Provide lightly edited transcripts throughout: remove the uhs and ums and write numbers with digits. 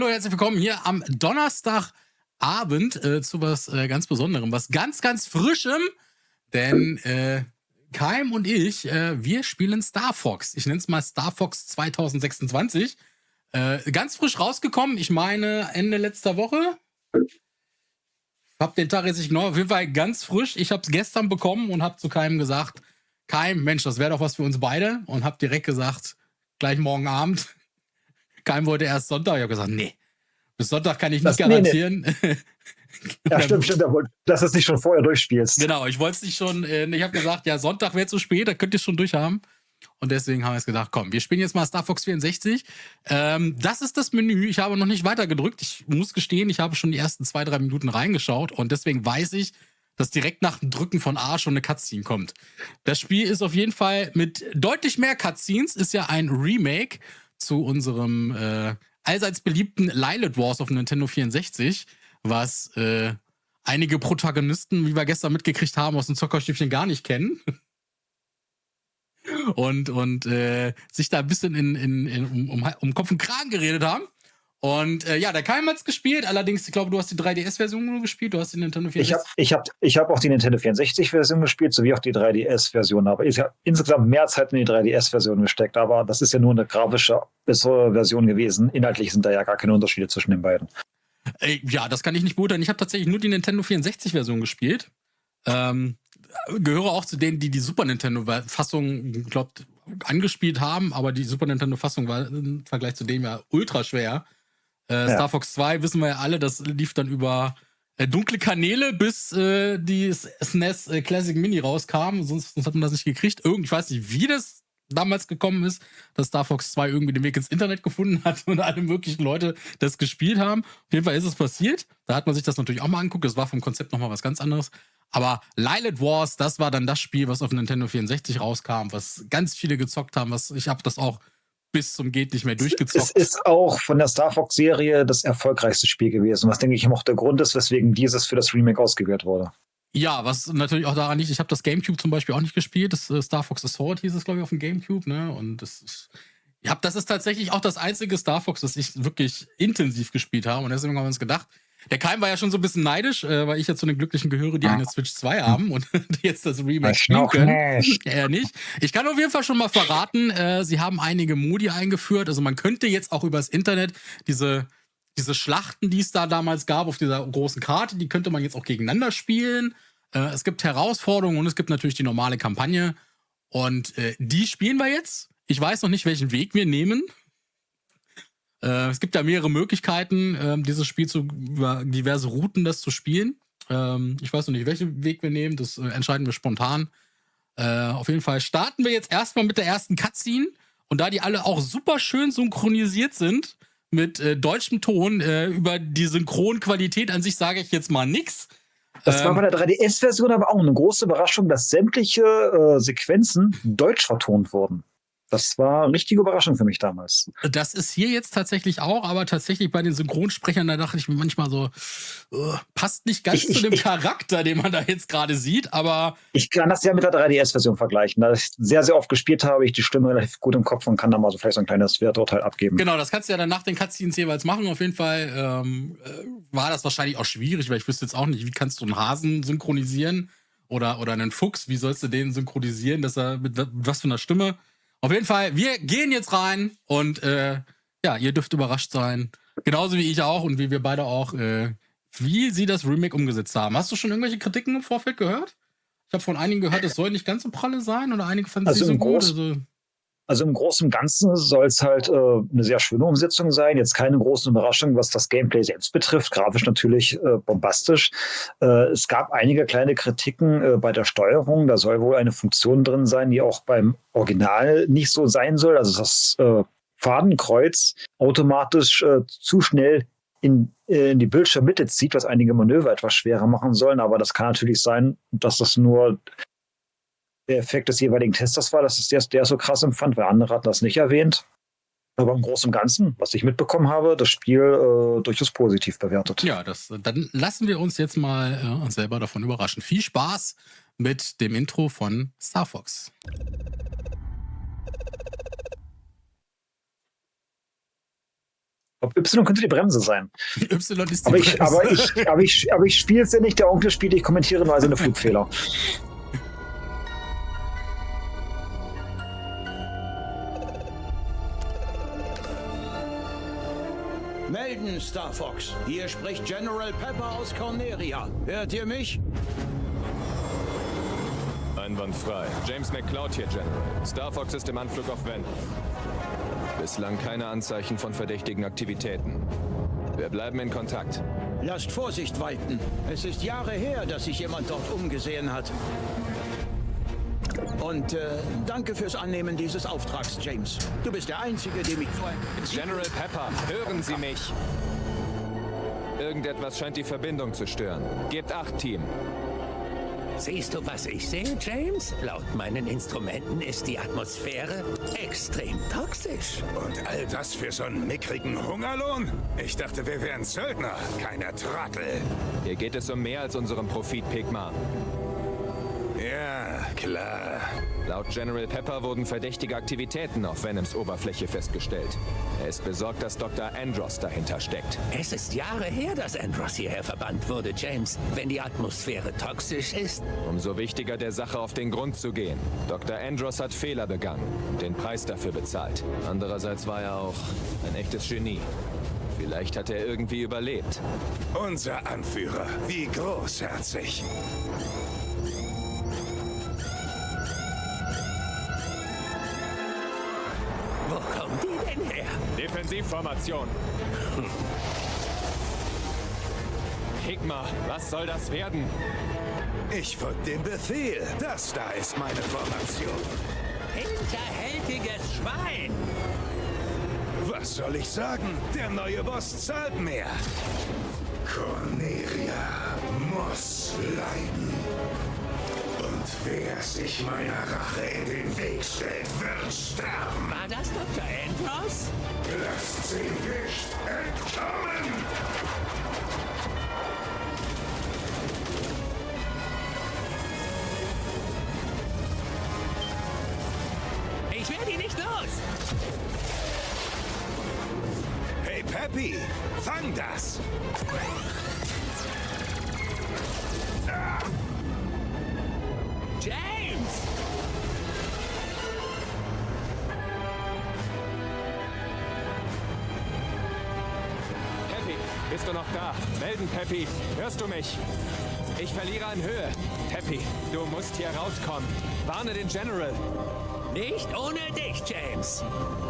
Hallo, herzlich willkommen hier am Donnerstagabend zu was ganz Besonderem, was ganz, ganz Frischem, denn Keim und ich, wir spielen Star Fox. Ich nenne es mal Star Fox 2026. Ganz frisch rausgekommen, ich meine Ende letzter Woche. Hab den Tag jetzt nicht genau, auf jeden Fall ganz frisch. Ich hab's gestern bekommen und hab zu Keim gesagt, Keim, Mensch, das wäre doch was für uns beide. Und hab direkt gesagt, gleich morgen Abend. Keim wollte erst Sonntag. Ich hab gesagt, nee, bis Sonntag kann ich nicht garantieren. Nee. Ja, stimmt. Dass du es nicht schon vorher durchspielst. Genau, ich wollte es nicht schon, ich habe gesagt, ja, Sonntag wäre zu spät, da könnt ihr es schon durchhaben. Und deswegen haben wir es gedacht, komm, wir spielen jetzt mal Star Fox 64. Das ist das Menü. Ich habe noch nicht weiter gedrückt. Ich muss gestehen, ich habe schon die ersten 2-3 Minuten reingeschaut und deswegen weiß ich, dass direkt nach dem Drücken von A schon eine Cutscene kommt. Das Spiel ist auf jeden Fall mit deutlich mehr Cutscenes, ist ja ein Remake zu unserem allseits beliebten Lilith Wars auf Nintendo 64, was einige Protagonisten, wie wir gestern mitgekriegt haben, aus dem Zockerstübchen gar nicht kennen. Und sich da ein bisschen um Kopf und Kragen geredet haben. Und ja, der Keim hat's gespielt, allerdings, ich glaube, du hast die 3DS-Version nur gespielt, du hast die Nintendo 64. Ich hab auch die Nintendo 64-Version gespielt, sowie auch die 3DS-Version. Aber ich habe insgesamt mehr Zeit in die 3DS-Version gesteckt, aber das ist ja nur eine grafische, bessere Version gewesen. Inhaltlich sind da ja gar keine Unterschiede zwischen den beiden. Ja, das kann ich nicht beurteilen. Ich habe tatsächlich nur die Nintendo 64-Version gespielt. Gehöre auch zu denen, die die Super Nintendo-Fassung, glaubt, angespielt haben, aber die Super Nintendo-Fassung war im Vergleich zu dem ja ultra schwer. Star Fox 2 wissen wir ja alle, das lief dann über dunkle Kanäle, bis die SNES Classic Mini rauskam. Sonst hat man das nicht gekriegt. Ich weiß nicht, wie das damals gekommen ist, dass Star Fox 2 irgendwie den Weg ins Internet gefunden hat und alle möglichen Leute das gespielt haben. Auf jeden Fall ist es passiert. Da hat man sich das natürlich auch mal angeguckt. Das war vom Konzept nochmal was ganz anderes. Aber Lilith Wars, das war dann das Spiel, was auf Nintendo 64 rauskam, was ganz viele gezockt haben. Ich habe das auch bis zum geht nicht mehr durchgezockt. Es ist auch von der Star Fox-Serie das erfolgreichste Spiel gewesen, was, denke ich, auch der Grund ist, weswegen dieses für das Remake ausgewählt wurde. Ja, was natürlich auch daran liegt, ich habe das Gamecube zum Beispiel auch nicht gespielt. Das Star Fox Assault hieß es, glaube ich, auf dem Gamecube, ne? Und das ist tatsächlich auch das einzige Star Fox, das ich wirklich intensiv gespielt habe. Und deswegen haben wir uns gedacht, der Keim war ja schon so ein bisschen neidisch, weil ich ja zu den Glücklichen gehöre, die eine Switch 2 haben und jetzt das Remake spielen können. Er nicht. Ich kann auf jeden Fall schon mal verraten, sie haben einige Modi eingeführt. Also man könnte jetzt auch übers Internet diese Schlachten, die es da damals gab auf dieser großen Karte, die könnte man jetzt auch gegeneinander spielen. Es gibt Herausforderungen und es gibt natürlich die normale Kampagne. Und die spielen wir jetzt. Ich weiß noch nicht, welchen Weg wir nehmen. Es gibt ja mehrere Möglichkeiten, dieses Spiel über diverse Routen das zu spielen. Ich weiß noch nicht, welchen Weg wir nehmen. Das entscheiden wir spontan. Auf jeden Fall starten wir jetzt erstmal mit der ersten Cutscene. Und da die alle auch super schön synchronisiert sind mit deutschem Ton, über die Synchronqualität an sich sage ich jetzt mal nix. Das war bei der 3DS-Version aber auch eine große Überraschung, dass sämtliche Sequenzen deutsch vertont wurden. Das war eine richtige Überraschung für mich damals. Das ist hier jetzt tatsächlich auch, aber tatsächlich bei den Synchronsprechern, da dachte ich mir manchmal so, passt nicht ganz zu dem Charakter, den man da jetzt gerade sieht, aber... Ich kann das ja mit der 3DS-Version vergleichen. Da ich sehr, sehr oft gespielt habe, ich die Stimme relativ gut im Kopf und kann da mal so vielleicht so ein kleines Werturteil abgeben. Genau, das kannst du ja dann nach den Cutscenes jeweils machen. Auf jeden Fall war das wahrscheinlich auch schwierig, weil ich wüsste jetzt auch nicht, wie kannst du einen Hasen synchronisieren oder einen Fuchs, wie sollst du den synchronisieren, dass er mit was für einer Stimme... Auf jeden Fall, wir gehen jetzt rein und ja, ihr dürft überrascht sein. Genauso wie ich auch und wie wir beide auch, wie sie das Remake umgesetzt haben. Hast du schon irgendwelche Kritiken im Vorfeld gehört? Ich habe von einigen gehört, es soll nicht ganz so pralle sein oder einige fanden es nicht so gut. Also im Großen und Ganzen soll es halt eine sehr schöne Umsetzung sein. Jetzt keine großen Überraschungen, was das Gameplay selbst betrifft. Grafisch natürlich bombastisch. Es gab einige kleine Kritiken bei der Steuerung. Da soll wohl eine Funktion drin sein, die auch beim Original nicht so sein soll. Also das Fadenkreuz automatisch zu schnell in die Bildschirmmitte zieht, was einige Manöver etwas schwerer machen sollen. Aber das kann natürlich sein, dass das nur der Effekt des jeweiligen Testers war, dass der so krass empfand, weil andere hatten das nicht erwähnt. Aber im Großen und Ganzen, was ich mitbekommen habe, das Spiel durchaus positiv bewertet. Ja, dann lassen wir uns jetzt mal uns selber davon überraschen. Viel Spaß mit dem Intro von Star Fox. Ob Y könnte die Bremse sein. Y ist die Aber Bremse. ich spiele es ja nicht, der Onkel spielt, ich kommentiere nur seine Flugfehler. Melden, Star Fox. Hier spricht General Pepper aus Corneria. Hört ihr mich? Einwandfrei. James McCloud hier, General. Star Fox ist im Anflug auf Van. Bislang keine Anzeichen von verdächtigen Aktivitäten. Wir bleiben in Kontakt. Lasst Vorsicht walten. Es ist Jahre her, dass sich jemand dort umgesehen hat. Und danke fürs Annehmen dieses Auftrags, James. Du bist der Einzige, dem ich vorher... General Pepper, hören Sie mich! Irgendetwas scheint die Verbindung zu stören. Gebt Acht, Team. Siehst du, was ich sehe, James? Laut meinen Instrumenten ist die Atmosphäre extrem toxisch. Und all das für so einen mickrigen Hungerlohn? Ich dachte, wir wären Söldner, keine Trottel. Hier geht es um mehr als unseren Profit, Pigma. Ja, klar. Laut General Pepper wurden verdächtige Aktivitäten auf Venoms Oberfläche festgestellt. Er ist besorgt, dass Dr. Andros dahinter steckt. Es ist Jahre her, dass Andros hierher verbannt wurde, James. Wenn die Atmosphäre toxisch ist, Umso wichtiger, der Sache auf den Grund zu gehen. Dr. Andros hat Fehler begangen und den Preis dafür bezahlt. Andererseits war er auch ein echtes Genie. Vielleicht hat er irgendwie überlebt. Unser Anführer, wie großherzig. wo kommen die denn her? Defensivformation. Pigma, was soll das werden? Ich folge dem Befehl. Das da ist meine Formation. Hinterhältiges Schwein! Was soll ich sagen? Der neue Boss zahlt mehr. Corneria muss leiden. Und wer sich meiner Rache in den Weg stellt, wird sterben. War das Dr. Andros? Lasst sie nicht entkommen! Ich werde ihn nicht los! Hey Peppy, fang das! James! Peppy, bist du noch da? Melden, Peppy. Hörst du mich? Ich verliere an Höhe. Peppy, du musst hier rauskommen. Warne den General. Nicht ohne dich, James!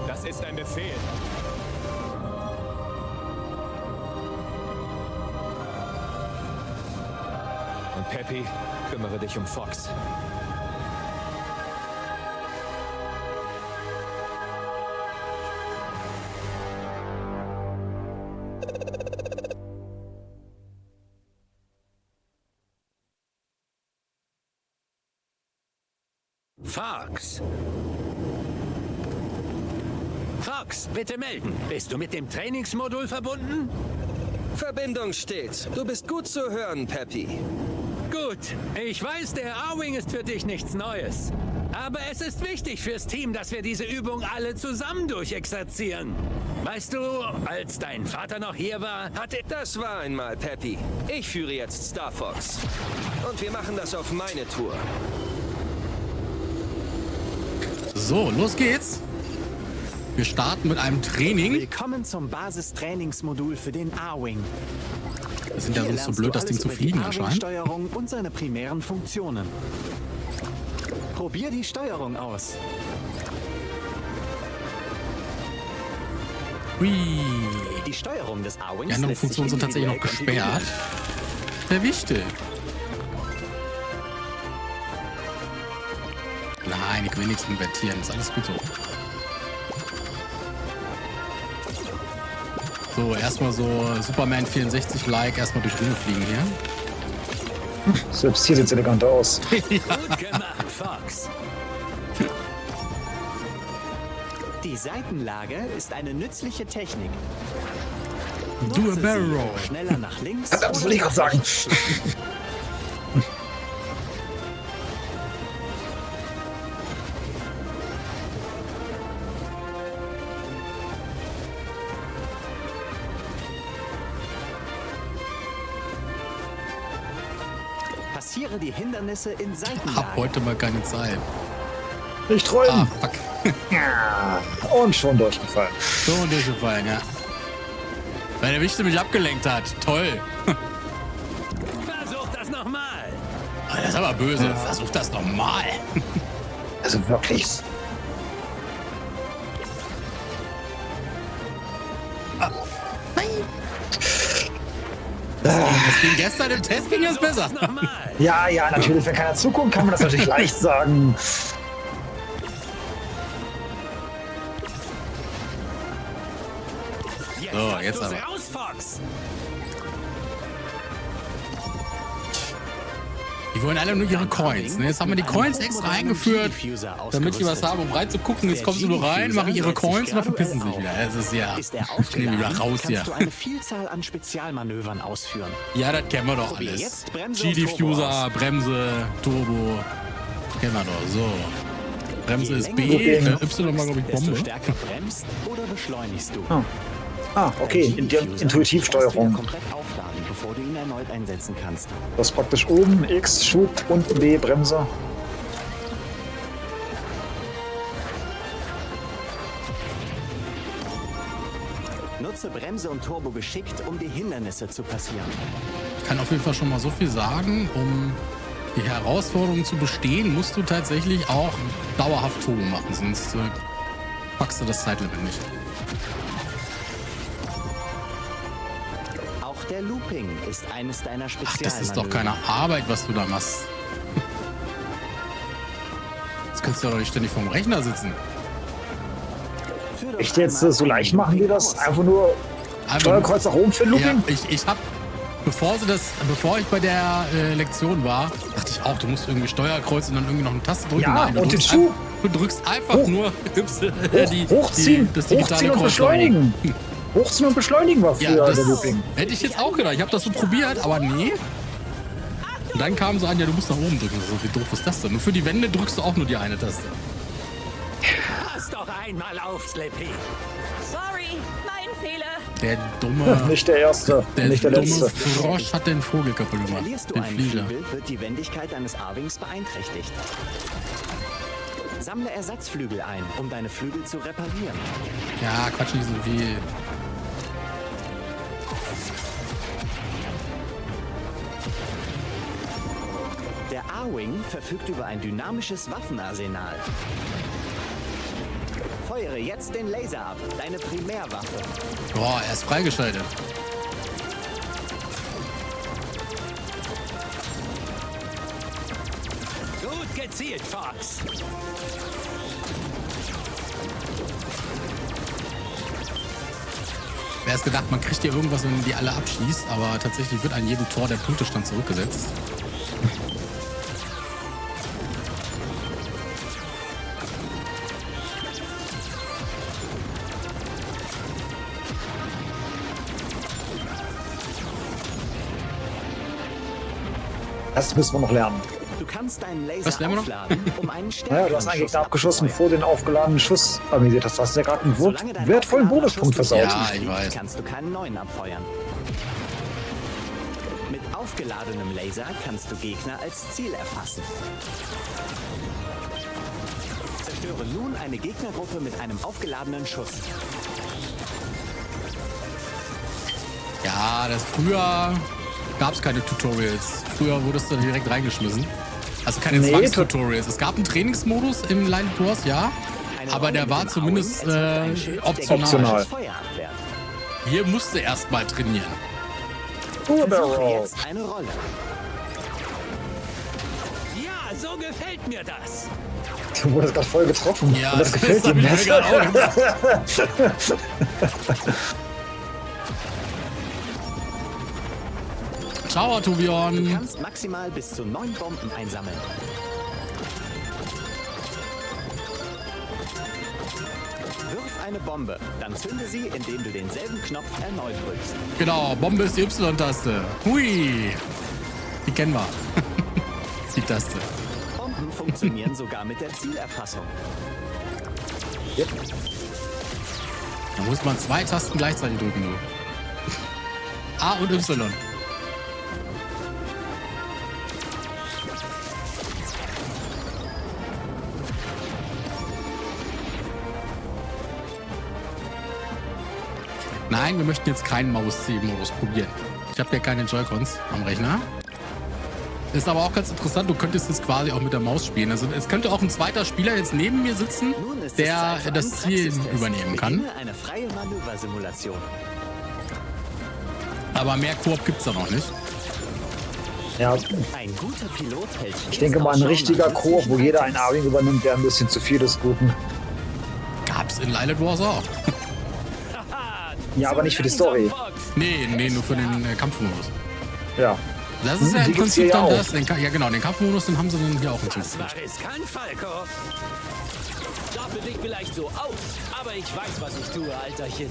Das ist ein Befehl. Und Peppy, kümmere dich um Fox. Fox! Fox, bitte melden. Bist du mit dem Trainingsmodul verbunden? Verbindung steht. Du bist gut zu hören, Peppy. Gut, ich weiß, der A-Wing ist für dich nichts Neues. Aber es ist wichtig fürs Team, dass wir diese Übung alle zusammen durchexerzieren. Weißt du, als dein Vater noch hier war, hatte... Das war einmal, Peppy. Ich führe jetzt Star Fox. Und wir machen das auf meine Tour. So, los geht's. Wir starten mit einem Training. Willkommen zum Basistrainingsmodul für den A-Wing. Wir sind ja Hier sonst so lernst blöd, du das Ding alles zu über die fliegen anscheinend. A-Wing-Steuerung und seine primären Funktionen. Probier die Steuerung aus. Hui. Die Steuerung des A-Wings. Die anderen Funktionen sind tatsächlich noch gesperrt. Sehr wichtig. Nein, ich will nichts invertieren. Ist alles gut so. So, erstmal so Superman 64-like erstmal durch Ringe fliegen hier. Selbst hier sieht es eleganter aus. Gut gemacht, Fox. Die Seitenlage ist eine nützliche Technik. Do a Nutze barrel sie, roll. um schneller nach links. Das will ich gerade sagen. Passiere die Hindernisse in Hab Seitenlage. heute mal keine Zeit. Nicht träumen. Ah, fuck. Ja. Und schon durchgefallen. So durchgefallen, ja. Weil der Wichte mich abgelenkt hat. Toll. Versuch das nochmal. Ah, das ist aber böse. Versuch das nochmal. Also wirklich. Das ging gestern im Test ging es besser. Nochmal. Ja, ja, natürlich. Wenn keiner zuguckt, kann man das natürlich leicht sagen. So, hast jetzt du's aber. raus, Fox. Die wollen alle nur ihre Coins. Ne? Jetzt haben wir die Coins extra eingeführt, damit die was haben, um reinzugucken. Jetzt kommen sie nur rein, machen ihre Coins und dann verpissen sie sich wieder. Es ist ja. Ist er Ich nehme wieder aufgeladen, raus hier. kannst du eine Vielzahl an Spezialmanövern ausführen. Ja, das kennen wir doch Probier alles. jetzt Bremse und G-Diffuser, Bremse, Turbo. Kennen wir doch. So. Bremse Je ist länger B, du Y war, glaube ich, desto Bombe. stärker bremst oder beschleunigst du. Ah, okay. Intuitivsteuerung. Komplett aufladen, bevor du ihn erneut einsetzen kannst. Das ist praktisch oben X, Schub, unten B, Bremse. Nutze Bremse und Turbo geschickt, um die Hindernisse zu passieren. Ich kann auf jeden Fall schon mal so viel sagen, um die Herausforderung zu bestehen, musst du tatsächlich auch dauerhaft Turbo machen, sonst packst du das Zeitlimit nicht. Auch der Looping ist eines deiner Ach, Spezialmanöver. das ist doch keine Arbeit, was du da machst. Jetzt kannst du doch nicht ständig vorm Rechner sitzen. Führ doch Echt jetzt einmal so leicht ein machen die Looping das? aus. Einfach nur Steuerkreuz nach oben für Ja, Looping? ich hab, bevor ich bei der Lektion war, dachte ich auch, du musst irgendwie Steuerkreuz und dann irgendwie noch eine Taste drücken. Ja, Nein, du und den drückst Schub. Du drückst einfach Hoch. nur Hochziehen, das digitale hochziehen und Kreuz. beschleunigen. Hochziehen und beschleunigen war Ja, früher das der Looping. hätte ich jetzt auch gedacht. Ich habe das so probiert, aber nee. Und dann kam so an, ja, du musst nach oben drücken. So, wie doof ist das denn? Und für die Wände drückst du auch nur die eine Taste. Pass doch einmal auf, Slippy. Sorry, mein Fehler. Der dumme, Nicht der erste, nicht der dumme letzte. Frosch hat den Vogel kaputt gemacht. Verlierst du Den einen Flieger. Flügel, wird die Wendigkeit deines A-Wings beeinträchtigt. Sammle Ersatzflügel ein, um deine Flügel zu reparieren. Ja, Quatsch nicht so viel. Der A-Wing verfügt über ein dynamisches Waffenarsenal. Feuere jetzt den Laser ab, deine Primärwaffe. Boah, er ist freigeschaltet. Gut gezielt, Fox. Wer ist gedacht, man kriegt hier irgendwas, wenn man die alle abschießt, aber tatsächlich wird an jedem Tor der Punktestand zurückgesetzt. Das müssen wir noch lernen. Du kannst deinen Laser Was lernen wir noch? aufladen, um einen Naja, du hast einen stärkeren Gegner abgeschossen, abzufeuern. vor den aufgeladenen Schuss amüsiert hast. Du hast ja gerade einen Solange dein wertvollen aufgeladener Bonuspunkt Schuss versaut. nicht Ja, fliegt, ich weiß. kannst du keinen neuen abfeuern. Mit aufgeladenem Laser kannst du Gegner als Ziel erfassen. Zerstöre nun eine Gegnergruppe mit einem aufgeladenen Schuss. Ja, das früher gab es keine Tutorials. Früher wurdest du direkt reingeschmissen. Also keine Nee, Zwangstutorials. Es gab einen Trainingsmodus im Line Wars, ja. Eine Aber Rolle der mit war dem zumindest A-Wing erzeugt ein Schild, der optional. Optional. Feuer abwehrt. Hier musste erst mal trainieren. Versuche Barrel. jetzt eine Rolle. Ja, so gefällt mir das. Du wurdest gerade voll getroffen. Ja, Und das gefällt hab dir ich mir nicht. gerade auch gedacht. Ciao, Du Tobion. kannst maximal bis zu 9 Bomben einsammeln. Wirf eine Bombe, dann zünde sie, indem du denselben Knopf erneut drückst. Genau, Bombe ist die Y-Taste. Hui. Die kennen wir. Die Taste. Bomben funktionieren sogar mit der Zielerfassung. Da muss man 2 Tasten gleichzeitig drücken, du. A und Y. Nein, wir möchten jetzt keinen Maus-C-Modus probieren. Ich habe ja keine Joy-Cons am Rechner. Ist aber auch ganz interessant, du könntest jetzt quasi auch mit der Maus spielen. Also es könnte auch ein zweiter Spieler jetzt neben mir sitzen, der das Ziel übernehmen kann. Eine freie Manöversimulation. Aber mehr Koop gibt's da noch nicht. Ja, Ein guter Pilot hält ich denke mal, ein richtiger Koop, wo jeder einen A-Wing übernimmt, wäre ein bisschen zu viel des Guten. Gab's in Lilith Wars auch. Ja, aber nicht für die Story. Nee, nur für den Kampfmodus. Ja. Das ist ja im die gibt's hier Prinzip ja dann auch. das. Ja genau, den Kampfmodus, den haben sie dann hier auch Das hinzugefügt. war riskant, Falco. Sah für dich vielleicht so aus, aber ich weiß, was ich tue, Alterchen.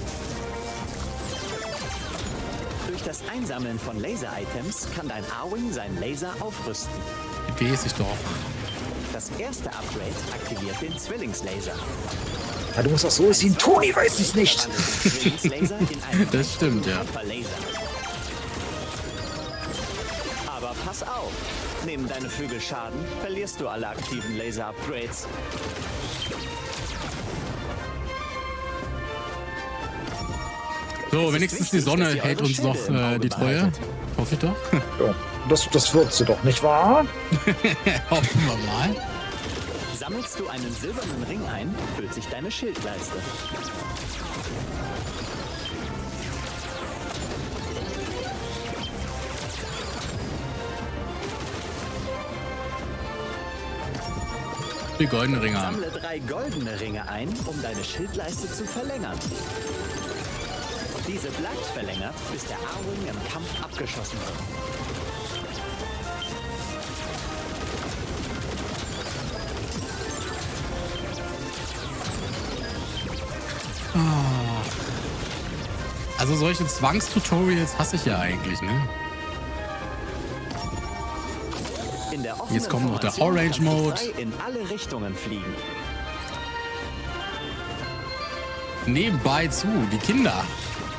Durch das Einsammeln von Laser-Items kann dein A-Wing seinen Laser aufrüsten. Weiß ich doch. Das erste Upgrade aktiviert den Zwillingslaser. Ja, du musst auch so sehen, Toni weiß es nicht. Zwillingslaser in einen Das stimmt, ja. Superlaser. Aber pass auf, nehmen deine Vögel Schaden, verlierst du alle aktiven Laser-Upgrades. So, wenigstens die Sonne hält uns noch die Treue. Hoffe ich doch. Ja, das wird sie doch, nicht wahr? Hoffen wir mal. Sammelst du einen silbernen Ring ein, füllt sich deine Schildleiste. Die goldene Ringe haben. Sammle 3 goldene Ringe ein, um deine Schildleiste zu verlängern. Diese bleibt verlängert, bis der A-Wing im Kampf abgeschossen wird. Also solche Zwangstutorials hasse ich ja eigentlich, ne? In der offenen Jetzt kommt noch der Formation Orange kannst du Mode. frei in alle Richtungen fliegen. Nebenbei zu, die Kinder.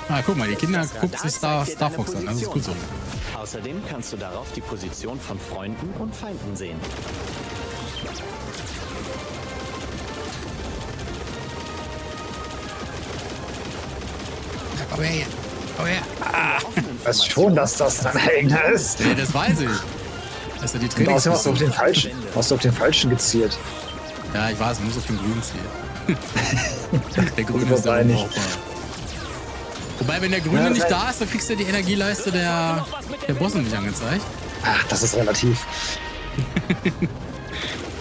Ah, guck mal, die Kinder Das gucken Radar sich Star zeigt dir deine Fox an. Das ist gut so. Position. Außerdem kannst du darauf die Position von Freunden und Feinden sehen. Ja, komm her. Komm her. Weißt schon, dass das dein eigener ist. Nee, das weiß ich. Das ist ja die Und außerdem hast du Trainings. auf den falschen gezielt. Ja, ich weiß, man muss auf den grünen zielen. Der grüne ist der Wobei nicht. unbrauchbar. Wobei, wenn der grüne Ja, das nicht heißt- da ist, dann kriegst du die Energieleiste der Bosse nicht angezeigt. Ach, das ist relativ.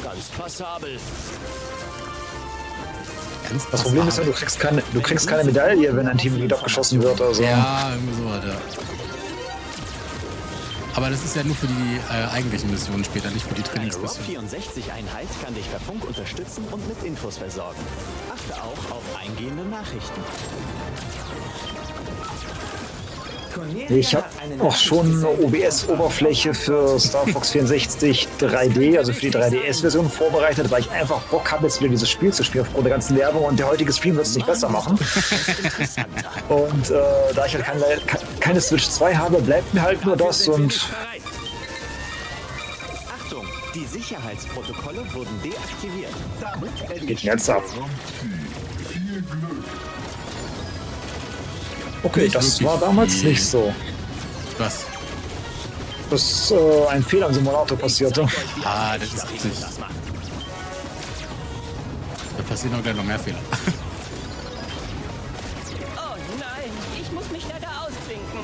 Ganz passabel. Ganz Das Problem ist ja, du kriegst keine Medaille, wenn ein Teammitglied abgeschossen wird. Also. Ja, irgendwie sowas, ja. Aber das ist ja nur für die eigentlichen Missionen später, nicht für die Deine Trainingsmissionen. Rock 64-Einheit kann dich per Funk unterstützen und mit Infos versorgen. Achte auch auf eingehende Nachrichten. Ich habe auch schon eine OBS-Oberfläche für Star Fox 64 3D, also für die 3DS-Version vorbereitet, weil ich einfach Bock habe, jetzt wieder dieses Spiel zu spielen aufgrund der ganzen Werbung, und der heutige Stream wird es nicht besser machen. Und da ich halt keine Switch 2 habe, bleibt mir halt nur das und Achtung, die Sicherheitsprotokolle wurden deaktiviert. Damit geht jetzt ab. Okay, Nicht das wirklich war damals viel. nicht so. Was? Dass ein Fehler im Simulator passierte. Ah, das ist Absicht. Da passieren auch gleich noch mehr Fehler. Oh nein, ich muss mich leider ausklinken.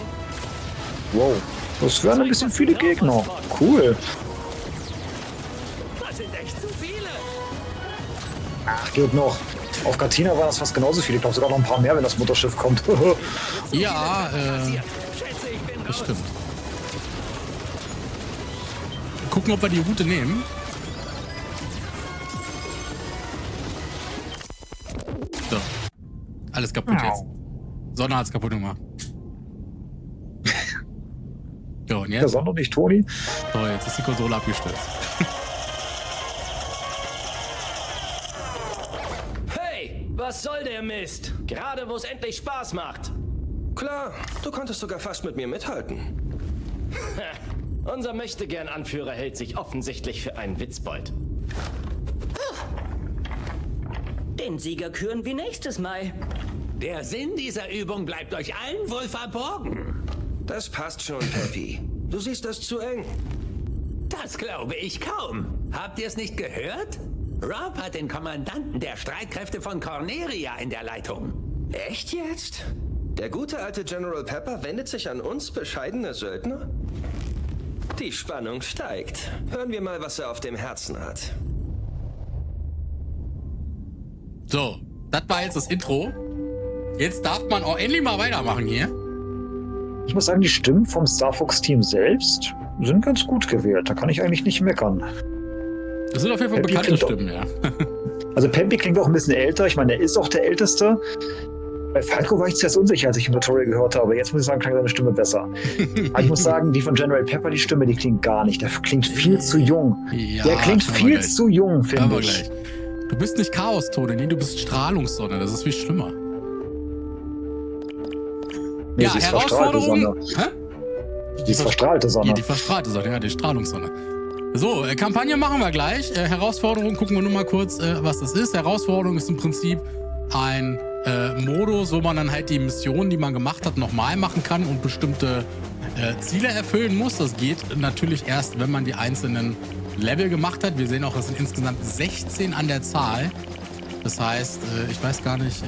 Wow, das wären ein bisschen viele Gegner. Cool. Das sind echt zu viele. Ach, geht noch. Auf Katina waren das fast genauso viele. Ich glaube sogar noch ein paar mehr, wenn das Mutterschiff kommt. Ja, Schätze, ich bin das raus. stimmt. Gucken, ob wir die Route nehmen. So. Alles kaputt jetzt. Sonne hat's kaputt gemacht. So, und Der jetzt? Sonne nicht, Toni. So, jetzt ist die Konsole abgestürzt. Hey, was soll der Mist? Gerade wo es endlich Spaß macht. Klar, du konntest sogar fast mit mir mithalten. Unser Möchtegern-Anführer hält sich offensichtlich für einen Witzbold. Den Sieger küren wir nächstes Mal. Der Sinn dieser Übung bleibt euch allen wohl verborgen. Das passt schon, Peppy. Du siehst das zu eng. Das glaube ich kaum. Habt ihr es nicht gehört? Rob hat den Kommandanten der Streitkräfte von Corneria in der Leitung. Echt jetzt? Der gute alte General Pepper wendet sich an uns bescheidene Söldner? Die Spannung steigt. Hören wir mal, was er auf dem Herzen hat. So, das war jetzt das Intro. Jetzt darf man auch endlich mal weitermachen hier. Ich muss sagen, die Stimmen vom Star Fox-Team selbst sind ganz gut gewählt. Da kann ich eigentlich nicht meckern. Das sind auf jeden Fall Peppy bekannte klingt Stimmen, ja. Also Peppy klingt auch ein bisschen älter. Ich meine, er ist auch der Älteste. Bei Falco war ich zuerst unsicher, als ich im Tutorial gehört habe. Jetzt muss ich sagen, klang seine Stimme besser. Aber ich muss sagen, die von General Pepper, die Stimme, die klingt gar nicht. Der klingt viel zu jung. Ja, der klingt viel zu jung, finde ich. Gleich. Du bist nicht Chaos-Tone, nee, du bist Strahlungssonne. Das ist viel schlimmer. Nee, ja, sie ist Herausforderung. Sonne. Die ist verstrahlte Sonne. Die verstrahlte Sonne, ja, die Strahlungssonne. So, Kampagne machen wir gleich. Herausforderung, gucken wir nur mal kurz, was das ist. Herausforderung ist im Prinzip ein Modus, wo man dann halt die Missionen, die man gemacht hat, nochmal machen kann und bestimmte Ziele erfüllen muss. Das geht natürlich erst, wenn man die einzelnen Level gemacht hat. Wir sehen auch, es sind insgesamt 16 an der Zahl. Das heißt, ich weiß gar nicht,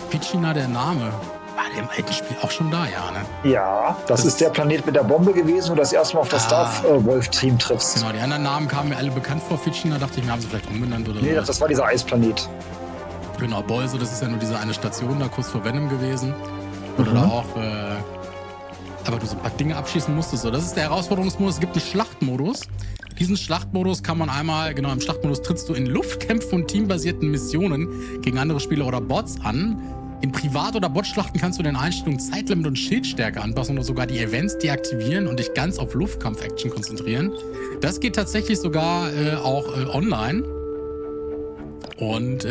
Pichina, der Name, war der im alten Spiel auch schon da, ja, ne? Ja, das ist der Planet mit der Bombe gewesen, wo du das erste Mal auf das Star-Wolf-Team triffst. Genau, die anderen Namen kamen mir alle bekannt vor. Pichina, dachte ich, wir haben sie vielleicht umbenannt oder so. Nee, das war dieser Eisplanet. Genau, Bolso, das ist ja nur diese eine Station da kurz vor Venom gewesen. Oder da auch, aber du so ein paar Dinge abschießen musstest. So, das ist der Herausforderungsmodus. Es gibt einen Schlachtmodus. Diesen Schlachtmodus kann man einmal, genau, im Schlachtmodus trittst du in Luftkämpfen und teambasierten Missionen gegen andere Spieler oder Bots an. In Privat- oder Bot-Schlachten kannst du den Einstellungen Zeitlimit und Schildstärke anpassen oder sogar die Events deaktivieren und dich ganz auf Luftkampf-Action konzentrieren. Das geht tatsächlich sogar auch online. Und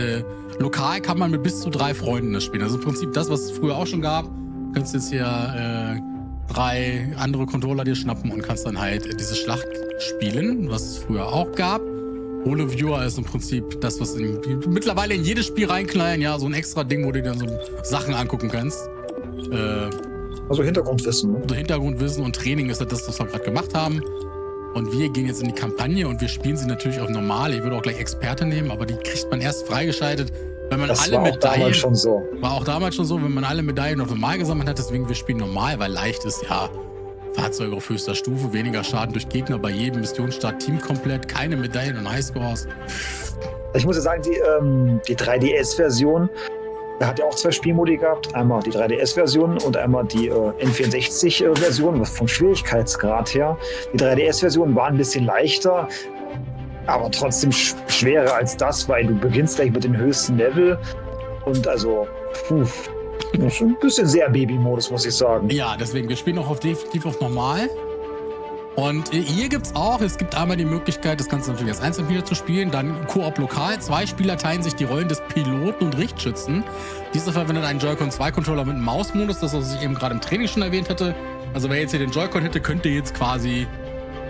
lokal kann man mit bis zu 3 Freunden das spielen. Also im Prinzip das, was es früher auch schon gab. Du kannst jetzt hier 3 andere Controller dir schnappen und kannst dann halt diese Schlacht spielen, was es früher auch gab. Holo-Viewer ist im Prinzip das, was mittlerweile in jedes Spiel reinknallen, ja, so ein extra Ding, wo du dir dann so Sachen angucken kannst. Also Hintergrundwissen. Ne? Also Hintergrundwissen und Training ist das, was wir gerade gemacht haben. Und wir gehen jetzt in die Kampagne und wir spielen sie natürlich auch normal. Ich würde auch gleich Experte nehmen, aber die kriegt man erst freigeschaltet, wenn man alle Medaillen... Das war auch damals schon so. War auch damals schon so, wenn man alle Medaillen auf normal gesammelt hat. Deswegen, wir spielen normal, weil leicht ist, ja, Fahrzeuge auf höchster Stufe, weniger Schaden durch Gegner bei jedem Missionsstart, Team komplett, keine Medaillen und Highscores. Ich muss ja sagen, die 3DS-Version, da hat ja auch 2 Spielmodi gehabt. Einmal die 3DS-Version und einmal die N64-Version, vom Schwierigkeitsgrad her. Die 3DS-Version war ein bisschen leichter, aber trotzdem schwerer als das, weil du beginnst gleich mit dem höchsten Level. Und also, das ist ein bisschen sehr Baby-Modus, muss ich sagen. Ja, deswegen, wir spielen auch definitiv auf normal. Und hier gibt's auch, es gibt einmal die Möglichkeit, das Ganze natürlich als Einzelspieler zu spielen, dann Koop lokal. 2 Spieler teilen sich die Rollen des Piloten und Richtschützen. Dieser verwendet einen Joy-Con 2-Controller mit einem Mausmodus, das, was ich eben gerade im Training schon erwähnt hatte. Also wer jetzt hier den Joy-Con hätte, könnte jetzt quasi,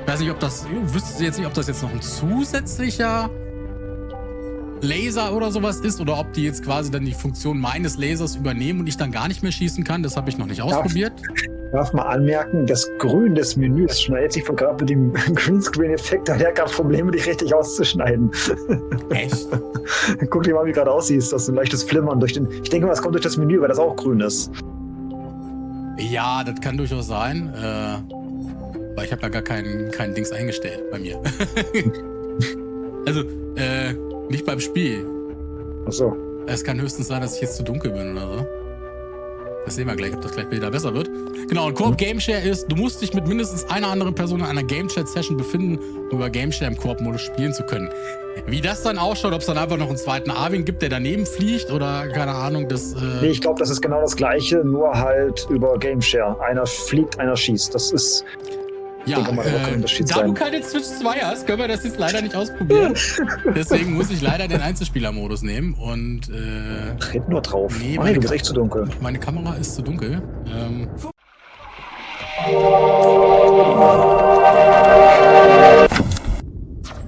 ich weiß nicht, ob das, wüsste jetzt nicht, ob das jetzt noch ein zusätzlicher Laser oder sowas ist oder ob die jetzt quasi dann die Funktion meines Lasers übernehmen und ich dann gar nicht mehr schießen kann. Das habe ich noch nicht ausprobiert. Darf mal anmerken, das Grün des Menüs schneidet sich von gerade mit dem Greenscreen-Effekt, daher gab Probleme, dich richtig auszuschneiden. Echt? Guck dir mal, wie gerade aussieht. Das ist ein leichtes Flimmern durch den. Ich denke mal, das kommt durch das Menü, weil das auch grün ist. Ja, das kann durchaus sein. Weil ich habe ja gar kein Dings eingestellt bei mir. Also, nicht beim Spiel. Ach so. Es kann höchstens sein, dass ich jetzt zu dunkel bin oder so. Das sehen wir gleich, ob das gleich wieder besser wird. Genau, und Koop Game Share ist, du musst dich mit mindestens einer anderen Person in einer Game Chat Session befinden, um über Game Share im Koop-Modus spielen zu können. Wie das dann ausschaut, ob es dann einfach noch einen zweiten Arwing gibt, der daneben fliegt oder keine Ahnung, das... Nee, ich glaube, das ist genau das Gleiche, nur halt über Game Share. Einer fliegt, einer schießt. Das ist... Ja, da du keine Switch 2 hast, können wir das jetzt leider nicht ausprobieren. Deswegen muss ich leider den Einzelspieler-Modus nehmen und... Red nur drauf. Nee, du bist echt zu dunkel. Meine Kamera ist zu dunkel.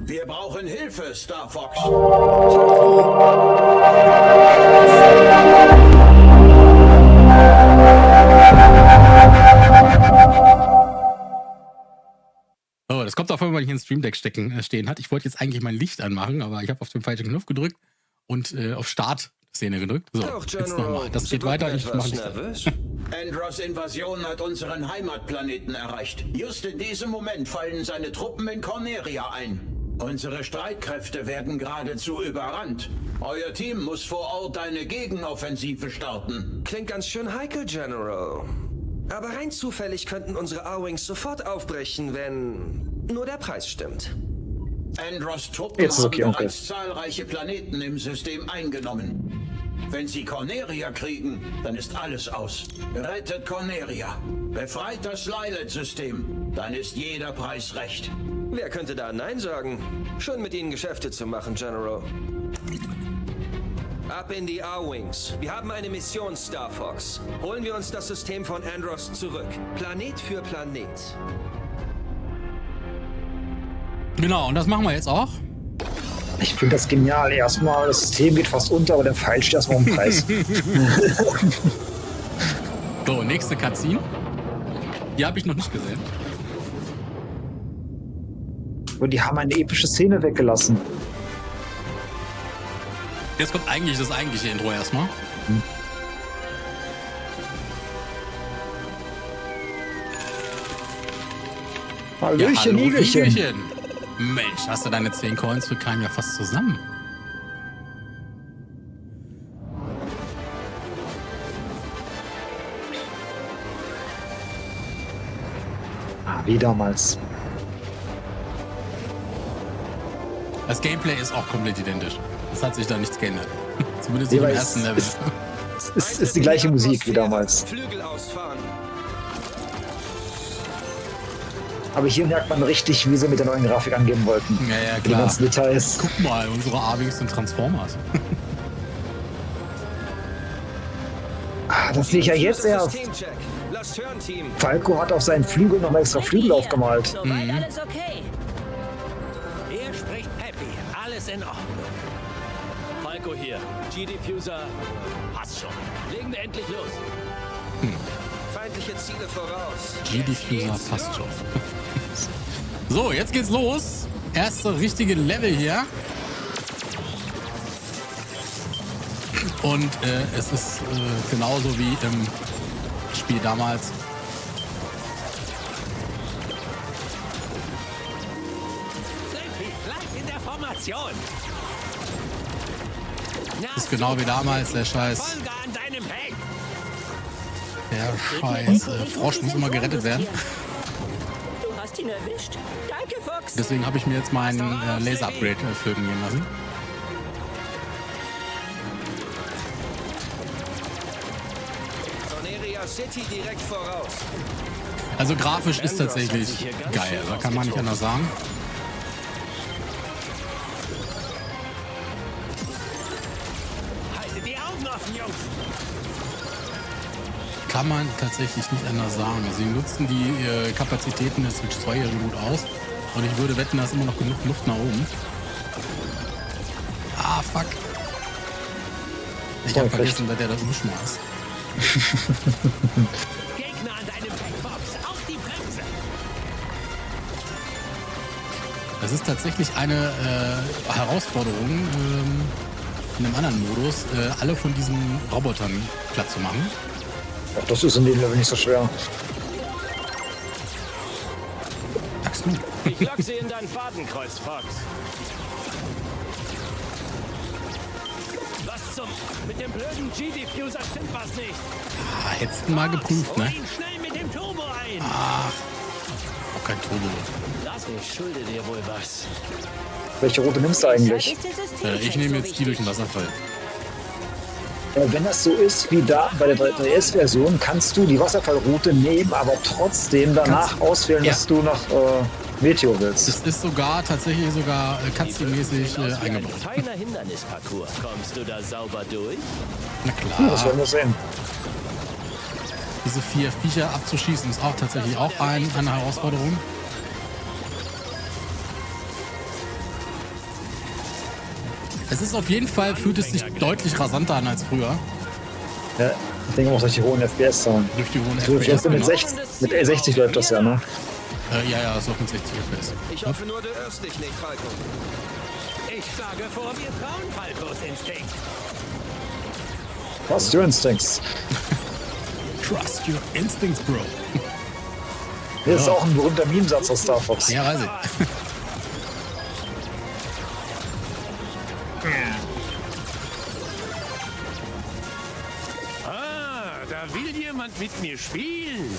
Wir brauchen Hilfe, Star Fox. Oh, das kommt davon, weil ich einen Stream Deck stehen hat. Ich wollte jetzt eigentlich mein Licht anmachen, aber ich habe auf den falschen Knopf gedrückt und auf Start-Szene gedrückt. So, jetzt nochmal. Das geht weiter. Ich mache Licht. Andros Invasion hat unseren Heimatplaneten erreicht. Just in diesem Moment fallen seine Truppen in Corneria ein. Unsere Streitkräfte werden geradezu überrannt. Euer Team muss vor Ort eine Gegenoffensive starten. Klingt ganz schön heikel, General. Aber rein zufällig könnten unsere A-Wings sofort aufbrechen, wenn nur der Preis stimmt. Andros Truppen haben bereits zahlreiche Planeten im System eingenommen. Wenn sie Corneria kriegen, dann ist alles aus. Rettet Corneria. Befreit das Lylat-System. Dann ist jeder Preis recht. Wer könnte da Nein sagen? Schön mit ihnen Geschäfte zu machen, General. Ab in die A-Wings. Wir haben eine Mission, Star Fox. Holen wir uns das System von Andros zurück. Planet für Planet. Genau, und das machen wir jetzt auch. Ich finde das genial. Erstmal, das System geht fast unter, aber der Pfeil steht erstmal im Preis. So, nächste Cutscene. Die habe ich noch nicht gesehen. Und die haben eine epische Szene weggelassen. Jetzt kommt eigentlich das eigentliche Intro erstmal. Hallöchen, ja, Igelchen. Mensch, hast du deine 10 Coins, wir kamen ja fast zusammen. Wie damals. Das Gameplay ist auch komplett identisch. Es hat sich da nichts geändert. Zumindest im ersten Level. Es ist die gleiche Musik wie damals. Flügel ausfahren. Aber hier merkt man richtig, wie sie mit der neuen Grafik angeben wollten. Ja, ja, klar. Die ganzen Details. Guck mal, unsere A-Wings sind Transformers. Das sehe ich ja jetzt erst. Falco hat auf seinen Flügel noch extra Flügel aufgemalt. Soweit alles okay. Hier spricht Peppy. Alles in Ordnung. Falco hier. G-Diffuser. Passt schon. Legen wir endlich los. Feindliche Ziele voraus. G-Diffuser passt schon. So, jetzt geht's los. Erste richtige Level hier. Und es ist genauso wie im Spiel damals. Bleib in der Formation. Das ist genau wie damals, der Scheiß. Folge an deinem Heck. Der Scheiß. Frosch muss immer gerettet werden. Du hast ihn erwischt. Danke, Fox. Deswegen habe ich mir jetzt meinen Laser-Upgrade flöten gehen lassen. Corneria City direkt voraus. Also grafisch ist tatsächlich geil, da kann man nicht anders sagen. Haltet die Augen offen, Jungs. Kann man tatsächlich nicht anders sagen. Sie nutzen die Kapazitäten des Switch 2 hier so gut aus. Und ich würde wetten, da ist immer noch genug Luft nach oben. Ah, fuck. Ich habe vergessen, dass der das umschmeißt. Gegner an deinem Heck, Fox. Auf die Bremse. Das ist tatsächlich eine Herausforderung in einem anderen Modus, alle von diesen Robotern platt zu machen. Ach, das ist in dem Level nicht so schwer. Sagst du? Ich lock sie in dein Fadenkreuz, Fox. Was zum... Mit dem blöden G-Diffuser stimmt was nicht. Ah, hättest du mal geprüft, Hol ne? ihn schnell mit dem Turbo ein. Ach, auch kein Turbo. Ich schulde dir wohl was. Welche Route nimmst du eigentlich? Ich nehme jetzt die durch den Wasserfall. Wenn das so ist wie da bei der 3DS-Version, kannst du die Wasserfallroute nehmen, aber trotzdem danach auswählen, dass du nach Meteor willst. Es ist tatsächlich sogar Cutscene-mäßig eingebaut. Ein feiner Hindernisparcours. Kommst du da sauber durch? Na klar. Das werden wir sehen. Diese 4 Viecher abzuschießen ist auch tatsächlich auch eine Herausforderung. Es ist auf jeden Fall, fühlt es sich deutlich rasanter an als früher. Ja, ich denke auch, dass die hohen FPS haben. Durch die hohen FPS. Mit 60 läuft das ja, ne? Ja, ist auf 60 FPS. Ich hoffe nur, du irrst dich nicht, Falco. Ich schlage vor, wir trauen Falcos Instinkt. Trust your instincts. Trust your instincts, Bro. Das ist auch ein berühmter Meme-Satz aus Star Fox. Ja, weiß ich. Da will jemand mit mir spielen.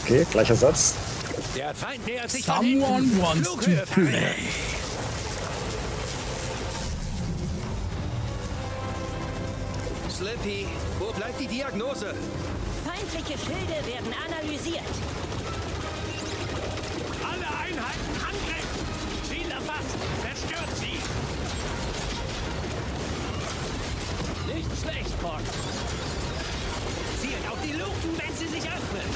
Okay, gleicher Satz. Der Feind nähert sich Someone wants to play. Slippy, wo bleibt die Diagnose? Feindliche Schilde werden analysiert. Alle Einheiten Angriff! Ziel erfasst! Zerstört sie! Nicht schlecht, Fox. Zielt auf die Luken, wenn sie sich öffnen.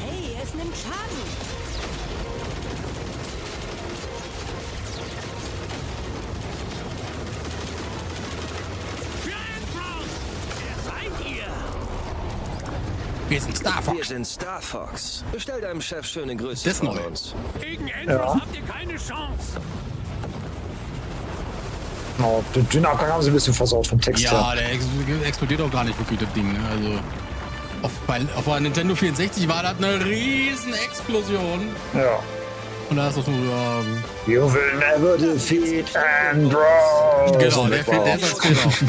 Hey, es nimmt Schaden. Wir sind Star Fox. Wir sind Star Fox. Bestell deinem Chef schöne Grüße Das von neu. uns. Gegen Andros habt ihr keine Chance. Genau, den Abgang haben sie ein bisschen versaut vom Text Ja, her. der explodiert auch gar nicht wirklich, das Ding. Ne? Also auf der Nintendo 64 war das eine riesen Explosion. Ja. Und da ist doch so, You will never defeat Andros. genau, der ist als Bild auf.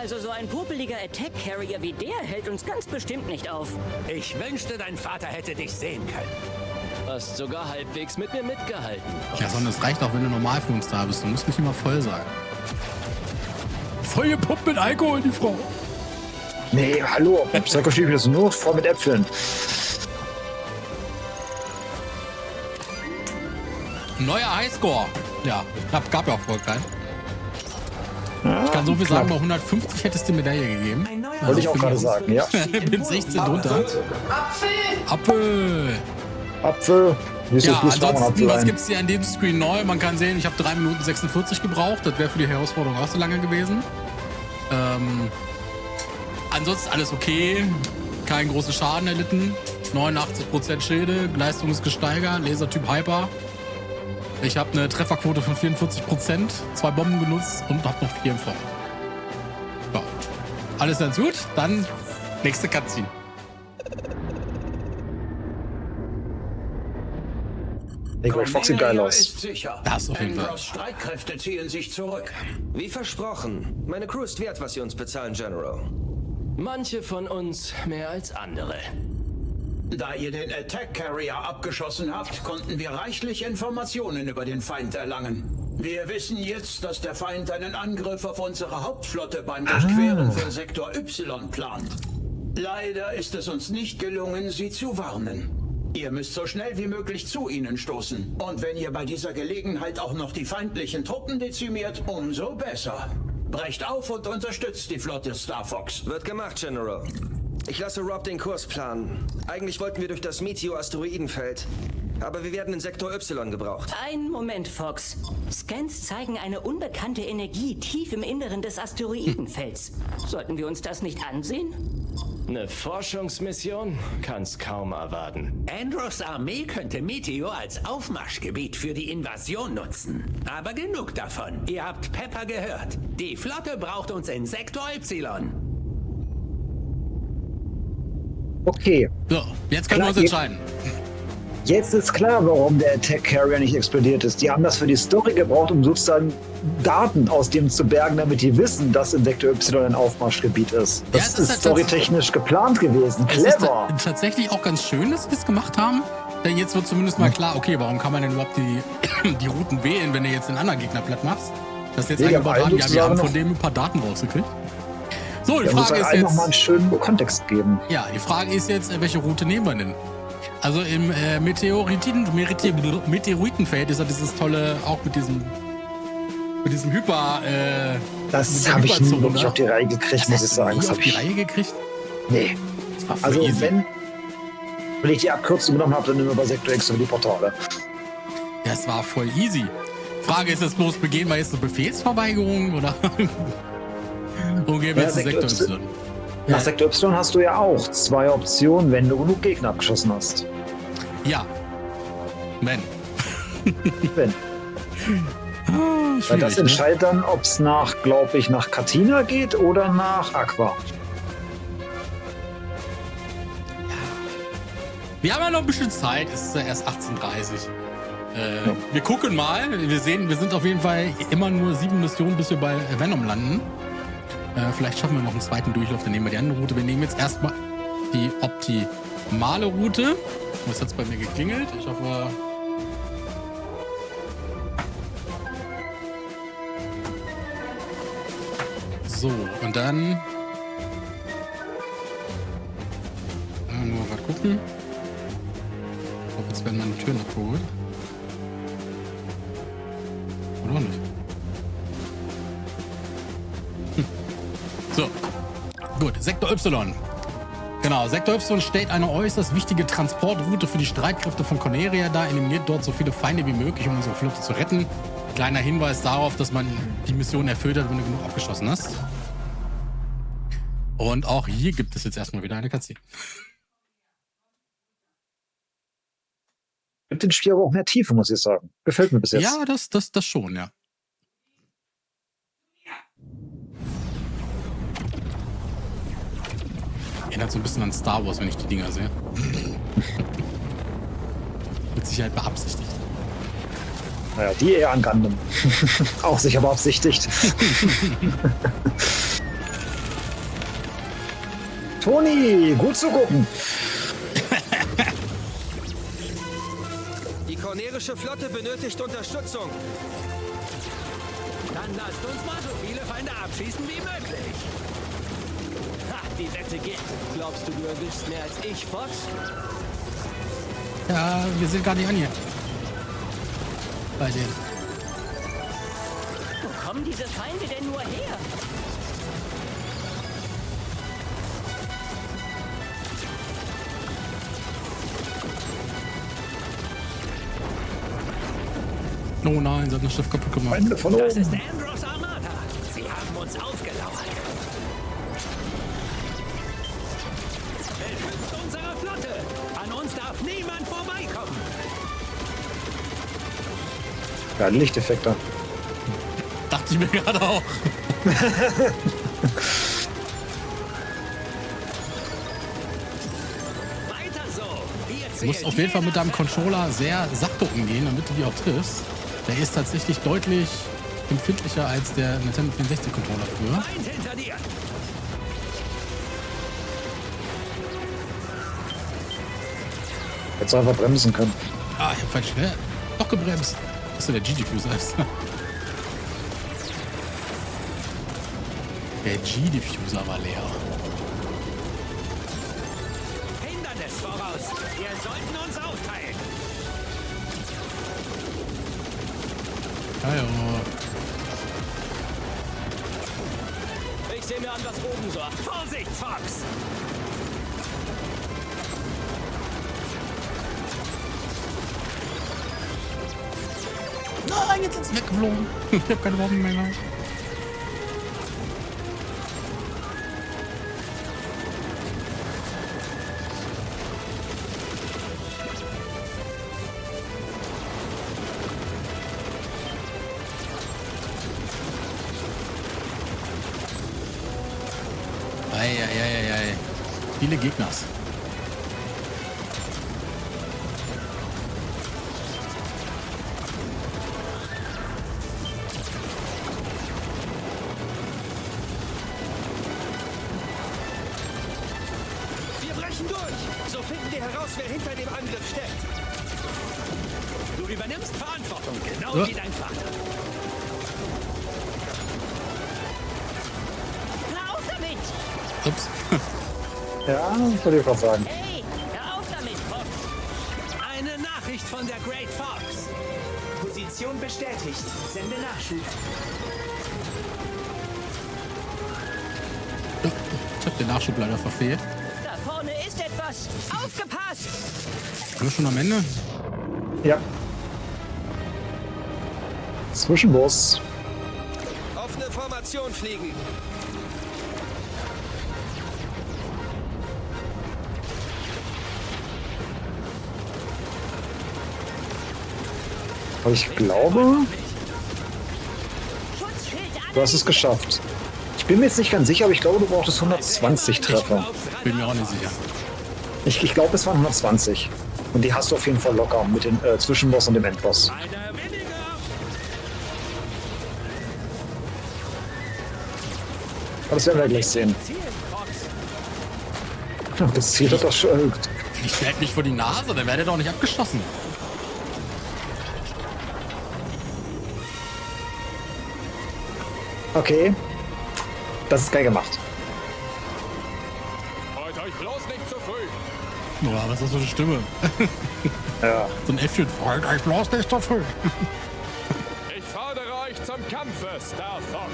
Also so ein popeliger Attack Carrier wie der hält uns ganz bestimmt nicht auf. Ich wünschte, dein Vater hätte dich sehen können. Hast sogar halbwegs mit mir mitgehalten. Ja, sondern es reicht auch, wenn du normal für uns da bist. Du musst nicht immer voll sein. Voll gepumpt mit Alkohol, die Frau. Nee, hallo. Psycho steht wieder so nur voll mit Äpfeln. Neuer Highscore. Ja, gab ja auch voll keinen. Ich kann so viel sagen, bei 150 hättest du die Medaille gegeben. Wollte ich auch gerade sagen, ja. Mit 16 drunter. Apfel! Apfel. Ja, ansonsten, was gibt's hier an dem Screen neu? Man kann sehen, ich habe 3 Minuten 46 gebraucht. Das wäre für die Herausforderung auch so lange gewesen. Ansonsten alles okay. Kein großer Schaden erlitten. 89% Schilde. Leistung ist gesteigert. Lasertyp Hyper. Ich habe eine Trefferquote von 44%. 2 Bomben genutzt und habe noch 4 im Feuer. Ja. Alles ganz gut. Dann nächste Cutscene. Der Great Fox sieht geil aus. Ist sicher. Das auf jeden Fall. Andros Streitkräfte ziehen sich zurück. Wie versprochen. Meine Crew ist wert, was sie uns bezahlen, General. Manche von uns mehr als andere. Da ihr den Attack Carrier abgeschossen habt, konnten wir reichlich Informationen über den Feind erlangen. Wir wissen jetzt, dass der Feind einen Angriff auf unsere Hauptflotte beim Durchqueren von Sektor Y plant. Leider ist es uns nicht gelungen, sie zu warnen. Ihr müsst so schnell wie möglich zu ihnen stoßen. Und wenn ihr bei dieser Gelegenheit auch noch die feindlichen Truppen dezimiert, umso besser. Brecht auf und unterstützt die Flotte Star Fox. Wird gemacht, General. Ich lasse Rob den Kurs planen. Eigentlich wollten wir durch das Meteor-Asteroidenfeld. Aber wir werden in Sektor Y gebraucht. Einen Moment, Fox. Scans zeigen eine unbekannte Energie tief im Inneren des Asteroidenfelds. Sollten wir uns das nicht ansehen? Eine Forschungsmission kann's kaum erwarten. Andros Armee könnte Meteor als Aufmarschgebiet für die Invasion nutzen. Aber genug davon. Ihr habt Pepper gehört. Die Flotte braucht uns in Sektor Y. Okay. So, jetzt können wir uns entscheiden. Jetzt ist klar, warum der Attack Carrier nicht explodiert ist. Die haben das für die Story gebraucht, um sozusagen Daten aus dem zu bergen, damit die wissen, dass in Sektor Y ein Aufmarschgebiet ist. Das Ja, ist storytechnisch geplant gewesen. Es ist Clever. tatsächlich auch ganz schön, dass sie das gemacht haben. Denn jetzt wird zumindest mal klar, okay, warum kann man denn überhaupt die Routen wählen, wenn du jetzt den anderen Gegner platt machst? Das jetzt Nee, eingebaut aber haben, ja, wir haben noch- von dem ein paar Daten rausgekriegt. So, die Da muss Frage halt ist allen jetzt, noch mal einen schönen Kontext geben. ja, die Frage ist jetzt, welche Route nehmen wir denn? Also im Meteoritenfeld ist ja dieses tolle, auch mit diesem Hyper, Das mit der habe ich nie Hyperzone, wirklich ne? auf die Reihe gekriegt, muss ich sagen. nie Das auf hab die ich, Reihe gekriegt. nee. Das war voll Also easy. wenn ich die Abkürzung genommen habe, dann immer bei Sektor X über die Portale. Das war voll easy. Frage ist jetzt bloß, begehen wir jetzt eine Befehlsverweigerung oder wo gehen wir Ja, jetzt zu Sektor Sektor Y? Nach Sektor Y hast du ja auch 2 Optionen, wenn du genug Gegner abgeschossen hast. Ja. Wenn. Wenn. Weil das entscheidet dann, ob es glaube ich, nach Katina geht oder nach Aqua. Wir haben ja noch ein bisschen Zeit, es ist ja erst 18:30 Uhr. Wir gucken mal, wir sind auf jeden Fall immer nur 7 Missionen, bis wir bei Venom landen. Vielleicht schaffen wir noch einen zweiten Durchlauf, dann nehmen wir die andere Route. Wir nehmen jetzt erstmal die optimale Route. Was hat's bei mir geklingelt? Ich hoffe... So, und dann... Nur mal gucken. Ich glaube, jetzt werden meine Türen abgeholt. Oder auch nicht. So. Gut, Sektor Y. Genau, Sektor Y stellt eine äußerst wichtige Transportroute für die Streitkräfte von Corneria dar, eliminiert dort so viele Feinde wie möglich, um unsere Flotte zu retten. Kleiner Hinweis darauf, dass man die Mission erfüllt hat, wenn du genug abgeschossen hast. Und auch hier gibt es jetzt erstmal wieder eine Cutscene. Gibt den Spiel aber auch mehr Tiefe, muss ich sagen. Gefällt mir bis jetzt. Ja, das schon, ja. Erinnert so ein bisschen an Star Wars, wenn ich die Dinger sehe. Mit Sicherheit beabsichtigt. Naja, die eher an Gundam. Auch sicher beabsichtigt. Toni, gut zu gucken. Die cornerische Flotte benötigt Unterstützung. Dann lasst uns mal so viele Feinde abschießen wie möglich. Ha, die Wette geht. Glaubst du, du erwischst mehr als ich, Fox? Ja, wir sind gar nicht an hier. Bei denen. Wo kommen diese Feinde denn nur her? Oh nein, sie hat das Schiff kaputt gemacht. Feinde von Das ist oben. Andros Armada. Sie haben uns aufgelauert. Beschützt unsere Flotte. An uns darf niemand vorbeikommen. Ja, Lichteffekte. Dachte ich mir gerade auch. Weiter so. Du musst auf jeden Fall mit deinem Controller sehr sachte umgehen, damit du die auch triffst. Der ist tatsächlich deutlich empfindlicher als der Nintendo 64 Controller früher. Feind hinter dir. Hättest du einfach bremsen können. Ah, ich hab falsch doch gebremst. Das ist der G-Diffuser ist. Der G-Diffuser war leer. Hindernis voraus. Wir sollten uns aufteilen. Hallo. Ich sehe mir an, was oben so. Vorsicht, Fox! Nein, jetzt ist es weggeflogen. Ich hab keine Waffen mehr. Eieieiei. Viele Gegners. Wir brechen durch. So finden wir heraus, wer hinter dem Angriff steckt. Du übernimmst Verantwortung, genau Ja. wie dein Vater. Hör auf damit! Ups. Ja, wollte ich gerade sagen. Hey, hör auf damit, Fox! Eine Nachricht von der Great Fox. Position bestätigt. Sende Nachschub. Ich hab den Nachschub leider verfehlt. Da vorne ist etwas! Aufgepasst! Sind wir schon am Ende? Ja. Zwischenbus. Offene Formation fliegen. Aber ich glaube, du hast es geschafft. Ich bin mir jetzt nicht ganz sicher, aber ich glaube, du brauchtest 120 Treffer. Bin mir auch nicht sicher. Ich glaube, es waren 120. Und die hast du auf jeden Fall locker mit dem Zwischenboss und dem Endboss. Einer weniger. Aber das werden wir gleich sehen. Das Ziel hat doch schon. Ich fällt mich vor die Nase, dann werdet ihr doch nicht abgeschossen. Okay. Das ist geil gemacht. Freut euch bloß nicht zu früh. Boah, was ist das für eine Stimme? Ja. So ein Äffchen. Freut euch bloß nicht so früh. Ich fordere euch zum Kampfe, Star Fox.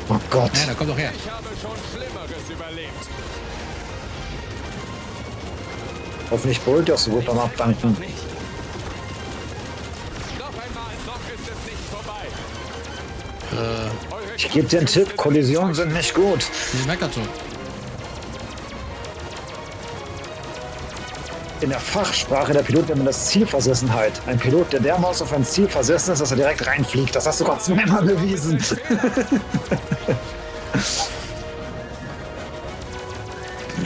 Oh Gott. Ja, da kommt doch her. Ich habe schon Schlimmeres überlebt. Hoffentlich brüllt ihr auch so gut beim Abdanken. Noch einmal, noch ist es nicht vorbei. Ich gebe dir einen Tipp, Kollisionen sind nicht gut. Ich merke das schon. In der Fachsprache der Pilot nennt man das Zielversessenheit. Ein Pilot, der dermaßen auf ein Ziel versessen ist, dass er direkt reinfliegt. Das hast du gerade zweimal bewiesen.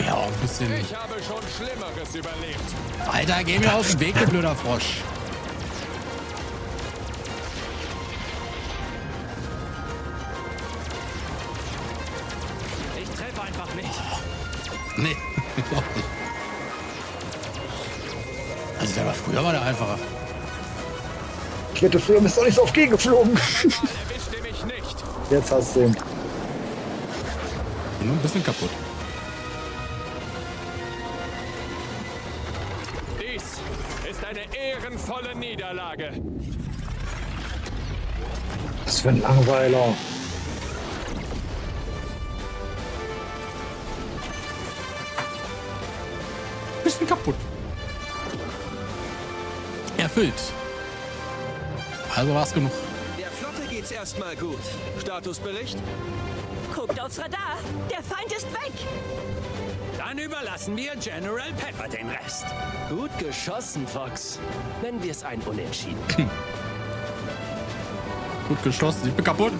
Ja, ein bisschen. Ich habe schon Schlimmeres überlebt. Alter, geh mir aus dem Weg, du blöder Frosch. Ich treffe einfach nicht. Nee, auch nicht. Also der war früher war der einfacher. Ich hätte früher bist doch nicht so oft gegengeflogen. Erwischte mich nicht. Jetzt hast du ihn. Nur ein bisschen kaputt. Dies ist eine ehrenvolle Niederlage. Was für ein Langweiler. Bisschen kaputt. Erfüllt. Also war's genug. Der Flotte geht's erstmal gut. Statusbericht? Guckt aufs Radar. Der Feind ist weg. Dann überlassen wir General Pepper den Rest. Gut geschossen, Fox. Nennen wir es ein Unentschieden. Gut geschossen. Ich bin kaputt.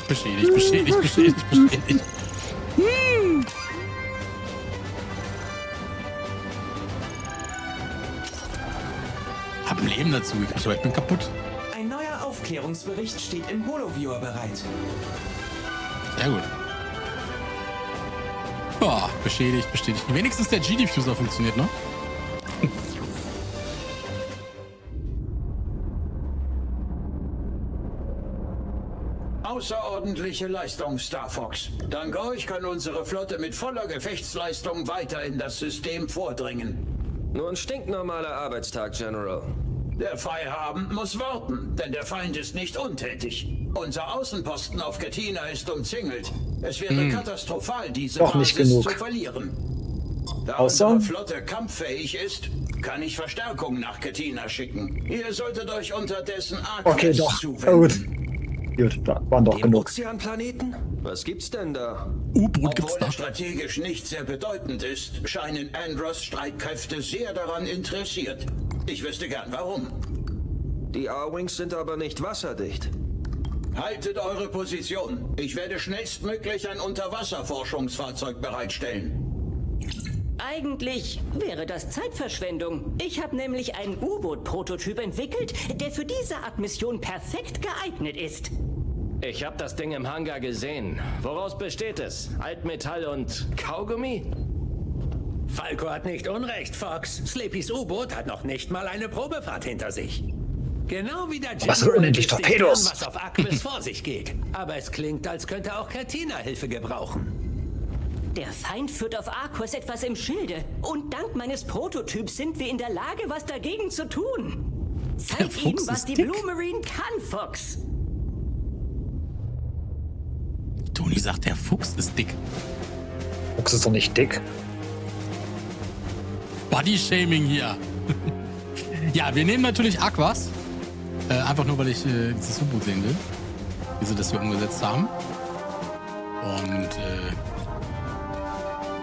Beschädigt, beschädigt, beschädigt, beschädigt. Hab ein Leben dazu gekriegt, aber ich bin kaputt. Ein neuer Aufklärungsbericht steht im Holoviewer bereit. Sehr gut. Ja, beschädigt, bestätigt. Wenigstens der G-Diffuser funktioniert, ne? Außerordentliche Leistung, Star Fox. Dank euch kann unsere Flotte mit voller Gefechtsleistung weiter in das System vordringen. Nur ein stinknormaler Arbeitstag, General. Der Feierabend muss warten, denn der Feind ist nicht untätig. Unser Außenposten auf Katina ist umzingelt. Es wäre katastrophal, diese Doch nicht Basis genug. zu verlieren. Da Außer? unsere Flotte kampffähig ist, kann ich Verstärkung nach Katina schicken. Ihr solltet euch unterdessen Okay, Arquest doch. zuwenden. Gut, da waren doch Dem genug. Ozeanplaneten? Was gibt's denn da? U-Boot gibt's Obwohl da. er strategisch nicht sehr bedeutend ist, scheinen Andros Streitkräfte sehr daran interessiert. Ich wüsste gern warum. Die R-Wings sind aber nicht wasserdicht. Haltet eure Position. Ich werde schnellstmöglich ein Unterwasserforschungsfahrzeug bereitstellen. Eigentlich wäre das Zeitverschwendung. Ich habe nämlich einen U-Boot-Prototyp entwickelt, der für diese Art Mission perfekt geeignet ist. Ich habe das Ding im Hangar gesehen. Woraus besteht es? Altmetall und Kaugummi? Falco hat nicht unrecht, Fox. Sleepys U-Boot hat noch nicht mal eine Probefahrt hinter sich. Genau wie der Was sind unendlich wüsste ich Torpedos? gern, was auf Aquis vor sich geht. Aber es klingt, als könnte auch Katina Hilfe gebrauchen. Der Feind führt auf Arquus etwas im Schilde. Und dank meines Prototyps sind wir in der Lage, was dagegen zu tun. Zeig ihm, Fuchs was ist die dick. Blue Marine kann, Fox. Toni sagt, der Fuchs ist dick. Fuchs ist doch nicht dick. Body-Shaming hier. Ja, wir nehmen natürlich Aquas. Einfach nur, weil ich dieses U-Boot sehen will. Wie sie das hier umgesetzt haben. Und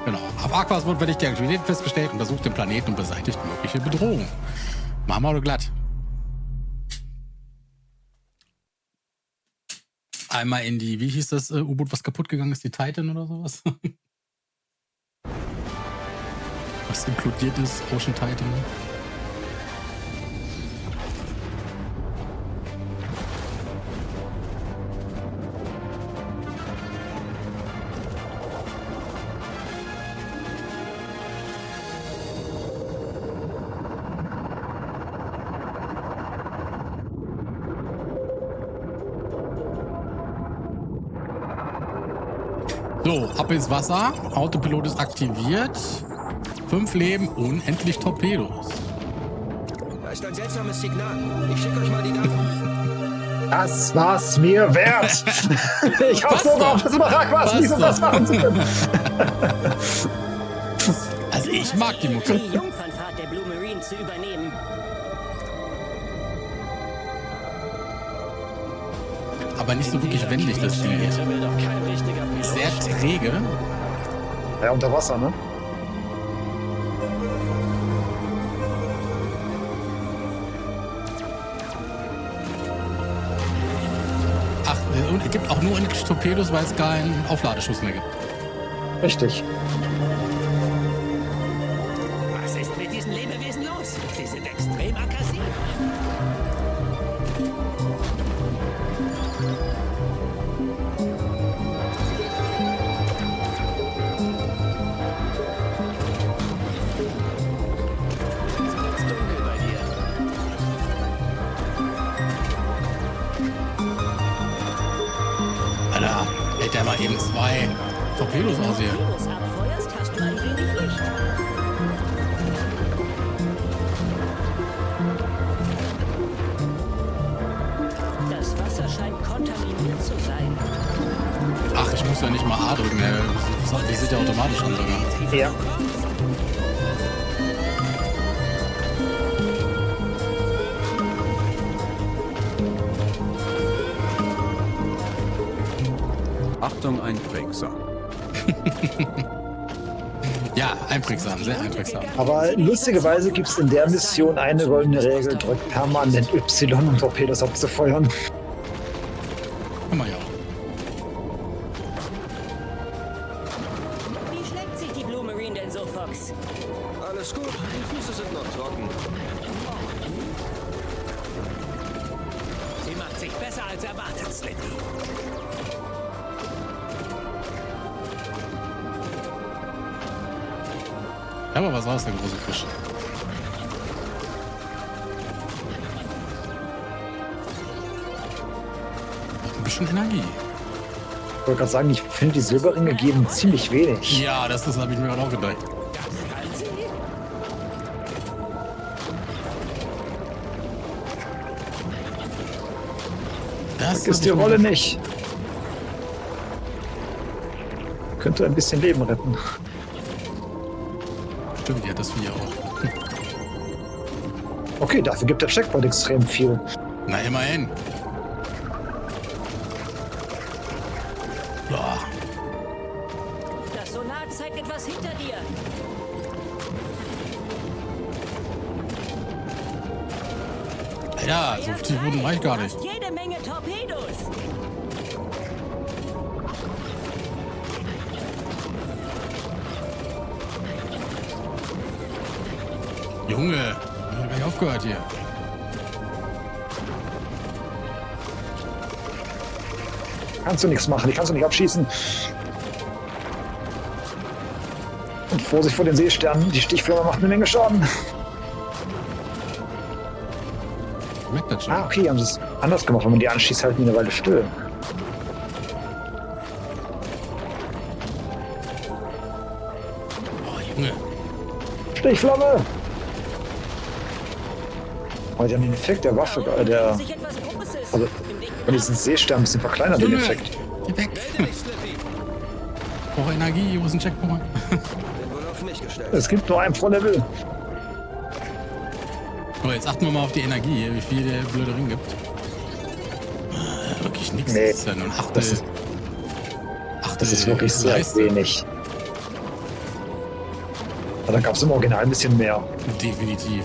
genau. Auf Aquas wird die Aktivität festgestellt, untersucht den Planeten und beseitigt mögliche Bedrohungen. Machen wir oder glatt. Einmal in die, wie hieß das U-Boot, was kaputt gegangen ist, die Titan oder sowas? Was implodiert ist, Ocean Titan. So, ab ins Wasser. Autopilot ist aktiviert. 5 Leben, unendlich Torpedos. Da ist ein seltsames Signal. Ich schicke euch mal die Daten. Das war's mir wert. Ich hoffe so auf das Aquas, nicht um das machen zu können. Also ich mag die Mucke. Die Jungfernfahrt der Blue Marine zu übernehmen. Aber nicht so wirklich wendig, das Ding hier. Sehr träge. Ja, unter Wasser, ne? Ach, und es gibt auch nur Torpedos, weil es keinen Aufladeschuss mehr gibt. Richtig. Was ist mit diesen Lebewesen los? Sie sind extrem aggressiv. Alter, hält der mal eben 2 Torpedos aus hier. Torpedos abfeuerst, hast du ein wenig Licht. Das Wasser scheint kontaminiert zu sein. Ach, ich muss ja nicht mal A drücken. Die sieht ja automatisch an sogar. Ja. Achtung, einprägsam. Ja, einprägsam, sehr einprägsam. Aber lustigerweise gibt es in der Mission eine goldene Regel, drückt permanent Y, um Torpedos abzufeuern. Kann man ja. Wie schlägt sich die Blue Marine denn so, Fox? Alles gut, die Füße sind noch trocken. Sie macht sich besser als erwartet, Slippy. Aber was war es, der große Fisch? Ein bisschen Energie. Ich wollte gerade sagen, ich finde, die Silberringe geben ziemlich wenig. Ja, das habe ich mir gerade auch gedacht. Das ist die Rolle nicht. Könnte ein bisschen Leben retten. Stimmt, ja, das Vieh auch. Okay, dafür gibt der Checkpoint extrem viel. Na, immerhin. Boah. Das Sonar zeigt etwas hinter dir. Ja, so tief wurden reicht gar nicht. Du hast jede Menge Torpedos. Junge, ich hab gleich aufgehört hier. Kannst du nichts machen, die kannst du nicht abschießen. Und Vorsicht vor den Seesternen, die Stichflamme macht eine Menge Schaden. Merkt das schon. Ah, okay, haben sie es anders gemacht. Wenn man die anschießt, halten die eine Weile still. Oh, Junge. Stichflamme! Oh, die haben den Effekt der Waffe, der... Also, von diesen Seesternen ein bisschen verkleinert, den Junge, Effekt. geh weg. Brauche Energie, wo ist ein Checkpoint? Es gibt nur einen pro Level. Oh, jetzt achten wir mal auf die Energie, wie viel der blöde Ring gibt. Wirklich nichts. Nee, Das ist ja nur ein das ist Das ist wirklich sehr wenig. Aber da gab es im Original ein bisschen mehr. Definitiv.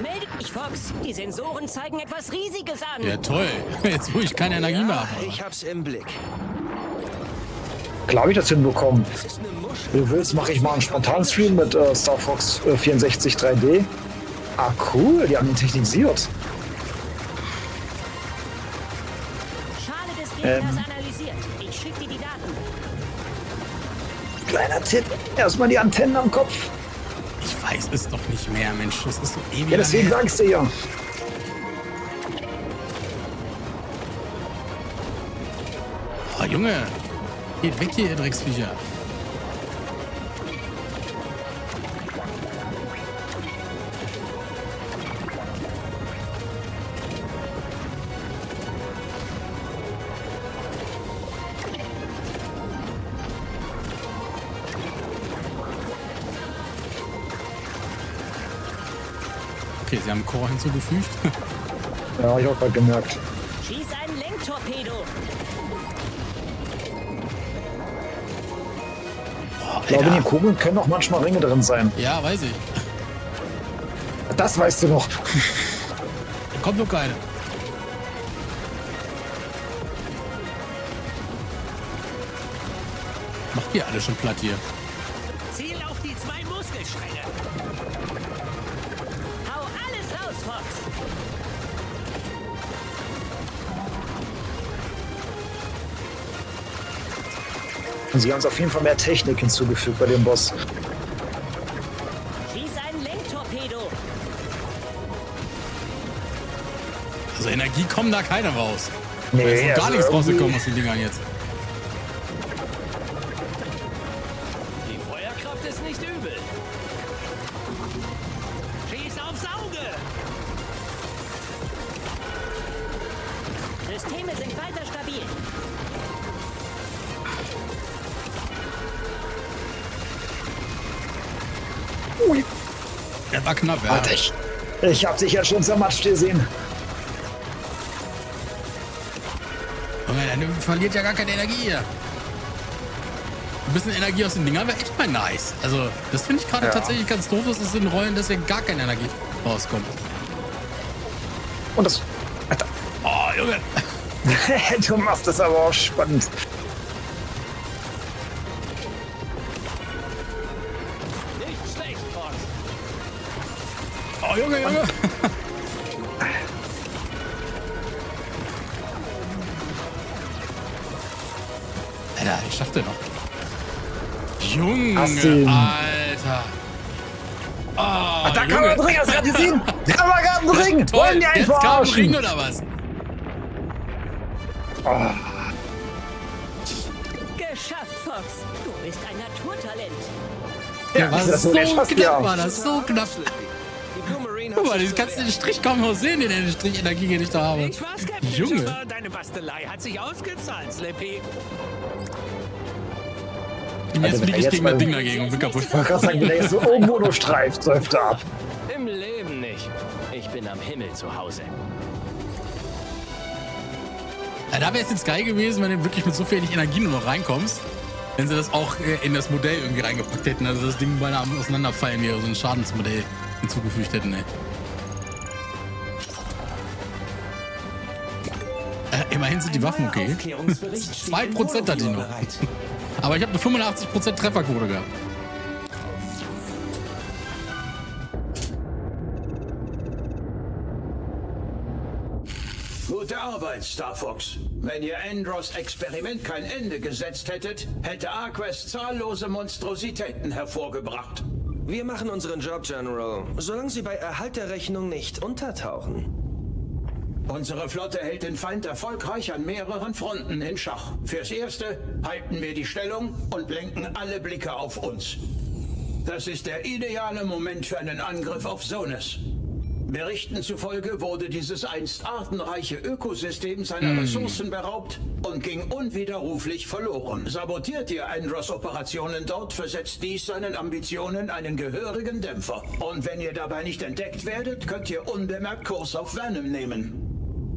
Melde dich, Fox. Die Sensoren zeigen etwas Riesiges an. Ja, toll. Jetzt, wo ich keine Energie mehr habe. Ich hab's im Blick. Klar habe ich das hinbekommen. Wenn du willst, mache ich mal einen Spontan-Stream mit Star Fox 64 3D. Ah, cool, die haben ihn technisiert. Schale des Gegners analysiert. Ich schicke dir die Daten. Kleiner Tipp, erstmal die Antennen am Kopf. Ich weiß es doch nicht mehr, Mensch. Das ist so ewig. Ja, deswegen sag ich's dir ja. Oh, Junge. Geht weg hier, ihr Drecksviecher. Okay, sie haben Core hinzugefügt. Ja, ich habe gerade gemerkt. Schieß einen Lenktorpedo. Ich glaube, in den Kugeln können auch manchmal Ringe drin sein. Ja, weiß ich. Das weißt du noch. Da kommt noch keine. Macht ihr alle schon platt hier? Ziel auf die 2 Muskelstränge. Hau alles raus, Fox. Und sie haben uns auf jeden Fall mehr Technik hinzugefügt bei dem Boss. Schieß einen Lenktorpedo. Also Energie kommen da keine raus. Nee, da ist noch gar also nichts irgendwie- rausgekommen aus den Dingern jetzt. Die Feuerkraft ist nicht übel. Schieß aufs Auge. Systeme sind weiter stabil. Ui. Der war knapp, ja. Warte, ich hab dich ja schon zermatscht gesehen. Junge, der verliert ja gar keine Energie hier. Ein bisschen Energie aus den Dingern wäre echt mal nice. Also, das finde ich gerade tatsächlich ganz doof, dass es in Rollen deswegen gar keine Energie rauskommt. Und das... Alter. Oh, Junge. Du machst das aber auch spannend. Nicht schlecht, Fox. Oh, Junge, Junge. Alter, ich schaff den noch. Junge, Hast du ihn? Alter. Oh, Da kam ein Ring, hast du gerade gesehen? Da war gerade ein Ring. Toll, Wollen die jetzt einfach kam ein verarschen? Ring oder was? Geschafft, Fox. Du bist ein Naturtalent. Ja, war das so ist knapp, ja. war das, so knapp. Die Blue Marine Guck hat mal, sich du kannst den Strich kaum noch sehen, den Strich Energie, den ich da habe. Ich war skeptisch, Junge. aber deine Bastelei hat sich ausgezahlt, Slippy. Und jetzt Also, fliege ich jetzt gegen das mal- Ding dagegen und bin kaputt. Ich wollte gerade sagen, wenn der jetzt so irgendwo nur streift, säuft er ab. Im Leben nicht. Ich bin am Himmel zu Hause. Ja, da wäre es jetzt geil gewesen, wenn du wirklich mit so wenig Energie nur noch reinkommst. Wenn sie das auch in das Modell irgendwie reingepackt hätten. Also das Ding beinahe am Auseinanderfallen wäre, so ein Schadensmodell hinzugefügt hätten, ey. Immerhin sind die Waffen okay. 2% hat die nur. Aber ich habe eine 85% Trefferquote gehabt. Gute Arbeit, Star Fox. Wenn ihr Andros Experiment kein Ende gesetzt hättet, hätte Arquest zahllose Monstrositäten hervorgebracht. Wir machen unseren Job, General, solange Sie bei Erhalt der Rechnung nicht untertauchen. Unsere Flotte hält den Feind erfolgreich an mehreren Fronten in Schach. Fürs Erste halten wir die Stellung und lenken alle Blicke auf uns. Das ist der ideale Moment für einen Angriff auf Sonus. Berichten zufolge wurde dieses einst artenreiche Ökosystem seiner Ressourcen beraubt und ging unwiderruflich verloren. Sabotiert ihr Andros Operationen dort, versetzt dies seinen Ambitionen einen gehörigen Dämpfer. Und wenn ihr dabei nicht entdeckt werdet, könnt ihr unbemerkt Kurs auf Venom nehmen.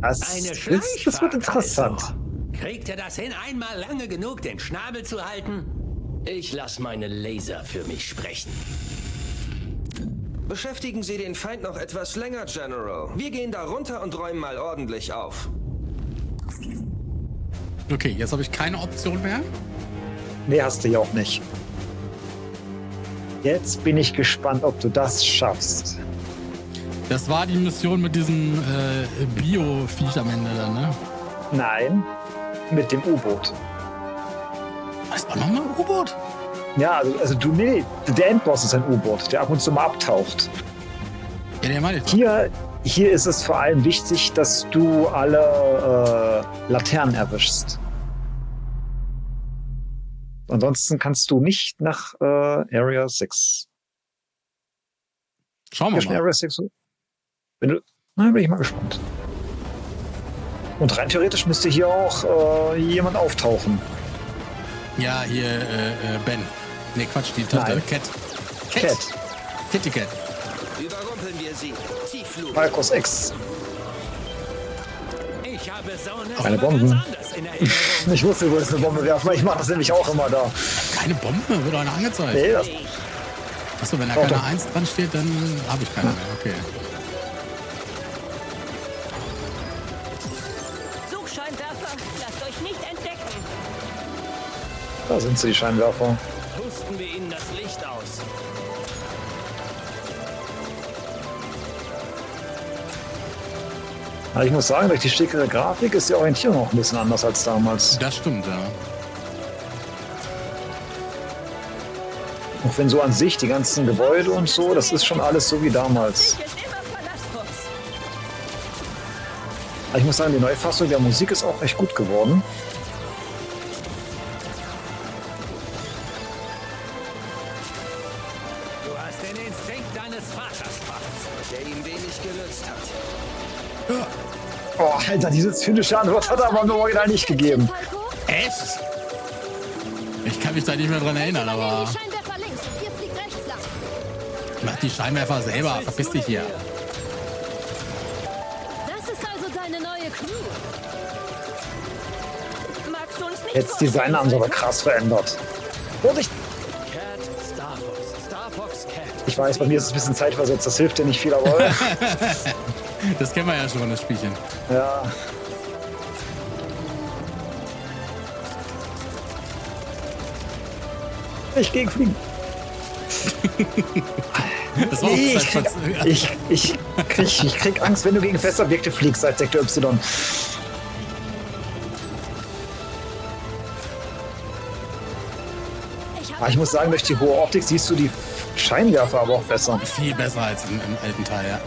Das wird interessant. Kriegt ihr das hin, einmal lange genug den Schnabel zu halten? Ich lasse meine Laser für mich sprechen. Beschäftigen Sie den Feind noch etwas länger, General. Wir gehen da runter und räumen mal ordentlich auf. Okay, jetzt habe ich keine Option mehr. Nee, hast du ja auch nicht. Jetzt bin ich gespannt, ob du das schaffst. Das war die Mission mit diesem Bio-Viech am Ende dann, ne? Nein, mit dem U-Boot. Was war nochmal ein U-Boot? Ja, also der Endboss ist ein U-Boot, der ab und zu mal abtaucht. Ja, der meine ich. Hier ist es vor allem wichtig, dass du alle Laternen erwischst. Ansonsten kannst du nicht nach Area 6. Schauen wir mal. Area 6. Bin ich mal gespannt. Und rein theoretisch müsste hier auch jemand auftauchen. Ja, hier Ben. Ne, Quatsch, die Tante. Cat. Kitty Cat. Überrumpeln wir sie. Tiefflug. Markus X. Ich habe so Keine Bomben. Ich wusste, du wolltest eine Bombe werfen, weil ich mache das nämlich auch immer da. Keine Bombe, wird einer angezeigt. Nee, das Achso, wenn da keine 1 dran steht, dann habe ich keine mehr. Okay. Suchscheinwerfer, lasst euch nicht entdecken. Da sind sie, die Scheinwerfer. Pusten wir ihnen das Licht aus. Aber ich muss sagen, durch die schickere Grafik ist die Orientierung auch ein bisschen anders als damals. Das stimmt, ja. Auch wenn so an sich die ganzen Gebäude und so, das ist schon alles so wie damals. Aber ich muss sagen, die Neufassung der Musik ist auch echt gut geworden. Du hast den Instinkt deines Vaters, der ihm wenig genützt hat. Ja. Oh, Alter, dieses finnische Antwort hat er aber im Original nicht gegeben. Echt? Ich kann mich da nicht mehr dran erinnern, aber... Mach die Scheinwerfer selber, verpiss dich hier. Das ist also deine neue Crew. Magst du uns nicht Jetzt Design haben sie aber krass verändert. Vorsicht! Ich weiß, bei mir ist es ein bisschen zeitversetzt, das hilft dir nicht viel, aber... Das kennen wir ja schon, das Spielchen. Ja. Ich gegen Fliegen. Das war auch ich krieg Angst, wenn du gegen Festobjekte fliegst als Sektor Y. Aber ich muss sagen, durch die hohe Optik siehst du die Scheinwerfer aber auch besser. Viel besser als im alten Teil, ja.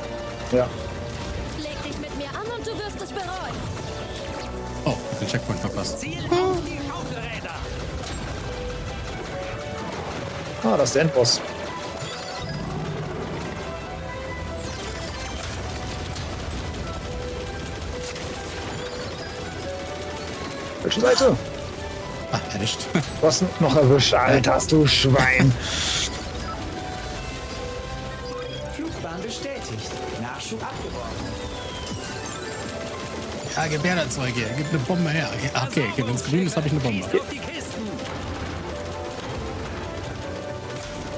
Ja. Leg dich mit mir an und du wirst es bereuen. Oh, ich hab den Checkpoint verpasst. Ah, das ist der Endboss. Welche Seite? Ah, erwischt. Du hast noch erwischt, Alter, hast du Schwein. Flugbahn bestätigt. Nachschub abgeworfen. Ja, gib her das Zeug hier. Gib eine Bombe her. Okay, wenn es grün ist, habe ich eine Bombe.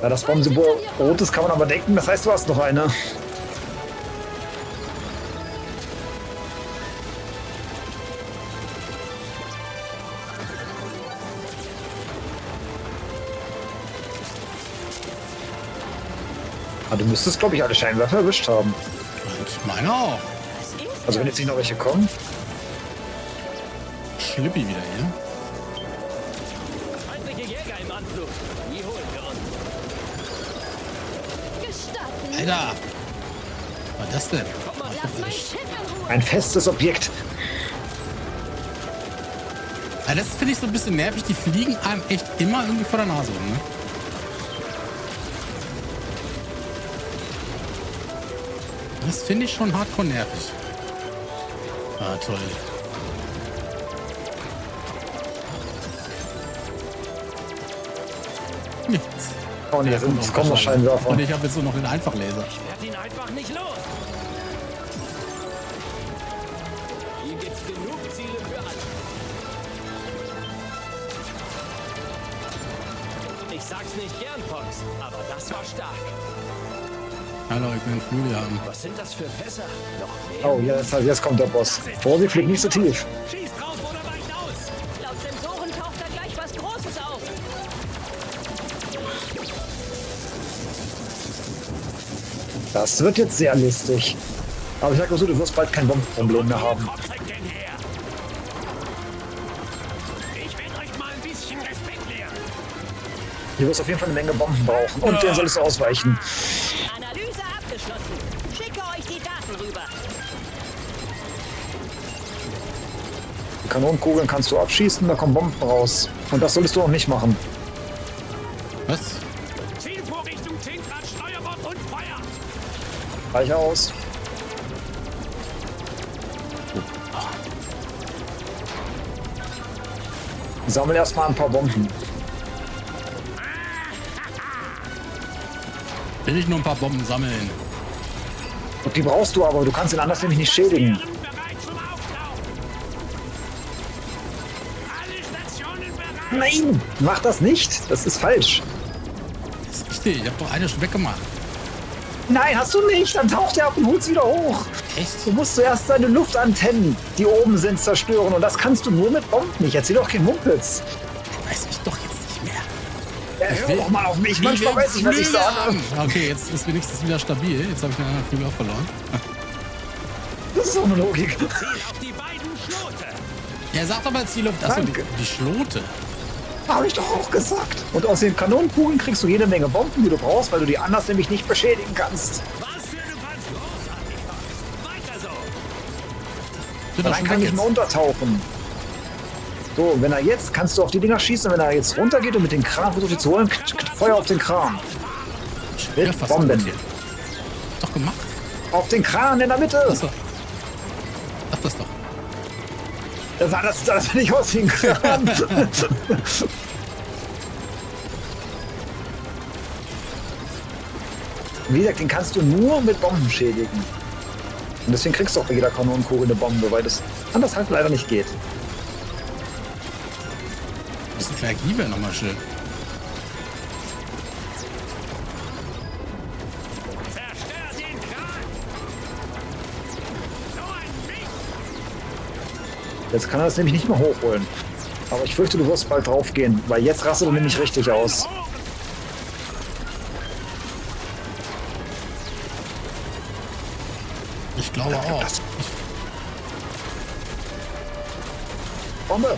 Ja, das Bombensymbol rot ist, kann man aber denken. Das heißt, du hast noch eine. Ah, du müsstest, glaube ich, alle Scheinwerfer erwischt haben. Ich meine auch. Also wenn jetzt nicht noch welche kommen. Schlippi wieder hier. Feindliche Jäger im Anflug. Die holen wir uns. Gestatten. Alter! Was war das denn? Lass mein Schiff in Ruhe. Ein festes Objekt. Ja, das finde ich so ein bisschen nervig. Die fliegen einem echt immer irgendwie vor der Nase rum, ne? Das finde ich schon hardcore nervig. Ah, toll. Nichts. Oh ne, es kommen noch Scheinwerfer. Und ich habe jetzt nur noch den Einfachlaser. Ich werde ihn einfach nicht los. gibt's genug Ziele für alle. Ich sag's nicht gern, Fox, aber das war stark. Hallo, ich bin Julian. Was sind das für Fässer? Noch mehr? Oh, jetzt kommt der Boss. Oh, sie fliegt nicht so tief. Schieß drauf oder weicht aus! Laut Sensoren taucht da gleich was Großes auf. Das wird jetzt sehr lustig. Aber ich sag mal so, du wirst bald kein Bombenproblem mehr haben. Ich werde euch mal ein bisschen Respekt lehren. Du wirst auf jeden Fall eine Menge Bomben brauchen. Und der solltest du ausweichen. Analyse abgeschlossen. Schicke euch die Daten rüber. Die Kanonenkugeln kannst du abschießen, da kommen Bomben raus. Und das solltest du auch nicht machen. Was? Zielvorrichtung 10 Grad Steuerbord und Feuer! Reich aus. Sammel erstmal ein paar Bomben. Will ich nur ein paar Bomben sammeln? Und die brauchst du aber, du kannst ihn anders nämlich nicht schädigen. Bereit zum Auflauf! Alle Stationen bereit! Nein, mach das nicht. Das ist falsch. Das ist richtig, ich hab doch eine schon weggemacht. Nein, hast du nicht. Dann taucht er ab und holt's wieder hoch. Echt? Du musst zuerst deine Luftantennen, die oben sind, zerstören. Und das kannst du nur mit Bomben nicht. Erzähl doch kein Mumpitz. Weiß ich doch jetzt nicht mehr. Ja, hör doch mal auf mich. Manchmal will weiß ich, was ich Flügel sage. haben. Okay, jetzt ist wenigstens wieder stabil. Jetzt habe ich den anderen Flügel auch verloren. Das ist auch eine Logik. Ziel auf die beiden Schlote! Ja, sag doch mal Zielluft. Achso, Danke. die Schlote. Habe ich doch auch gesagt. Und aus den Kanonenkugeln kriegst du jede Menge Bomben, die du brauchst, weil du die anders nämlich nicht beschädigen kannst. Was für eine Panz! Großartig, Fox! Weiter so! Sind doch Dann schon kann weg ich mal jetzt. untertauchen. So, wenn er jetzt, kannst du auf die Dinger schießen, wenn er jetzt runtergeht und mit dem Kran versucht, die zu holen, Feuer auf den Kran. Ja, Mit fast Bomben. kaputt hier. Doch gemacht. Auf den Kran in der Mitte. Achso. Sag das doch. Das sah nicht aus wie ein Kran. Wie gesagt, den kannst du nur mit Bomben schädigen. Und deswegen kriegst du auch bei jeder Kanonenkugel eine Bombe, weil das anders halt leider nicht geht. Das ist Energie wäre nochmal schön. Zerstör den Kran! So ein Mist! Jetzt kann er das nämlich nicht mehr hochholen. Aber ich fürchte, du wirst bald draufgehen, weil jetzt rastet er nämlich richtig aus. Ich glaube auch. Bombe!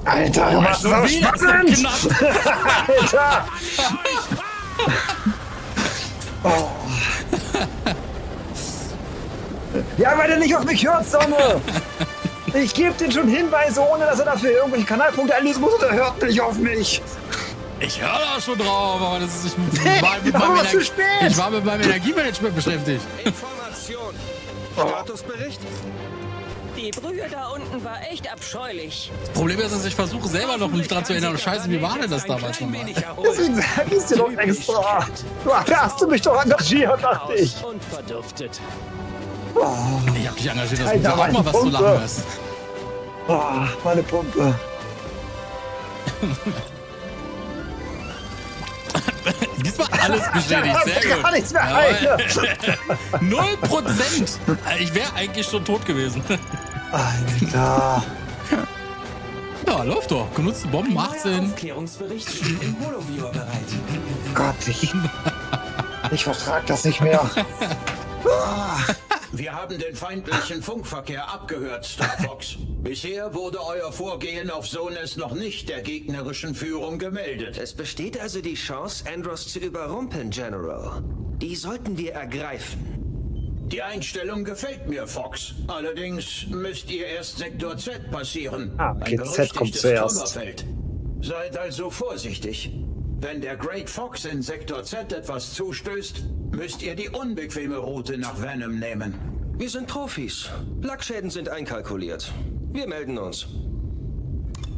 Alter, du machst so wieder spannend! knapp. Alter! Oh. Ja, weil er nicht auf mich hört, Sonne! Ich gebe den schon Hinweise, ohne dass er dafür irgendwelche Kanalpunkte einlösen muss, und er hört nicht auf mich! Ich höre da schon drauf, aber das ist, ich, aber zu spät. Ich war mit meinem Energiemanagement beschäftigt. Information. Oh. Statusbericht? Die Brühe da unten war echt abscheulich. Das Problem ist, dass ich versuche selber noch mich dran zu erinnern. Scheiße, wie war denn das damals nochmal? Deswegen sag ich's dir doch extra. Da hast du mich doch engagiert, dachte ich. Und verduftet. Oh, Ich hab dich engagiert, dass Alter, du auch mal meine was zu Pumpe. lachen hast. oh, meine Pumpe. Diesmal alles bestätigt, Da sehr hast du gut. gar nichts mehr ein. 0%! Ich wäre eigentlich schon tot gewesen. Alter. Ja, läuft doch. Genutzte Bomben 18. Aufklärungsbericht steht im Holoviewer bereit. Gott, ich vertrag das nicht mehr. Wir haben den feindlichen Funkverkehr abgehört, Star Fox. Bisher wurde euer Vorgehen auf Sones noch nicht der gegnerischen Führung gemeldet. Es besteht also die Chance, Andros zu überrumpeln, General. Die sollten wir ergreifen. Die Einstellung gefällt mir, Fox. Allerdings müsst ihr erst Sektor Z passieren. Ah, okay, Ein Z kommt berüchtigtes zuerst. Trümmerfeld. Seid also vorsichtig. Wenn der Great Fox in Sektor Z etwas zustößt, müsst ihr die unbequeme Route nach Venom nehmen. Wir sind Profis. Lackschäden sind einkalkuliert. Wir melden uns.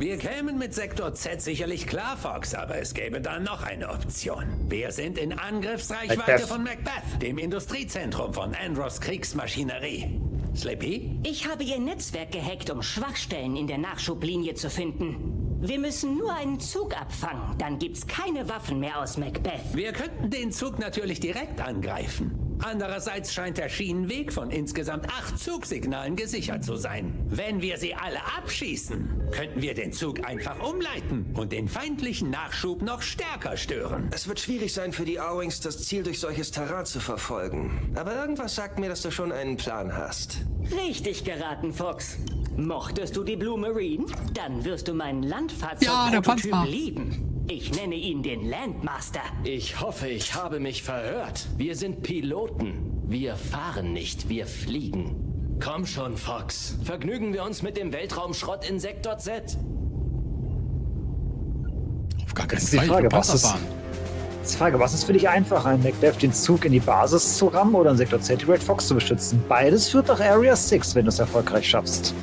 Wir kämen mit Sektor Z sicherlich klar, Fox, aber es gäbe dann noch eine Option. Wir sind in Angriffsreichweite Macbeth. von Macbeth, dem Industriezentrum von Andros Kriegsmaschinerie. Slippy? Ich habe ihr Netzwerk gehackt, um Schwachstellen in der Nachschublinie zu finden. Wir müssen nur einen Zug abfangen, dann gibt's keine Waffen mehr aus Macbeth. Wir könnten den Zug natürlich direkt angreifen. Andererseits scheint der Schienenweg von insgesamt 8 Zugsignalen gesichert zu sein. Wenn wir sie alle abschießen, könnten wir den Zug einfach umleiten und den feindlichen Nachschub noch stärker stören. Es wird schwierig sein für die A-Wings, das Ziel durch solches Terrain zu verfolgen. Aber irgendwas sagt mir, dass du schon einen Plan hast. Richtig geraten, Fox. Mochtest du die Blue Marine? Dann wirst du meinen Ja, der Landfahrzeug-Prototypen Panzer. lieben. Ich nenne ihn den Landmaster. Ich hoffe, ich habe mich verhört. Wir sind Piloten. Wir fahren nicht, wir fliegen. Komm schon, Fox. Vergnügen wir uns mit dem Weltraumschrott in Sektor Z. Auf gar keinen Jetzt ist die Fall. Frage, Ich will was Panzer ist, fahren. das ist die Frage, was ist für dich einfacher, einen Macbeth den Zug in die Basis zu rammen oder in Sektor Z die Red Fox zu beschützen? Beides führt nach Area 6, wenn du es erfolgreich schaffst.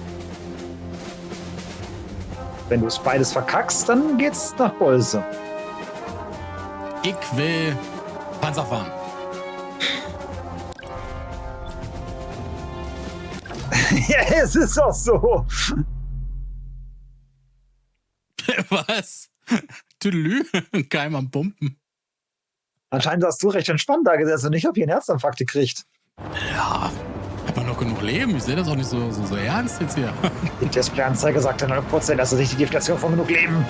Wenn du es beides verkackst, dann geht's nach Bolse. Ich will Panzer fahren. Ja, es ist auch so. Was? Tüdelü? Keim am Pumpen. Anscheinend hast du recht entspannt da gesessen und ich habe hier einen Herzinfarkt gekriegt. Ja, hat man noch genug Leben? Ich sehe das auch nicht so ernst jetzt hier. Die Displayanzeige sagt 100%, dass er sich die Definition von genug Leben.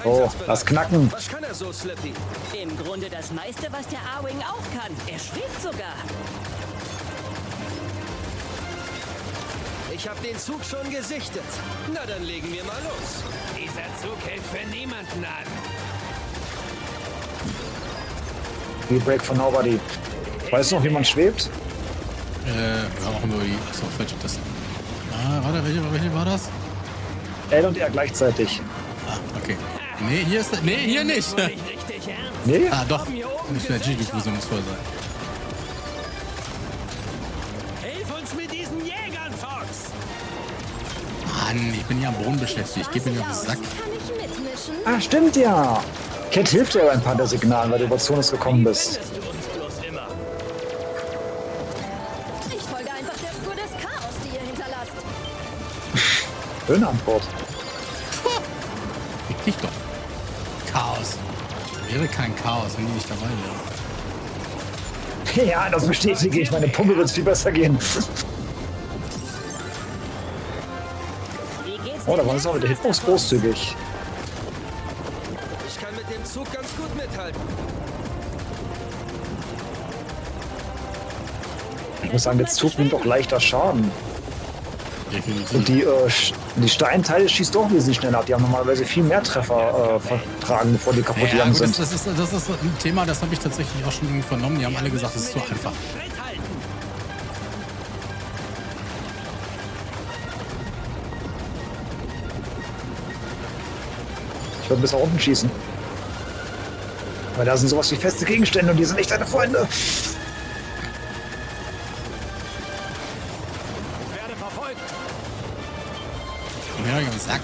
Oh, das Knacken. Was kann er so, Slippy? Im Grunde das meiste, was der A-Wing auch kann. Er schwebt sogar. Ich habe den Zug schon gesichtet. Na, dann legen wir mal los. Dieser Zug hält für niemanden an. We break for nobody. Weißt du noch, wie man schwebt? Ja, auch nur die. Achso, falsche Taste. Warte, welche war das? L und R gleichzeitig. Ah, okay. Nee, hier ist. Nee, hier nicht. Richtig ernst. Nee? Ah, doch. Nicht der G-Diffusion muss voll sein. Hilf uns mit diesen Jägern, Fox! Mann, ich bin hier am Boden beschäftigt. Ich gebe mir auf den Sack. Kann ich mitmischen? Ah, stimmt ja. Cat hilft dir bei ein paar der Signalen, weil du über Zonus gekommen bist. Findest du uns bloß immer. Ich folge einfach der Spur des Chaos, die ihr hinterlasst. Schöne Antwort. Fick dich doch. Chaos. Wäre kein Chaos, wenn die nicht dabei wären. Ja, das bestätige ich. Meine Pumpe wird es viel besser gehen. Wie geht's Oh, da dir, war es auch mit der Landmaster, Hitbox großzügig. Ich kann mit dem Zug ganz gut mithalten. Ich muss sagen, der Zug nimmt doch leichter Schaden. Definitiv. Und die Steinteile schießt doch wesentlich schneller ab. Die haben normalerweise viel mehr Treffer vertragen, bevor die kaputt Ja, gegangen gut, sind. das ist ein Thema, das habe ich tatsächlich auch schon irgendwie vernommen. Die haben alle gesagt, es ist zu einfach. Schritt halten. Ich würde bis nach unten schießen. Weil da sind sowas wie feste Gegenstände und die sind nicht deine Freunde. Ich werde verfolgt. Komm her, Junge, Sack.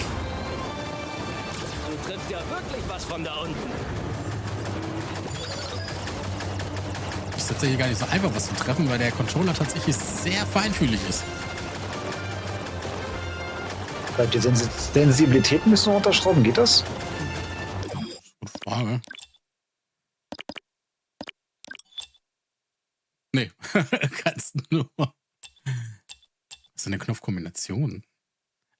Du triffst ja wirklich was von da unten. Ist tatsächlich gar nicht so einfach, was zu treffen, weil der Controller tatsächlich sehr feinfühlig ist. Die Sensibilität müssen wir unterschrauben. Geht das? Gute Frage. Nee, kannst nur. Was ist eine Knopfkombination?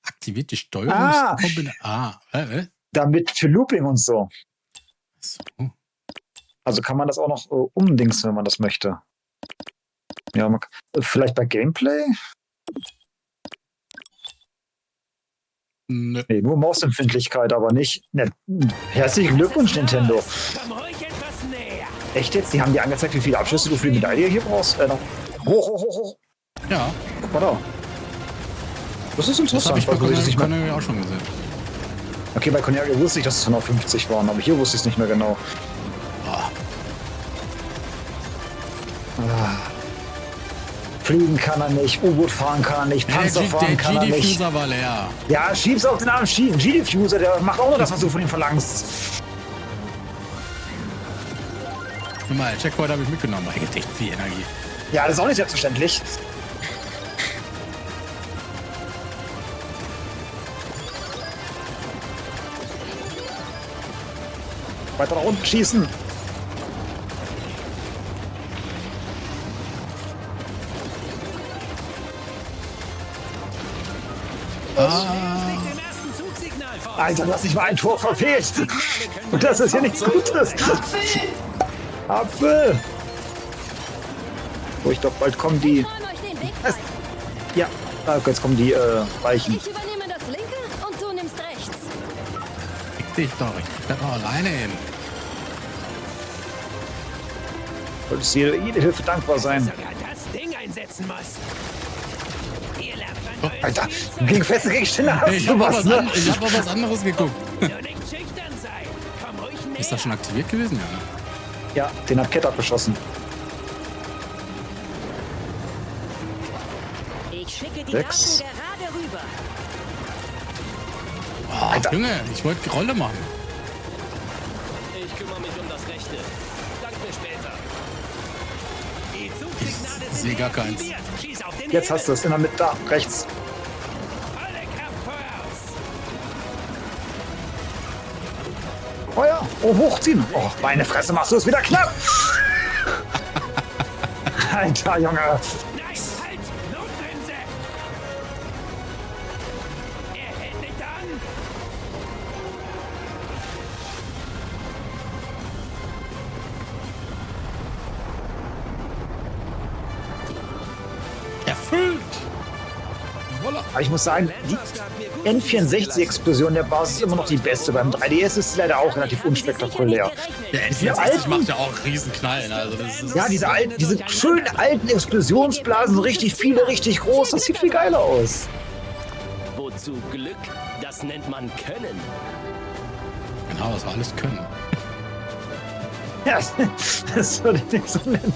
Aktiviert die Steuerungskombination. Damit für Looping und so. So. Also kann man das auch noch umdingsen, wenn man das möchte. Ja, vielleicht bei Gameplay? Nö. Nee, nur Mausempfindlichkeit, aber nicht. Ne, herzlichen Glückwunsch, Nintendo. Komm ruhig etwas näher. Echt jetzt? Die haben dir angezeigt, wie viele Abschlüsse du für die Medaille hier brauchst? Hoch. Ja, Guck mal da. Das ist das habe interessant. ich bei weil ich nicht mehr. Connery auch schon gesehen. Okay, bei Cornelia wusste ich, dass es 150 waren, aber hier wusste ich es nicht mehr genau. Ah, Fliegen kann er nicht, U-Boot fahren kann er nicht, Panzer fahren kann er nicht. Der G-Diffuser war leer. Ja, schieb's auf den armen G-Diffuser, der macht auch nur das, was du von ihm verlangst. Guck mal, Checkpoint habe ich mitgenommen. Da gibt echt viel Energie. Ja, das ist auch nicht selbstverständlich. Weiter nach unten schießen. Alter, du hast nicht mal ein Tor verfehlt. Und das ist hier nichts Gutes. Apfel! Oh, ich glaube, bald kommen die... Ja, jetzt kommen die Weichen. Ich übernehme das linke und du nimmst rechts. Fick dich doch, ich bleib auch alleine hin. Solltest jede Hilfe dankbar sein. Das Ding einsetzen muss. Oh, Alter, gegen feste Gegenstände hast Ich du habe was, ne? Ich hab auch was anderes geguckt. Ist das schon aktiviert gewesen? Ja, ne? Ja, den hat Cat abgeschossen. Ich schicke die 6. Daten gerade rüber. Oh, Alter. Junge, ich wollte Rolle machen. Ich kümmere mich um das Rechte. Dank mir später. Ich sehe gar keins. Jetzt hast du es in der Mitte, da, rechts. Oh ja, oh, hochziehen. Oh, meine Fresse, machst du es wieder knapp. Alter, Junge. Erfüllt. Aber ich muss sagen, die N64-Explosion der Basis ist immer noch die beste. Beim 3DS ist es leider auch relativ unspektakulär. Der N64 macht ja auch Riesenknallen. Also das ist ja, diese schönen alten Explosionsblasen, richtig viele, richtig groß. Das sieht viel geiler aus. Wozu Glück? Das nennt man Können. Genau, das war alles Können. Ja, das würde ich nicht so nennen.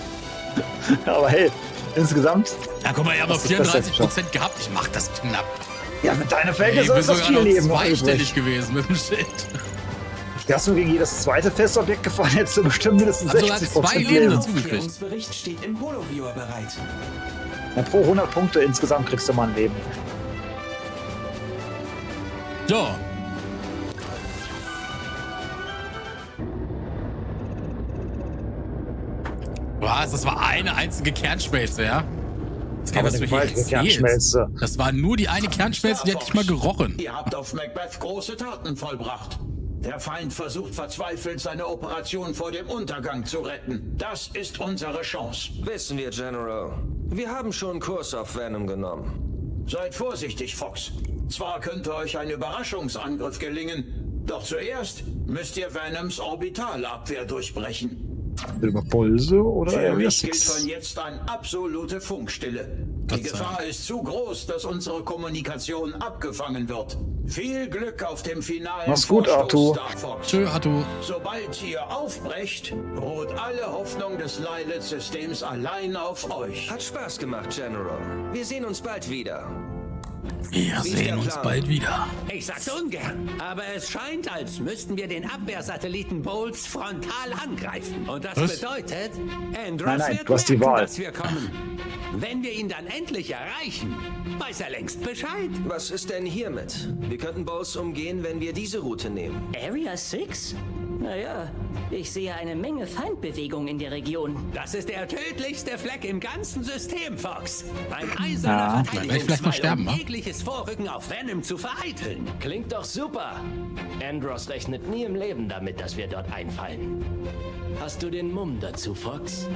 Aber hey, insgesamt. Ja, guck mal, ich habe 34% gehabt. Ich mach das knapp. Ja, mit deiner Verhältnis ist das viel Leben. Zweistellig gewesen mit dem Schild. Wärst du gegen jedes zweite Festobjekt gefahren, hättest du bestimmt mindestens 60% 2 Leben dazu gekriegt. Klärungsbericht steht im Holoviewer bereit. Ja, pro 100 Punkte insgesamt kriegst du mal ein Leben. Ja. Was? Das war eine einzige Kernschmelze, ja? Das war nur die eine Kernschmelze, die hat nicht mal gerochen. Ihr habt auf Macbeth große Taten vollbracht. Der Feind versucht verzweifelt, seine Operation vor dem Untergang zu retten. Das ist unsere Chance. Wissen wir, General. Wir haben schon Kurs auf Venom genommen. Seid vorsichtig, Fox. Zwar könnte euch ein Überraschungsangriff gelingen, doch zuerst müsst ihr Venoms Orbitalabwehr durchbrechen. Über Pulse oder Für Area mich gilt 6? von jetzt an absolute Funkstille. Die Gefahr ist zu groß, dass unsere Kommunikation abgefangen wird. Viel Glück auf dem finalen Mach's gut, Arthur. Star Fox. Tschö, Arthur. Sobald ihr aufbrecht, ruht alle Hoffnung des Lilith-Systems allein auf euch. Hat Spaß gemacht, General. Wir sehen uns bald wieder. Wir sehen uns bald wieder. Ich sag's ungern, aber es scheint, als müssten wir den Abwehrsatelliten Bolts frontal angreifen. Und das bedeutet, Andros Nein, wird du hast die merken, Wahl. dass wir kommen. Wenn wir ihn dann endlich erreichen, weiß er längst Bescheid. Was ist denn hiermit? Wir könnten Bolts umgehen, wenn wir diese Route nehmen. Area 6? Naja, ich sehe eine Menge Feindbewegung in der Region. Das ist der tödlichste Fleck im ganzen System, Fox. Ein eiserner vielleicht mal sterben, um wa? jegliches Vorrücken auf Venom zu vereiteln. Klingt doch super. Andros rechnet nie im Leben damit, dass wir dort einfallen. Hast du den Mumm dazu, Fox?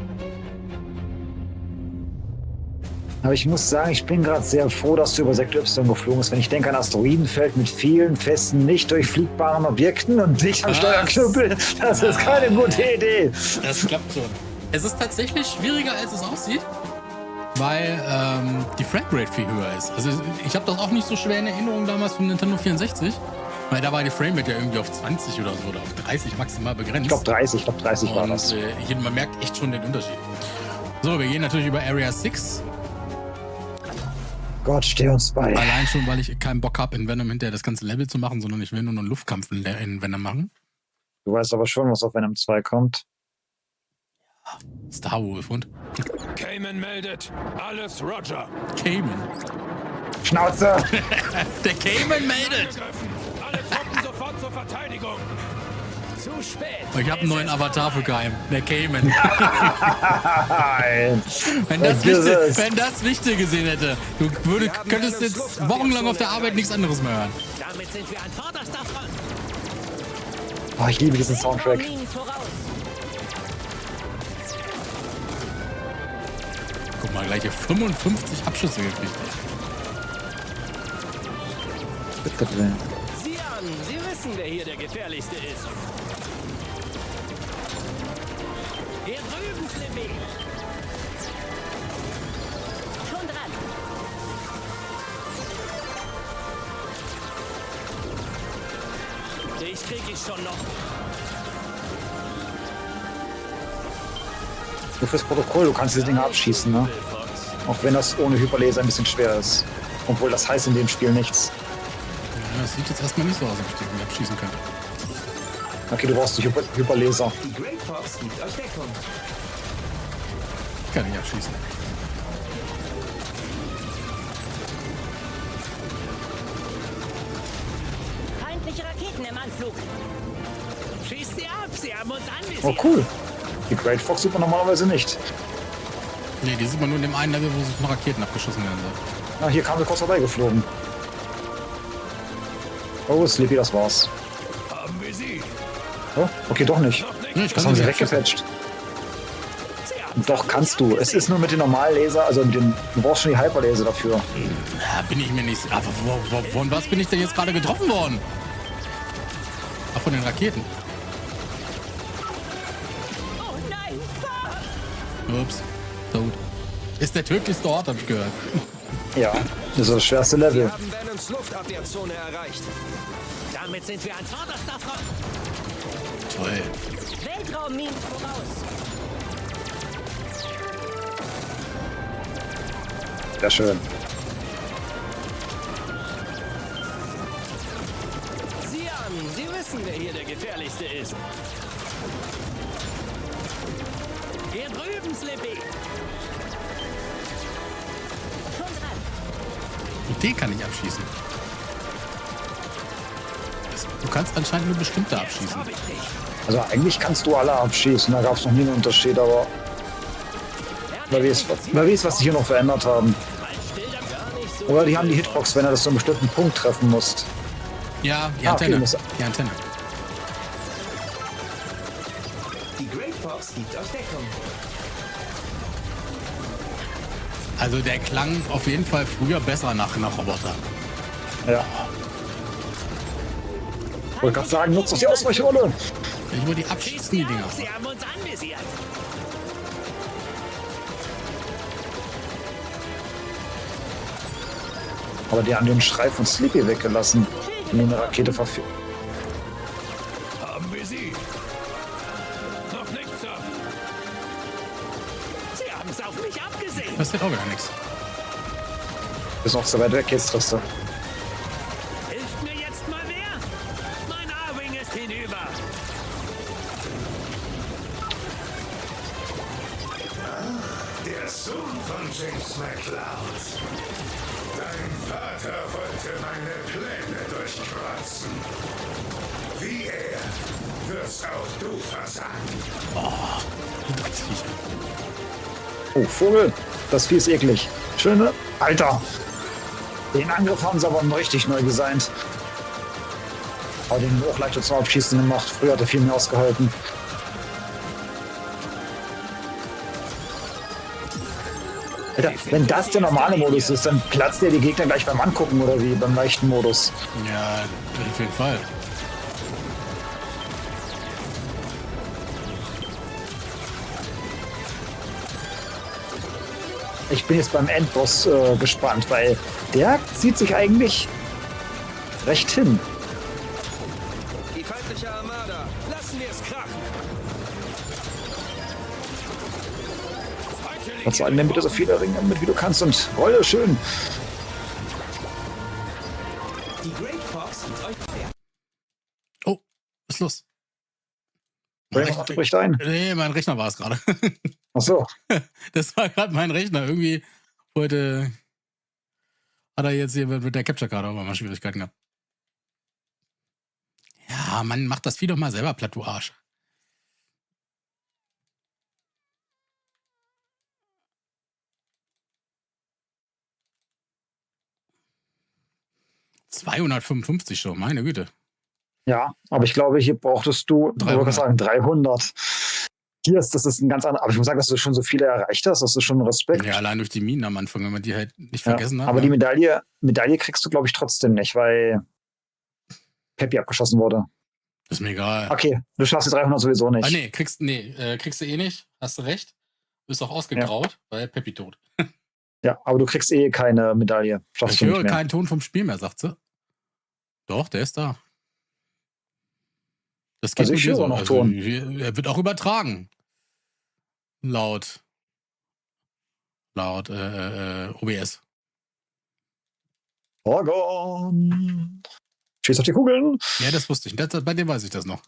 Aber ich muss sagen, ich bin gerade sehr froh, dass du über Sektor Y geflogen bist. Wenn ich denke an Asteroidenfeld mit vielen festen, nicht durchfliegbaren Objekten und dich am Steuerknüppel, das ist keine gute Idee. Das klappt schon. Es ist tatsächlich schwieriger, als es aussieht, weil die Framerate viel höher ist. Also ich habe das auch nicht so schwer in Erinnerung damals vom Nintendo 64, weil da war die Framerate ja irgendwie auf 20 oder so oder auf 30 maximal begrenzt. Ich glaube 30 war das. Man merkt echt schon den Unterschied. So, wir gehen natürlich über Area 6. Gott, steh uns bei. Allein schon, weil ich keinen Bock habe, in Venom hinterher das ganze Level zu machen, sondern ich will nur einen Luftkampf in Venom machen. Du weißt aber schon, was auf Venom 2 kommt. Starwolf und? Cayman meldet. Alles Roger. Cayman. Schnauze! Der Cayman meldet! Alle Truppen sofort zur Verteidigung. Zu spät. Ich habe einen neuen Avatar für Geheim. Der Cayman. Nein. Wenn das Wichtel gesehen hätte, du könntest jetzt wochenlang auf der Arbeit nichts anderes mehr hören. Damit sind wir an vorderster Front. Oh, ich liebe diesen Soundtrack. Guck mal, gleich hier 55 Abschüsse gekriegt. Bitte drin. Sieh an, Sie wissen, wer hier der gefährlichste ist. Hier drüben, Slippy. Schon dran. Dich krieg ich schon noch. Nur fürs Protokoll, du kannst diese Dinge abschießen, ne? Auch wenn das ohne Hyperlaser ein bisschen schwer ist. Obwohl das heißt in dem Spiel nichts. Ja, das sieht jetzt erstmal nicht so aus, als ob ich den abschießen könnte. Okay, du brauchst die Hyperlaser. Die Great Fox gibt euch Deckung. Ich kann nicht abschießen. Feindliche Raketen im Anflug. Schießt sie ab, sie haben uns anvisiert. Oh, cool. Die Great Fox sieht man normalerweise nicht. Nee, die sieht man nur in dem einen Level, wo sie von Raketen abgeschossen werden soll. Ah, hier kam sie kurz vorbeigeflogen. Oh, Sleepy, das war's. Haben wir sie. Oh, okay, doch nicht. Nee, ich Das kann haben sie nicht weggefetcht. Doch, kannst du. Es ist nur mit den normalen Laser, also mit den, du brauchst schon die Hyperlaser dafür. Ja, bin ich mir nicht sicher. Von was bin ich denn jetzt gerade getroffen worden? Ach, von den Raketen. Oh nein, Ups. Tot. Ist der tödlichste Ort, hab ich gehört. Ja, das ist das schwerste Level. Wir haben Venoms Luftabwehrzone erreicht. Damit sind wir an vorderster Front. Toll. Weltraumminen voraus. Sehr schön. Sieh an, Sie wissen, wer hier der gefährlichste ist. Hier drüben, Slippy. Schon dran. Und den kann ich abschießen. Du kannst anscheinend nur bestimmte abschießen. Hab ich dich. Also eigentlich kannst du alle abschießen, da gab es noch nie einen Unterschied, aber wer weiß, was sie hier noch verändert haben. Oder die haben die Hitbox, wenn er das zu einem bestimmten Punkt treffen muss. Ja, die Ah, Antenne. okay, Die Antenne. Die Great Fox gibt euch Deckung. Also der klang auf jeden Fall früher besser nach Roboter. Ja. Ich wollte gerade sagen, nutzt doch die Ausweichrolle. Ich wollte die abschießen, die Dinger. Sie haben uns anvisiert. Aber die haben den Schrei von Sleepy weggelassen, wenn die eine Rakete verfügt. Haben wir sie. Noch nicht, Sir. Sie haben es auf mich abgesehen. Das wird auch wieder nichts. Ist noch so weit weg, jetzt triffst du. Hilft mir jetzt mal wer? Mein A-Wing ist hinüber. Der Sohn von James McCloud. Dein Vater wollte meine Pläne durchkratzen. Wie er wirst auch du versagen. Oh, Vogel. Das Vieh ist eklig. Schöne. Alter. Den Angriff haben sie aber richtig neu designt. Aber den auch leichter zum Abschießen gemacht. Früher hat er viel mehr ausgehalten. Alter, wenn das der normale Modus ist, dann platzt der die Gegner gleich beim Angucken oder wie beim leichten Modus. Ja, auf jeden Fall. Ich bin jetzt beim Endboss gespannt, weil der zieht sich eigentlich recht hin. Die feindliche Armada. Lassen wir es krachen. Und vor allem nimm bitte so viele Ringe mit, wie du kannst und rolle schön. los? Bricht ein. Nee, mein Rechner war es gerade. Ach so. Das war gerade mein Rechner. Irgendwie heute hat er jetzt hier mit der Capture-Karte auch mal Schwierigkeiten gehabt. Ja, Mann, mach das Vieh doch mal selber platt, du Arsch. $255 schon, meine Güte. Ja, aber ich glaube, hier brauchtest du 300. Hier ist das ein ganz anderer. Aber ich muss sagen, dass du schon so viele erreicht hast. Das ist schon ein Respekt. Ja, allein durch die Minen am Anfang, wenn man die halt nicht vergessen hat. Aber die Medaille kriegst du, glaube ich, trotzdem nicht, weil Peppy abgeschossen wurde. Ist mir egal. Okay, du schaffst die 300 sowieso nicht. Nee, kriegst du eh nicht. Hast du recht. Bist auch ausgegraut, weil Peppy tot. Ja, aber du kriegst eh keine Medaille. Schaffst Ich du nicht höre mehr. keinen Ton vom Spiel mehr, sagt sie. Doch, der ist da. Das geht Also ich höre noch Ton. Er wird auch übertragen. Laut OBS. Orgon. Schieß auf die Kugeln. Ja, das wusste ich. Bei dem weiß ich das noch.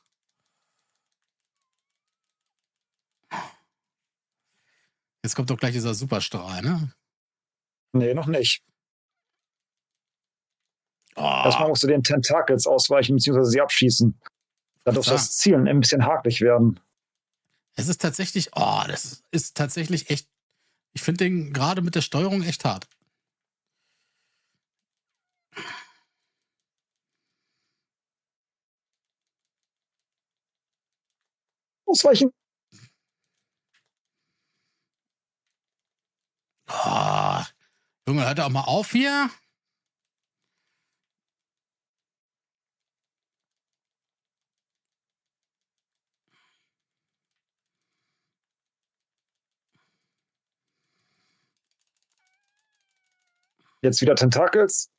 Jetzt kommt doch gleich dieser Superstrahl, ne? Nee, noch nicht. Oh. Erstmal musst du den Tentakels ausweichen bzw. sie abschießen. Dadurch das Zielen ein bisschen hakelig werden. Es ist tatsächlich, das ist tatsächlich echt, ich finde den gerade mit der Steuerung echt hart. Ausweichen. Oh, Junge, hört auch mal auf hier. Jetzt wieder Tentakels.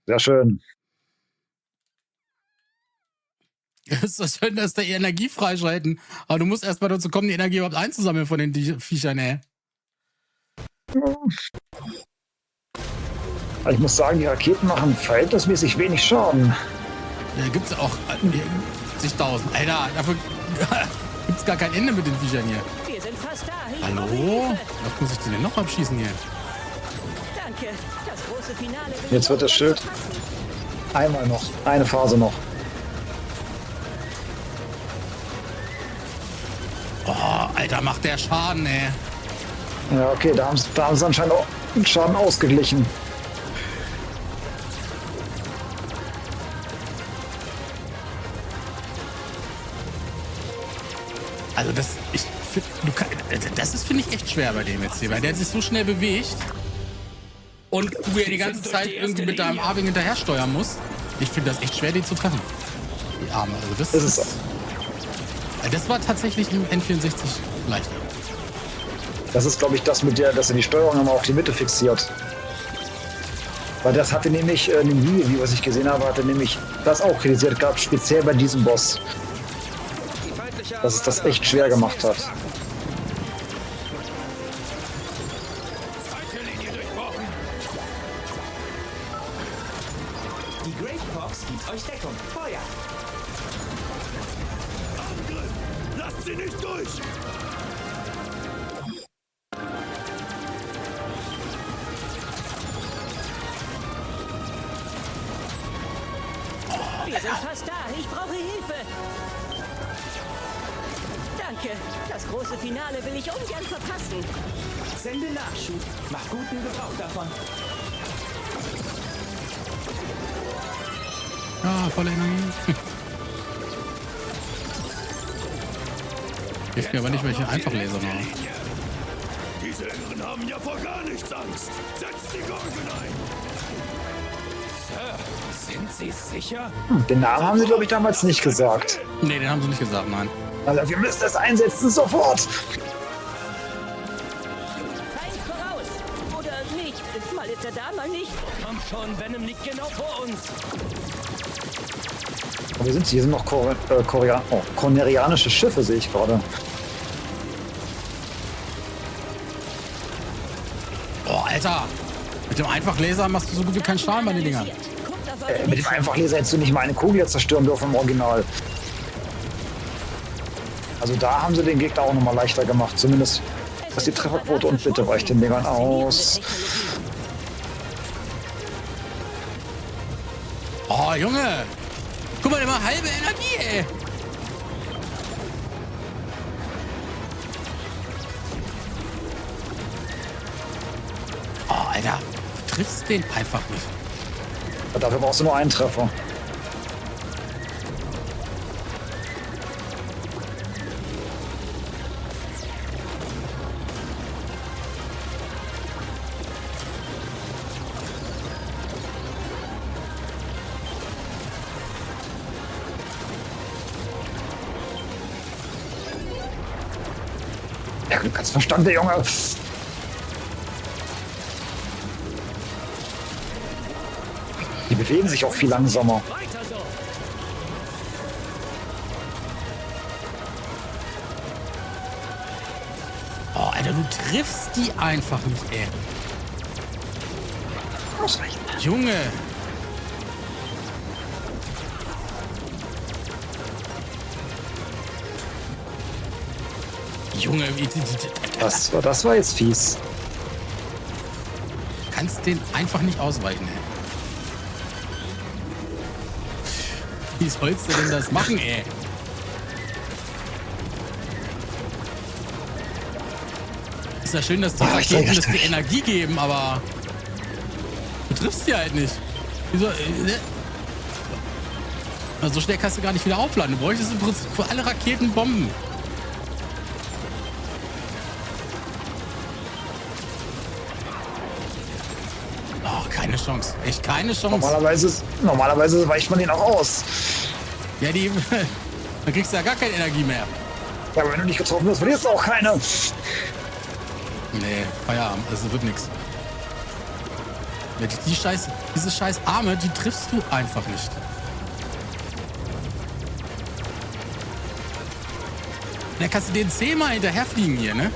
Sehr schön. Es ist so schön, dass da Energie freischalten. Aber du musst erstmal dazu kommen, die Energie überhaupt einzusammeln von den Viechern, ey. Ich muss sagen, die Raketen machen verhältnismäßig wenig Schaden. Da gibt's auch zigtausend. Alter, dafür gibt's gar kein Ende mit den Viechern hier. Wir sind fast da. Hallo? Was muss ich denn noch abschießen hier? Danke. Das große Finale. Jetzt wird das Schild. Einmal noch. Eine Phase noch. Oh, Alter, macht der Schaden, ey. Ja, okay, da haben sie anscheinend auch den Schaden ausgeglichen. Also das ist, finde ich, echt schwer bei dem jetzt hier, weil der sich so schnell bewegt und du ja die ganze Zeit irgendwie mit deinem A-Wing hinterher steuern musst. Ich finde das echt schwer, den zu treffen. Die Arme, also das ist das war tatsächlich im N64 leichter. Das ist, glaube ich, das mit dass er die Steuerung immer auf die Mitte fixiert. Weil das hatte nämlich in dem Video, was ich gesehen habe, hatte nämlich das auch kritisiert gehabt, speziell bei diesem Boss. Dass es das echt schwer gemacht hat. Die Great Fox gibt euch Deckung. Feuer! Angriff! Lasst sie nicht durch! Wir sind fast da. Ich brauche Hilfe. Danke. Das große Finale will ich ungern verpassen. Sende Nachschub. Macht guten Gebrauch davon. Ja, volle Energie. Hilft mir aber nicht, welche Einfachlaser machen. Diese Irren haben ja vor gar nichts Angst. Setzt die Gurken ein! Sir, sind Sie sicher? Den Namen haben sie, glaube ich, damals nicht gesagt. Nee, den haben sie nicht gesagt, nein. Also wir müssen das einsetzen, sofort! Feind voraus. Oder nicht. Mal ist er da, mal nicht. Komm schon, Venom liegt genau vor uns. Wo sind sie? Hier sind noch kornerianische Schiffe, sehe ich gerade. Oh, Alter. Mit dem Einfachlaser machst du so gut wie keinen Schaden bei den Dingern. Mit dem Einfachlaser hättest du nicht mal eine Kugel jetzt zerstören dürfen im Original. Also da haben sie den Gegner auch nochmal leichter gemacht. Zumindest was die Trefferquote und bitte weicht den Dingern aus. Oh, Junge. Guck mal, der macht halbe Energie, ey. Oh, Alter. Du triffst den einfach nicht. Dafür brauchst du nur einen Treffer. Ja, du kannst verstanden, Junge. Die bewegen sich auch viel langsamer. Oh, Alter, du triffst die einfach nicht, ey. Ausweichen. Junge. Junge, das war jetzt fies. Du kannst den einfach nicht ausweichen, ey. Wie sollst du denn das machen, ey? Ist ja schön, dass die Raketen das die Energie geben, aber du triffst sie halt nicht. Wieso? Also so schnell kannst du gar nicht wieder aufladen. Du bräuchtest im Prinzip für alle Raketen Bomben. Oh, keine Chance. Echt keine Chance. Normalerweise weicht man den auch aus. Ja, dann kriegst du ja gar keine Energie mehr. Ja, aber wenn du nicht getroffen wirst, verlierst du auch keine. Nee, Feierabend, also wird nix. Diese scheiß Arme, die triffst du einfach nicht. Dann kannst du den 10-mal hinterherfliegen hier, ne?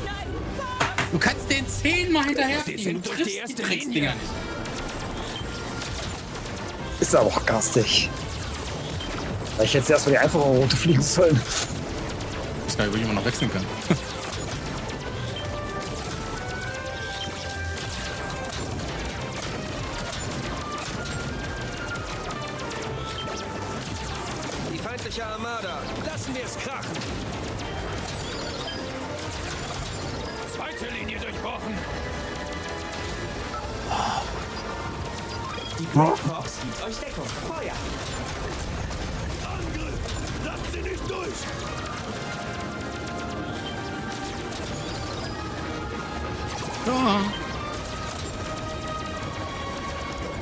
Du kannst den 10-mal hinterherfliegen. Du triffst die Drecksdinger nicht. Ist aber auch garstig. Ich hätte erst mal die einfache Route fliegen sollen. Ich weiß gar nicht, wo ich immer noch wechseln kann. Die feindliche Armada. Lassen wir es krachen. Zweite Linie durchbrochen. Die Great Fox gibt euch Deckung. Feuer! Angriff! Lasst sie nicht durch! Ja.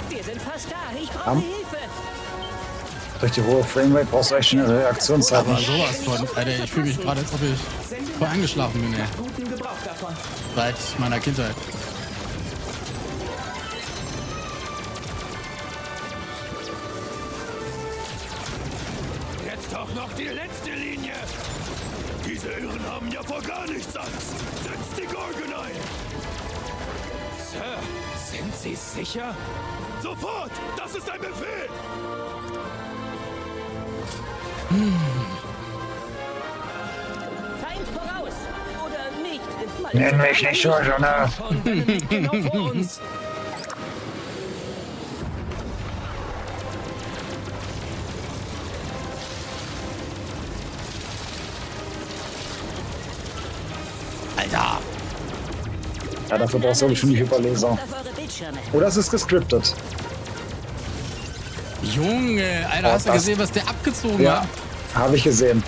Wir sind fast da. Ich brauche Hilfe. Durch die hohe Framerate brauchst du echt schon eine Reaktionszeit. Aber sowas von. Alter, ich fühle mich gerade, als ob ich voll eingeschlafen bin, ey. Guten Gebrauch davon. Seit meiner Kindheit. Jetzt auch noch die letzte Linie! Diese Irren haben ja vor gar nichts Angst! Setzt die Gorgon ein! Sir, sind Sie sicher? Sofort! Das ist ein Befehl! Feind voraus. Oder nicht. Nenn mich nicht so, Jonah. Genau vor uns. Alter. Ja, dafür brauchst du schon die Hyperlaser. Oder es ist gescriptet. Junge, Alter, hast du gesehen, was der abgezogen Ja, hat? habe ich gesehen.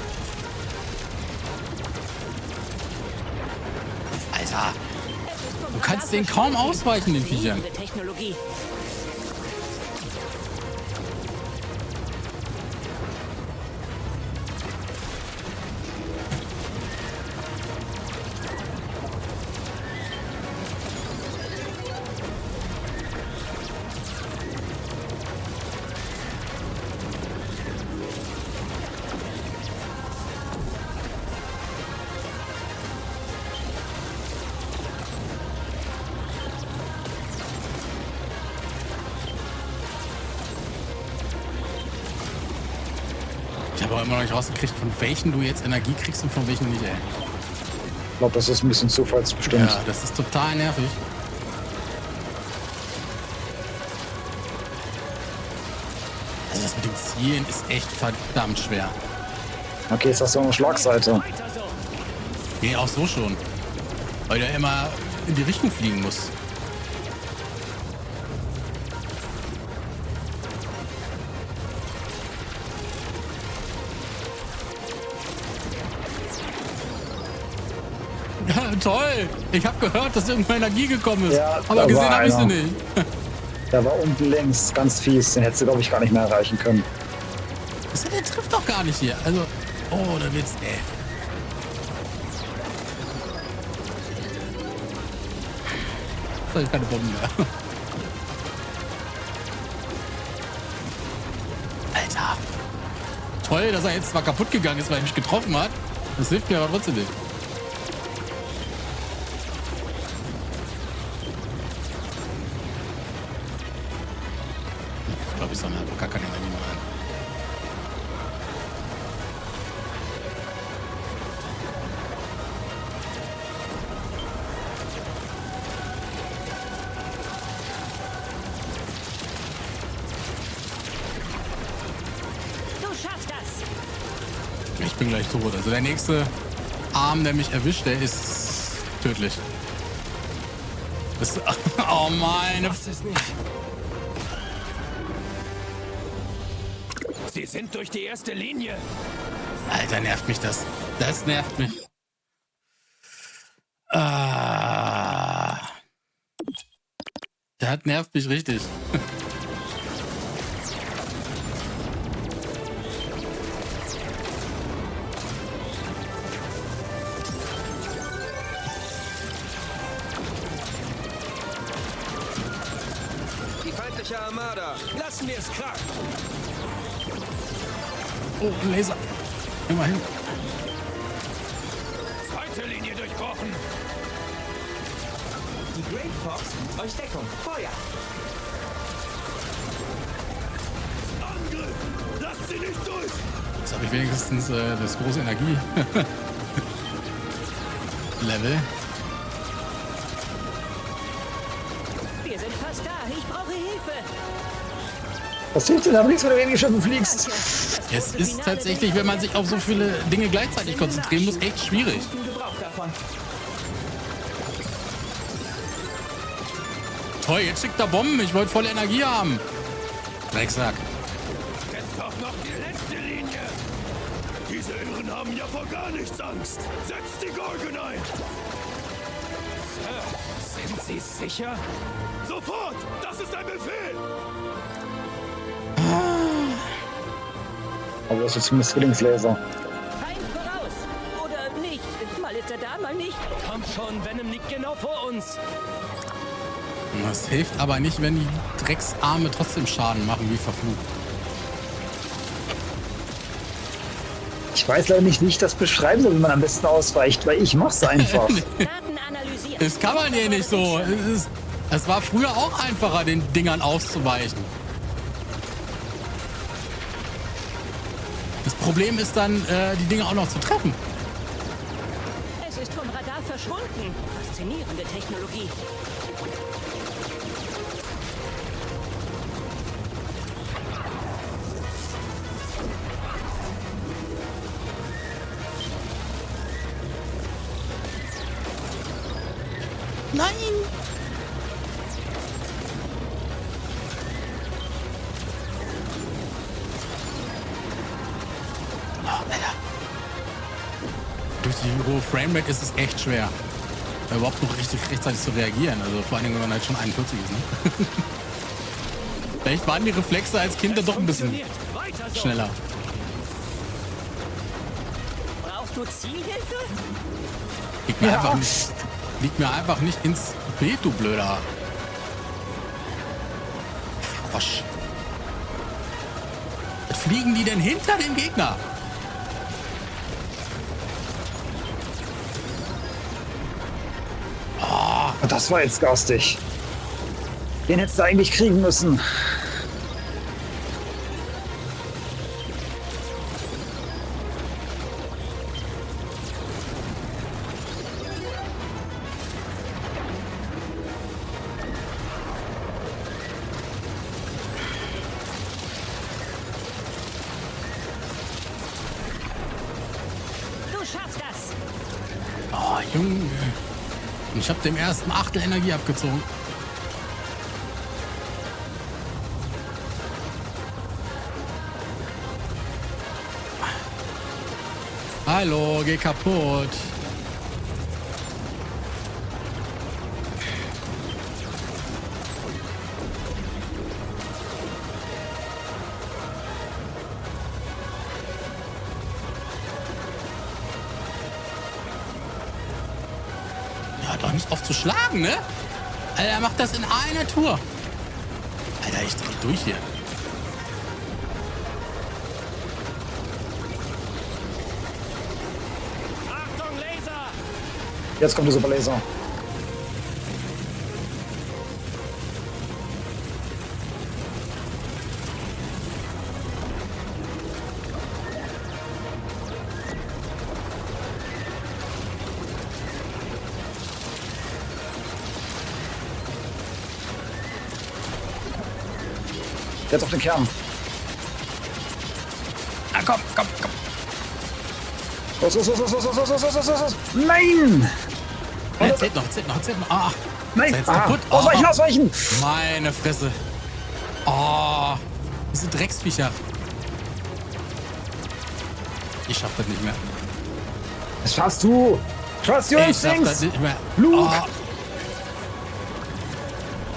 Alter. Du kannst den kaum ausweichen, den Viechern. Technologie. aber immer noch nicht rausgekriegt, von welchen du jetzt Energie kriegst und von welchen nicht, ey. Ich glaube, das ist ein bisschen zufallsbestimmt. Ja, das ist total nervig. Also das mit dem Zielen ist echt verdammt schwer. Okay, jetzt hast du auch eine Schlagseite. Nee, auch so schon. Weil der immer in die Richtung fliegen muss. Ja, toll! Ich habe gehört, dass irgendwo Energie gekommen ist. Ja, aber da gesehen war habe ich sie einer. nicht. Der war unten links, ganz fies. Den hättest du, glaube ich, gar nicht mehr erreichen können. Der trifft doch gar nicht hier. Also, oh, da wird's, ey. Jetzt habe ich keine Bomben mehr. Alter. Toll, dass er jetzt zwar kaputt gegangen ist, weil er mich getroffen hat. Das hilft mir aber trotzdem nicht. Ich glaube, ich sammle einfach gar keine Energie mehr ein. Du schaffst das. Ich bin gleich tot. Also der nächste Arm, der mich erwischt, der ist tödlich. Das, oh meine... Sie sind durch die erste Linie. Alter, nervt mich das. Das nervt mich. Das nervt mich richtig. Die feindliche Armada. Lassen wir es krachen. Oh, ein Laser. Immerhin. Zweite Linie durchbrochen. Die Great Fox gibt euch Deckung. Feuer! Angriff! Lasst sie nicht durch! Jetzt habe ich wenigstens das große Energie. Level. Wir sind fast da. Ich brauche Hilfe. Was hilft denn aber nichts, wenn du in die Schiffe fliegst? Es ist tatsächlich, wenn man sich auf so viele Dinge gleichzeitig konzentrieren muss, echt schwierig. Gebrauch davon. Toll, jetzt schickt er Bomben. Ich wollte volle Energie haben. Drecksack. Jetzt doch noch die letzte Linie! Diese Irren haben ja vor gar nichts Angst! Setzt die Gorgon ein! Sir, sind Sie sicher? Sofort! Das ist ein Befehl! Aber das ist zumindest Zwillingslaser. Feind voraus. Oder nicht. Mal ist er da, mal nicht. Kommt schon, Venom liegt genau vor uns. Das hilft aber nicht, wenn die Drecksarme trotzdem Schaden machen, wie verflucht. Ich weiß leider nicht, wie ich das beschreiben soll, wie man am besten ausweicht, weil ich mach's einfach. Daten analysieren. Das kann man hier nicht so. Es war früher auch einfacher, den Dingern auszuweichen. Das Problem ist dann, die Dinger auch noch zu treffen. Es ist vom Radar verschwunden. Faszinierende Technologie. Nein! Oh, Alter. Durch die hohe Framerate ist es echt schwer, da überhaupt noch richtig rechtzeitig zu reagieren. Also vor allen Dingen, wenn man halt schon 41 ist. Ne? Vielleicht waren die Reflexe als Kind dann doch ein bisschen schneller. Brauchst du Zielhilfe? Liegt mir einfach nicht ins Bild, du blöder Frosch. Was fliegen die denn hinter dem Gegner? Oh, das war jetzt garstig. Den hättest du eigentlich kriegen müssen. Junge. Ich habe dem ersten Achtel Energie abgezogen. Hallo, geh kaputt. Ja, doch nicht auf zu schlagen, ne? Alter, er macht das in einer Tour. Alter, ich dreh durch hier. Jetzt kommt der Superlaser. Jetzt auf den Kern. Ah, komm, komm, komm. Los. Nein! Zählt noch. Ah, nein! jetzt kaputt. Ausweichen! Meine Fresse. Oh, diese Drecksviecher. Ich schaff das nicht mehr. Das schaffst du! Trust your Ich schaff instincts! das nicht mehr. Luke! Oh.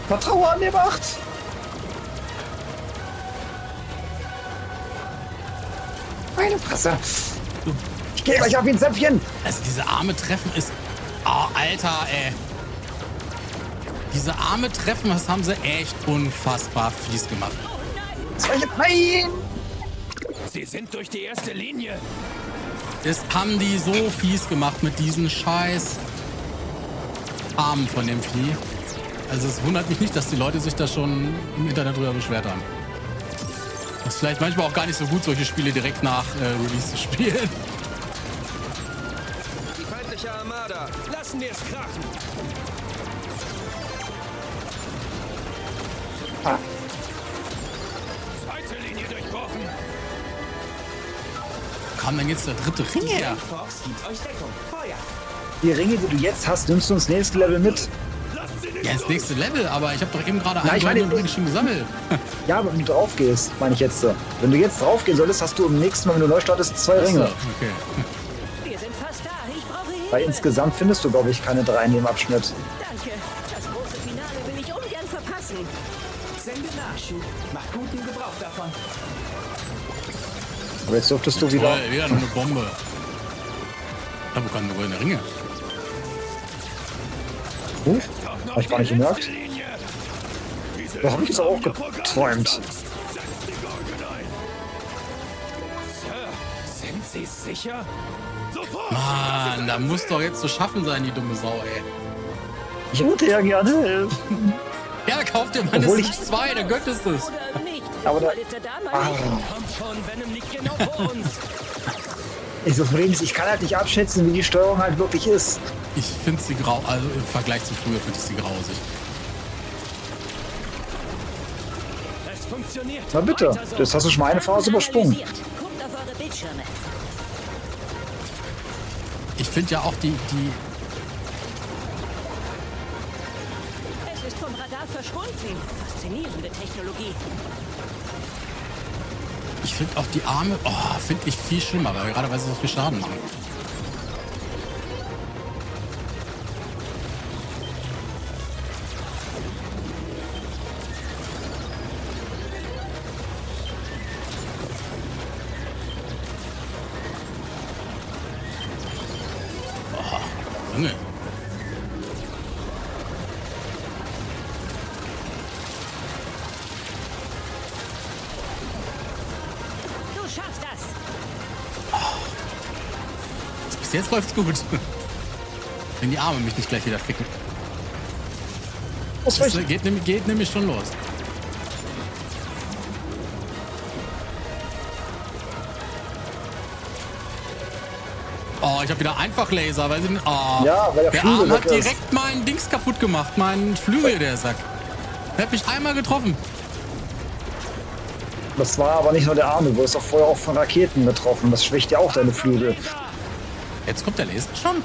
Vertraue an die Macht! Meine Fresse! Ich gehe gleich auf ihn Zäpfchen! Also diese arme Treffen ist... Oh, Alter, ey. Diese arme Treffen, das haben sie echt unfassbar fies gemacht. Nein! Sie sind durch die erste Linie. Das haben die so fies gemacht mit diesen scheiß Armen von dem Vieh. Also es wundert mich nicht, dass die Leute sich da schon im Internet drüber beschwert haben. Das ist vielleicht manchmal auch gar nicht so gut, solche Spiele direkt nach Release zu spielen. Die feindliche Armada. Lassen wir es krachen. Zweite Linie durchbrochen. Komm, dann geht's der dritte Ring her. Fox gibt euch Deckung. Feuer. Die Ringe, die du jetzt hast, nimmst du ins nächste Level mit. Ja, ins nächste Level, aber ich habe doch eben gerade Nein, ich meine, Ring schon gesammelt. Ja, aber wenn du drauf gehst, meine ich jetzt. Wenn du jetzt drauf gehen solltest, hast du im nächsten Mal, wenn du neu startest, 2 Ringe. Okay. Wir sind fast da. Ich brauche Hilfe. Weil insgesamt findest du, glaube ich, keine 3 in dem Abschnitt. Danke. Das große Finale will ich ungern verpassen. Sende Nachschub. Mach guten Gebrauch davon. Aber jetzt dürftest du wieder... Toll, wieder noch eine Bombe. Ja, wo kann sogar eine Ringe? Hab ich gar nicht gemerkt. Da habe ich es auch geträumt. Sir, sind Sie sicher? Mann, da muss doch jetzt zu schaffen sein, die dumme Sau, ey. Ich würde ja gerne helfen. Ja, kauf dir mindestens 2, dann göttest es. Aber da... Kommt schon, Venom liegt genau vor uns. Das Problem ist, ich kann halt nicht abschätzen, wie die Steuerung halt wirklich ist. Ich finde sie grau, also im Vergleich zu früher finde ich sie grausig. Es funktioniert. Na bitte, das hast du schon mal eine Phase übersprungen. Guckt auf eure Bildschirme. Ich finde ja auch die... Es ist vom Radar verschwunden. Faszinierende Technologie. Ich finde auch die Arme... Oh, finde ich viel schlimmer, gerade weil sie so viel Schaden machen. Junge. Du schaffst das. Bis jetzt läuft's gut. Wenn die Arme mich nicht gleich wieder ficken. Das geht nämlich schon los. Oh, ich habe wieder einfach Laser, weil sie... Oh, ja, weil der Arm hat direkt meinen Dings kaputt gemacht, meinen Flügel, der Sack. Der hat mich einmal getroffen. Das war aber nicht nur der Arm, du wurdest auch vorher auch von Raketen getroffen. Das schwächt ja auch deine Flügel. Jetzt kommt der Laser schon?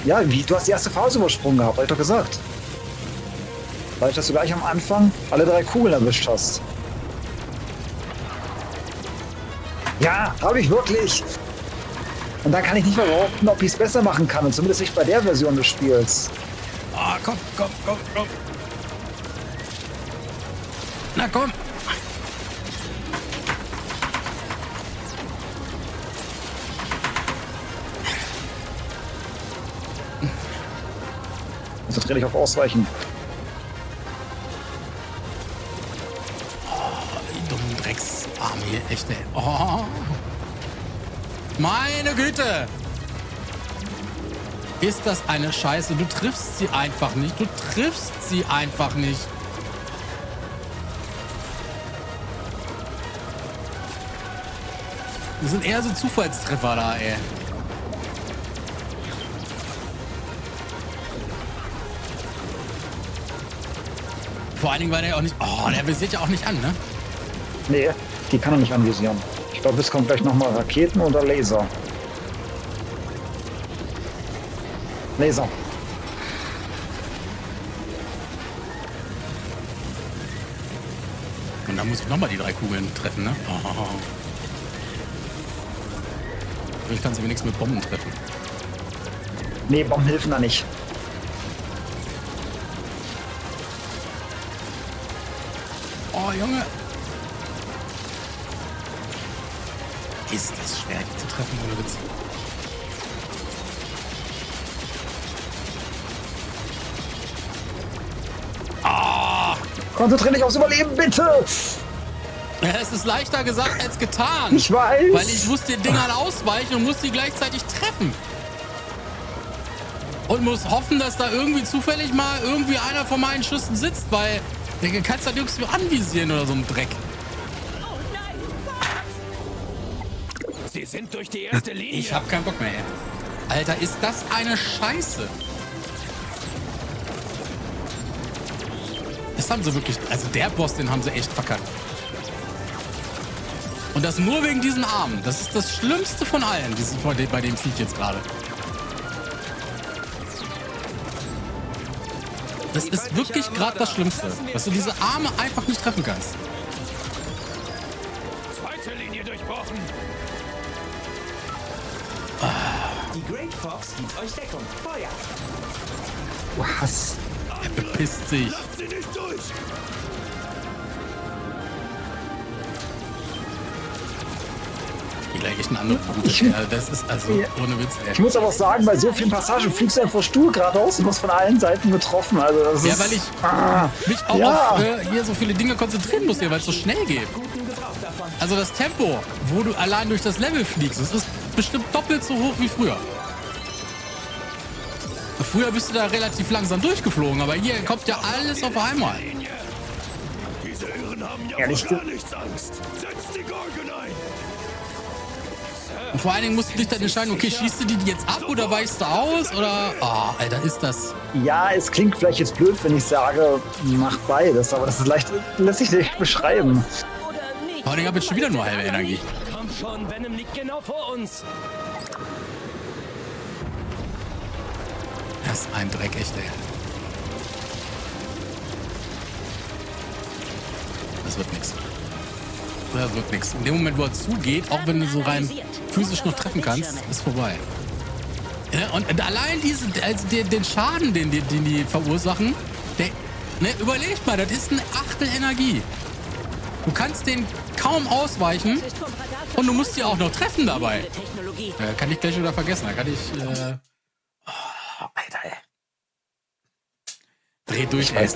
Ja, wie, du hast die erste Phase übersprungen gehabt, hab ich doch gesagt. Weil dass du gleich am Anfang alle 3 Kugeln erwischt hast. Ja, habe ich wirklich. Und dann kann ich nicht mehr behaupten, ob ich es besser machen kann. Und zumindest nicht bei der Version des Spiels. Ah, komm. Na komm. Konzentriere dich auf Ausweichen. Die dummen Drecksarme hier, echt, ey. Oh. Meine Güte! Ist das eine Scheiße? Du triffst sie einfach nicht. Das sind eher so Zufallstreffer da, ey. Vor allen Dingen war der auch nicht... Oh, der visiert ja auch nicht an, ne? Nee, die kann er nicht anvisieren. Ich glaube, es kommt gleich nochmal Raketen oder Laser. Laser. Und dann muss ich nochmal die 3 Kugeln treffen, ne? Oh. Ich kann sie wenigstens mit Bomben treffen. Nee, Bomben helfen da nicht. Oh, Junge. Ist das schwer, die zu treffen, ohne Witz. Ah! Konzentriere dich aufs Überleben, bitte! Ja, es ist leichter gesagt als getan. Ich weiß. Weil ich muss den Dingern ausweichen und muss die gleichzeitig treffen. Und muss hoffen, dass da irgendwie zufällig mal irgendwie einer von meinen Schüssen sitzt, weil der kannst da nirgends anvisieren oder so ein Dreck. Sie sind durch die erste Linie. Ich hab keinen Bock mehr, ey. Alter, ist das eine Scheiße. Das haben sie wirklich... Also der Boss, den haben sie echt verkackt. Und das nur wegen diesen Armen. Das ist das Schlimmste von allen, bei dem Viech jetzt gerade. Das ist wirklich gerade das Schlimmste, dass du diese Arme einfach nicht treffen kannst. Zweite Linie durchbrochen. Die Great Fox gibt euch Deckung. Feuer! Was? Er bepisst sich. Lasst sie nicht durch! Gleich echt eine andere Route. Das ist also ohne Witz, ey. Ich muss aber auch sagen, bei so vielen Passagen fliegst du einfach Stuhl geradeaus und wirst von allen Seiten getroffen. Also das Ja, ist, weil ich mich auch auf hier so viele Dinge konzentrieren muss, hier, weil es so schnell geht. Also das Tempo, wo du allein durch das Level fliegst, das ist bestimmt doppelt so hoch wie früher. Früher bist du da relativ langsam durchgeflogen, aber hier kommt ja alles auf einmal. Diese Irren haben ja Ehrlich vor gar nichts Angst. Setzt die Gorgon ein! Und vor allen Dingen musst du dich dann entscheiden, okay, schießt du die jetzt ab oder weichst du aus? Oder, oh, Alter, ist das... Ja, es klingt vielleicht jetzt blöd, wenn ich sage, mach beides, aber das ist leicht, lässt sich nicht beschreiben. Aber ich habe jetzt schon wieder nur halbe Energie. Komm schon, Venom liegt genau vor uns. Das ist ein Dreck, echt, ey. Das wird nix. Das wird nix. In dem Moment, wo er zugeht, auch wenn du so rein physisch noch treffen kannst, ist vorbei. Ja, und allein den Schaden, den die verursachen, überleg mal, das ist eine Achtel Energie. Du kannst den kaum ausweichen und du musst die auch noch treffen dabei. Kann ich gleich wieder vergessen. Da kann ich... Alter, ey. Dreh durch, Ich weiß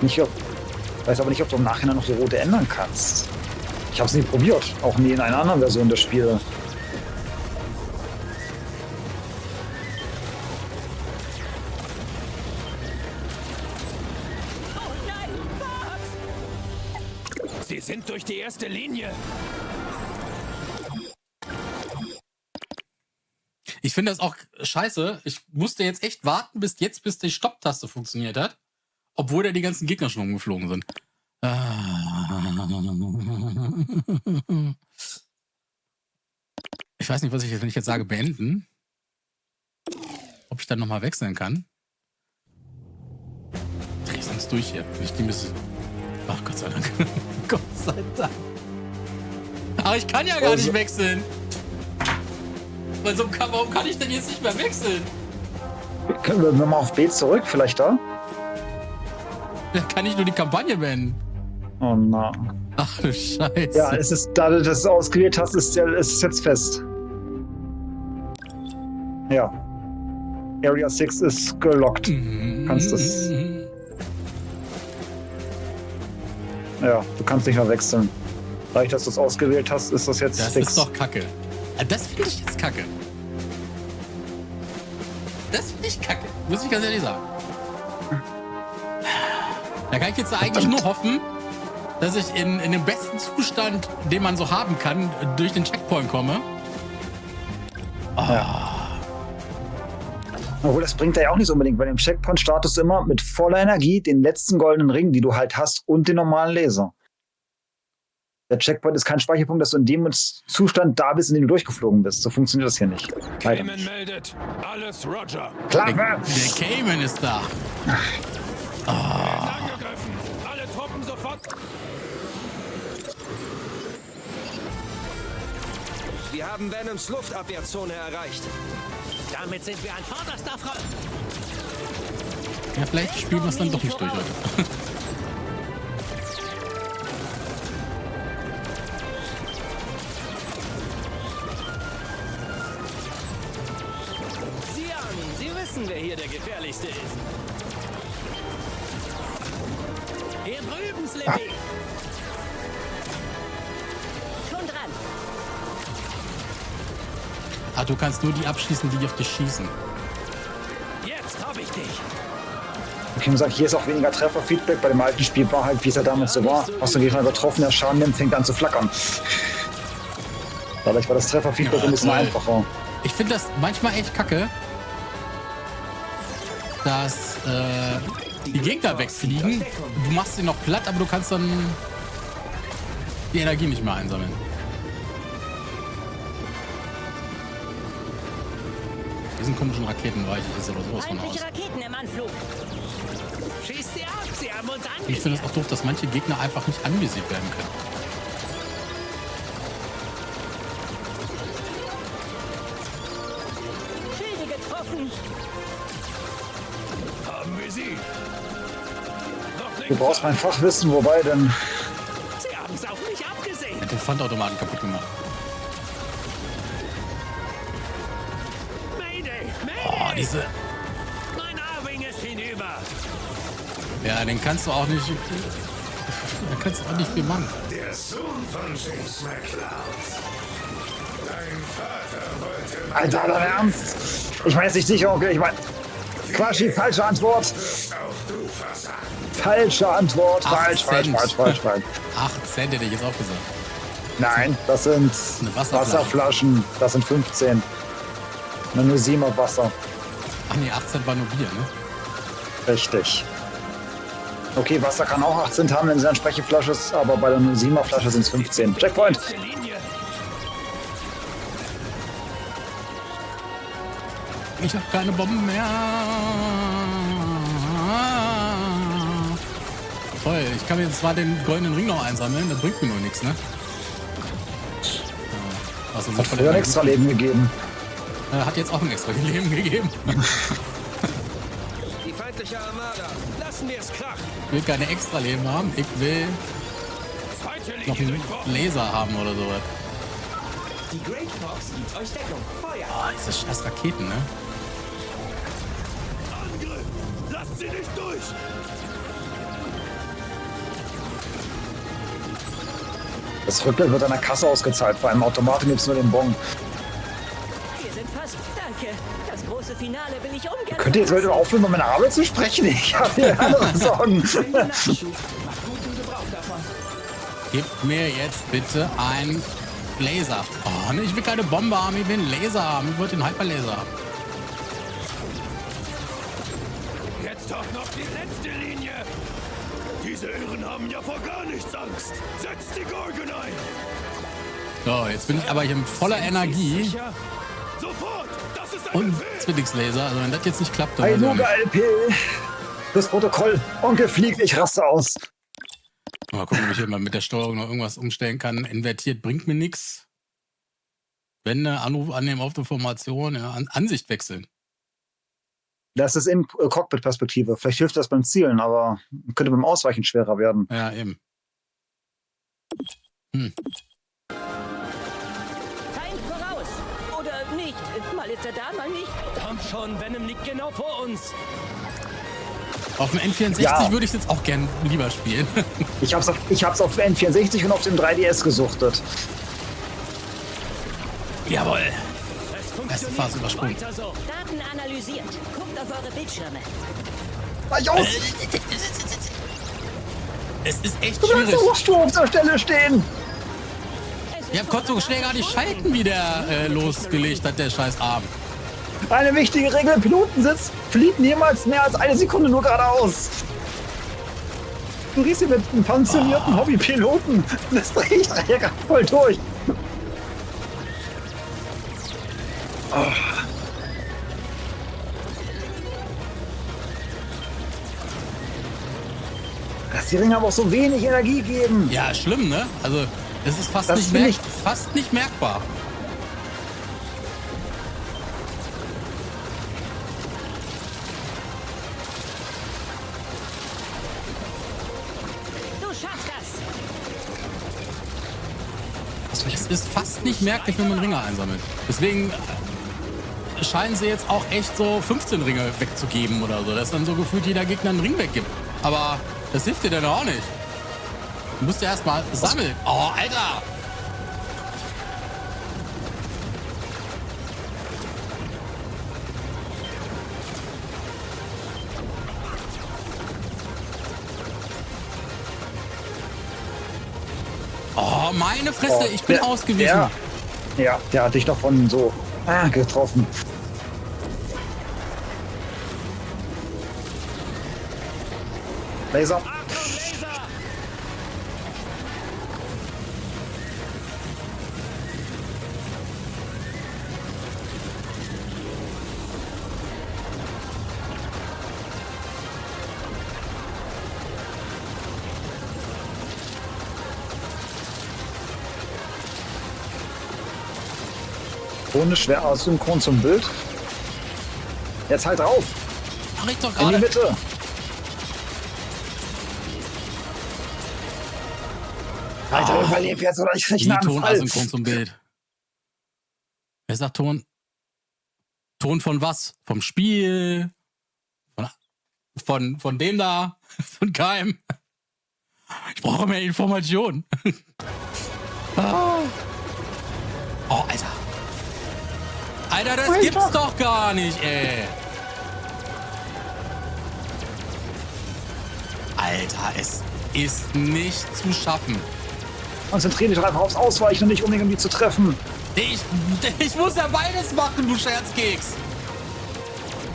aber nicht, ob du im Nachhinein noch die Route ändern kannst. Ich habe es nie probiert, auch nie in einer anderen Version des Spiels. Sie sind durch die erste Linie. Ich finde das auch scheiße. Ich musste jetzt echt warten, bis die Stopptaste funktioniert hat. Obwohl da die ganzen Gegner schon umgeflogen sind. Ich weiß nicht, was ich jetzt, wenn ich jetzt sage, beenden. ob ich dann nochmal wechseln kann. Dreh sonst durch hier. Ich die müssen. Ach, Gott sei Dank. Gott sei Dank. Aber ich kann ja gar nicht wechseln. Warum kann ich denn jetzt nicht mehr wechseln? Können wir nochmal auf B zurück? Vielleicht da? Dann kann ich nur die Kampagne beenden. Oh na. Ach du Scheiße. Ja, es ist, da du das ausgewählt hast, ist es jetzt fest. Ja. Area 6 ist gelockt. Kannst das. Ja, du kannst nicht mehr wechseln. Dadurch, dass du es ausgewählt hast, ist das jetzt das fix. Das ist doch kacke. Das finde ich jetzt kacke. Das finde ich kacke. Muss ich ganz ehrlich sagen. Da kann ich jetzt eigentlich nur hoffen, dass ich in dem besten Zustand, den man so haben kann, durch den Checkpoint komme. Oh. Ja. Obwohl, das bringt ja auch nicht so unbedingt, weil im Checkpoint startest du immer mit voller Energie den letzten goldenen Ring, die du halt hast, und den normalen Laser. Der Checkpoint ist kein Speicherpunkt, dass du in dem Zustand da bist, in dem du durchgeflogen bist. So funktioniert das hier nicht. Cayman meldet. Alles Roger. Klar, der Cayman ist da. Oh. Angegriffen. Alle Truppen sofort. Wir haben Venoms Luftabwehrzone erreicht. Damit sind wir an vorderster Front. Ja, vielleicht spielen wir es dann doch nicht durch heute. Sie wissen, wer hier der gefährlichste ist. Hier drüben, Slippy. Schon dran. Ah, du kannst nur die abschießen, die auf dich schießen. Jetzt hab ich dich. Okay, man sagt, hier ist auch weniger Trefferfeedback. Bei dem alten Spiel war halt, wie es ja damals so war. Hast du den Gegner übertroffen, der Schaden nimmt, fängt an zu flackern. Dadurch war das Trefferfeedback ein bisschen einfacher. Ich finde das manchmal echt kacke, dass die Gegner wegfliegen. Du machst sie noch platt, aber du kannst dann die Energie nicht mehr einsammeln. Diesen komischen Raketenreich ist oder sowas von aus. Feindliche Raketen im Anflug. Schieß sie ab, sie haben uns Und ich finde es auch doof, dass manche Gegner einfach nicht anvisiert werden können. Schilde getroffen. Haben wir sie. Du brauchst mein Fachwissen, wobei denn. Sie haben es auf mich abgesehen. Hat den Pfandautomaten kaputt gemacht. Oh, diese. Mein A-Wing ist hinüber. Ja, den kannst du auch nicht. Da kannst du auch nicht viel machen. Der Sohn von James McCloud. Dein Vater wollte... Alter, dein Ernst? Ich weiß nicht sicher, okay, ich meine. Quasi, falsche Antwort. Auch du versagt. Falsche Antwort. Falsch. 8 Cent hätte ich jetzt auch gesagt. Nein, das sind Wasserflaschen. Das sind 15. Nur 7 auf Wasser. Ach nee, 18 war nur Bier, ne? Richtig. Okay, Wasser kann auch 18 haben, wenn es eine entsprechende Flasche ist, aber bei der 07er Flasche sind es 15. Checkpoint! Ich habe keine Bomben mehr. Toll, ich kann mir zwar den goldenen Ring noch einsammeln, das bringt mir nur nichts, ne? Also hat früher ein extra Leben gegeben. Hat jetzt auch ein extra Leben gegeben. Die feindliche Armada. Lassen wir es krachen. Ich will keine extra Leben haben. Ich will noch einen Laser haben oder sowas. Die Great Fox gibt euch Deckung. Feuer. Oh, diese scheiß Raketen, ne? Angriff! Lasst sie nicht durch! Das Rückgeld wird an der Kasse ausgezahlt. Bei einem Automaten gibt es nur den Bon. Wir sind fast. Danke. Das große Finale will ich ungern. Könnt ihr jetzt heute aufhören, über meine Arbeit zu sprechen? Ich habe hier andere Sorgen. Gib mir jetzt bitte ein Laser. Oh, ne, ich will keine Bombe haben, ich will einen Laser haben. Ich wollte den Hyperlaser haben. Jetzt doch noch die letzte Linie! Diese Irren haben ja vor gar nichts Angst! Setzt die Gorgon ein! So, jetzt bin ich aber hier mit voller Energie. Sofort! Das ist Und Zwillingslaser. Also wenn das jetzt nicht klappt, dann... Hey, weiß ich auch Luga nicht. LP. Das Protokoll. Onkel fliegt, ich raste aus. Mal gucken, ob ich hier mal mit der Steuerung noch irgendwas umstellen kann. Invertiert bringt mir nichts. Wende, Anruf annehmen auf die Formation, ja, Ansicht wechseln. Das ist in Cockpit-Perspektive. Vielleicht hilft das beim Zielen, aber könnte beim Ausweichen schwerer werden. Ja, eben. Feind voraus. Oder nicht. Mal ist er da, mal nicht. Komm schon, Venom liegt genau vor uns. Auf dem N64 Ja. würde ich es jetzt auch gern lieber spielen. Ich hab's auf N64 und auf dem 3DS gesuchtet. Jawohl. Es Erste funktioniert. Phase übersprungen. Weiter so. Daten analysiert. Guckt auf eure Bildschirme. Weich aus! Es ist echt Du kannst schwierig. doch Sturm zur Stelle stehen! Ich konnte so schnell gar nicht schalten, wie der losgelegt hat, der scheiß Arm. Eine wichtige Regel im Pilotensitz: fliegt niemals mehr als eine Sekunde nur geradeaus. Du riechst hier mit einem pensionierten Hobbypiloten. Das drehe ich ja voll durch. Dass die Ringe aber auch so wenig Energie geben. Ja, schlimm, ne? Also, es ist fast, Das nicht, finde ich- fast nicht merkbar. Du schaffst das. Es ist fast nicht merklich, wenn man Ringe einsammelt. Deswegen scheinen sie jetzt auch echt so 15 Ringe wegzugeben oder so, dass dann so gefühlt jeder Gegner einen Ring weggibt. Aber das hilft dir dann auch nicht. Du musst ja erstmal sammeln. Oh, Alter! Oh, meine Fresse, ich bin ausgewichen. Der hat dich noch von so getroffen. Laser. Ohne schwer asynchron zum Bild. Jetzt halt drauf. Mach ich doch In die gerade. Mitte. Alter, überleb jetzt oder ich krieg Die einen Anfall. Tonasynchron zum Bild. Wer sagt Ton? Ton von was? Vom Spiel? Von dem da? Von keinem? Ich brauche mehr Informationen. Oh, Alter. Alter, das gibt's doch gar nicht, ey. Alter, es ist nicht zu schaffen. Konzentrier dich doch einfach aufs Ausweichen und nicht unbedingt, um die zu treffen. Ich muss ja beides machen, du Scherzkeks.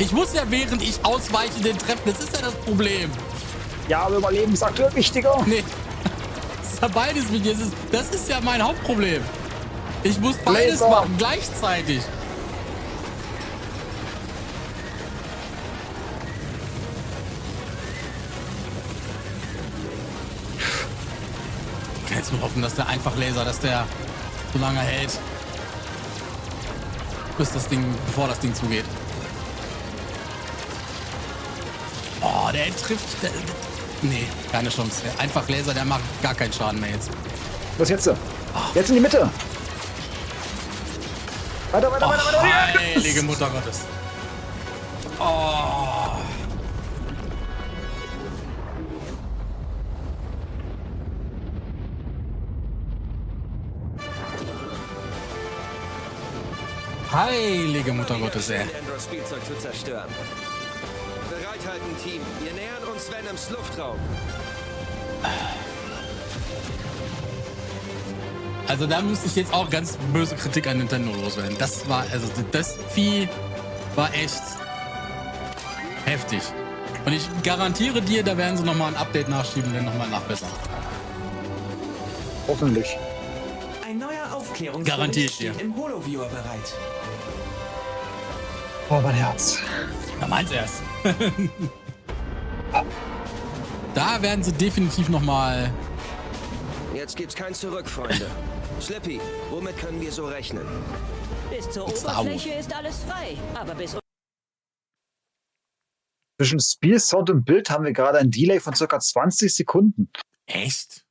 Ich muss ja, während ich ausweiche, den treffen. Das ist ja das Problem. Ja, aber Überleben ist aktuell wichtiger. Nee. Das ist ja beides wichtig. Das ist ja mein Hauptproblem. Ich muss beides Laser. machen, gleichzeitig. Ich kann jetzt nur hoffen, dass der Einfachlaser, dass der so lange hält, bevor das Ding zugeht. Oh, der trifft. Nee, keine Chance. Der Einfachlaser, der macht gar keinen Schaden mehr jetzt. Was jetzt? Jetzt in die Mitte. Weiter, weiter, weiter, weiter. Heilige Mutter Gottes. Oh. Heilige Mutter Gottes, ey. Andros Spielzeug zu zerstören. Bereithalten, Team. Wir nähern uns Venoms Luftraum. Also da müsste ich jetzt auch ganz böse Kritik an Nintendo loswerden. Das war, also das Vieh war echt heftig. Und ich garantiere dir, da werden sie nochmal ein Update nachschieben und dann nochmal nachbessern. Hoffentlich. Ein neuer Garantiere ich Aufklärungsbericht dir. steht im Holoviewer bereit. Oh, mein Herz. Na, meins erst. Da werden sie definitiv nochmal. Jetzt gibt's kein Zurück, Freunde. Slippy, womit können wir so rechnen? Bis zur Oberfläche ist alles frei, aber bis... Zwischen Spiel, Sound und Bild haben wir gerade ein Delay von ca. 20 Sekunden. Echt?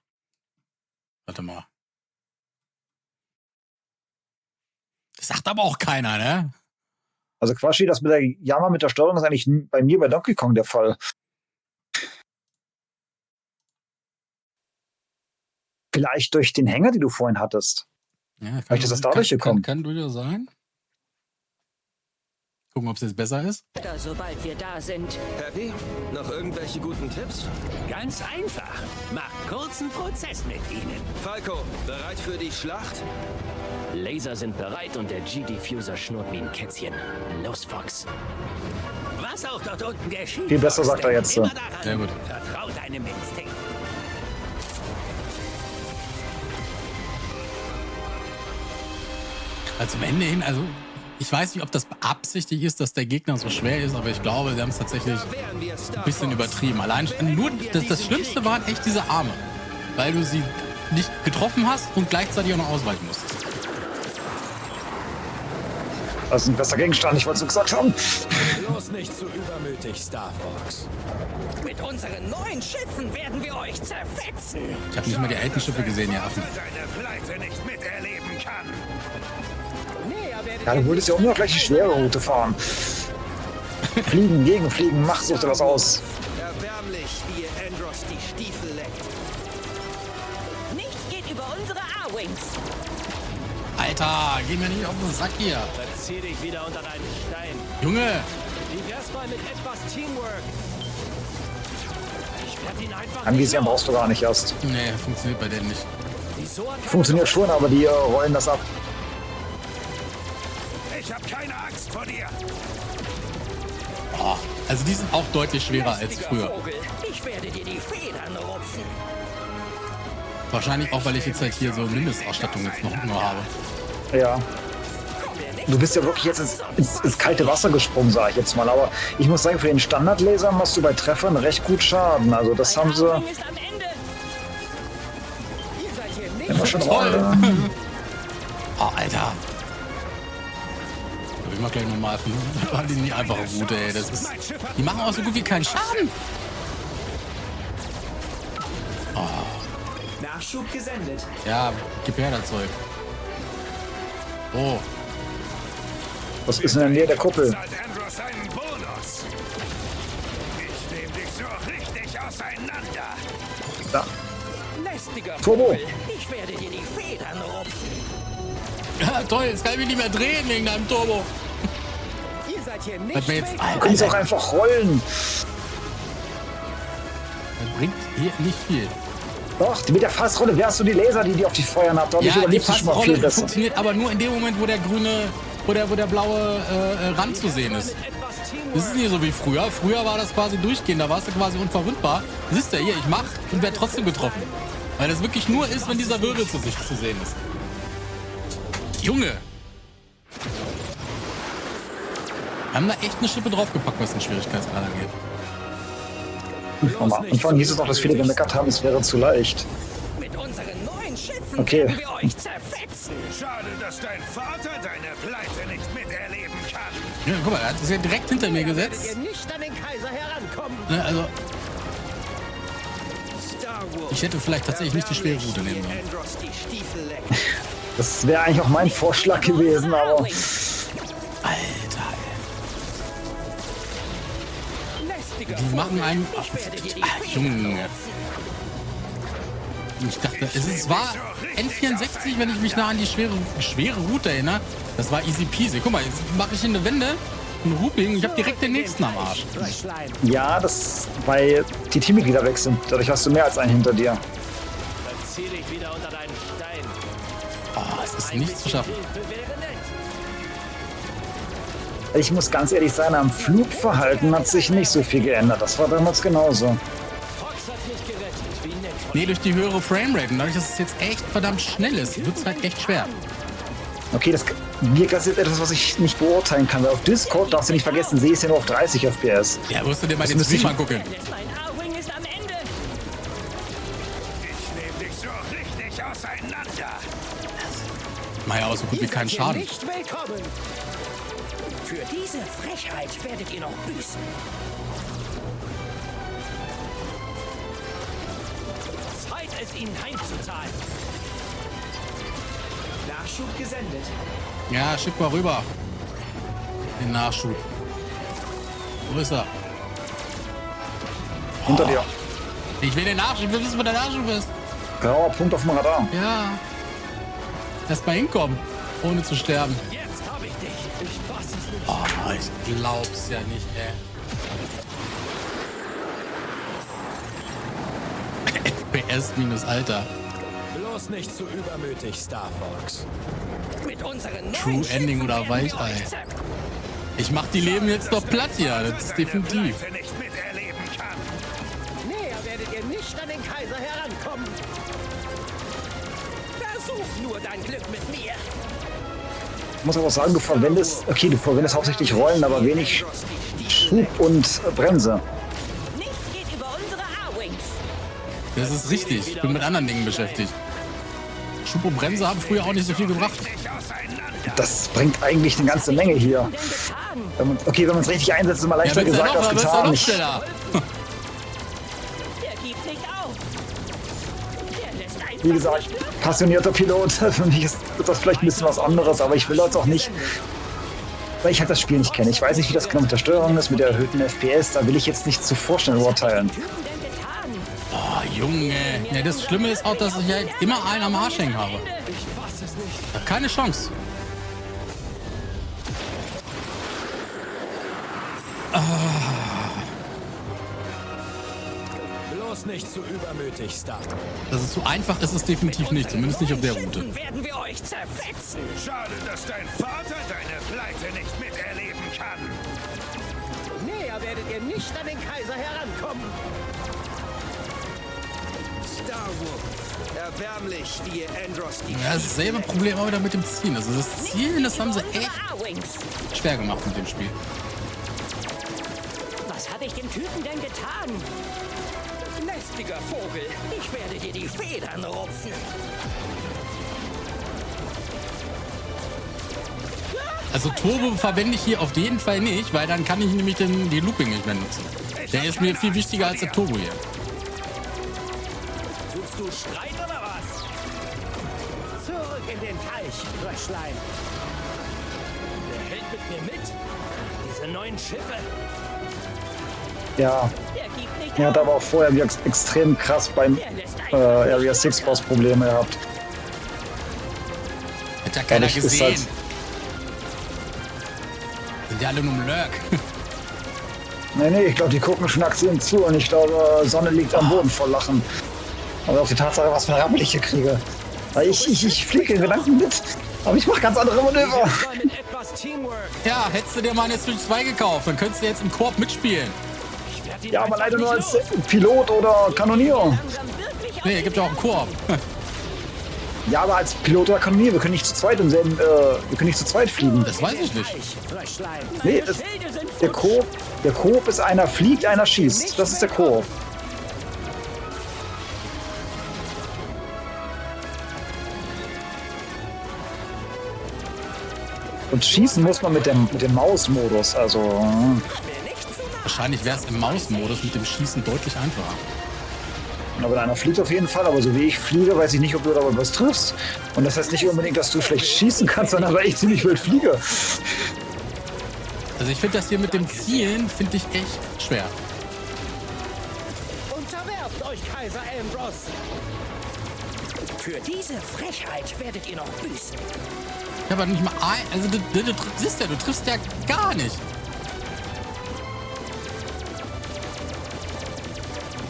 Warte mal. Das sagt aber auch keiner, ne? Also Quatschi, das mit der Jammer mit der Steuerung ist eigentlich bei mir bei Donkey Kong der Fall. Vielleicht durch den Hänger, den du vorhin hattest. Ja, vielleicht ist das dadurch gekommen. Kann durchaus sein. Gucken, ob es jetzt besser ist. Sobald wir da sind. Happy? Noch irgendwelche guten Tipps? Ganz einfach. Mach kurzen Prozess mit ihnen. Falco, bereit für die Schlacht? Laser sind bereit und der G-Diffuser schnurrt wie ein Kätzchen. Los, Fox. Was auch dort unten geschieht. Viel besser, sagt er jetzt. Immer daran. Sehr gut. Vertrau deinem Instinkt. Also zum Ende hin, also ich weiß nicht, ob das beabsichtigt ist, dass der Gegner so schwer ist, aber ich glaube, sie haben es tatsächlich ein bisschen übertrieben. Allein nur das Schlimmste waren echt diese Arme, weil du sie nicht getroffen hast und gleichzeitig auch noch ausweichen musstest. Das ist ein bester Gegenstand, ich wollte es gesagt haben. Bloß nicht zu übermütig, Star Fox. Mit unseren neuen Schiffen werden wir euch zerfetzen. Ich habe nicht mal die alten Schiffe gesehen, ihr Affen. Deine Pleite nicht miterleben kann. Ja, du wolltest ja auch nur gleich die schwere Route fahren. Fliegen, gegenfliegen, mach, such dir was aus. Erbärmlich, wie ihr Andros die Stiefel leckt. Nichts geht über unsere A-Wings. Alter, geh mir nicht auf den Sack hier. Verzieh dich wieder unter deinen Stein. Junge! Wie wär's mal mit etwas Teamwork? Ich werde ihn einfach Anvisieren brauchst du gar nicht erst. Nee, funktioniert bei denen nicht. Funktioniert schon, aber die rollen das ab. Ich hab keine Angst vor dir. Oh, also die sind auch deutlich schwerer als früher. Ich werde dir die Federn rupfen. Wahrscheinlich auch, weil ich jetzt halt hier so Mindestausstattung jetzt noch nur habe. Ja. Du bist ja wirklich jetzt ins kalte Wasser gesprungen, sag ich jetzt mal. Aber ich muss sagen, für den Standardlaser machst du bei Treffern recht gut Schaden. Also das haben sie immer schon toll. Oh, Alter. Ich mach gleich nochmal die nie einfache Route, ey. Das ist, die machen auch so gut wie keinen Schaden. Oh. Nachschub gesendet. Ja, gib her das Zeug. Oh. Was ist in der Nähe der Kuppel? Zahlt Andros einen Bonus. Ich nehm dich so richtig auseinander. Da. Lästiger Turbo. Vogel. Ich werde dir die Federn rupfen. Ja, toll, jetzt kann ich mich nicht mehr drehen wegen deinem Turbo. Ihr seid hier nicht Das jetzt, Du kannst auch einfach rollen. Das bringt hier nicht viel. Doch, mit der Fassrolle wärst du die Laser, die auf die feuern hat. Dadurch Ja, die überlebst du schon mal viel Fassrolle besser. funktioniert aber nur in dem Moment, wo der grüne, wo der blaue Rand zu sehen ist. Das ist nicht so wie früher. Früher war das quasi durchgehend, da warst du quasi unverwundbar. Siehst du, hier, ich mach und werd trotzdem getroffen. Weil das wirklich nur ist, wenn dieser Wirbel zu sich zu sehen ist. Junge! Wir haben da echt eine Schippe draufgepackt, was den Schwierigkeitsgrad angeht. Am Anfang hieß es noch, dass viele gemeckert haben, es wäre zu leicht. Mit unseren neuen Schiffen Okay. werden wir euch zerfetzen. Schade, dass dein Vater deine Pleite nicht miterleben kann. Ja, guck mal, er hat sich ja direkt hinter mir gesetzt. Ihr nicht an den Kaiser herankommen. Ne, also, Star Wars. ich hätte vielleicht tatsächlich nicht die schwere Route nehmen sollen. Andros die Stiefel leckt. Das wäre eigentlich auch mein Vorschlag gewesen, aber Alter, Lästiger die machen einen. Ich werde dir die Ach, Junge. Ich dachte, es war N64, wenn ich mich nah an die schwere Route erinnere. Das war easy peasy. Guck mal, jetzt mache ich hier eine Wende, einen Looping, ich habe direkt den nächsten am Arsch. ja, das, weil die Teammitglieder weg sind. Dadurch hast du mehr als einen hinter dir. Verzieh dich wieder unter deinen Stein. Oh, es ist nicht zu schaffen. Hilfe wäre nett. Ich muss ganz ehrlich sein, am Flugverhalten hat sich nicht so viel geändert. Das war damals genauso. Fox hat mich gerettet. Wie nett. Nee, durch die höhere Framerate und dadurch, dass es jetzt echt verdammt schnell ist, wird es halt echt schwer. Okay, mir passiert etwas, was ich nicht beurteilen kann. Weil auf Discord, darfst du nicht vergessen, sehe ich es ja nur auf 30 FPS. Ja, musst du dir mal Das den müsste Stream ich- angucken. Mein A-Wing ist am Ende. Ich nehme dich so richtig auseinander. Mach ja auch so gut wie keinen Schaden. Nicht willkommen. Für diese Frechheit werdet ihr noch büßen. Zeit, es ihnen heimzuzahlen. Nachschub gesendet. Ja, schick mal rüber. Den Nachschub. Wo ist er? Hinter dir. Ich will den Nachschub. Ich will wissen, wo der Nachschub ist. Grauer Punkt auf dem Radar. Ja. Erst mal hinkommen, ohne zu sterben. Jetzt hab ich dich. Ich fass es nicht. Oh, ich glaub's ja nicht, ey. FPS minus Alter. Bloß nicht zu übermütig, Star Fox. Mit unseren True neuen Ending Schiffen oder werden wir Weichei. euch zer- Ich mach die Leben jetzt doch platt hier. Das ist definitiv. Pleite nicht miterleben kann. Näher werdet ihr nicht an den Kaiser herankommen. Versuch nur dein Glück mit mir. Ich muss aber sagen, du verwendest hauptsächlich Rollen, aber wenig Schub und Bremse. Nichts geht über unsere A-Wings. Das ist richtig. Ich bin mit anderen Dingen beschäftigt. Schub und Bremse haben früher auch nicht so viel gebracht. Das bringt eigentlich eine ganze Menge hier. Wenn man es richtig einsetzt, ist immer leichter wird's gesagt als wird's ja getan. noch Ich, schneller. Der gibt nicht auf. Der lässt einfach wie gesagt, nicht los. passionierter Pilot. Für mich ist das vielleicht ein bisschen was anderes, aber ich will das auch nicht, weil ich halt das Spiel nicht kenne. Ich weiß nicht, wie das genau mit der Steuerung ist, mit der erhöhten FPS. Da will ich jetzt nicht zu vorschnell urteilen. Oh, Junge. Ja, das Schlimme ist auch, dass ich halt immer einen am Arsch hängen habe. Ich hab keine Chance. Bloß nicht zu übermütig, Star. Das ist so einfach, ist es definitiv nicht. Zumindest nicht auf der Route. Werden wir euch zerfetzen. Schade, dass dein Vater deine Pleite nicht miterleben kann. Näher werdet ihr nicht an den Kaiser herankommen. Star Wolf. Erbärmlich, wie ihr Andros die Ja, dasselbe Problem auch wieder mit dem Zielen. Also das Zielen, das haben sie echt A-Wings. schwer gemacht mit dem Spiel. Was habe ich dem Typen denn getan? Lästiger Vogel, ich werde dir die Federn rupfen. Also Turbo verwende ich hier auf jeden Fall nicht, weil dann kann ich nämlich die Looping nicht mehr nutzen. Der ist mir viel wichtiger als der Turbo hier. Suchst du Streit oder was? Zurück in den Teich, Fröschlein. Der hält mit mir mit. Diese neuen Schiffe. Ja, er hat aber auch vorher wie extrem krass beim Area 6 Boss Probleme gehabt. Hat ja keiner Dadurch ist gesehen. halt- Sind ja alle nur im Lurk. Nee, ich glaube, die gucken schnacksend zu und ich glaube, Sonne liegt am Boden vor Lachen. Aber auf die Tatsache, was für eine Rammel ich hier kriege. Weil ich fliege in Gedanken mit, aber ich mache ganz andere Manöver. Ja, hättest du dir mal eine Switch 2 gekauft, dann könntest du jetzt im Koop mitspielen. Ja, aber leider nur als Pilot oder Kanonier. Nee, gibt ja auch einen Koop. Ja, aber als Pilot oder Kanonier, wir können nicht zu zweit wir können nicht zu zweit fliegen. Das weiß ich nicht. Nee, der Koop ist einer fliegt, einer schießt. Das ist der Koop. Und schießen muss man mit dem Mausmodus, also. Wahrscheinlich wäre es im Mausmodus mit dem Schießen deutlich einfacher. Aber wenn einer fliegt auf jeden Fall, aber so wie ich fliege, weiß ich nicht, ob du dabei was triffst. Und das heißt nicht unbedingt, dass du schlecht schießen kannst, sondern weil ich ziemlich wild fliege. Also ich finde das hier mit dem Zielen, finde ich echt schwer. Unterwerft euch, Kaiser Andros. Für diese Frechheit werdet ihr noch büßen. Ja, aber nicht mal ein. Also du siehst ja, du triffst ja gar nicht.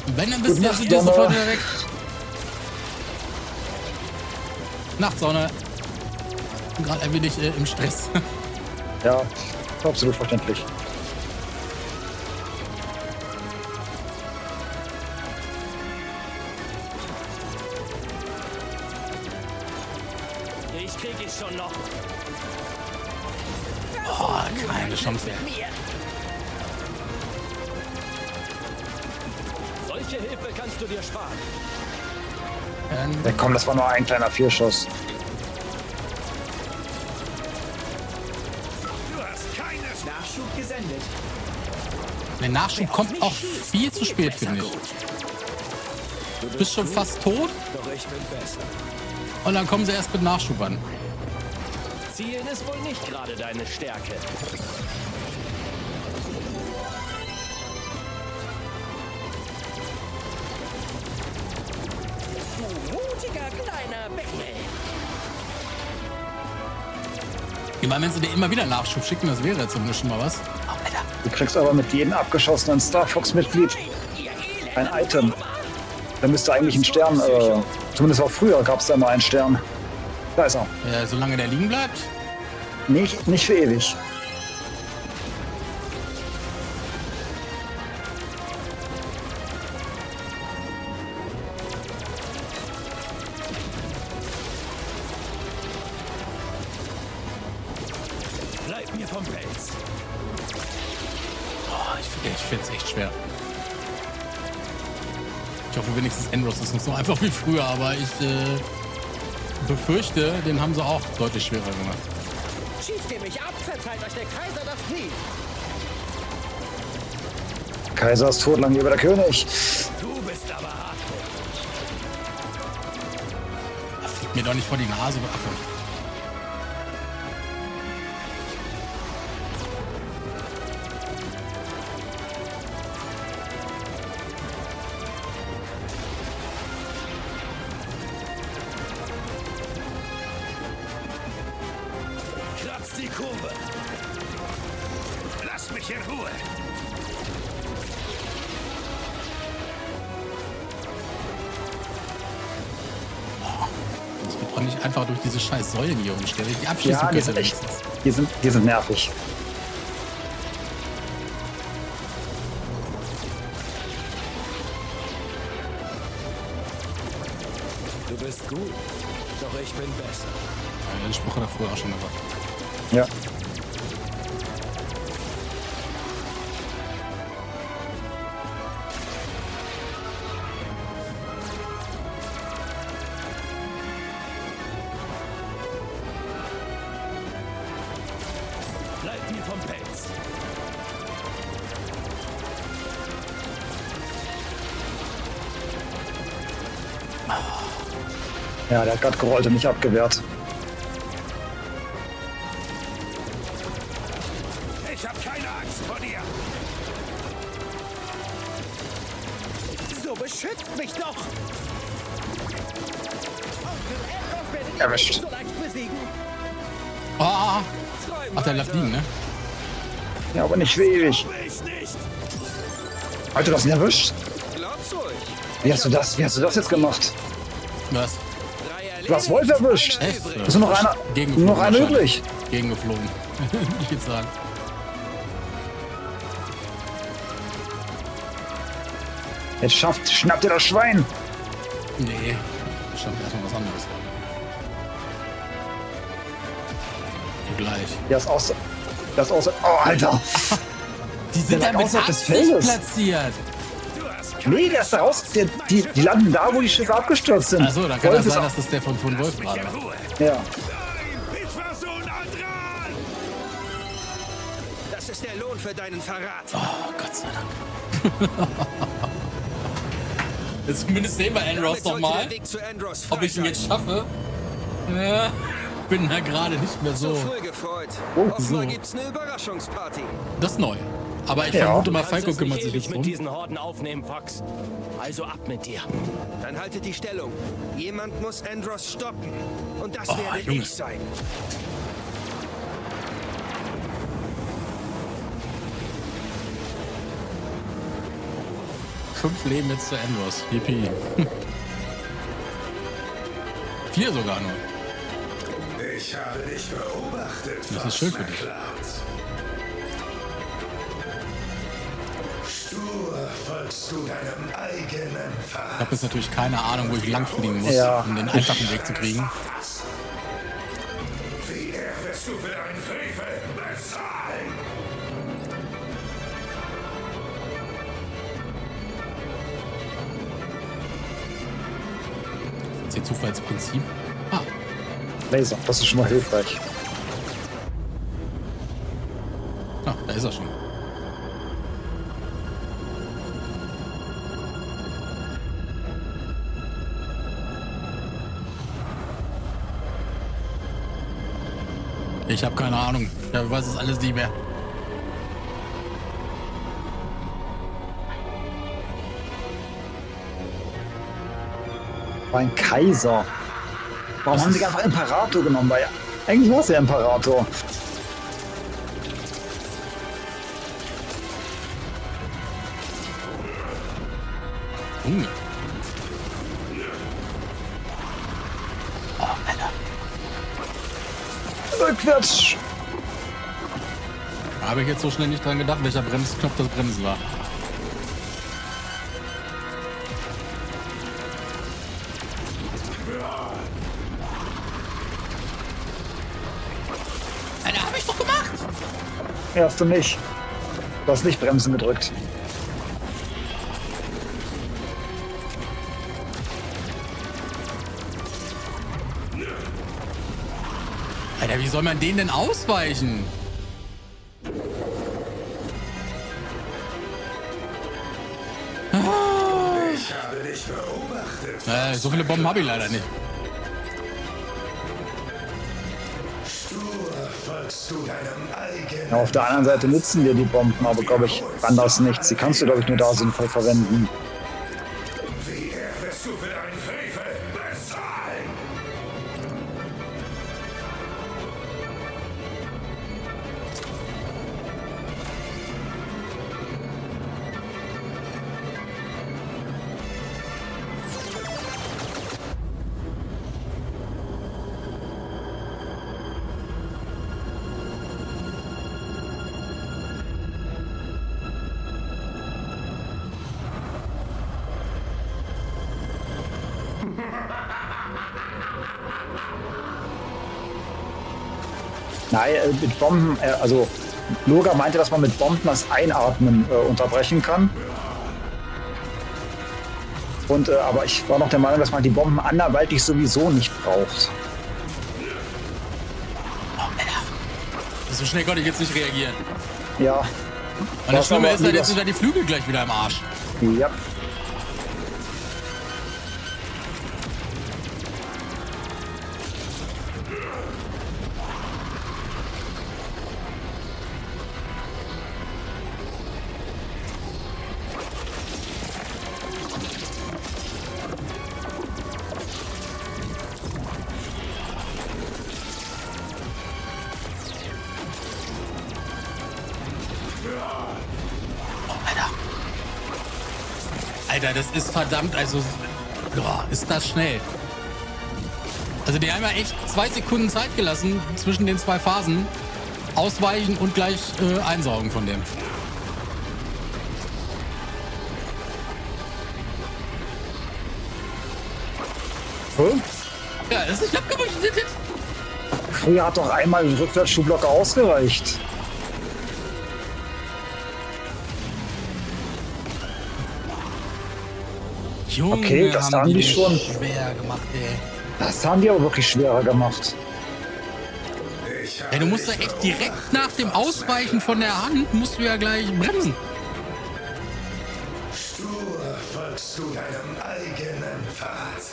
Und wenn, dann bist du Nacht, sofort wieder weg. Nachtsonne. Ich bin gerade ein wenig im Stress. Ja, absolut verständlich. Ich kriege schon noch. Oh, keine Chance mehr. Solche Hilfe kannst du dir sparen. Ja, komm, das war nur ein kleiner Vierschuss. Du hast keines Nachschub gesendet. Der Nachschub kommt auch viel zu spät, finde ich. Du bist schon fast tot Doch ich bin besser. und dann kommen sie erst mit Nachschub an. Zielen ist wohl nicht gerade deine Stärke. Du mutiger kleiner Batman. Ich meine, wenn sie dir immer wieder Nachschub schicken, das wäre zumindest schon mal was. Oh, Alter. Du kriegst aber mit jedem abgeschossenen Star Fox-Mitglied ein Item. Da müsste eigentlich ein Stern, zumindest auch früher gab es da mal einen Stern. Da ist er. Solange der liegen bleibt. Nicht für ewig. Bleib mir vom Pelz. Oh, ich finde es echt schwer. Ich hoffe wenigstens Andros ist nicht so einfach wie früher, aber ich befürchte, den haben sie auch deutlich schwerer gemacht. Schießt ihr mich ab, verzeiht euch der Kaiser das nie. Kaiser ist tot, lang lebe der König. Du bist aber hart. Das fliegt mir doch nicht vor die Nase, du Affe. Kratz die Kurve. Lass mich in Ruhe. Das wird doch nicht einfach durch diese scheiß Säulen hier umstellen. Die abschießen Ja, die könnte sind echt, wenigstens. die sind nervig. Du bist gut. Doch ich bin besser. Ja, den Spruch hat er früher auch schon gemacht. Ja. Bleib mir vom Pelz. Ja, der hat gerade gerollt und nicht abgewehrt. Ich habe keine Angst vor dir. So beschützt mich doch. Erwischt. So leicht besiegen. Ah! Ach, der lag liegen, ne? Ja, aber nicht für ewig. Ich nicht. Alter, du hast ihn erwischt. Glaub's ruhig. Wie hast du das jetzt gemacht? Was? Du hast Wolf erwischt. Echt? Ist nur noch einer, nur noch einer übrig. Gegengeflogen. Ich jetzt sagen. Jetzt schnappt ihr das Schwein. Nee. Schon erstmal was anderes. Gleich. Der ist aus. Oh, Alter. Die sind Der da lag mit außerhalb des Absicht Feldes. platziert. Nee, der ist da raus. Die landen da, wo die Schiffe abgestürzt sind. Achso, dann kann Wolf das ist sein, auch- dass das der von Wolf war. Ja. Ich war so nah dran. Das ist der Lohn für deinen Verrat. Oh, Gott sei Dank. Jetzt zumindest sehen wir Andros Damit sollte nochmal. der Weg zu Andros Ob ich ihn frei jetzt schaffe. Ja, bin da gerade nicht mehr sein. so. So früh gefreut. Oh, Offenbar so. gibt's eine Überraschungsparty. Das ist neu. Aber ich Ja. vermute mal, Kannst Falco es kümmert nicht sich ewig jetzt mit drum. diesen Horden aufnehmen, Fox. Also ab mit dir. Dann haltet die Stellung. Jemand muss Andros stoppen. Und das Oh, werde Junge. ich sein. Fünf Leben jetzt zu Andros. Yippie. 4 sogar nur. Ich habe dich beobachtet. Das ist schön für dich. Stur folgst du deinem eigenen Pfad. Ich habe jetzt natürlich keine Ahnung, wo ich lang fliegen muss, Ja. um den einfachen Weg zu kriegen. Zufallsprinzip. Ah. Laser, das ist schon mal hilfreich. Ah, da ist er schon. Ich habe keine Ahnung. Ich weiß es alles nicht mehr. War ein Kaiser. Warum haben sie einfach Imperator genommen? Weil eigentlich war es ja Imperator. Junge. Oh, Alter. Rückwärts. Habe ich jetzt so schnell nicht dran gedacht, welcher Bremsknopf das Bremsen war. Alter, hab ich doch gemacht! Ja, hast du nicht. Du hast nicht Bremsen gedrückt. Alter, wie soll man denen denn ausweichen? Ich habe dich beobachtet. So viele Bomben habe ich leider nicht. Stur folgst du deinem eigenen. Ja, auf der anderen Seite nützen dir die Bomben, aber glaube ich, anders nichts. Die kannst du, glaube ich, nur da sinnvoll verwenden. Wie er wirst du für deinen Frevel bezahlen? Nein, mit Bomben, also Loga meinte, dass man mit Bomben das Einatmen unterbrechen kann. Und aber ich war noch der Meinung, dass man die Bomben anderweitig sowieso nicht braucht. Oh, Alter. So schnell konnte ich jetzt nicht reagieren. Ja. Und das Schlimme ist, jetzt sind da die Flügel gleich wieder im Arsch. Ja. Alter, das ist verdammt, also, boah, ist das schnell. Also die haben ja echt 2 Sekunden Zeit gelassen zwischen den 2 Phasen. Ausweichen und gleich einsaugen von dem. Hm? Ja, das ist, ich hab gewusst. Früher hat doch einmal ein Rückwärtsschuhblock ausgereicht. Junge, okay, das haben die schon schwer gemacht, ey. Das haben die aber wirklich schwerer gemacht. Ja, du musst ja echt direkt nach dem Ausweichen von der Hand, musst du ja gleich bremsen. Stur folgst du deinem eigenen Pfad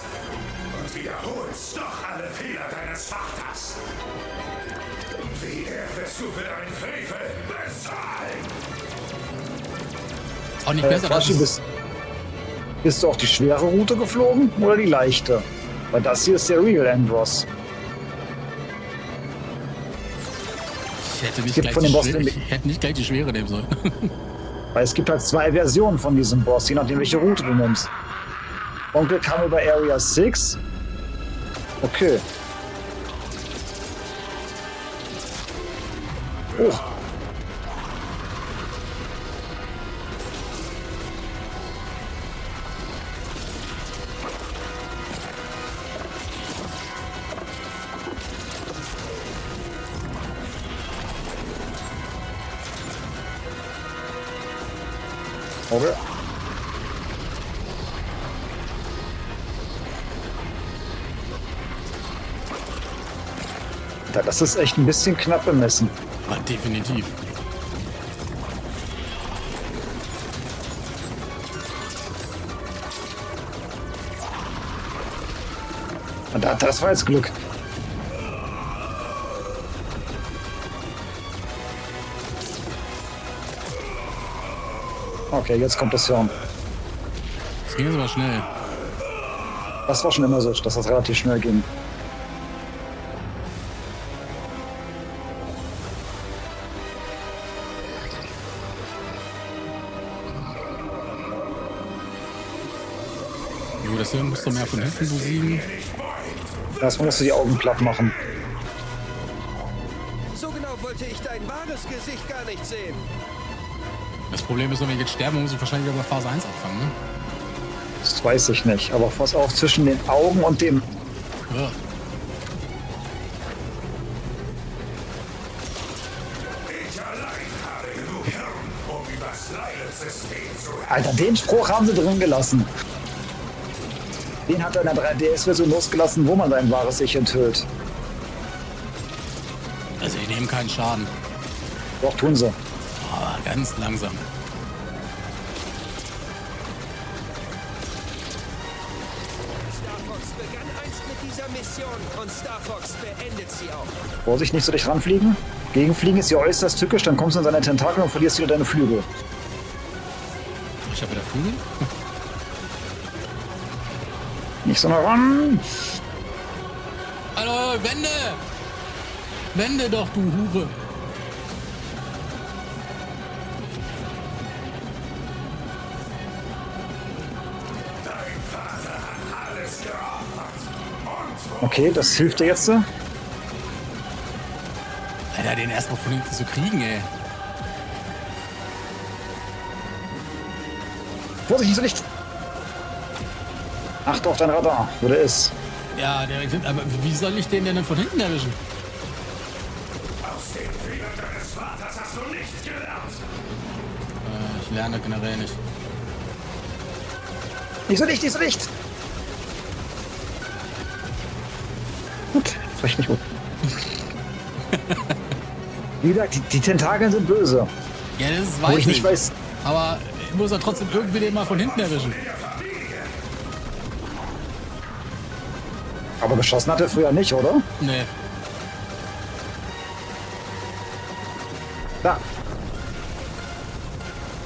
und wiederholst doch alle Fehler deines Vaters. Wie er wirst du für deinen Frevel bezahlen. Auch nicht besser. Bist du auch die schwere Route geflogen oder die leichte? Weil das hier ist der Real Andros. Ich hätte nicht gleich die Schwere nehmen sollen. Weil es gibt halt 2 Versionen von diesem Boss, je nachdem welche Route du nimmst. Onkel kam über Area 6. Okay. Oh. Okay. Das ist echt ein bisschen knapp bemessen. Aber definitiv. Und das war jetzt Glück. Okay, jetzt kommt das Hirn. Das ging jetzt aber schnell. Das war schon immer so, dass das relativ schnell ging. Jo, das Hirn musst du mehr von hinten besiegen. Erstmal musst du die Augen platt machen. So genau wollte ich dein wahres Gesicht gar nicht sehen. Das Problem ist, wenn wir jetzt sterben, muss ich wahrscheinlich wieder bei Phase 1 anfangen, ne? Das weiß ich nicht, aber pass auf, zwischen den Augen und dem... Ja. Ich allein habe genug Hirn, um über das Silent-System zu... Alter, den Spruch haben sie drin gelassen. Den hat er in der 3DS-Version losgelassen, wo man sein wahres Ich enthüllt. Also die nehmen keinen Schaden. Doch, tun sie. Aber ganz langsam. Star Fox begann einst mit dieser Mission und Star Fox beendet sie auch. Vorsicht, nicht so dich ranfliegen. Gegenfliegen ist ja äußerst tückisch, dann kommst du in seine Tentakel und verlierst wieder deine Flügel. Ich habe wieder Flügel. Nicht so nah ran. Hallo, Wende! Wende doch, du Hure! Dein Vater hat alles geopfert. Okay, das hilft dir jetzt. Alter, den erstmal von hinten zu kriegen, ey. Vorsicht, nicht so dicht. Achte auf dein Radar, wo der ist. Ja, aber wie soll ich den denn von hinten erwischen? Aus den Fehlern deines Vaters hast du nichts gelernt. Ich lerne generell nicht. Nicht so dicht, nicht so dicht. Gut, das reicht nicht gut. Wie gesagt, die Tentakeln sind böse. Ja, das ist Wo ich nicht weiß. Aber ich muss ja trotzdem irgendwie den mal von hinten erwischen. Aber geschossen hat er früher nicht, oder? Nee. Da.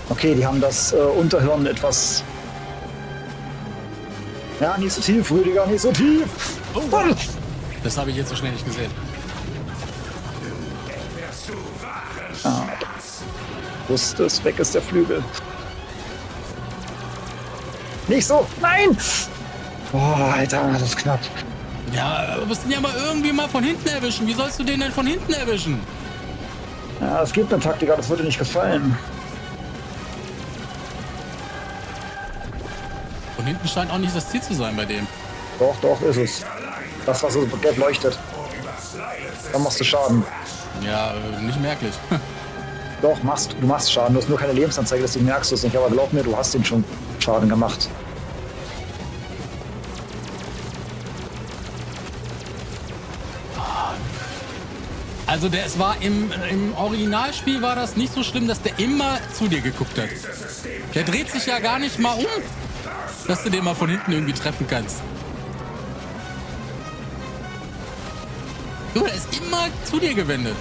Okay, die haben das Unterhirn etwas... Ja, nicht so tief, Rüdiger, nicht so tief. Oh. Das habe ich jetzt so schnell nicht gesehen. Ah, wusste es, weg ist der Flügel. Nicht so, nein! Boah, Alter, das ist knapp. Ja, aber musst du ihn ja mal irgendwie mal von hinten erwischen. Wie sollst du den denn von hinten erwischen? Ja, es gibt eine Taktik, aber das würde nicht gefallen. Von hinten scheint auch nicht das Ziel zu sein bei dem. Doch, doch, ist es. Das, was so gelb leuchtet. Dann machst du Schaden. Ja, nicht merklich. Doch, du machst Schaden. Du hast nur keine Lebensanzeige, deswegen merkst du es nicht. Aber glaub mir, du hast den schon Schaden gemacht. Also es war im Originalspiel war das nicht so schlimm, dass der immer zu dir geguckt hat. Der dreht sich ja gar nicht mal um, dass du den mal von hinten irgendwie treffen kannst. Du, der ist immer zu dir gewendet.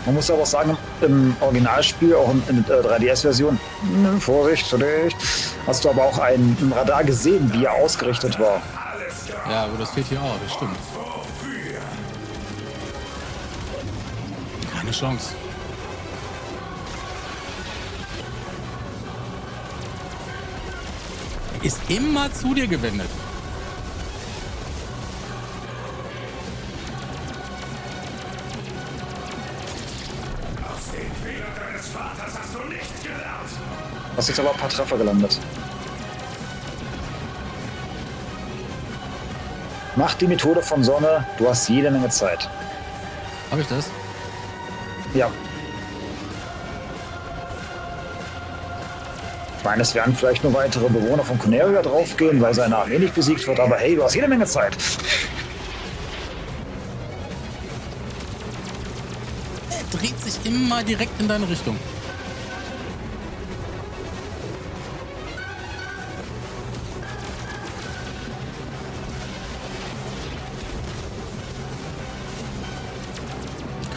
Man muss aber auch sagen, im Originalspiel, auch in der 3DS-Version, Vorsicht, hast du aber auch ein Radar gesehen, wie er ausgerichtet war. Ja, aber das fehlt hier auch, das stimmt. Keine Chance. Er ist immer zu dir gewendet. Aus den Fehlern deines Vaters hast du nichts gelernt. Hast jetzt aber ein paar Treffer gelandet. Mach die Methode von Sonne, du hast jede Menge Zeit. Habe ich das? Ja. Ich meine, es werden vielleicht nur weitere Bewohner von Corneria draufgehen, weil seine Armee nicht besiegt wird, aber hey, du hast jede Menge Zeit. immer direkt in deine Richtung.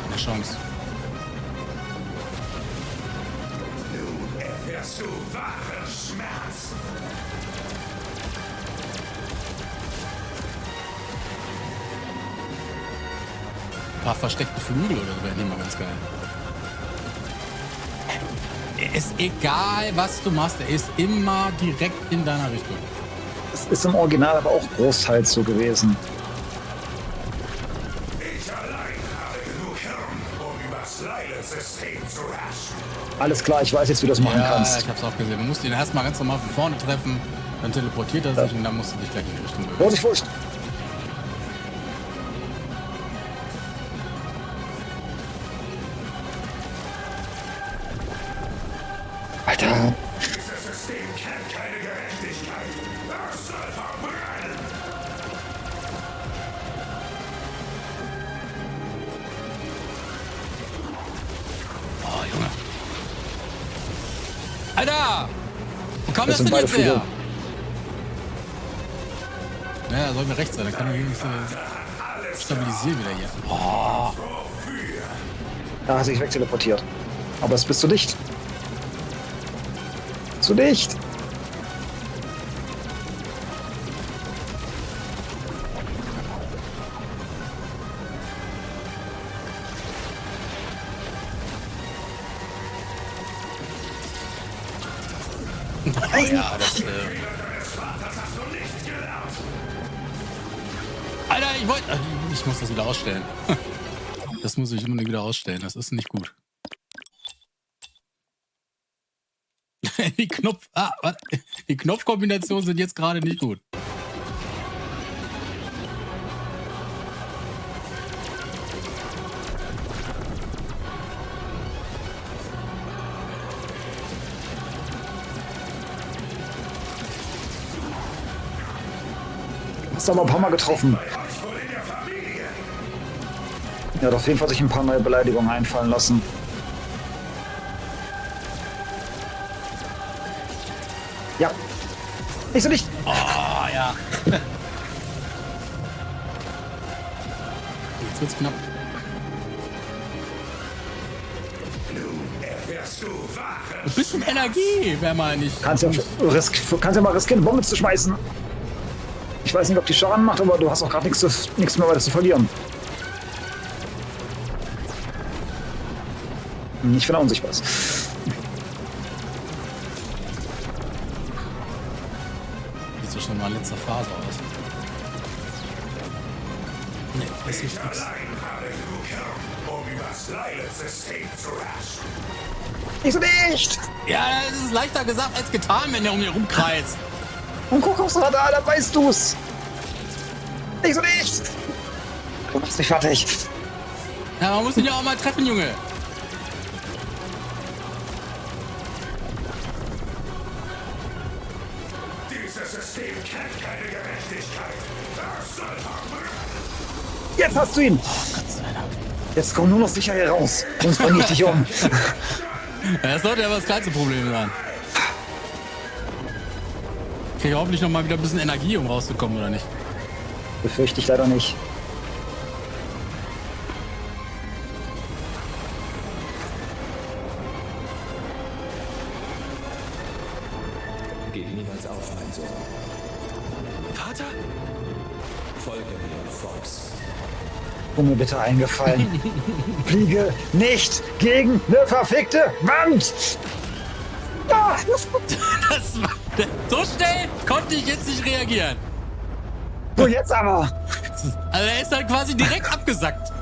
Keine Chance. Nun erfährst du wahren Schmerz. Ein paar versteckte Flügel oder so wären immer ganz geil. Ist egal, was du machst, er ist immer direkt in deiner Richtung. Es ist im Original aber auch großteils so gewesen. Ich allein habe genug Hirn, um über das Lilith-System zu herrschen. Alles klar, ich weiß jetzt, wie du das machen kannst. Ja, ich hab's auch gesehen. Du musst ihn erstmal ganz normal von vorne treffen, dann teleportiert er sich und dann musst du dich gleich in die Richtung bewegen. Vorsicht, Vorsicht! Alter! Dieses System kennt keine Gerechtigkeit. Es soll verbrennen. Oh, Junge. Alter! Wo kam das sind denn beide jetzt her? Flügel. Ja, soll mir rechts sein, dann kann ich hier nicht so stabilisieren wieder hier. Oh. Da hat sich wegteleportiert. Aber es bist zu dicht. Zu dicht! Ja, das, Alter, ich wollte... Ich muss das wieder ausstellen. Das muss ich unbedingt wieder ausstellen. Das ist nicht gut. Die Knopfkombinationen sind jetzt gerade nicht gut. Hast du aber ein paar Mal getroffen. Ja, hat auf jeden Fall sich ein paar neue Beleidigungen einfallen lassen. Ja. Nicht so dicht. Oh, ja. Jetzt wird's knapp. Ein bisschen Energie wäre mal nicht. Kannst ja mal riskieren, eine Bombe zu schmeißen. Ich weiß nicht, ob die Schaden macht, aber du hast auch gerade nichts mehr weiter zu verlieren. Nicht, wenn er unsichtbar ist. Sieht so schon mal in letzter Phase aus. Nee, das ist nicht nix. Nicht so dicht! Ja, das ist leichter gesagt als getan, wenn der um ihn rumkreist. Und guck aufs Radar, da weißt du's! Nicht so dicht! Du machst mich fertig. Ja, man muss ihn ja auch mal treffen, Junge. Dieses System kennt keine Gerechtigkeit. Es soll verbrennen. Jetzt hast du ihn! Jetzt komm nur noch sicher hier raus, sonst bring ich dich um. Ja, das sollte aber das kleinste Problem sein. Krieg ich hoffentlich noch mal wieder ein bisschen Energie, um rauszukommen, oder nicht? Befürchte ich leider nicht. Geh niemals auf, mein Sohn. Vater? Folge mir, Fox. Tu mir bitte eingefallen. Fliege nicht gegen eine verfickte Wand! Ah, So schnell konnte ich jetzt nicht reagieren. so, jetzt aber! Also er ist dann quasi direkt abgesackt.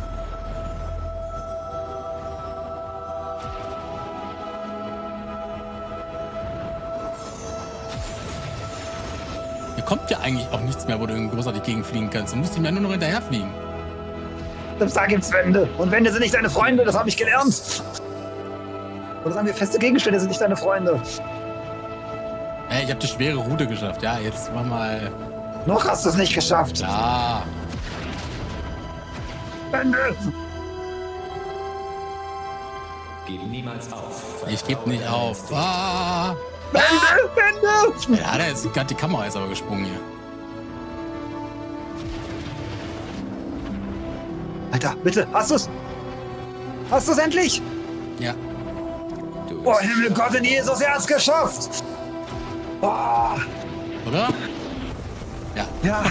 Hier kommt ja eigentlich auch nichts mehr, wo du großartig gegenfliegen kannst. Du musst ihm ja nur noch hinterherfliegen. Da gibt's Wände. Und Wände sind nicht deine Freunde, das habe ich gelernt. Oder sagen wir, feste Gegenstände sind nicht deine Freunde. Ey, ich habe die schwere Route geschafft. Ja, jetzt mach mal... Noch hast du es nicht geschafft. Ja. Wände! Gib niemals auf. Ich geb nicht auf. Ah! Wende! Ja, jetzt gerade die Kamera ist aber gesprungen hier. Alter, bitte, hast du's? Hast du's endlich? Ja. Oh, Himmel, Gott in Jesus, er hat's geschafft! Oh. Oder? Ja. Ja.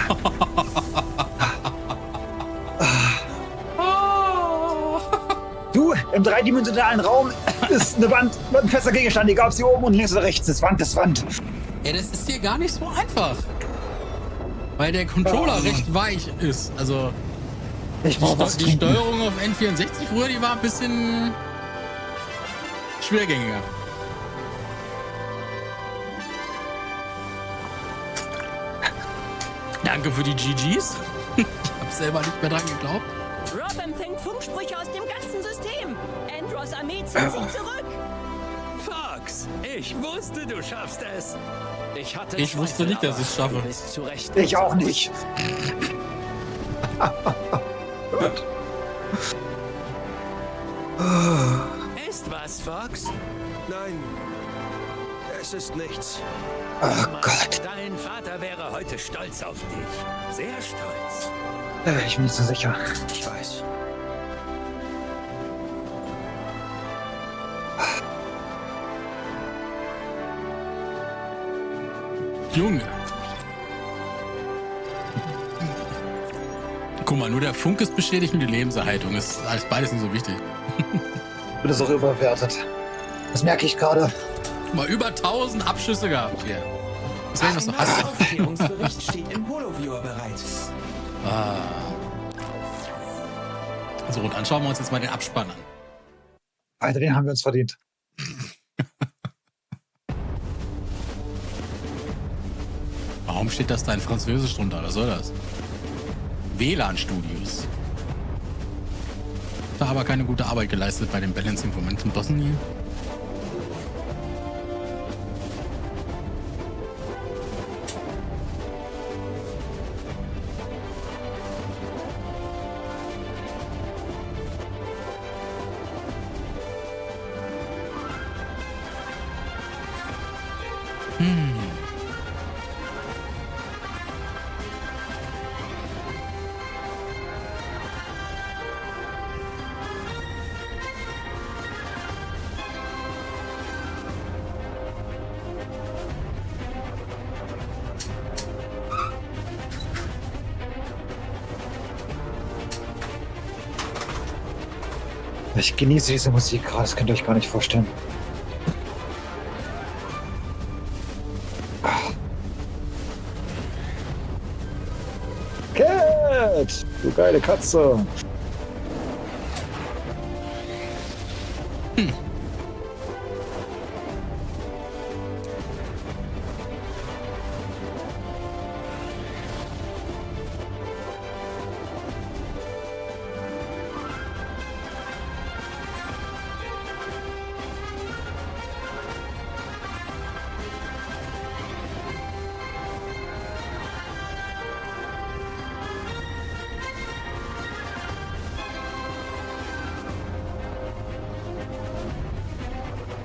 Du, im dreidimensionalen Raum ist eine Wand, ein fester Gegenstand, egal ob sie oben und links oder rechts ist. Wand ist Wand. Ja, das ist hier gar nicht so einfach. Weil der Controller recht weich ist. Also, ich brauch was die trinken. Steuerung auf N64 früher, die war ein bisschen schwergängiger. Danke für die GGs. Ich hab selber nicht mehr dran geglaubt. Rob empfängt Funksprüche aus dem ganzen System. Andros Armee zieht sich zurück. Fox, ich wusste, du schaffst es. Ich wusste nicht, dass ich es schaffe. Ich auch nicht. Ist was, Fox? Nein, es ist nichts. Oh Gott. Dein Vater wäre heute stolz auf dich. Sehr stolz. Ich bin nicht so sicher. Ich weiß. Junge. Guck mal, nur der Funk ist beschädigt und die Lebenserhaltung. Ist alles beides nicht so wichtig. Wird das auch überbewertet. Das merke ich gerade. Mal über 1000 Abschüsse gehabt hier. Was heißt das Ein noch? neuer Aufklärungsbericht steht im Holoviewer bereit. Ah. So, und dann schauen wir uns jetzt mal den Abspann an. Alter, den haben wir uns verdient. Warum steht das da in Französisch drunter? Was soll das? WLAN-Studios. Da aber keine gute Arbeit geleistet bei dem Balancing von manchen Bossen hier. Ich genieße diese Musik gerade, das könnt ihr euch gar nicht vorstellen. Cat! Du geile Katze!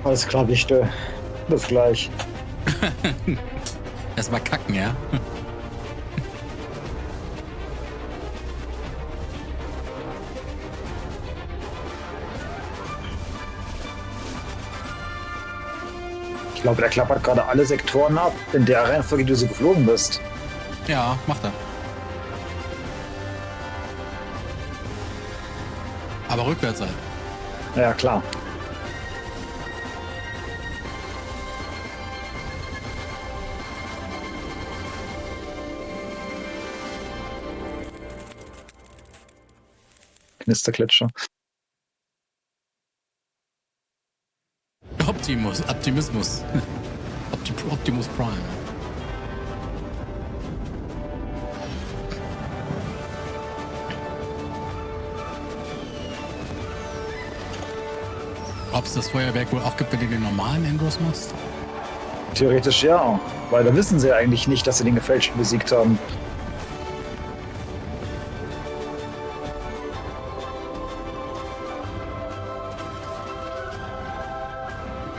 Alles klar, Wichte. Bis gleich. Erstmal kacken, ja? Ich glaube, der klappert gerade alle Sektoren ab, in der Reihenfolge, die du so geflogen bist. Ja, macht er. Aber rückwärts halt. Ja, klar. Knisterklitscher. Optimismus. Optimus Prime. Ob es das Feuerwerk wohl auch gibt, wenn du den normalen Andros machst? Theoretisch ja, weil da wissen sie eigentlich nicht, dass sie den Gefälschten besiegt haben.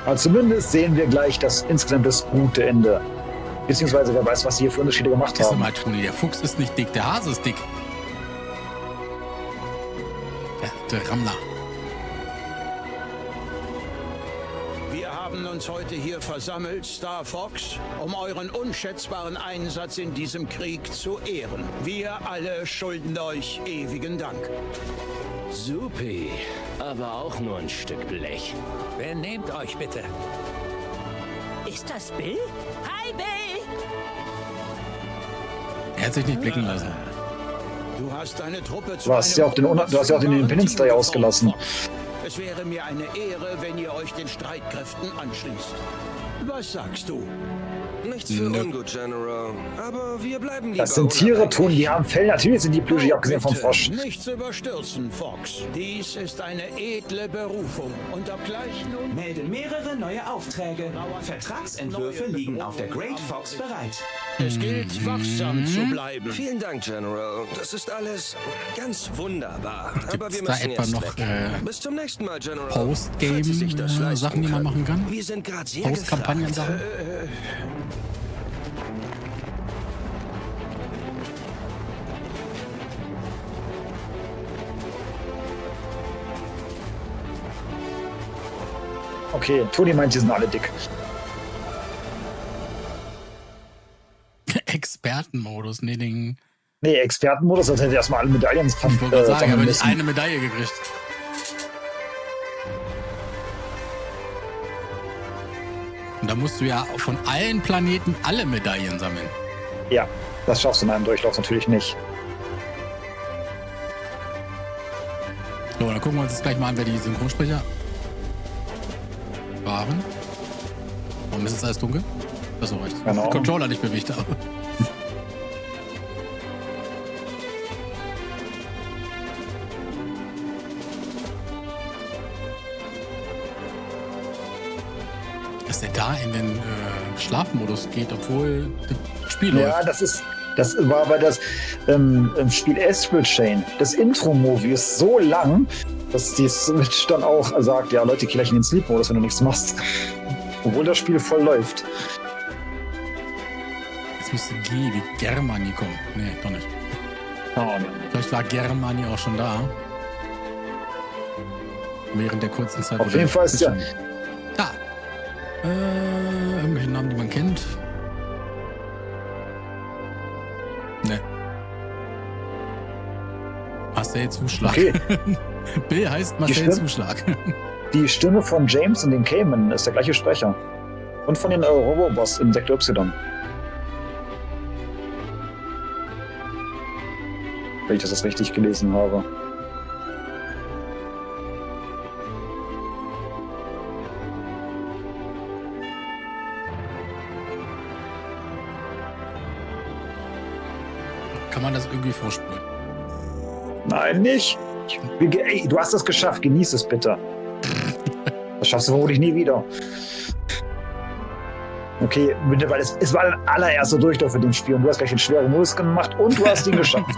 Aber zumindest sehen wir gleich insgesamt das gute Ende. Beziehungsweise wer weiß, was sie hier für Unterschiede gemacht haben. Mal, Toni, der Fuchs ist nicht dick, der Hase ist dick. Der Rammler. Wir haben uns heute hier versammelt, Star Fox, um euren unschätzbaren Einsatz in diesem Krieg zu ehren. Wir alle schulden euch ewigen Dank. Supi, aber auch nur ein Stück Blech. Benehmt euch bitte. Ist das Bill? Hi, Bill! Er hat sich nicht blicken lassen. Du hast deine Truppe zu Du hast ja auch den Independence Day ausgelassen. Es wäre mir eine Ehre, wenn ihr euch den Streitkräften anschließt. Was sagst du? Nichts für ungut, General. Aber wir bleiben lieber Das sind Tiere, unabhängig. Toni, die haben Fell. Natürlich sind die plüschig, abgesehen vom Bitte, Frosch. Nichts überstürzen, Fox. Dies ist eine edle Berufung. Und obgleich nun... Melden mehrere neue Aufträge. Vertragsentwürfe liegen auf der Great Fox bereit. Es gilt, wachsam zu bleiben. Vielen Dank, General. Das ist alles ganz wunderbar. Aber wir Da müssen etwa jetzt noch weg. Bis zum nächsten Mal, General. Falls Sie sich das leisten Postgame-Sachen, die man machen kann? Wir sind gerade sehr Postkampagnen-Sachen? Okay, Toni meint, die sind alle dick. Expertenmodus, nee, Expertenmodus, als hätte er erstmal alle Medaillen ich wollte gerade sagen, sammeln aber nicht müssen. eine Medaille gekriegt. Und da musst du ja von allen Planeten alle Medaillen sammeln. Ja, das schaffst du in einem Durchlauf natürlich nicht. So, dann gucken wir uns jetzt gleich mal an, wer die Synchronsprecher waren. Warum ist jetzt alles dunkel? Das ist so recht. Genau. Der Controller nicht bewegt habe. Dass der da in den Schlafmodus geht, obwohl das Spiel Ja, läuft. das war bei das im Spiel Astral Chain. Das Intro-Movie ist so lang, dass die Switch dann auch sagt, ja Leute, geh gleich in den Sleep-Modus, wenn du nichts machst. Obwohl das Spiel voll läuft. Jetzt müsste G wie Germani kommen. Nee, doch nicht. Oh, nee. Vielleicht war Germani auch schon da. Während der kurzen Zeit. Auf jeden Fall ist ja. Da. Irgendwelche Namen, die man kennt. Ne. Marcel Zuschlag. Okay. Bill heißt Marcel Zuschlag. Die Stimme von James in den Cayman ist der gleiche Sprecher. Und von den Roboboss in Sektor Y. Wenn ich das richtig gelesen habe. Kann man das irgendwie vorspulen? Nein, nicht. Ey, du hast es geschafft. Genieß es bitte. Das schaffst du vermutlich nie wieder. Okay, bitte, weil es war dein allererster Durchlauf für den Spiel und du hast gleich den schweren Modus gemacht und du hast ihn geschafft.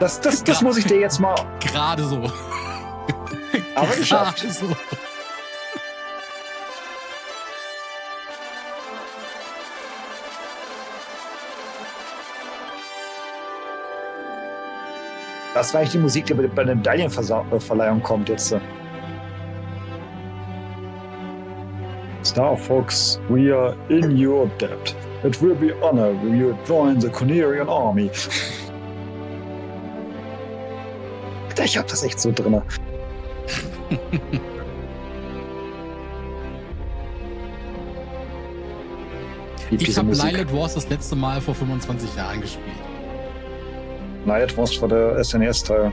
Das muss ich dir jetzt mal... Gerade so. Aber geschafft. So. Das war eigentlich die Musik, die bei der Medaillenverleihung kommt jetzt. Star Fox, we are in your debt. It will be honor when you join the Cornerian Army. Ich hab das echt so drin. Ich habe Lilith Wars das letzte Mal vor 25 Jahren gespielt. Lilith Wars war der SNES-Teil.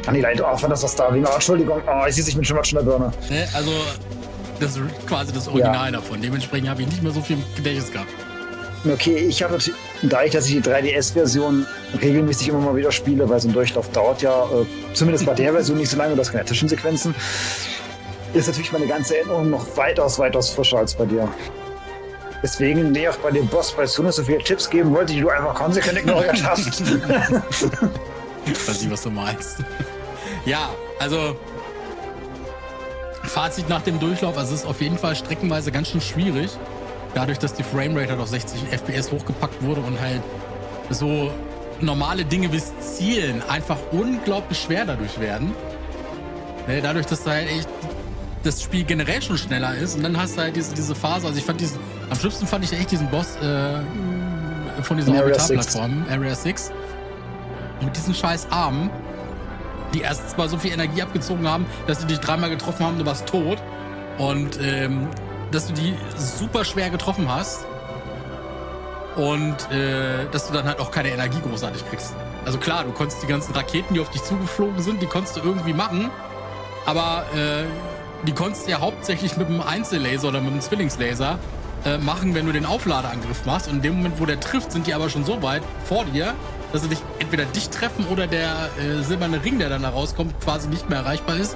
Ah, nee, Lilith, war das da? Entschuldigung, ich sehe, ich bin schon mal in der Birne. Ne, also, das ist quasi das Original davon. Dementsprechend habe ich nicht mehr so viel im Gedächtnis gehabt. Okay, ich habe dadurch, dass ich die 3DS-Version regelmäßig immer mal wieder spiele, weil so ein Durchlauf dauert ja, zumindest bei der Version nicht so lange, das keine Zwischensequenzen, ist natürlich meine ganze Erinnerung noch weitaus frischer als bei dir. Deswegen, auch bei dem Boss bei Sune so viele Tipps geben wollte, die du einfach konsequent ignoriert hast. Ich weiß nicht, was du meinst. Ja, also Fazit nach dem Durchlauf, also es ist auf jeden Fall streckenweise ganz schön schwierig. Dadurch, dass die Framerate halt auf 60 FPS hochgepackt wurde und halt so normale Dinge wie Zielen einfach unglaublich schwer dadurch werden. Dadurch, dass da halt echt das Spiel generell schon schneller ist und dann hast du halt diese Phase, also ich fand am schlimmsten fand ich echt diesen Boss von dieser Orbitalplattform, Area 6, mit diesen scheiß Armen, die erst mal so viel Energie abgezogen haben, dass sie dich dreimal getroffen haben, du warst tot und dass du die super schwer getroffen hast und dass du dann halt auch keine Energie großartig kriegst. Also klar, du konntest die ganzen Raketen, die auf dich zugeflogen sind, die konntest du irgendwie machen, aber die konntest du ja hauptsächlich mit einem Einzellaser oder mit einem Zwillingslaser machen, wenn du den Aufladeangriff machst. Und in dem Moment, wo der trifft, sind die aber schon so weit vor dir, dass sie dich entweder dich treffen oder der silberne Ring, der dann da rauskommt, quasi nicht mehr erreichbar ist.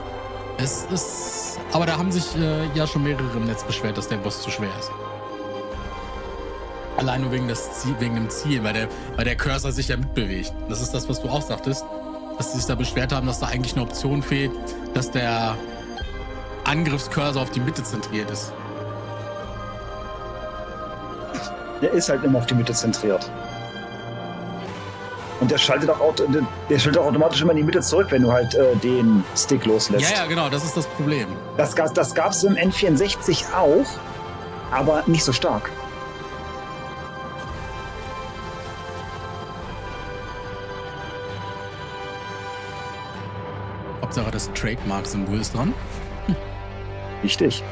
Aber da haben sich ja schon mehrere im Netz beschwert, dass der Boss zu schwer ist. Allein nur wegen dem Ziel, weil der Cursor sich ja mitbewegt. Das ist das, was du auch sagtest, dass sie sich da beschwert haben, dass da eigentlich eine Option fehlt, dass der Angriffscursor auf die Mitte zentriert ist. Der ist halt immer auf die Mitte zentriert. Und der schaltet auch automatisch immer in die Mitte zurück, wenn du halt den Stick loslässt. Ja, genau, das ist das Problem. Das gab es im N64 auch, aber nicht so stark. Hauptsache das Trademark-Symbol ist dran. Richtig.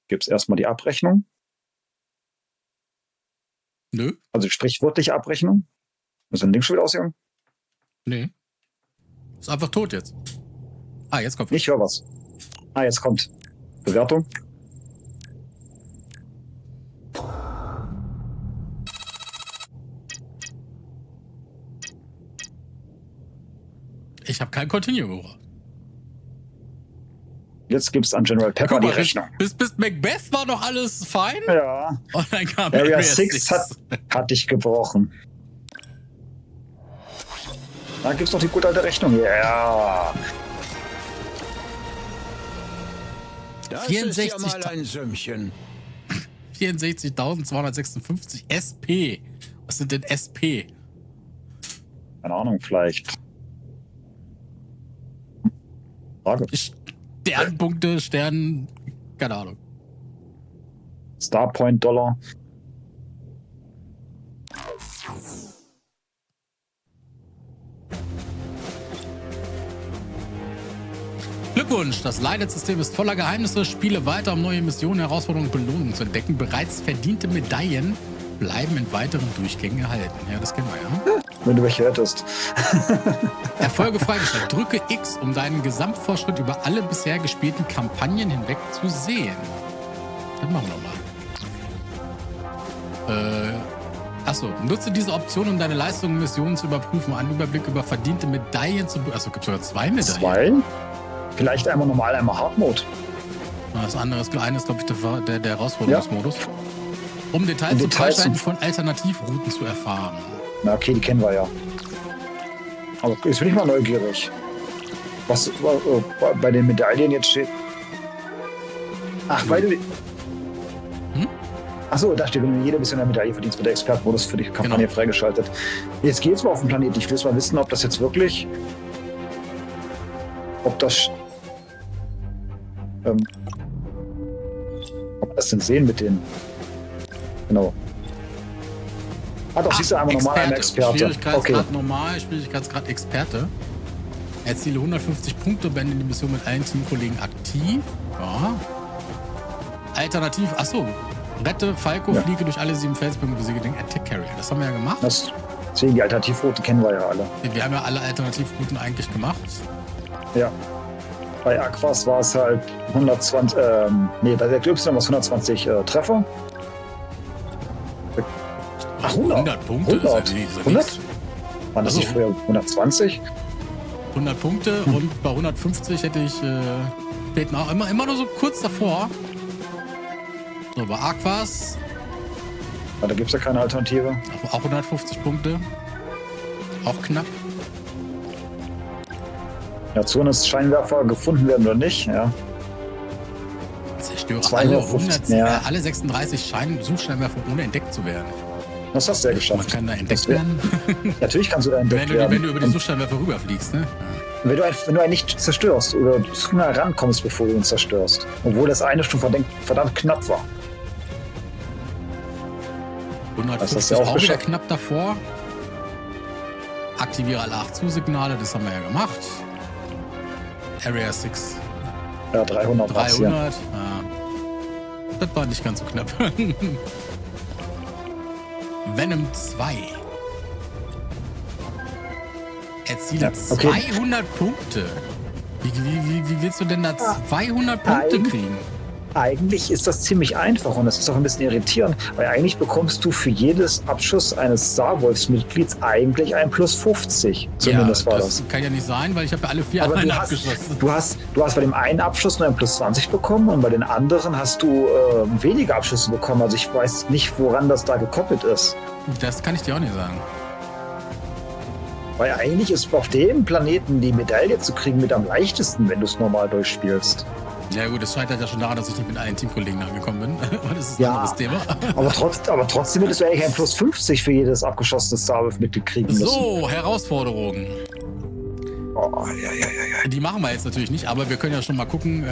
Gibt es erstmal die Abrechnung? Nö. Also sprichwörtliche Abrechnung? Ist dein Ding schon wieder ausgegangen? Nee. Ist einfach tot jetzt. Ah, jetzt kommt was. Ich höre was. Ah, jetzt kommt. Bewertung. Ich habe kein Continue gebraucht. Jetzt gibt's an General Pepper die Rechnung. Bis Macbeth war doch alles fein. Ja. Und dann kam Area 6 hat dich gebrochen. Da gibt's noch die gute alte Rechnung. Ja. Das ist ja mal ein Sümmchen. 64.256 SP. Was sind denn SP? Keine Ahnung, vielleicht. Frage. Sternpunkte, keine Ahnung. Starpoint Dollar. Glückwunsch, das Leidet-System ist voller Geheimnisse. Spiele weiter, um neue Missionen, Herausforderungen und Belohnungen zu entdecken. Bereits verdiente Medaillen bleiben in weiteren Durchgängen erhalten. Ja, das kennen wir ja. Wenn du welche hättest. Erfolge freigestellt. Drücke X, um deinen Gesamtfortschritt über alle bisher gespielten Kampagnen hinweg zu sehen. Das machen wir mal. Achso, nutze diese Option, um deine Leistungen und Missionen zu überprüfen. Einen Überblick über verdiente Medaillen zu... Achso, gibt es sogar 2 Medaillen. 2? Vielleicht einmal normal, einmal Hard-Mode. Das andere ist, glaube ich, der Herausforderungsmodus. Ja. Um Details zum Freischalten von Alternativrouten zu erfahren. Na okay, die kennen wir ja. Aber jetzt bin ich mal neugierig. Was bei den Medaillen jetzt steht. Ach, weil du... Achso, da steht, wenn du jede Mission eine Medaille verdienst, wird der Expertenmodus für die Kampagne freigeschaltet. Jetzt geht's mal auf den Planeten. Ich will jetzt mal wissen, ob das jetzt wirklich... Ob das denn sehen mit den... Genau. Ah, doch, siehst du einmal normal ein Experte. Schwierigkeitsgrad normal, Schwierigkeitsgrad Experte. Erziele 150 Punkte, beende die Mission mit allen Teamkollegen aktiv. Ja. Alternativ, achso. Rette Falco, fliege durch alle 7 Felsbögen und besiege den Attack Carrier. Das haben wir ja gemacht. Deswegen die Alternativrouten kennen wir ja alle. Wir haben ja alle Alternativrouten eigentlich gemacht. Ja. Bei Aquas war es halt 120, bei der Y war es 120 Treffer. Ach, 100 Punkte? 100? 100? Waren das nicht früher 120? 100 Punkte und bei 150 hätte ich fehlten auch immer nur so kurz davor. So, bei Aquas Aber da gibt es ja keine Alternative. Auch 150 Punkte. Auch knapp. Ja, Scheinwerfer gefunden werden oder nicht, ja. Zerstöre 250, alle 36 Suchscheinwerfer, ohne entdeckt zu werden. Das hast du ja geschafft. Man kann da entdeckt werden. Natürlich kannst du da entdeckt werden. Wenn du über die Suchscheinwerfer rüberfliegst, ne? Wenn du einen nicht zerstörst oder zu nah rankommst, bevor du ihn zerstörst. Obwohl das eine schon verdammt knapp war. 150 auch wieder knapp davor. Aktiviere alle 8 Zusignale, das haben wir ja gemacht. Area 6. Ja, 300. 300. Ja. Das war nicht ganz so knapp. Venom 2. Erziele 200 Punkte. Wie willst du denn da 200 Punkte kriegen? Eigentlich ist das ziemlich einfach und das ist auch ein bisschen irritierend, weil eigentlich bekommst du für jedes Abschuss eines Starwolves-Mitglieds eigentlich ein plus 50. Zumindest war das. Das kann ja nicht sein, weil ich habe ja alle 4 Aber abgeschossen. Du hast bei dem einen Abschuss nur ein plus 20 bekommen und bei den anderen hast du weniger Abschüsse bekommen. Also ich weiß nicht, woran das da gekoppelt ist. Das kann ich dir auch nicht sagen. Weil eigentlich ist auf dem Planeten die Medaille zu kriegen mit am leichtesten, wenn du es normal durchspielst. Ja gut, es scheitert ja schon daran, dass ich nicht mit allen Teamkollegen angekommen bin. Das ist ein anderes Thema. aber trotzdem hättest du eigentlich ein plus 50 für jedes abgeschossene Starwolf-Mitglied kriegen müssen. So, Herausforderungen. Oh, ja. Die machen wir jetzt natürlich nicht, aber wir können ja schon mal gucken.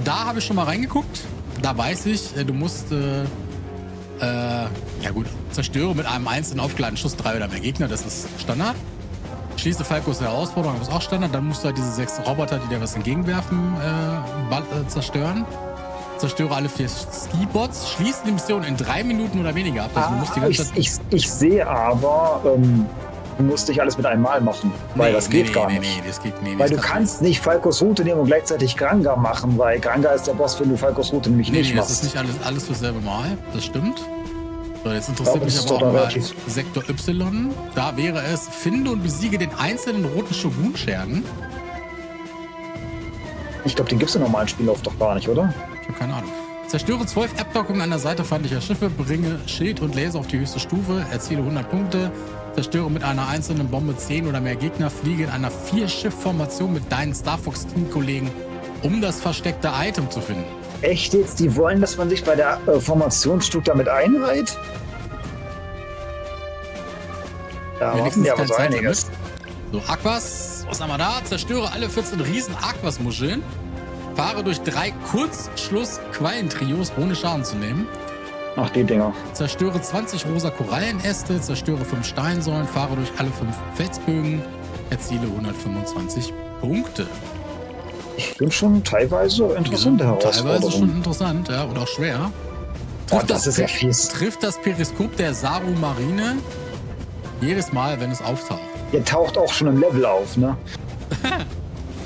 Da habe ich schon mal reingeguckt. Da weiß ich, du musst zerstöre mit einem einzelnen aufgeladenen Schuss 3 oder mehr Gegner. Das ist Standard. Schließe Falcos Herausforderung, das ist auch Standard. Dann musst du halt diese 6 Roboter, die dir was entgegenwerfen, zerstören. Zerstöre alle 4 Ski-Bots. Schließe die Mission in 3 Minuten oder weniger ab. Also du musst die ganze Zeit ich sehe aber, du musst nicht alles mit einem Mal machen. Weil das geht gar nicht. Weil du kannst nicht Falcos Route nehmen und gleichzeitig Granga machen, weil Granga ist der Boss, wenn du Falcos Route nämlich nicht machst. Das ist nicht alles für dasselbe Mal. Das stimmt. So, jetzt interessiert mich aber auch mal Sektor Y. Da wäre es, finde und besiege den einzelnen roten Shogun-Schergen. Ich glaube, den gibt es im normalen Spiellauf doch gar nicht, oder? Ich habe keine Ahnung. Zerstöre 12 Abdockungen an der Seite feindlicher Schiffe, bringe Schild und Laser auf die höchste Stufe, erziele 100 Punkte, zerstöre mit einer einzelnen Bombe 10 oder mehr Gegner, fliege in einer 4-Schiff-Formation mit deinen Star Fox-Teamkollegen, um das versteckte Item zu finden. Echt jetzt? Die wollen, dass man sich bei der Formationsstub damit einreiht? Da machen die aber so einiges. So, Aquas, was haben wir da? Zerstöre alle 14 Riesen-Aquas-Muscheln. Fahre durch 3 Kurzschluss-Quallentrios, ohne Schaden zu nehmen. Ach, die Dinger. Zerstöre 20 rosa Korallenäste, zerstöre 5 Steinsäulen, fahre durch alle 5 Felsbögen, erziele 125 Punkte. Ich finde schon teilweise interessante Herausforderungen. Teilweise schon interessant, ja, und auch schwer. Das ist ja fies. Trifft das Periskop der Saru Marine jedes Mal, wenn es auftaucht. Der taucht auch schon im Level auf, ne?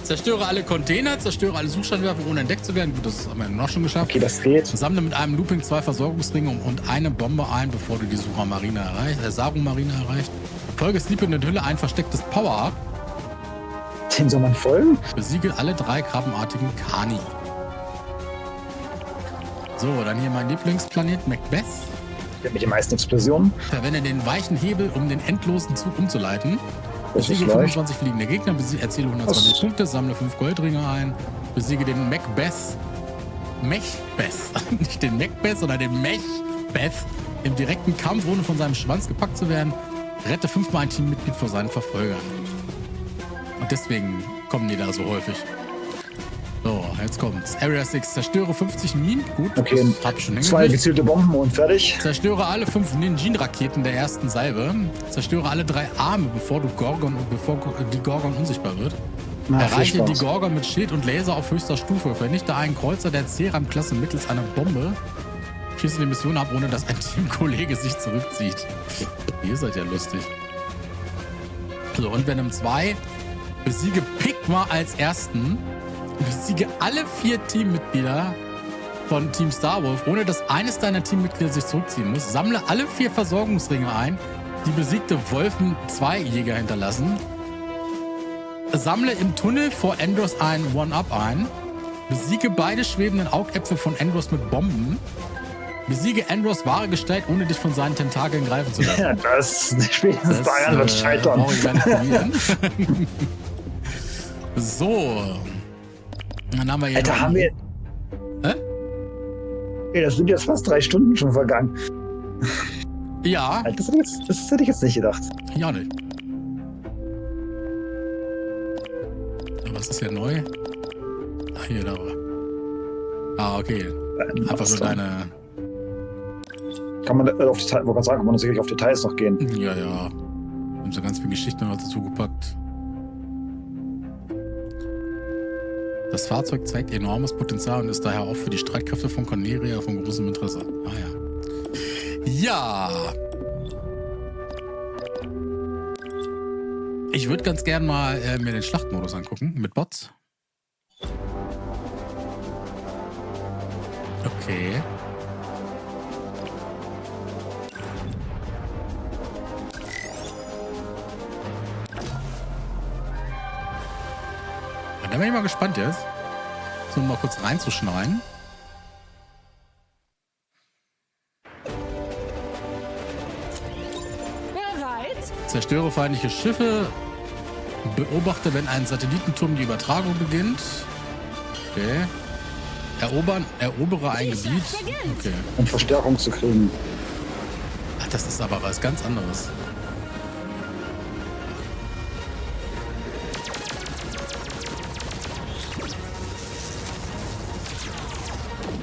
Zerstöre alle Container, zerstöre alle Suchscheinwerfer, ohne entdeckt zu werden. Gut, das haben wir noch schon geschafft. Okay, das geht. Sammle mit einem Looping 2 Versorgungsringe und eine Bombe ein, bevor du die Saru Marine erreicht. Folge Sleep in der Hülle ein verstecktes Power-Up. Den soll man folgen? Besiege alle 3 krabbenartigen Kani. So, dann hier mein Lieblingsplanet Macbeth. Mit den meisten Explosionen. Verwende den weichen Hebel, um den endlosen Zug umzuleiten. Besiege 25 fliegende Gegner, erziele 120 Punkte, sammle 5 Goldringe ein, besiege den Mechbeth, nicht den Macbeth, sondern den Mechbeth im direkten Kampf, ohne von seinem Schwanz gepackt zu werden, rette 5-mal ein Teammitglied vor seinen Verfolgern. Und deswegen kommen die da so häufig. So, jetzt kommt's. Area 6, zerstöre 50 Minen. Gut, okay, hab ich schon 2 gezielte Bomben und fertig. Zerstöre alle 5 Ninjin-Raketen der ersten Salve. Zerstöre alle 3 Arme, bevor die Gorgon unsichtbar wird. Erreiche die Gorgon mit Schild und Laser auf höchster Stufe. Vernichte einen Kreuzer der Ceram-Klasse mittels einer Bombe. Schieße die Mission ab, ohne dass ein Teamkollege sich zurückzieht. Ihr seid ja lustig. So, und Venom 2. Besiege Pigma als ersten. Besiege alle 4 Teammitglieder von Team Starwolf, ohne dass eines deiner Teammitglieder sich zurückziehen muss. Sammle alle 4 Versorgungsringe ein, die besiegte Wolfen 2 Jäger hinterlassen. Sammle im Tunnel vor Endros einen One-Up ein. Besiege beide schwebenden Augäpfel von Endros mit Bomben. Besiege Andros wahre Gestalt, ohne dich von seinen Tentakeln greifen zu lassen. Ja, das spätestens daran wird scheitern. Brauche ich gar nicht probieren. So. Dann haben wir hier. Alter, haben wir. Hä? Ey, das sind jetzt fast 3 Stunden schon vergangen. Ja. Alter, das hätte ich jetzt nicht gedacht. Ja, nicht. Was ist hier neu? Ah, hier, da war. Ah, okay. Einfach so deine. Kann man auf Details, wollte gerade sagen, kann man sicherlich auf Details noch gehen. Ja, ja. Haben so ganz viele Geschichten noch dazu gepackt. Das Fahrzeug zeigt enormes Potenzial und ist daher auch für die Streitkräfte von Corneria von großem Interesse. Ah ja. Ja. Ich würde ganz gern mal mir den Schlachtmodus angucken mit Bots. Okay. Da bin ich mal gespannt jetzt. So, mal kurz reinzuschneiden. Bereit? Zerstöre feindliche Schiffe. Beobachte, wenn ein Satellitenturm die Übertragung beginnt. Okay. Erobere ein Gebiet. Okay. Um Verstärkung zu kriegen. Ach, das ist aber was ganz anderes.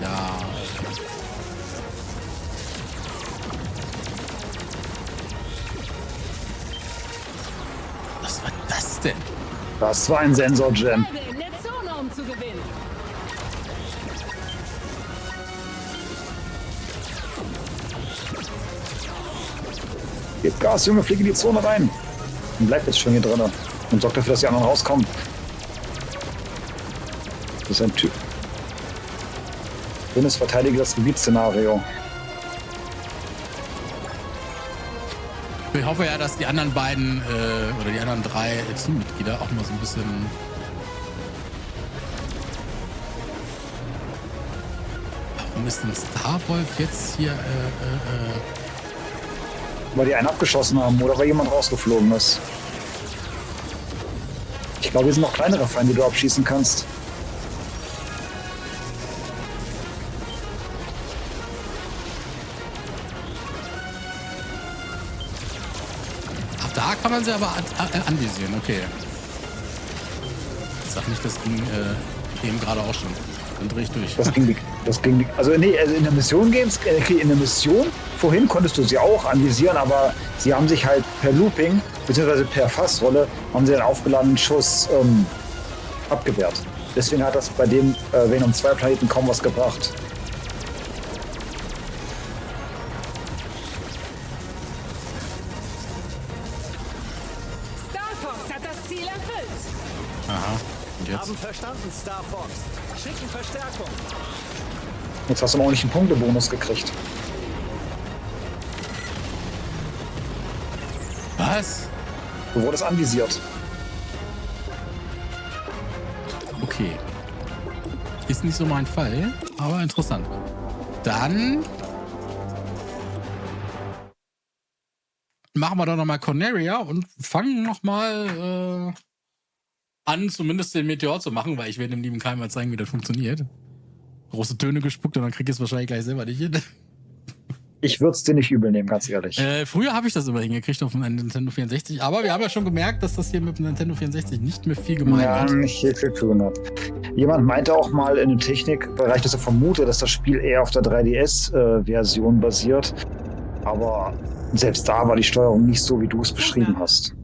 Ja. Was war das denn? Das war ein Sensor-Jam. In der Zone, um zu gewinnen. Gib Gas, Junge, flieg in die Zone rein. Und bleib jetzt schon hier drin. Und sorg dafür, dass die anderen rauskommen. Das ist ein Typ. Dünnes verteidige das Gebietsszenario. Ich hoffe ja, dass die anderen beiden oder die anderen 3 Teammitglieder auch mal so ein bisschen. Warum ist denn Starwolf jetzt hier? Weil die einen abgeschossen haben oder weil jemand rausgeflogen ist. Ich glaube, hier sind noch kleinere Feinde, die du abschießen kannst. Ach, da kann man sie aber anvisieren, okay. Ich sag nicht, das ging eben gerade auch schon. Dann dreh ich durch. Das ging also nee, in der Mission in der Mission vorhin konntest du sie auch anvisieren, aber sie haben sich halt per Looping bzw. per Fassrolle haben sie den aufgeladenen Schuss abgewehrt. Deswegen hat das bei dem Venom 2 Planeten kaum was gebracht. Star Fox hat das Ziel erfüllt. Aha. Und jetzt? Haben verstanden, Star Fox. Schicken Verstärkung. Jetzt hast du mal auch nicht einen Punktebonus gekriegt. Was? Du wurdest anvisiert. Okay. Ist nicht so mein Fall, aber interessant. Dann machen wir doch nochmal Corneria und fangen nochmal an, zumindest den Meteor zu machen, weil ich werde dem lieben Keim mal zeigen, wie das funktioniert. Große Töne gespuckt und dann krieg ich es wahrscheinlich gleich selber nicht hin. Ich würde es dir nicht übel nehmen, ganz ehrlich. Früher habe ich das immer hingekriegt auf dem Nintendo 64, aber wir haben ja schon gemerkt, dass das hier mit dem Nintendo 64 nicht mehr viel gemein hat. Nicht viel zu tun hat. Jemand meinte auch mal in dem Technikbereich, dass er vermutet, dass das Spiel eher auf der 3DS-Version basiert. Aber selbst da war die Steuerung nicht so, wie du es beschrieben hast.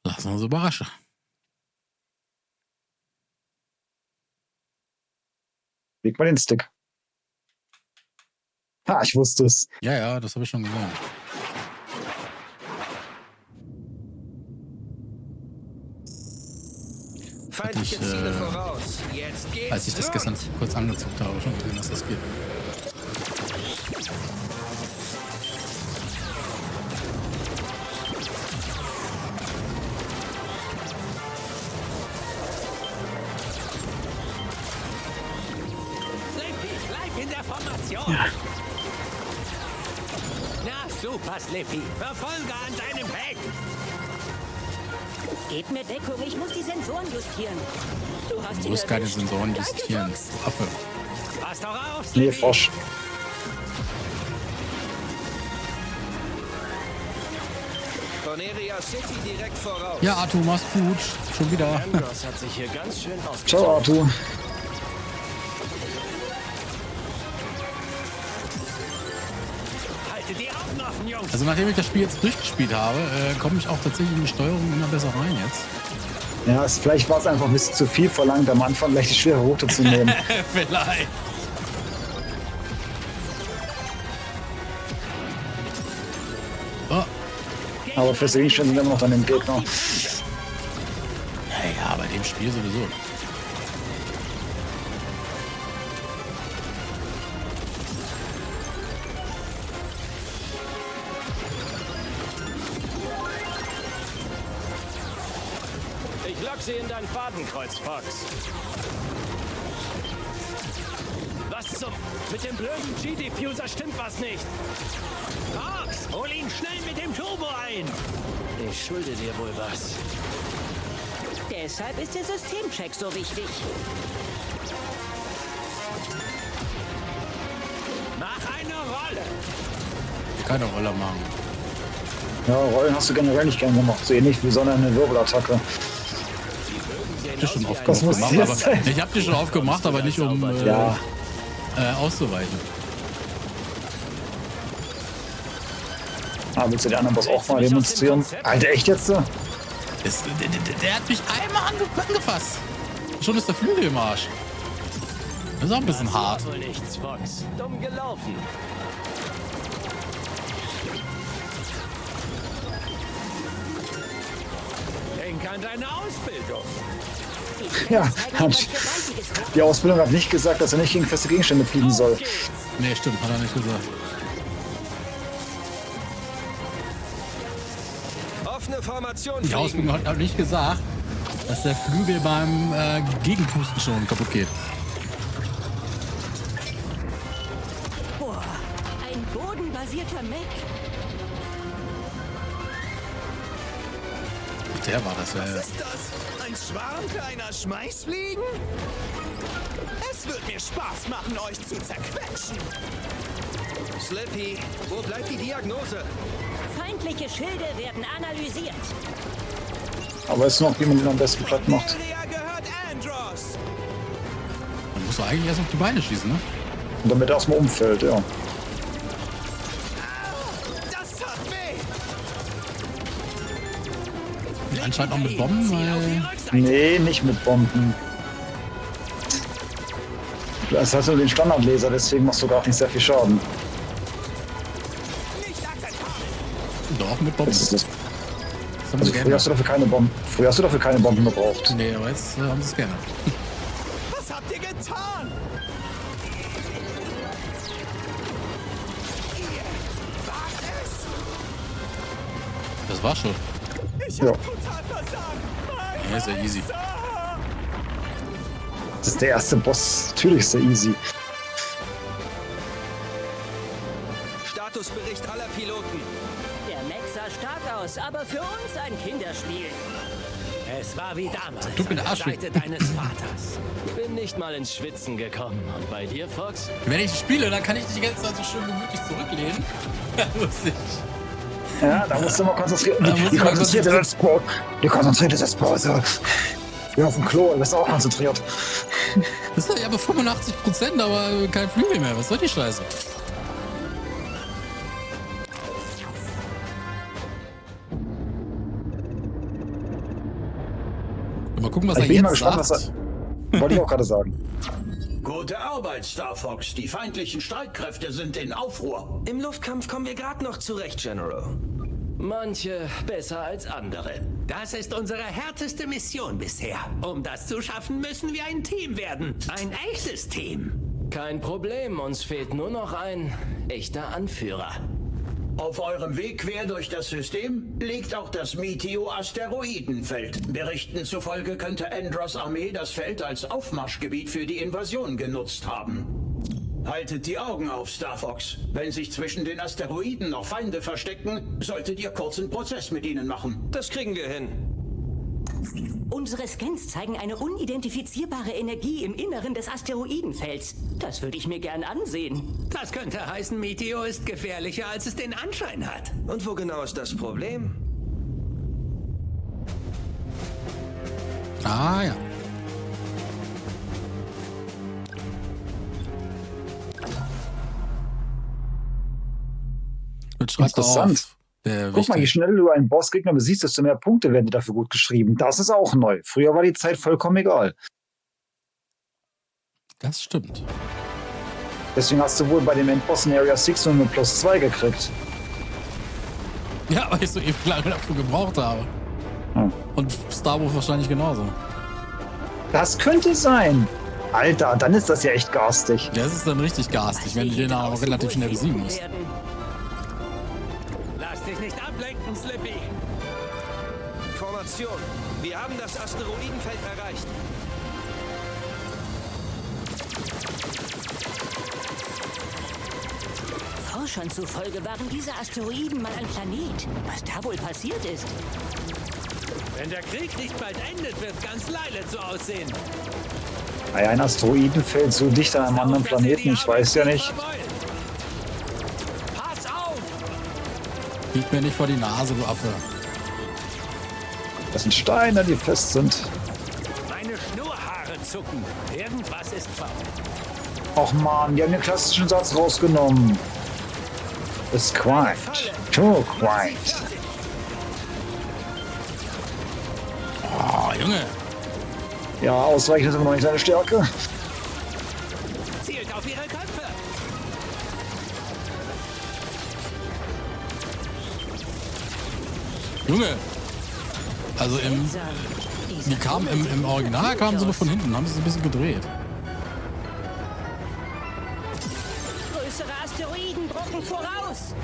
Lassen wir uns überraschen. Leg mal den Stick. Ha, ich wusste es. Ja, das habe ich schon gesehen. Feindliche Ziele voraus. Jetzt geht's als ich das gestern kurz angezogen habe, schon gesehen, dass das geht. Super, Slippy. Verfolger an deinem Heck. Gebt mir Deckung, ich muss die Sensoren justieren. Du hast Du ihn musst keine erwischt. Sensoren Danke, justieren. Fox. Du Affe. Pass doch auf, Nee, Slippy. Frosch. Corneria City direkt voraus. Ja, Arthur, mach's gut. Schon wieder. Andros hat sich hier ganz schön ausgetobt. Ciao, Arthur. Haltet die Augen offen, Jungs. Also nachdem ich das Spiel jetzt durchgespielt habe, komme ich auch tatsächlich in die Steuerung immer besser rein jetzt. Ja, vielleicht war es einfach ein bisschen zu viel verlangt, am Anfang gleich die schwere Route zu nehmen. Vielleicht. Oh. Aber für sie sind immer noch an dem Gegner. Ja, bei dem Spiel sowieso. Ich lock sie in dein Fadenkreuz, Fox. Was zum... Mit dem blöden G-Diffuser stimmt was nicht. Fox, hol ihn schnell mit dem Turbo ein. Ich schulde dir wohl was. Deshalb ist der Systemcheck so wichtig. Mach eine Rolle. Keine Rolle machen. Ja, Rollen hast du generell nicht gern gemacht. So ähnlich wie so eine Wirbelattacke. Ich hab die schon oft Das muss gemacht, jetzt aber sein. ich hab die schon oft gemacht, aber nicht um Ja. auszuweichen. Ah, willst du den anderen Boss auch mal demonstrieren? Alter, echt jetzt? Der hat mich einmal angefasst. Schon ist der Flügel im Arsch. Das ist auch ein bisschen Das hart. war wohl nichts, Fox. Dumm gelaufen. Denk an deine Ausbildung. Ja, die Ausbildung hat nicht gesagt, dass er nicht gegen feste Gegenstände fliegen soll. Nee, stimmt, hat er nicht gesagt. Offene Formation Die Ausbildung hat auch nicht gesagt, dass der Flügel beim Gegenpusten schon kaputt geht. Boah, ein bodenbasierter Mech. Der war das, ja. Was ist das? Ein Schwarm kleiner Schmeißfliegen? Es wird mir Spaß machen, euch zu zerquetschen. Slippy, wo bleibt die Diagnose? Feindliche Schilde werden analysiert. Aber weißt du noch, wie man den am besten platt macht? Corneria gehört Andros. Dann musst du eigentlich erst auf die Beine schießen, ne? Und damit er erstmal umfällt, ja. Das tat weh. Anscheinend auch mit Bomben, weil... Nee, nicht mit Bomben. Du hast halt nur den Standardlaser, deswegen machst du gar nicht sehr viel Schaden. Doch, mit Bomben. Das ist das. Das haben Also sie früher hast du dafür keine Bomben. Früher hast du dafür keine Bomben gebraucht. Nee, aber jetzt haben sie es gerne. Was habt ihr getan? Ihr wagt es? Das war schon. Ich Ja. hab total versagt. Ja, ist ja easy. Das ist der erste Boss. Natürlich ist der easy. Statusbericht aller Piloten. Der Mech sah stark aus, aber für uns ein Kinderspiel. Es war wie damals Du bin an der Arsch. Seite deines Vaters. Bin nicht mal ins Schwitzen gekommen. Und bei dir, Fox? Wenn ich spiele, dann kann ich dich die ganze Zeit so schön gemütlich zurücklehnen. Ja, lustig. Ja, da musst du mal konzentrieren. Da muss Die ich mal konzentrierte Sitzpause. Die konzentrierte Sitzpause. Ja, auf dem Klo, du bist auch konzentriert. Das ist ja aber 85%, aber kein Flügel mehr. Was soll die Scheiße? Mal gucken, was Ich er bin mal jetzt gespannt, was sagt. er. Wollte ich auch gerade sagen. Gute Arbeit, Star Fox. Die feindlichen Streitkräfte sind in Aufruhr. Im Luftkampf kommen wir gerade noch zurecht, General. Manche besser als andere. Das ist unsere härteste Mission bisher. Um das zu schaffen, müssen wir ein Team werden. Ein echtes Team. Kein Problem, uns fehlt nur noch ein echter Anführer. Auf eurem Weg quer durch das System liegt auch das Meteo-Asteroidenfeld. Berichten zufolge könnte Andros Armee das Feld als Aufmarschgebiet für die Invasion genutzt haben. Haltet die Augen auf, Star Fox. Wenn sich zwischen den Asteroiden noch Feinde verstecken, solltet ihr kurzen Prozess mit ihnen machen. Das kriegen wir hin. Unsere Scans zeigen eine unidentifizierbare Energie im Inneren des Asteroidenfelds. Das würde ich mir gern ansehen. Das könnte heißen, Meteor ist gefährlicher, als es den Anschein hat. Und wo genau ist das Problem? Ah ja. Interessant. Guck mal, je schneller du einen Bossgegner besiegst, desto mehr Punkte werden dir dafür gut geschrieben. Das ist auch neu. Früher war die Zeit vollkommen egal. Das stimmt. Deswegen hast du wohl bei dem Endboss in Area 6 nur eine +2 gekriegt. Ja, weil ich so ewig lange dafür gebraucht habe. Hm. Und Star Wars wahrscheinlich genauso. Das könnte sein. Alter, dann ist das ja echt garstig. Das ist dann richtig garstig, wenn du den auch relativ schnell besiegen musst. Lass dich nicht ablenken, Slippy. Formation. Wir haben das Asteroidenfeld erreicht. Forschern zufolge waren diese Asteroiden mal ein Planet. Was da wohl passiert ist? Wenn der Krieg nicht bald endet, wird ganz Leile so aussehen. Naja, ein Asteroidenfeld so dicht an einem anderen Planeten, ich weiß ja nicht. Pass auf! Bieg mir nicht vor die Nase, du Affe. Das sind Steine, die fest sind. Meine Schnurrhaare zucken. Irgendwas ist faul. Och man, die haben den klassischen Satz rausgenommen. It's quiet. Too quiet. Oh, Junge. Ja, ausweichen ist immer noch nicht seine Stärke. Zielt auf ihre Köpfe! Junge. Also die kamen im Original kamen sie nur von hinten, haben sie es ein bisschen gedreht. Größere Asteroidenbrocken voraus!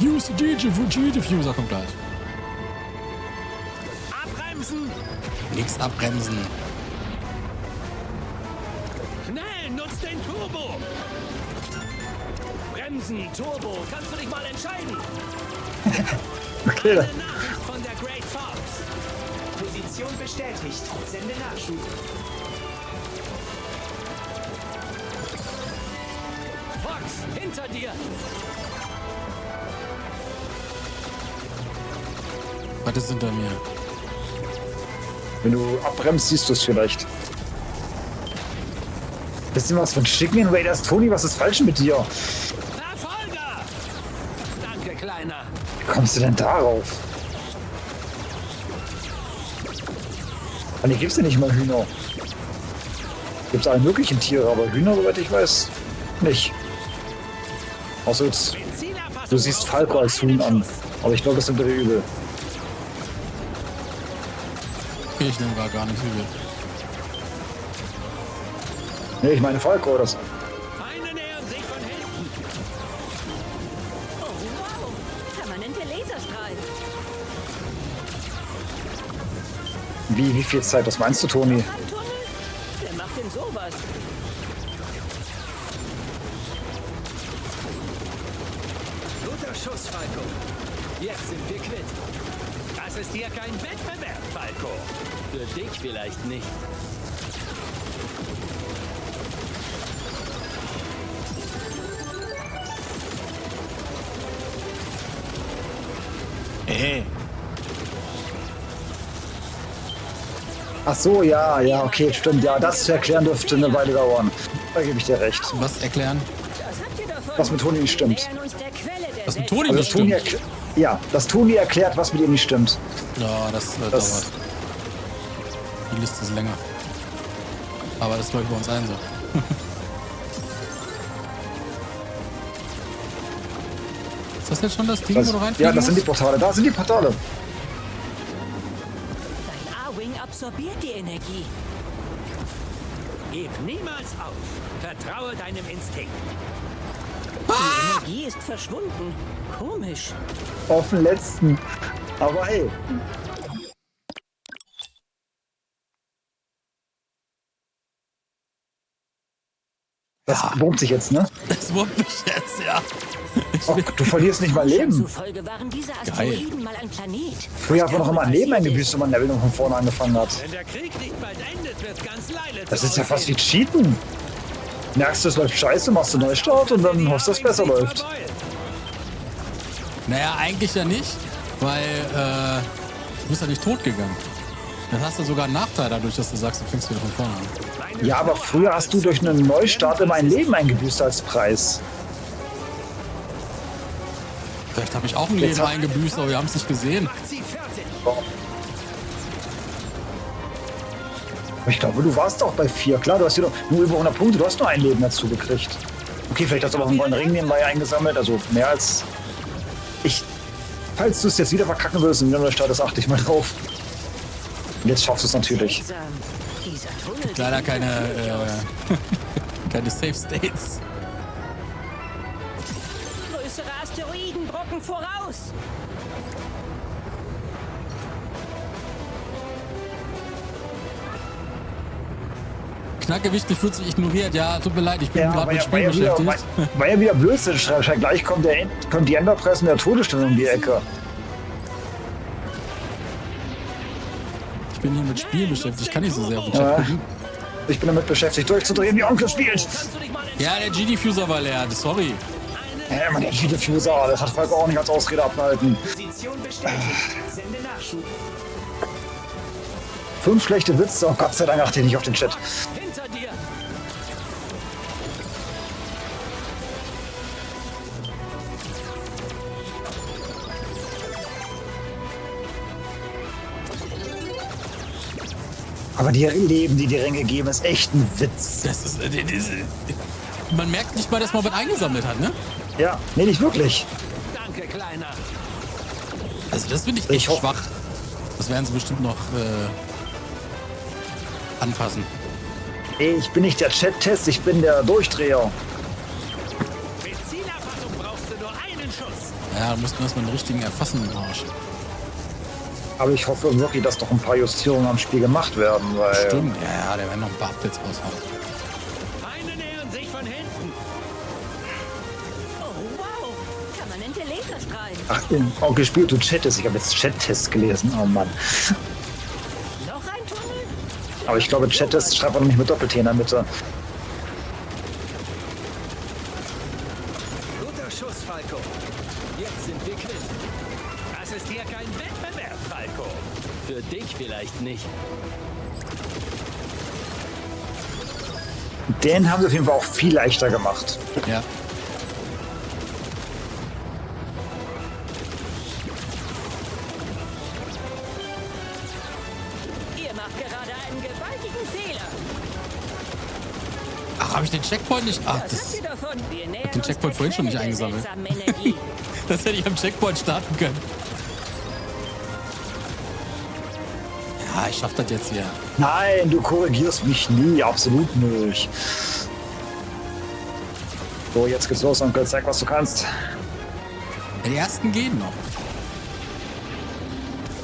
Use the G-Diffuser kommt gleich. Abbremsen! Nix abbremsen. Schnell, nutzt den Turbo! Bremsen, Turbo, kannst du dich mal entscheiden? Okay. Eine Nachricht von der Great Fox. Position bestätigt. Sende Nachschub. Fox, hinter dir! Was ist hinter mir? Wenn du abbremst, siehst du es vielleicht. Wisst ihr was von Chicken Invaders? Toni, was ist falsch mit dir? Verfolger! Danke, Kleiner. Wie kommst du denn darauf? Eigentlich gibt es ja nicht mal Hühner. Gibt es alle möglichen Tiere, aber Hühner, soweit ich weiß, nicht. Außer jetzt, du siehst Falco als Huhn an. Aber ich glaube, das sind bitte übel. Ich nehme gar nicht übel. Nee, ich meine Falco, das. Feinde nähern sich von hinten. Oh wow! Permanente Laserstrahl. Wie viel Zeit? Was meinst du, Toni? Am Tunnel? Wer macht denn sowas? Guter Schuss, Falco. Jetzt sind wir quitt. Das ist hier kein Wettbewerb, Falco. Für dich vielleicht nicht. Ach so, ja, okay, stimmt. Ja, das zu erklären dürfte eine Weile dauern. Da gebe ich dir recht. Was erklären? Was mit Toni nicht stimmt. Was mit Toni Also nicht das Toni stimmt? das Toni erklärt, was mit ihm nicht stimmt. Ja, das dauert. Die Liste ist länger. Aber das läuft bei uns ein so. Ist das jetzt schon das Ding, wo du reinfliegen Ja, das sind die musst? Portale. Da sind die Portale. Dein A-Wing absorbiert die Energie. Gib niemals auf. Vertraue deinem Instinkt. Die Energie ist verschwunden. Komisch. Auf den letzten. Aber hey. Das wurmt sich jetzt, ne? Das wurmt mich jetzt, ja. Oh, du verlierst nicht mal Leben. Zufolge waren diese Asteroiden mal ein Planet. Früher hat man noch immer ein Leben eingebüßt, wenn man Level noch von vorne angefangen hat. Wenn der Krieg nicht bald endet, wird ganz Leile Das ist ja fast wie Cheaten. Merkst du, es läuft scheiße, machst du einen Neustart und dann hoffst du, dass es besser läuft. Naja, eigentlich ja nicht, weil du bist ja nicht tot gegangen. Dann hast du sogar einen Nachteil dadurch, dass du sagst, du fängst wieder von vorne an. Ja, aber früher hast du durch einen Neustart immer ein Leben eingebüßt als Preis. Vielleicht habe ich auch ein Leben eingebüßt, aber wir haben es nicht gesehen. Ich glaube, du warst doch bei 4. Klar, du hast hier doch nur über 100 Punkte, du hast nur ein Leben dazu gekriegt. Okay, vielleicht hast du aber auch einen neuen Ring nebenbei eingesammelt, also mehr als ich. Falls du es jetzt wieder verkacken würdest und wieder neu startest, achte ich mal drauf. Und jetzt schaffst du es natürlich. Gibt leider keine Safe States. Größere Asteroidenbrocken voraus. Knackewichtig fühlt sich ignoriert. Ja, tut mir leid, ich bin Ja, gerade mit Spiel beschäftigt. War ja wieder Blödsinn, schreibst. Gleich kommt die Enderpresse mit der Todesstelle um die Ecke. Ich bin hier mit Spiel beschäftigt. Ich kann nicht so sehr auf den Chat gucken. Ich bin damit beschäftigt, durchzudrehen, wie Onkel spielt. Ja, der G-Diffuser war leer. Sorry. Ja, man, der G-Diffuser, das hat Falco auch nicht als Ausrede abgehalten. 5 schlechte Witze, oh Gott sei Dank achte ich nicht auf den Chat. Hinter dir! Aber die Leben, die Ringe geben, ist echt ein Witz. Das ist, man merkt nicht mal, dass man was eingesammelt hat, ne? Ja, nee, nicht wirklich. Danke, Kleiner. Also das finde ich echt schwach. Das werden sie bestimmt noch anpassen. Ey, ich bin nicht der Chat-Test, ich bin der Durchdreher. Mit Zielerfassung brauchst du nur einen Schuss. Ja, da mussten wir erstmal den richtigen erfassen im Arsch. Aber ich hoffe wirklich, dass doch ein paar Justierungen am Spiel gemacht werden, weil... Stimmt, ja, da werden noch ein paar Updates raushauen. Feinde nähern sich von hinten. Oh, wow. Permanente Laserstrahlen. Ach, Onkel spielt, du chattest. Ich habe jetzt Chat-Test gelesen. Oh Mann. Noch ein Tunnel? Aber ich glaube, Chat-Test schreibt man nicht mit Doppel-T in der Mitte. Guter Schuss, Falco. Jetzt sind wir quitt. Das ist hier kein Wettbewerb, Falco. Für dich vielleicht nicht. Den haben sie auf jeden Fall auch viel leichter gemacht. Ja. Ihr macht gerade einen gewaltigen Fehler. Ach, habe ich den Checkpoint nicht? Ach, Was habt ihr davon? Wir hab nähern den uns Checkpoint der vorhin schon nicht Quelle der eingesammelt. seltsamen Energie. Das hätte ich am Checkpoint starten können. Ja, ich schaff das jetzt hier. Nein, du korrigierst mich nie. Absolut nicht. So, jetzt geht's los, Onkel. Zeig, was du kannst. Die ersten gehen noch.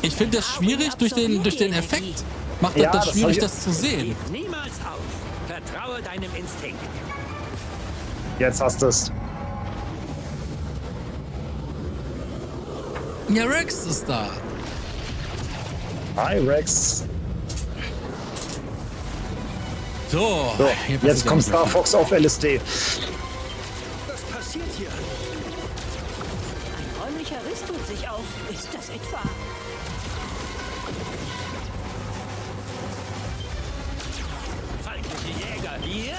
Ich finde das schwierig durch den Effekt. Macht Ja, das das schwierig, hab ich- das zu sehen. Niemals auf. Vertraue deinem Instinkt. Jetzt hast du es. Ja, Rex ist da. Hi, Rex. So, So, hier passiert jetzt ja kommt nicht mehr Star viel. Fox auf LSD. Was passiert hier? Ein räumlicher Riss tut sich auf. Ist das etwa? Feindliche Jäger hier?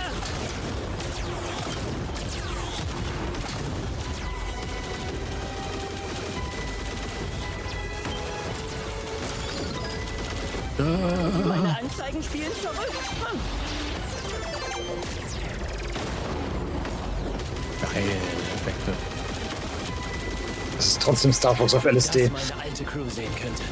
Meine Anzeigen spielen verrückt. Geil, Effekte. Das ist trotzdem Star Fox auf LSD. Dass meine alte Crew sehen könnte.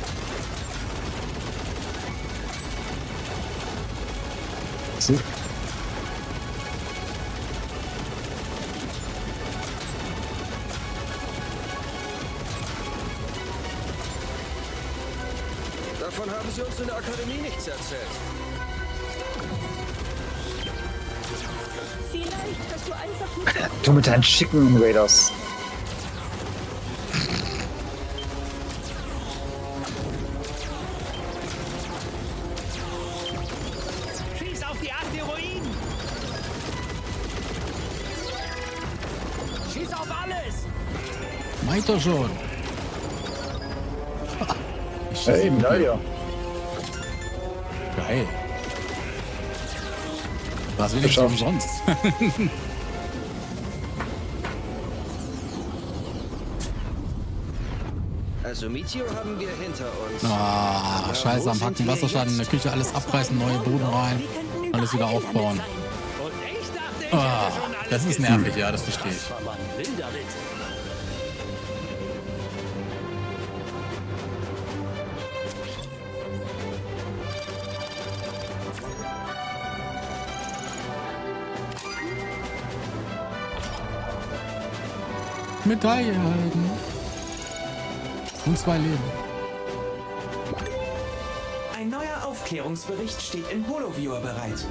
Davon haben sie uns in der Akademie nichts erzählt. Vielleicht hast du einfach nicht... Du mit deinen Chicken Raiders. Schieß auf die Asteroiden! Schieß auf alles! Meint doch schon. Eben, da ja. Geil. Was will ich schon sonst? Also Meteor haben wir hinter uns. Ah, scheiße, am Hacken, Wasserschaden in der Küche, alles abreißen, neue Boden rein, alles wieder aufbauen. Ah, das ist nervig, ja, das verstehe ich. Medaille erhalten. Und 2 Leben. Ein neuer Aufklärungsbericht steht im Holoviewer bereit.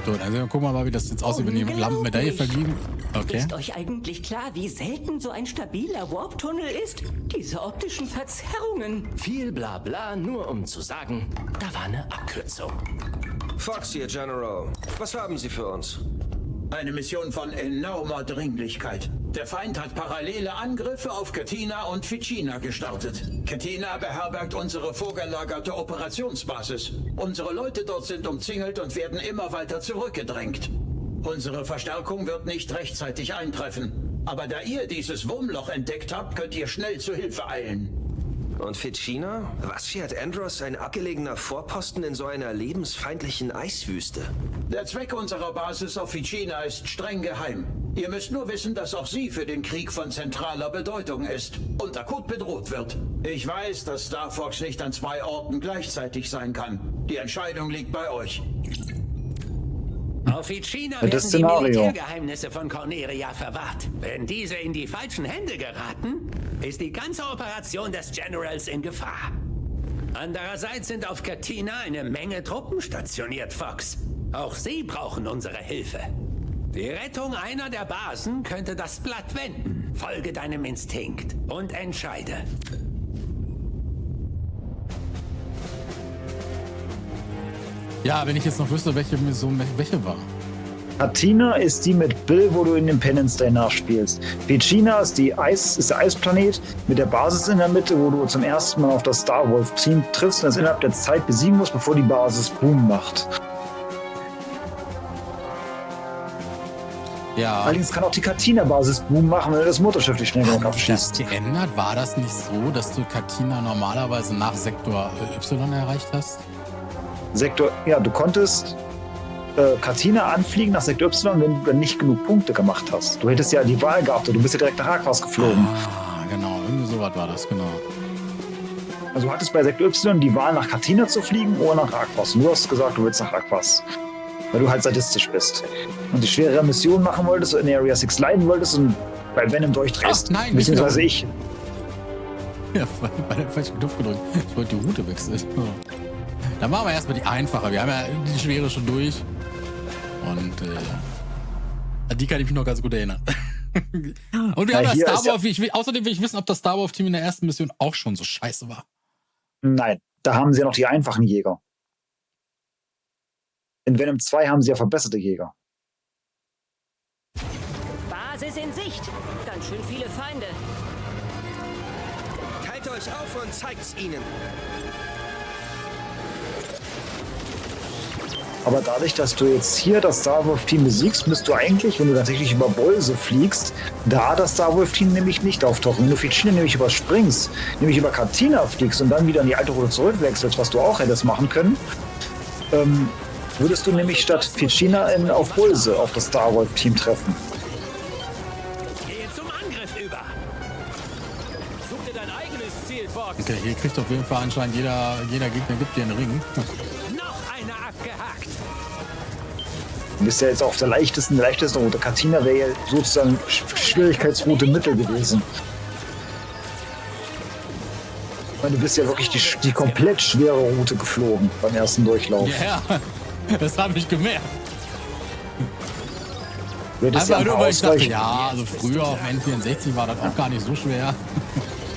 So, dann gucken wir mal, wie das jetzt aussieht, wenn die Lampenmedaille vergeben. Okay. Ist euch eigentlich klar, wie selten so ein stabiler Warp-Tunnel ist? Diese optischen Verzerrungen. Viel Blabla, nur um zu sagen, da war eine Abkürzung. Fox hier, General. Was haben Sie für uns? Eine Mission von enormer Dringlichkeit. Der Feind hat parallele Angriffe auf Katina und Ficina gestartet. Katina beherbergt unsere vorgelagerte Operationsbasis. Unsere Leute dort sind umzingelt und werden immer weiter zurückgedrängt. Unsere Verstärkung wird nicht rechtzeitig eintreffen. Aber da ihr dieses Wurmloch entdeckt habt, könnt ihr schnell zu Hilfe eilen. Und Ficina? Was fährt Andros, ein abgelegener Vorposten in so einer lebensfeindlichen Eiswüste? Der Zweck unserer Basis auf Ficina ist streng geheim. Ihr müsst nur wissen, dass auch sie für den Krieg von zentraler Bedeutung ist und akut bedroht wird. Ich weiß, dass Star Fox nicht an 2 Orten gleichzeitig sein kann. Die Entscheidung liegt bei euch. Auf Ficina werden die Militärgeheimnisse von Corneria verwahrt. Wenn diese in die falschen Hände geraten, ist die ganze Operation des Generals in Gefahr. Andererseits sind auf Katina eine Menge Truppen stationiert, Fox. Auch sie brauchen unsere Hilfe. Die Rettung einer der Basen könnte das Blatt wenden. Folge deinem Instinkt und entscheide. Ja, wenn ich jetzt noch wüsste, welche Mission welche war. Katina ist die mit Bill, wo du Independence Day nachspielst. Ficina ist der Eisplanet mit der Basis in der Mitte, wo du zum ersten Mal auf das Starwolf-Team triffst und es innerhalb der Zeit besiegen musst, bevor die Basis Boom macht. Ja. Allerdings kann auch die Katina-Basis Boom machen, wenn du das Mutterschiff nicht schnell genug abschießt. Das geändert? War das nicht so, dass du Katina normalerweise nach Sektor Y erreicht hast? Ja, du konntest Katina anfliegen nach Sektor Y, wenn du nicht genug Punkte gemacht hast. Du hättest ja die Wahl gehabt, du bist ja direkt nach Rakwas geflogen. Ah, genau, irgendwie sowas war das, genau. Also du hattest bei Sektor Y die Wahl, nach Katina zu fliegen oder nach Rakwas. Und du hast gesagt, du willst nach Rakwas. Weil du halt sadistisch bist. Und die schwerere Mission machen wolltest, in Area 6 leiden wolltest und bei Venom durchdrehst. Ach, nein, beziehungsweise ich. Ja, bei der falschen Knopf gedrückt. Ich wollte die Route wechseln. Dann machen wir erstmal die einfache. Wir haben ja die schwere schon durch. Und die kann ich mich noch ganz gut erinnern. Und wir haben das Star Wars, außerdem will ich wissen, ob das Star Wars-Team in der ersten Mission auch schon so scheiße war. Nein, da haben sie ja noch die einfachen Jäger. In Venom 2 haben sie ja verbesserte Jäger. Basis in Sicht. Ganz schön viele Feinde. Teilt euch auf und zeigt's ihnen. Aber dadurch, dass du jetzt hier das Star Wolf-Team besiegst, müsst du eigentlich, wenn du tatsächlich über Bolse fliegst, da das Star Wolf-Team nämlich nicht auftauchen. Wenn du Ficina nämlich überspringst, nämlich über Katina fliegst und dann wieder in die alte Route zurückwechselst, was du auch hättest machen können, würdest du nämlich statt Ficina auf Bolse auf das Star Wolf-Team treffen. Gehe zum Angriff über. Such dir dein eigenes Ziel, Fox. Okay, hier kriegt auf jeden Fall anscheinend jeder Gegner gibt dir einen Ring. Du bist ja jetzt auf der leichtesten Route. Katina wäre ja sozusagen Schwierigkeitsroute Mittel gewesen. Du bist ja wirklich die komplett schwere Route geflogen beim ersten Durchlauf. Ja, das habe ich gemerkt. Ja nur weil ich dachte, ja, also früher auf dem N64 war das auch gar nicht so schwer.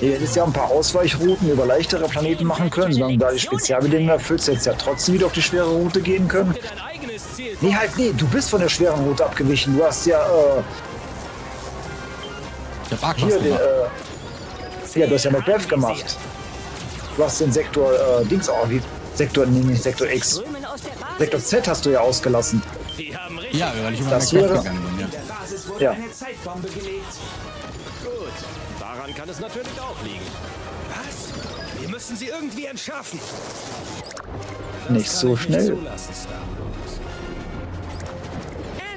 Ihr hättest ja ein paar Ausweichrouten über leichtere Planeten machen können, sondern da die Spezialbedingungen erfüllst, hättest du ja trotzdem wieder auf die schwere Route gehen können. Nee, du bist von der schweren Route abgewichen. Du hast ja, hier den, ja, du hast ja Macbeth gemacht. Du hast den Sektor, Sektor X. Sektor Z hast du ja ausgelassen. Ja, weil ich über das Macbeth wäre, gegangen bin, ja. Der Basis wurde Ja. eine Zeitbombe gelegt. Gut, daran kann es natürlich auch liegen. Was? Wir müssen sie irgendwie entschärfen. nicht so schnell.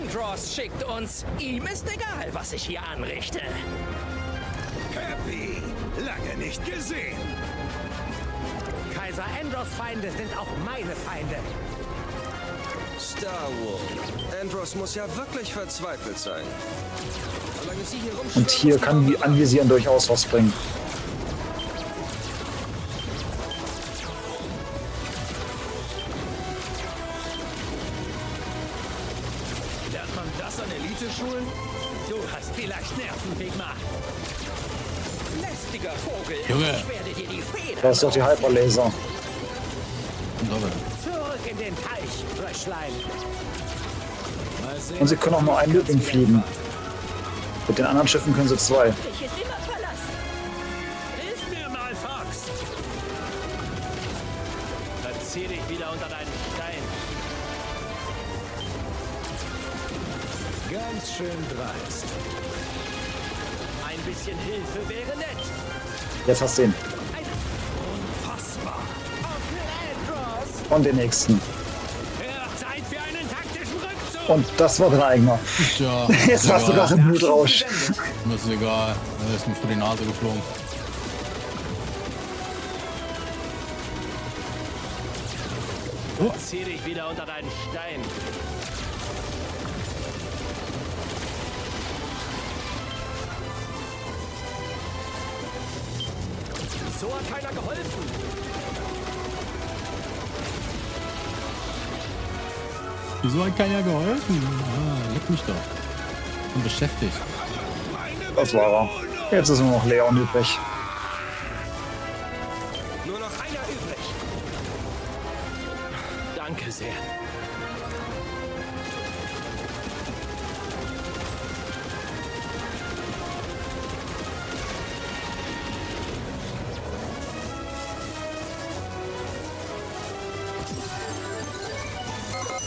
Andros schickt uns. Ihm ist egal, was ich hier anrichte. Happy, lange nicht gesehen. Kaiser Andros Feinde sind auch meine Feinde. Star Wolf. Andros muss ja wirklich verzweifelt sein. Solange sie hier Und hier kann die Anvisieren durchaus was bringen. Lernt man das an Elite-Schulen? Du hast vielleicht Nerven, Pigma. Lästiger Vogel. Junge. Ich werde dir die Federn. Da ist doch die Hyperlaser. Zurück in den Teich, Fröschlein. Und sie können auch nur einen Looping fliegen. Mit den anderen Schiffen können sie zwei. Dich ist immer verlassen. Hilf mir mal, Fox. Verzieh dich wieder unter deinen Stein. Ganz schön dreist. Ein bisschen Hilfe wäre nett. Jetzt hast du ihn. Unfassbar. Onkel Andros. Und den nächsten. Zeit für einen taktischen Rückzug. Und das war dein eigener. Tja, Jetzt warst du gerade im Blutrausch. Mir ist egal. Er ist mir vor die Nase geflogen. Zieh dich wieder unter deinen Stein. So hat keiner geholfen. Wieso hat keiner geholfen? Ah, leck mich doch. Bin beschäftigt. Das war er. Jetzt ist nur noch Leon übrig. Nur noch einer übrig. Danke sehr.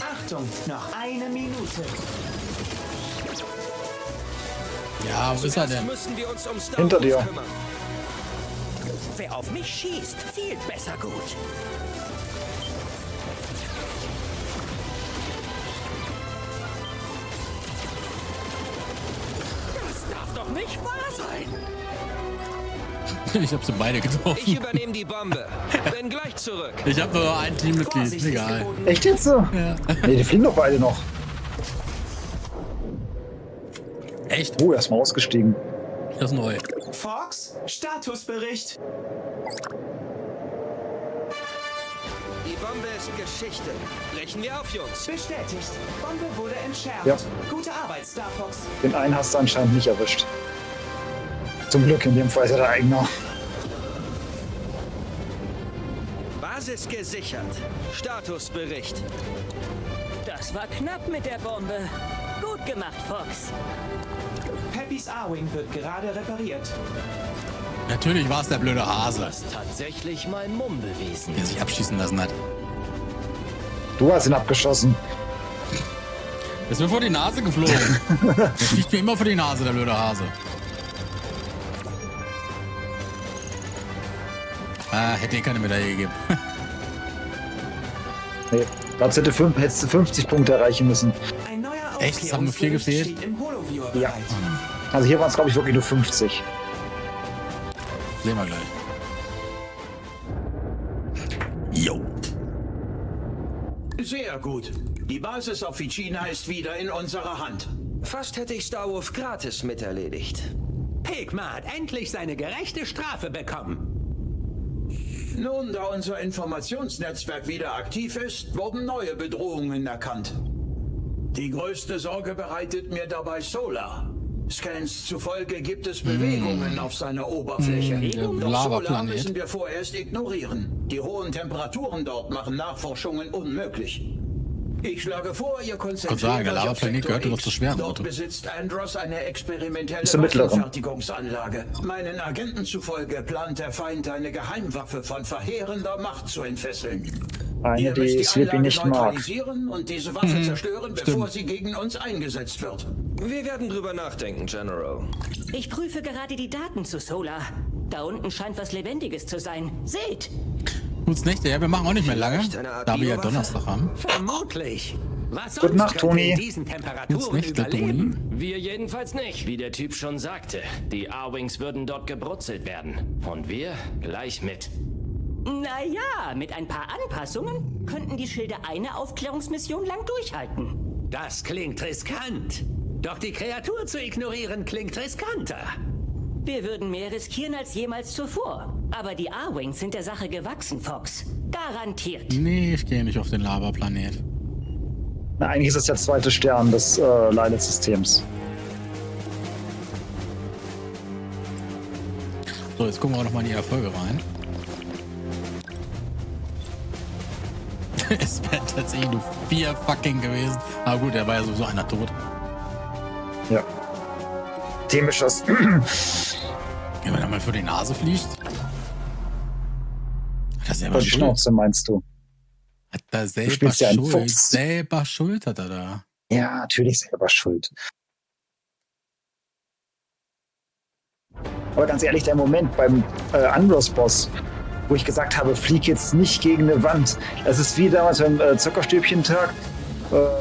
Achtung, noch eine Minute. Ja, wo ist er denn? Müssen wir uns um Star Hinter Wars dir. kümmern. Wer auf mich schießt, zielt besser gut. Das darf doch nicht wahr sein. Ich hab sie beide Ich getroffen. übernehme die Bombe. Bin gleich zurück. Ich hab nur ein Teammitglied. Egal. Echt jetzt so? Ja. Nee, die fliegen doch beide noch. Echt? Oh, erstmal ausgestiegen. Das ist neu. Fox, Statusbericht. Die Bombe ist Geschichte. Brechen wir auf, Jungs. Bestätigt. Bombe wurde entschärft. Ja. Gute Arbeit, Star Fox. Den einen hast du anscheinend nicht erwischt. Zum Glück, in dem Fall ist er der Eigner. Basis gesichert. Statusbericht. Das war knapp mit der Bombe. Gut gemacht, Fox. Peppys A-Wing wird gerade repariert. Natürlich war es der blöde Hase, Das ist tatsächlich mein Mumbelwesen. der sich abschießen lassen hat. Du hast ihn abgeschossen. Ist mir vor die Nase geflogen. Der fliegt mir immer vor die Nase, der blöde Hase. Ah, hätte eh keine Medaille gegeben. Nee, hättest du 50 Punkte erreichen müssen. Ein neuer Echt? Es haben nur 4 gefehlt? steht im Holoviewer Ja. bereit. Also hier waren es, glaube ich, wirklich nur 50. Sehen wir gleich. Jo. Sehr gut. Die Basis auf Vicina ist wieder in unserer Hand. Fast hätte ich Star Wolf gratis miterledigt. Pigma hat endlich seine gerechte Strafe bekommen. Nun, da unser Informationsnetzwerk wieder aktiv ist, wurden neue Bedrohungen erkannt. Die größte Sorge bereitet mir dabei Solar. Scans zufolge gibt es Bewegungen auf seiner Oberfläche. Doch Solar müssen wir vorerst ignorieren. Die hohen Temperaturen dort machen Nachforschungen unmöglich. Ich schlage vor, ihr konzentriert euch auf Sektor X. Dort besitzt Andros eine experimentelle Waffenfertigungsanlage. Meinen Agenten zufolge plant der Feind, eine Geheimwaffe von verheerender Macht zu entfesseln. Eine, die Sleepy nicht mag. Und diese Waffe zerstören, bevor sie gegen uns eingesetzt wird. Wir werden drüber nachdenken, General. Ich prüfe gerade die Daten zu Solar. Da unten scheint was Lebendiges zu sein. Seht! Gutes Nächte, ja, wir machen auch nicht mehr lange, da wir ja Donnerstag haben. Vermutlich. Was Gute sonst Nacht, könnte Toni. in diesen Temperaturen überleben? Wir jedenfalls nicht. Wie der Typ schon sagte, die A-Wings würden dort gebrutzelt werden. Und wir gleich mit. Naja, mit ein paar Anpassungen könnten die Schilde eine Aufklärungsmission lang durchhalten. Das klingt riskant. Doch die Kreatur zu ignorieren klingt riskanter. Wir würden mehr riskieren als jemals zuvor. Aber die A-Wings sind der Sache gewachsen, Fox. Garantiert. Nee, ich gehe nicht auf den Lava-Planet. Na, eigentlich ist es der zweite Stern des Lilith-Systems. So, jetzt gucken wir auch nochmal in die Erfolge rein. Es wäre tatsächlich nur 4 fucking gewesen. Aber gut, der war ja sowieso einer tot. Ja. Themisches. Wenn man da mal für die Nase fliegt. Hat er selber Die Schnauze, meinst du? Hat er Du selber spielst ja einen Schuld. Fuchs. Selber Schuld hat er da. Ja, natürlich selber schuld. Aber ganz ehrlich, der Moment beim Andros-Boss, wo ich gesagt habe, flieg jetzt nicht gegen eine Wand. Es ist wie damals beim Zuckerstäbchen-Tag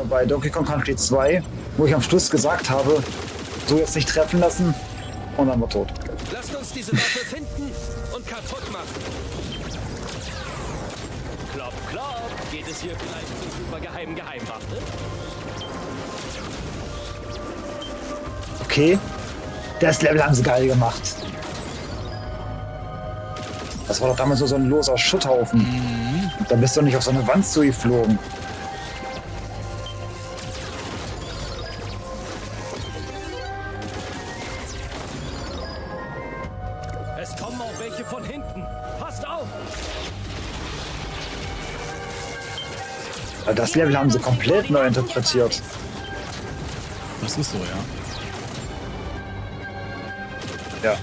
bei Donkey Kong Country 2, wo ich am Schluss gesagt habe, so jetzt nicht treffen lassen und dann war tot. Lasst uns diese Waffe finden und kaputt machen. Klopp, klopp. Geht es hier vielleicht zur supergeheimen Geheimwaffe? Okay, das Level haben sie geil gemacht. Das war doch damals so ein loser Schutthaufen. Da bist du nicht auf so eine Wand zugeflogen. Es kommen auch welche von hinten. Passt auf! Das Level haben sie komplett neu interpretiert. Das ist so, ja. Ja.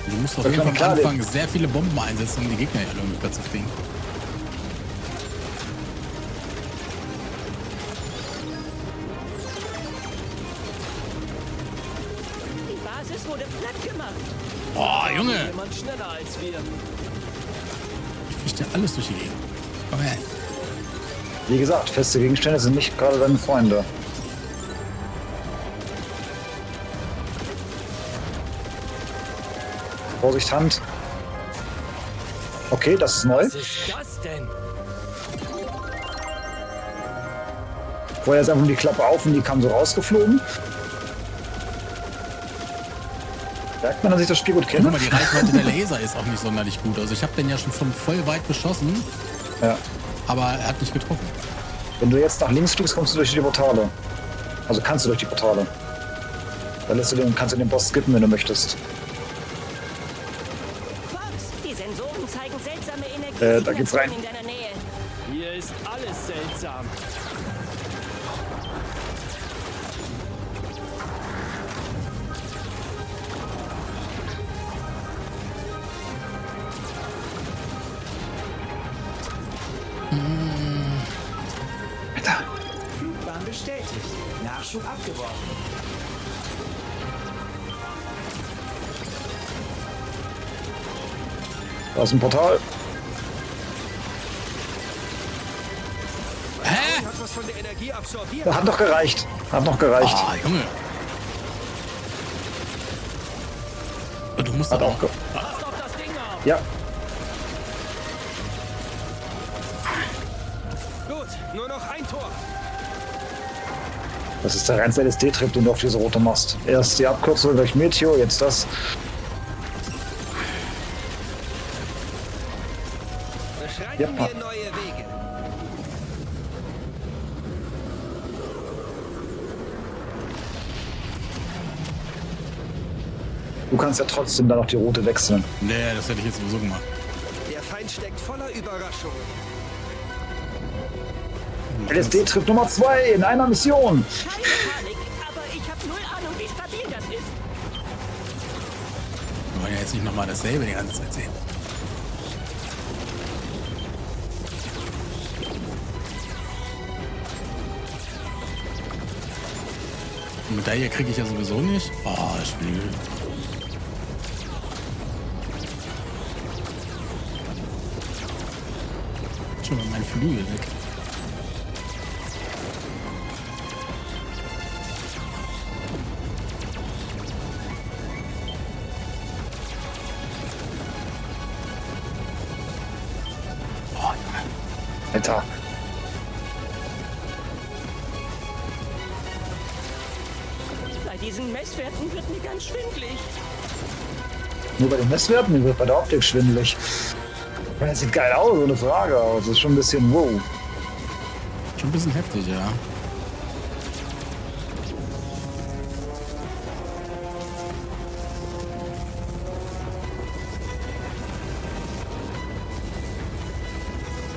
Du musst auf jeden Fall am Anfang sehr viele Bomben einsetzen, um die Gegner ja irgendwie platt zu kriegen. Die Basis wurde platt gemacht. Boah, Junge! Jemand schneller als wir. Ich fliege dir alles durch die Gegend. Komm her. Wie gesagt, feste Gegenstände sind nicht gerade deine Freunde. Vorsicht, Hand. Okay, das ist neu. Was ist das denn? Vorher ist einfach die Klappe auf und die kam so rausgeflogen. Merkt man, dass ich das Spiel gut kenne? Guck mal, die Reichweite der Laser ist auch nicht sonderlich gut. Also ich habe den ja schon von voll weit beschossen. Ja. Aber er hat nicht getroffen. Wenn du jetzt nach links fliegst, kommst du durch die Portale. Also kannst du durch die Portale. Dann kannst du den Boss skippen, wenn du möchtest. Fox, die Sensoren zeigen seltsame Energie Da geht's rein. in deiner Nähe. Hier ist alles seltsam. Flugbahn bestätigt. Nachschub abgeworfen. Da ist ein Portal. Hä? Hat was von der Energie absorbiert. Hat noch gereicht. Hat noch gereicht. Ah, Junge. Du musst Hat aber auch ge Passt auf das Ding auf! Ja. Gut, nur noch ein Tor. Das ist der reinste LSD-Trip, den du auf diese Route machst. Erst die Abkürzung durch Meteor, jetzt das. wir neue Wege. Du kannst ja trotzdem dann noch die Route wechseln. Nee, das hätte ich jetzt sowieso gemacht. Der Feind steckt voller Überraschungen. LSD-Trip Nummer 2 in einer Mission. Keine Panik, aber ich habe null Ahnung, wie stabil das ist. Wir wollen ja jetzt nicht nochmal dasselbe die ganze Zeit sehen. Die Medaille kriege ich ja sowieso nicht. Oh, das Spiel. Schon mal mein Flügel weg. Alter. Bei diesen Messwerten wird mir ganz schwindelig. Nur bei den Messwerten, mir wird bei der Optik schwindelig. Das sieht geil aus, ohne Frage. Aber es ist schon ein bisschen wow. Schon ein bisschen heftig, ja.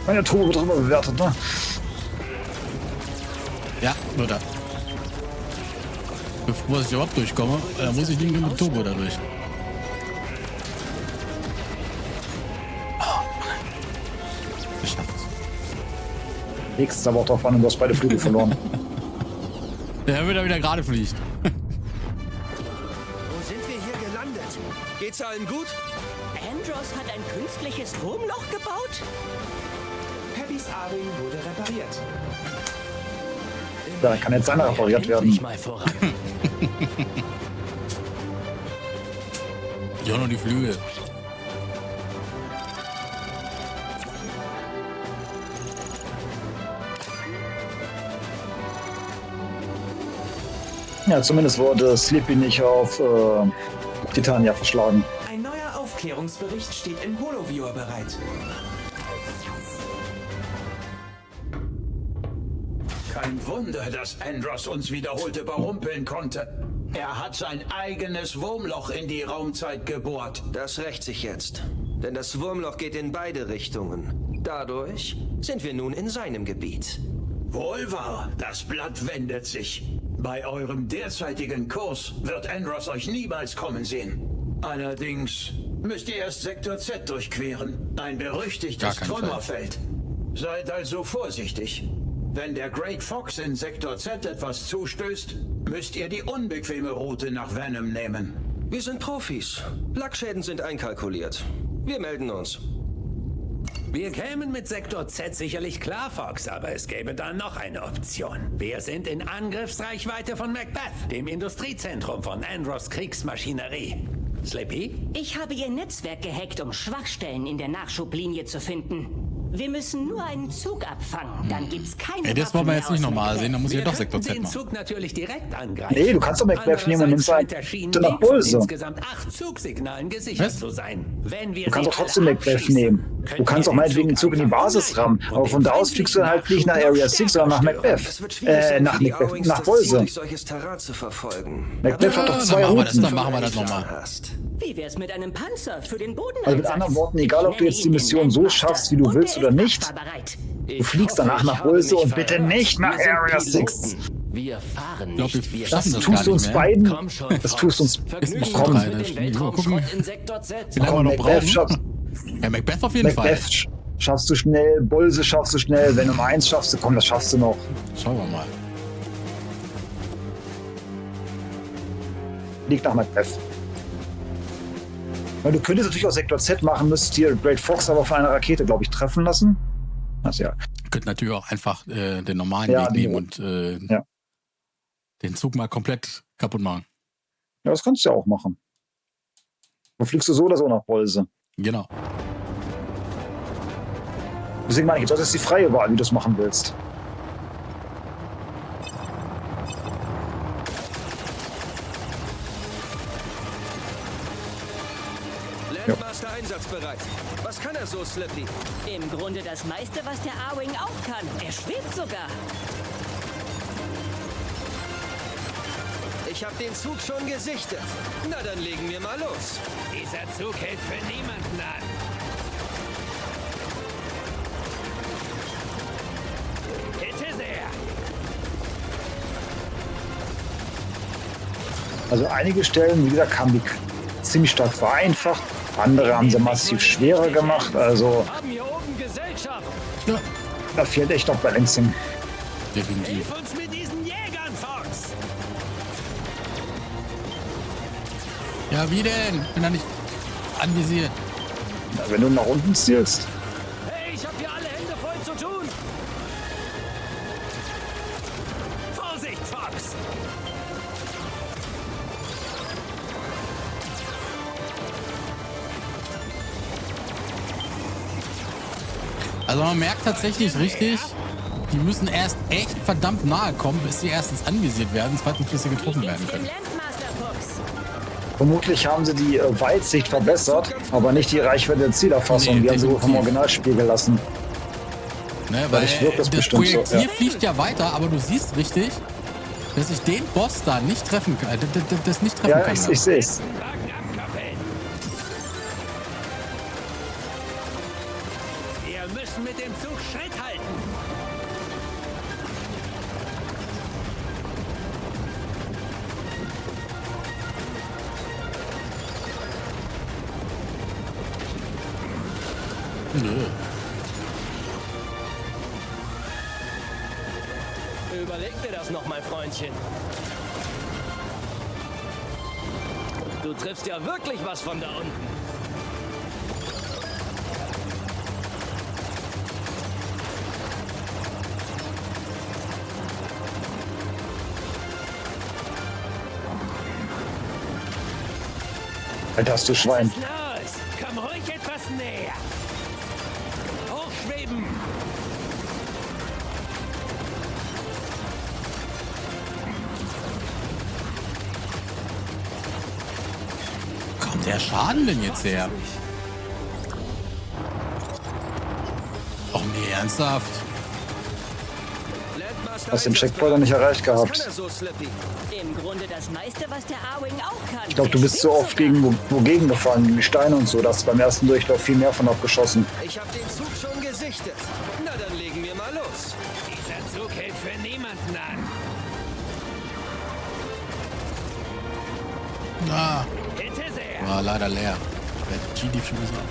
Meine Turbo wird auch immer bewertet, ne? Ja, wird er. Bevor ich überhaupt durchkomme, muss ich nicht mit Turbo da durch. Geschafft. Nächstes aber auch drauf an, du hast beide Flügel verloren. Der wird wieder gerade fliegt. Wo sind wir hier gelandet? Geht's allen gut? Andros hat ein künstliches Wurmloch gebaut? Peppys A-Wing wurde repariert. Da kann jetzt einer repariert werden. Ja, nur die Flügel. Ja, zumindest wurde Sleepy nicht auf Titania verschlagen. Ein neuer Aufklärungsbericht steht im Holoviewer bereit. Kein Wunder, dass Andros uns wiederholt überrumpeln konnte. Er hat sein eigenes Wurmloch in die Raumzeit gebohrt. Das rächt sich jetzt. Denn das Wurmloch geht in beide Richtungen. Dadurch sind wir nun in seinem Gebiet. Wohl wahr, das Blatt wendet sich. Bei eurem derzeitigen Kurs wird Andros euch niemals kommen sehen. Allerdings müsst ihr erst Sektor Z durchqueren. Ein berüchtigtes Trümmerfeld. Seid also vorsichtig. Wenn der Great Fox in Sektor Z etwas zustößt, müsst ihr die unbequeme Route nach Venom nehmen. Wir sind Profis. Lackschäden sind einkalkuliert. Wir melden uns. Wir kämen mit Sektor Z sicherlich klar, Fox, aber es gäbe dann noch eine Option. Wir sind in Angriffsreichweite von Macbeth, dem Industriezentrum von Andros Kriegsmaschinerie. Slippy? Ich habe ihr Netzwerk gehackt, um Schwachstellen in der Nachschublinie zu finden. Wir müssen nur einen Zug abfangen, dann gibt's keine Ey, das wollen wir jetzt nicht nochmal sehen, dann muss ich ja doch Sektor Z den machen. Zug natürlich direkt angreifen. Nee, du kannst doch Macbeth nehmen und nimmst halt nach Pulse. Insgesamt 8 Zugsignalen gesichert zu sein. Wenn wir Du kannst doch trotzdem Macbeth nehmen. Du kannst auch meinetwegen den Zug in die Basis rammen. Aber von da aus fliegst du dann halt nicht nach Area 6, sondern nach Macbeth. Nach Pulse. Macbeth hat doch 2 Routen. Dann machen wir das nochmal. Wie wär's mit einem Panzer für den Bodeneinsatz? Also mit anderen Worten, egal ob du jetzt die Mission so schaffst, wie du willst oder nicht, du fliegst danach nach Pulse und bitte nicht nach Area 6. Wir fahren Ich nicht, glaube, wir Das das tust du uns beiden. Komm schon, Das Fox. tust uns. Vergnügen wir Komm, uns mit dem Weltraumschrott in Sektor Z. Wie lange wir noch brauchen? Ja, Macbeth auf jeden Fall. Macbeth schaffst du schnell, Pulse schaffst du schnell, wenn du 1 schaffst, komm, das schaffst du noch. Schauen wir mal. Liegt nach Macbeth. Weil du könntest natürlich auch Sektor Z machen, müsstest hier Great Fox aber von einer Rakete, glaube ich, treffen lassen. Also ja. Könnt natürlich auch einfach den normalen Ja, Weg die- nehmen und den Zug mal komplett kaputt machen. Ja, das kannst du ja auch machen. Dann fliegst du so oder so nach Pulse. Genau. Deswegen meine ich, das ist die freie Wahl, wie du es machen willst. Ja. Landmass ist er einsatzbereit. Was kann er so, Slippy? Im Grunde das meiste, was der A-Wing auch kann. Er schwebt sogar. Ich habe den Zug schon gesichtet. Na, dann legen wir mal los. Dieser Zug hält für niemanden an. Bitte sehr. Also einige Stellen, wie gesagt, haben die ziemlich stark vereinfacht. Andere haben sie massiv schwerer gemacht. Also Haben hier oben Gesellschaft. da fehlt echt noch Balancing. Definitiv. Hilf uns mit diesen Jägern, Fox. Ja, wie denn? Bin da nicht anvisiert. Na, wenn du nach unten zielst. Hey, ich habe hier alle Hände voll zu tun. Vorsicht, Fox. Also man merkt tatsächlich richtig, die müssen erst echt verdammt nahe kommen, bis sie erstens anvisiert werden, zweitens bis sie getroffen werden können. Vermutlich haben sie die Weitsicht verbessert, aber nicht die Reichweite der Zielerfassung. Nee, die haben sie wohl vom definitiv. Originalspiel gelassen. Ne, weil Ich wirke das das bestimmt so, Projektil ja. fliegt ja weiter, aber du siehst richtig, dass ich den Boss da nicht treffen kann. Das nicht treffen Ja, kann. ich sehe es. Wagen abkappeln. Wir müssen mit dem Zug Schritt halten. Nö. Überleg dir das noch, mein Freundchen. Du triffst ja wirklich was von da unten. Alter, hast du Schwein. Los, komm ruhig etwas näher. Hochschweben. Kommt der Schaden denn jetzt her? Och nee, ernsthaft? Hast den Checkpoint noch nicht erreicht Was gehabt. kann er so, Slippy? Im Grunde das meiste, was der A-Wing auch kann. Ich glaube, du Er bist so schwebt oft sogar. gegen wogegen gefahren, gegen die Steine und so. Da hast du beim ersten Durchlauf viel mehr von abgeschossen. Ich habe den Zug schon gesichtet. Na, dann legen wir mal los. Dieser Zug hält für niemanden an. Ah, Bitte sehr. war leider leer. Der G-Diffuser.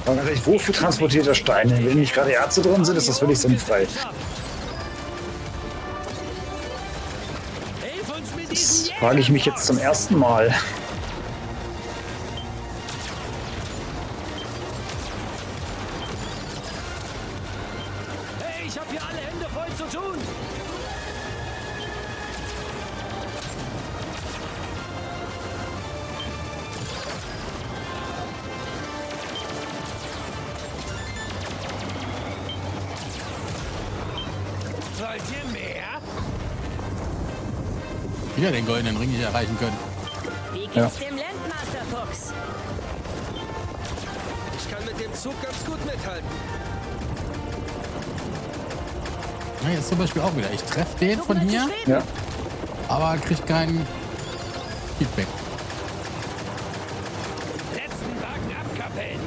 Aber ganz ehrlich, wofür transportiert er Steine? Wenn nicht gerade Ärzte drin sind, ist das völlig sinnfrei. Hilf uns mit Das diesen Jägern, frage ich mich jetzt zum ersten Mal. Hey, ich habe hier alle Hände voll zu tun. Wollt ihr mehr? Wieder den goldenen Ring nicht erreichen können. Wie geht's Ja. dem Landmaster, Fuchs? Ich kann mit dem Zug ganz gut mithalten. Ja, jetzt zum Beispiel auch wieder. Ich treffe den von hier, Ja. aber krieg kein Feedback. Letzten Wagen abkappeln.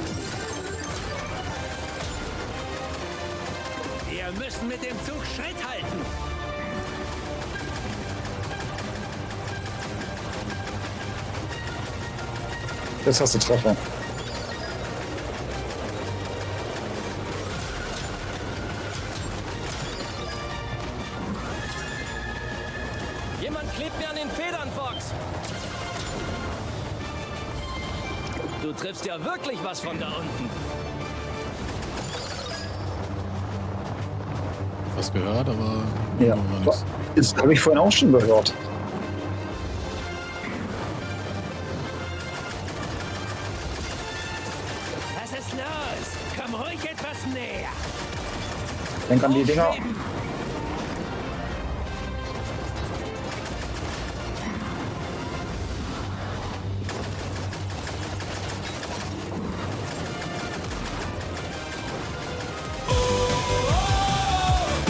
Wir müssen mit dem Zug Schritt halten. Jetzt hast du Treffer. Jemand klebt mir an den Federn, Fox. Du triffst ja wirklich was von da unten. Was gehört, aber Ja. war nix. Das habe ich vorhin auch schon gehört. Was ist los? Komm ruhig etwas näher. Denk an die Dinger.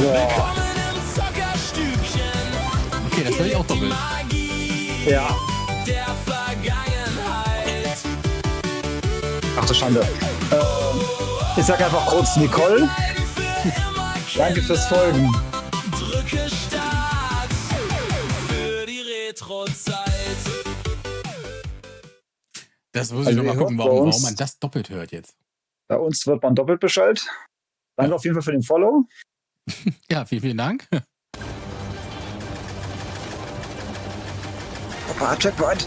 Boah. Okay, das höre ich auch doppelt. Ja. Ach du Schande. Ich sag einfach kurz Nicole. Danke fürs Folgen. Drücke Start für die Retro-Zeit. Das muss ich noch mal gucken, warum man das doppelt hört jetzt. Bei uns wird man doppelt Bescheid. Danke auf jeden Fall für den Follow. Ja, vielen Dank. Checkpoint.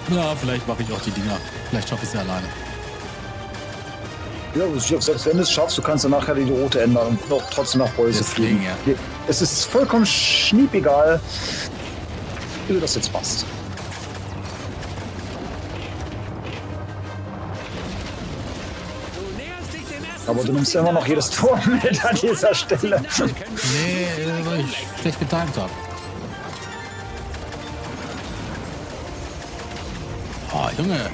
Ja, vielleicht mache ich auch die Dinger. Vielleicht schaffe ich es ja alleine. Ja, selbst wenn du es schaffst, du kannst dann nachher die Route ändern und noch trotzdem nach Bolse fliegen. Ja. Es ist vollkommen schniepegal, wie du das jetzt machst. Aber du nimmst immer noch jedes Tor mit an dieser Stelle. Nee, weil ich schlecht getimt habe. Oh, Junge.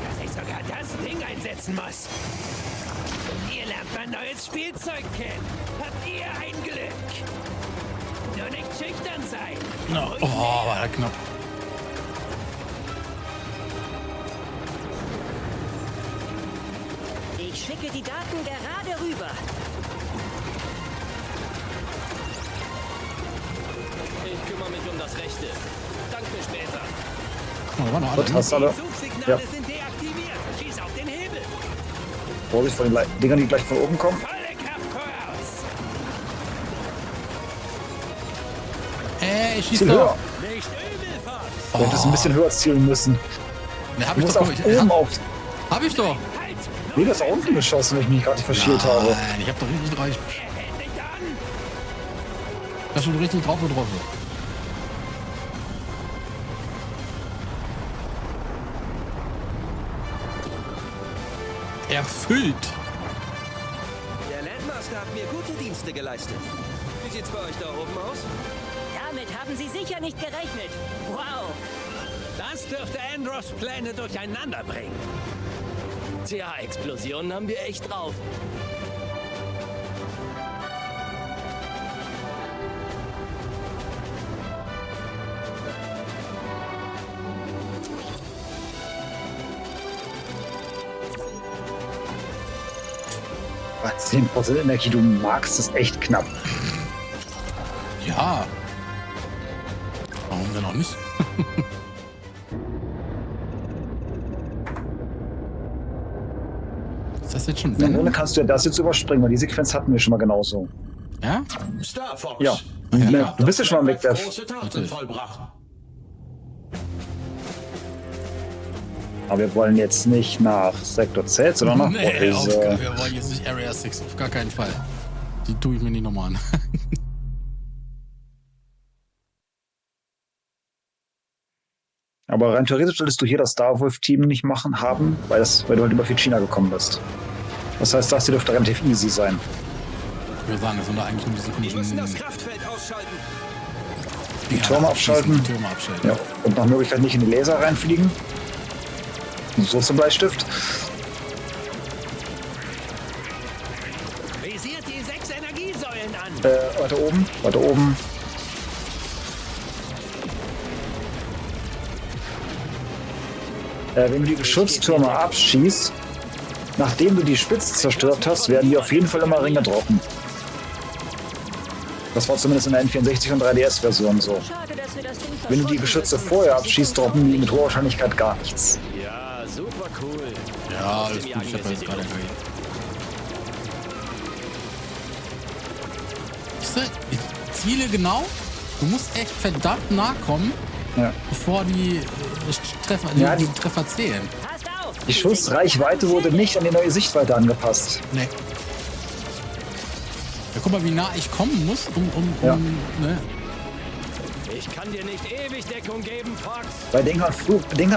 Dass ich sogar das Ding einsetzen muss. Ihr lernt mein neues Spielzeug kennen. Habt ihr ein Glück? Nur nicht schüchtern sein. No. Oh, war das knapp. Ich schicke die Daten gerade rüber. Ich kümmere mich um das Rechte. Danke später. Oh, da waren noch alle. Gut, hast du alle? Suchsignale Ja. sind deaktiviert. Schieß auf den Hebel. Vorsicht vor den Dingern, die gleich von oben kommen. Volle Kraft voraus. Ey, ich schieß Ziel doch. höher. Nicht übel, Fox. Du hättest ein bisschen höher zielen müssen. Ne, hab Du ich musst doch. auf oben auf. Hab ich doch. Nee, das ist da unten geschossen, wenn ich mich gerade nicht verschielt habe. Nein, ich hab doch richtig drauf. Ich hab schon richtig drauf getroffen. Erfüllt. Der Landmaster hat mir gute Dienste geleistet. Wie sieht's bei euch da oben aus? Damit haben Sie sicher nicht gerechnet. Wow. Das dürfte Andros Pläne durcheinander bringen. Tja, Explosionen haben wir echt drauf. Bei 10% Energie, du magst es echt knapp. Ja. Warum denn auch nicht? Ist das jetzt schon Im Grunde kannst du ja das jetzt überspringen, weil die Sequenz hatten wir schon mal genauso. Ja? Star Fox. Ja. Ja. Du bist ja schon mal weg, Dev. Große Taten vollbracht. Aber wir wollen jetzt nicht nach Sektor Z, sondern nach Nee, Bolse. wir wollen jetzt nicht Area 6, auf gar keinen Fall. Die tue ich mir nicht nochmal an. Aber rein theoretisch solltest du hier das Starwolf-Team nicht haben, weil du halt über China gekommen bist. Das heißt, das hier dürfte relativ easy sein. Ich würde sagen, es sind da eigentlich nur diese Wir müssen das komischen Kraftfeld ausschalten. Die Türme abschalten. Die Türme abschalten. Ja. Und nach Möglichkeit nicht in die Laser reinfliegen. So zum Bleistift. Visiert die 6 Energiesäulen an. Weiter oben. Wenn du die Geschütztürme abschießt, nachdem du die Spitze zerstört hast, werden die auf jeden Fall immer Ringe droppen. Das war zumindest in der N64 und 3DS-Version so. Wenn du die Geschütze vorher abschießt, droppen die mit hoher Wahrscheinlichkeit gar nichts. Ja, super cool. Ja, alles gut, ich hab das gerade gehört. Ich ziele genau. Du musst echt verdammt nah kommen, bevor die Treffer zählen. Die Schussreichweite wurde nicht an die neue Sichtweite angepasst. Nee. Ja, guck mal, wie nah ich kommen muss, Ja. ne? Ich kann dir nicht ewig Deckung geben, Fox. Bei Dinger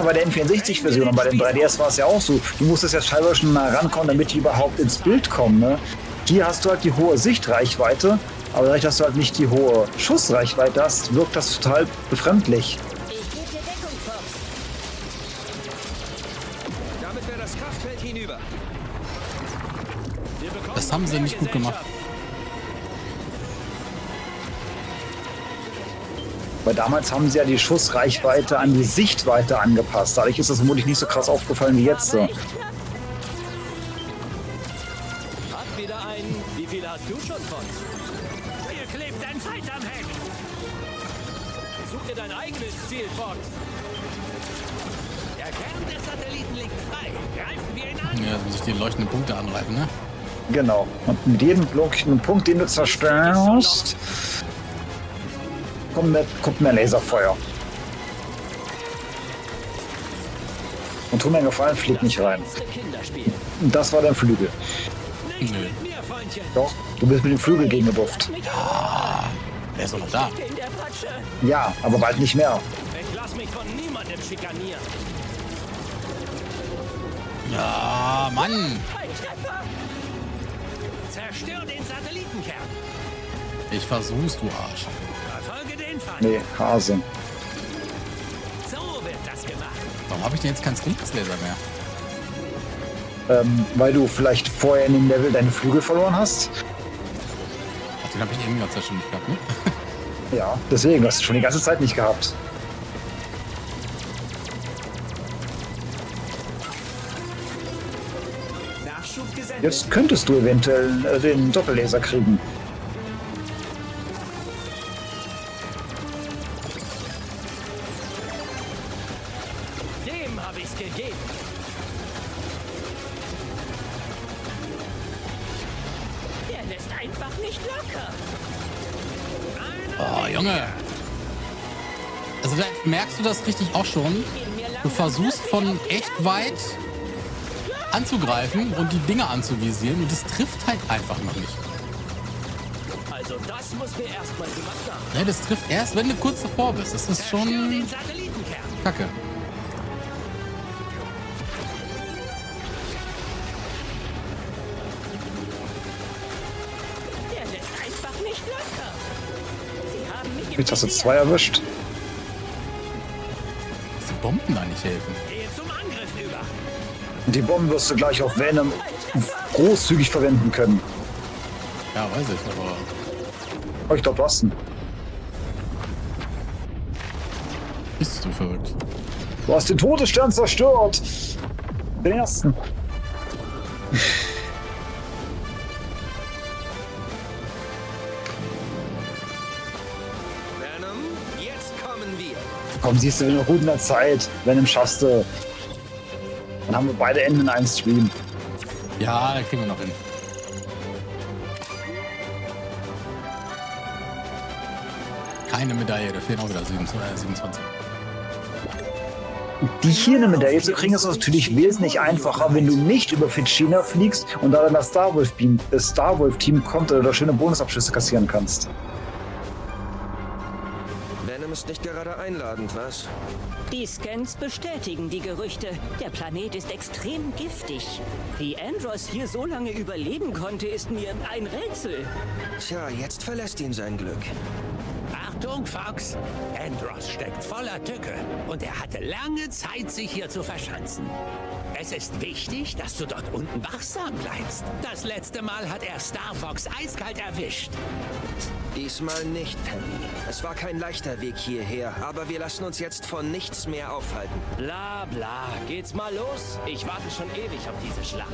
bei der N64-Version und bei dem 3DS war es ja auch so. Du musstest ja teilweise schon mal rankommen, damit die überhaupt ins Bild kommen. Ne? Hier hast du halt die hohe Sichtreichweite, aber dadurch, dass du halt nicht die hohe Schussreichweite hast, wirkt das total befremdlich. Ich gebe dir Deckung, Fox. Damit wäre das Kraftfeld hinüber. Das haben sie nicht gut gemacht. Weil damals haben sie ja die Schussreichweite an die Sichtweite angepasst. Dadurch ist das vermutlich nicht so krass aufgefallen wie jetzt. So. Hat wieder einen. Wie viele hast du schon, Fox? Hier klebt ein Feind am Heck. Such dir dein eigenes Ziel, Fox. Der Kern des Satelliten liegt frei. Greifen wir ihn an. Ja, muss ich die leuchtenden Punkte angreifen, ne? Genau. Und mit jedem Punkt, den du zerstörst, kommt mehr Laserfeuer. Und tu mir einen Gefallen, flieg nicht rein. Das war dein Flügel. Nö. Doch, du bist mit dem Flügel gegengebufft. Ja, wer ist doch noch da? Ja, aber bald nicht mehr. Ich lass mich von niemandem schikanieren. Ja, Mann. Zerstör den Satellitenkern. Ich versuch's, du Arsch. Verfolge den Feind. Nee, Hase. So wird das gemacht. Warum habe ich denn jetzt keinen Slinkerslaser mehr? Weil du vielleicht vorher in dem Level deine Flügel verloren hast. Ach, den habe ich irgendwie ganz schon nicht gehabt, ne? Ja, deswegen hast du schon die ganze Zeit nicht gehabt. Nachschub gesendet. Jetzt könntest du eventuell den Doppellaser kriegen. Dem habe ich's gegeben. Der lässt einfach nicht locker. Oh, Junge. Also da merkst du das richtig auch schon. Du versuchst von echt weit anzugreifen und die Dinge anzuvisieren und es trifft halt einfach noch nicht. Also das muss mir erstmal gemacht haben. Ja, das trifft erst, wenn du kurz davor bist. Das ist schon Kacke. Der lässt einfach nicht locker. Sie haben mich Jetzt hast du 2 erwischt. Dass die Bomben da nicht helfen. Gehe zum Angriff über. Und die Bomben wirst du gleich auf Venom großzügig verwenden können. Ja, weiß ich, aber... Oh, ich glaube, du hast ihn. Bist du verrückt? Du hast den Todesstern zerstört. Den ersten. Venom, jetzt kommen wir. Komm, siehst du, noch gut in der Zeit. Venom schaffst du. Dann haben wir beide Enden in einem Stream. Ja, da kriegen wir noch hin. Keine Medaille, da fehlen auch wieder 27. Die hier eine Medaille zu kriegen, ist natürlich wesentlich einfacher, wenn du nicht über Ficina fliegst und da dann das Star Wolf Team kommt oder da schöne Bonusabschlüsse kassieren kannst. Venom ist nicht gerade einladend, was? Die Scans bestätigen die Gerüchte. Der Planet ist extrem giftig. Wie Andros hier so lange überleben konnte, ist mir ein Rätsel. Tja, jetzt verlässt ihn sein Glück. Achtung, Fox. Andros steckt voller Tücke und er hatte lange Zeit, sich hier zu verschanzen. Es ist wichtig, dass du dort unten wachsam bleibst. Das letzte Mal hat er Star Fox eiskalt erwischt. Diesmal nicht, Penny. Es war kein leichter Weg hierher, aber wir lassen uns jetzt von nichts mehr aufhalten. Bla bla, geht's mal los? Ich warte schon ewig auf diese Schlacht.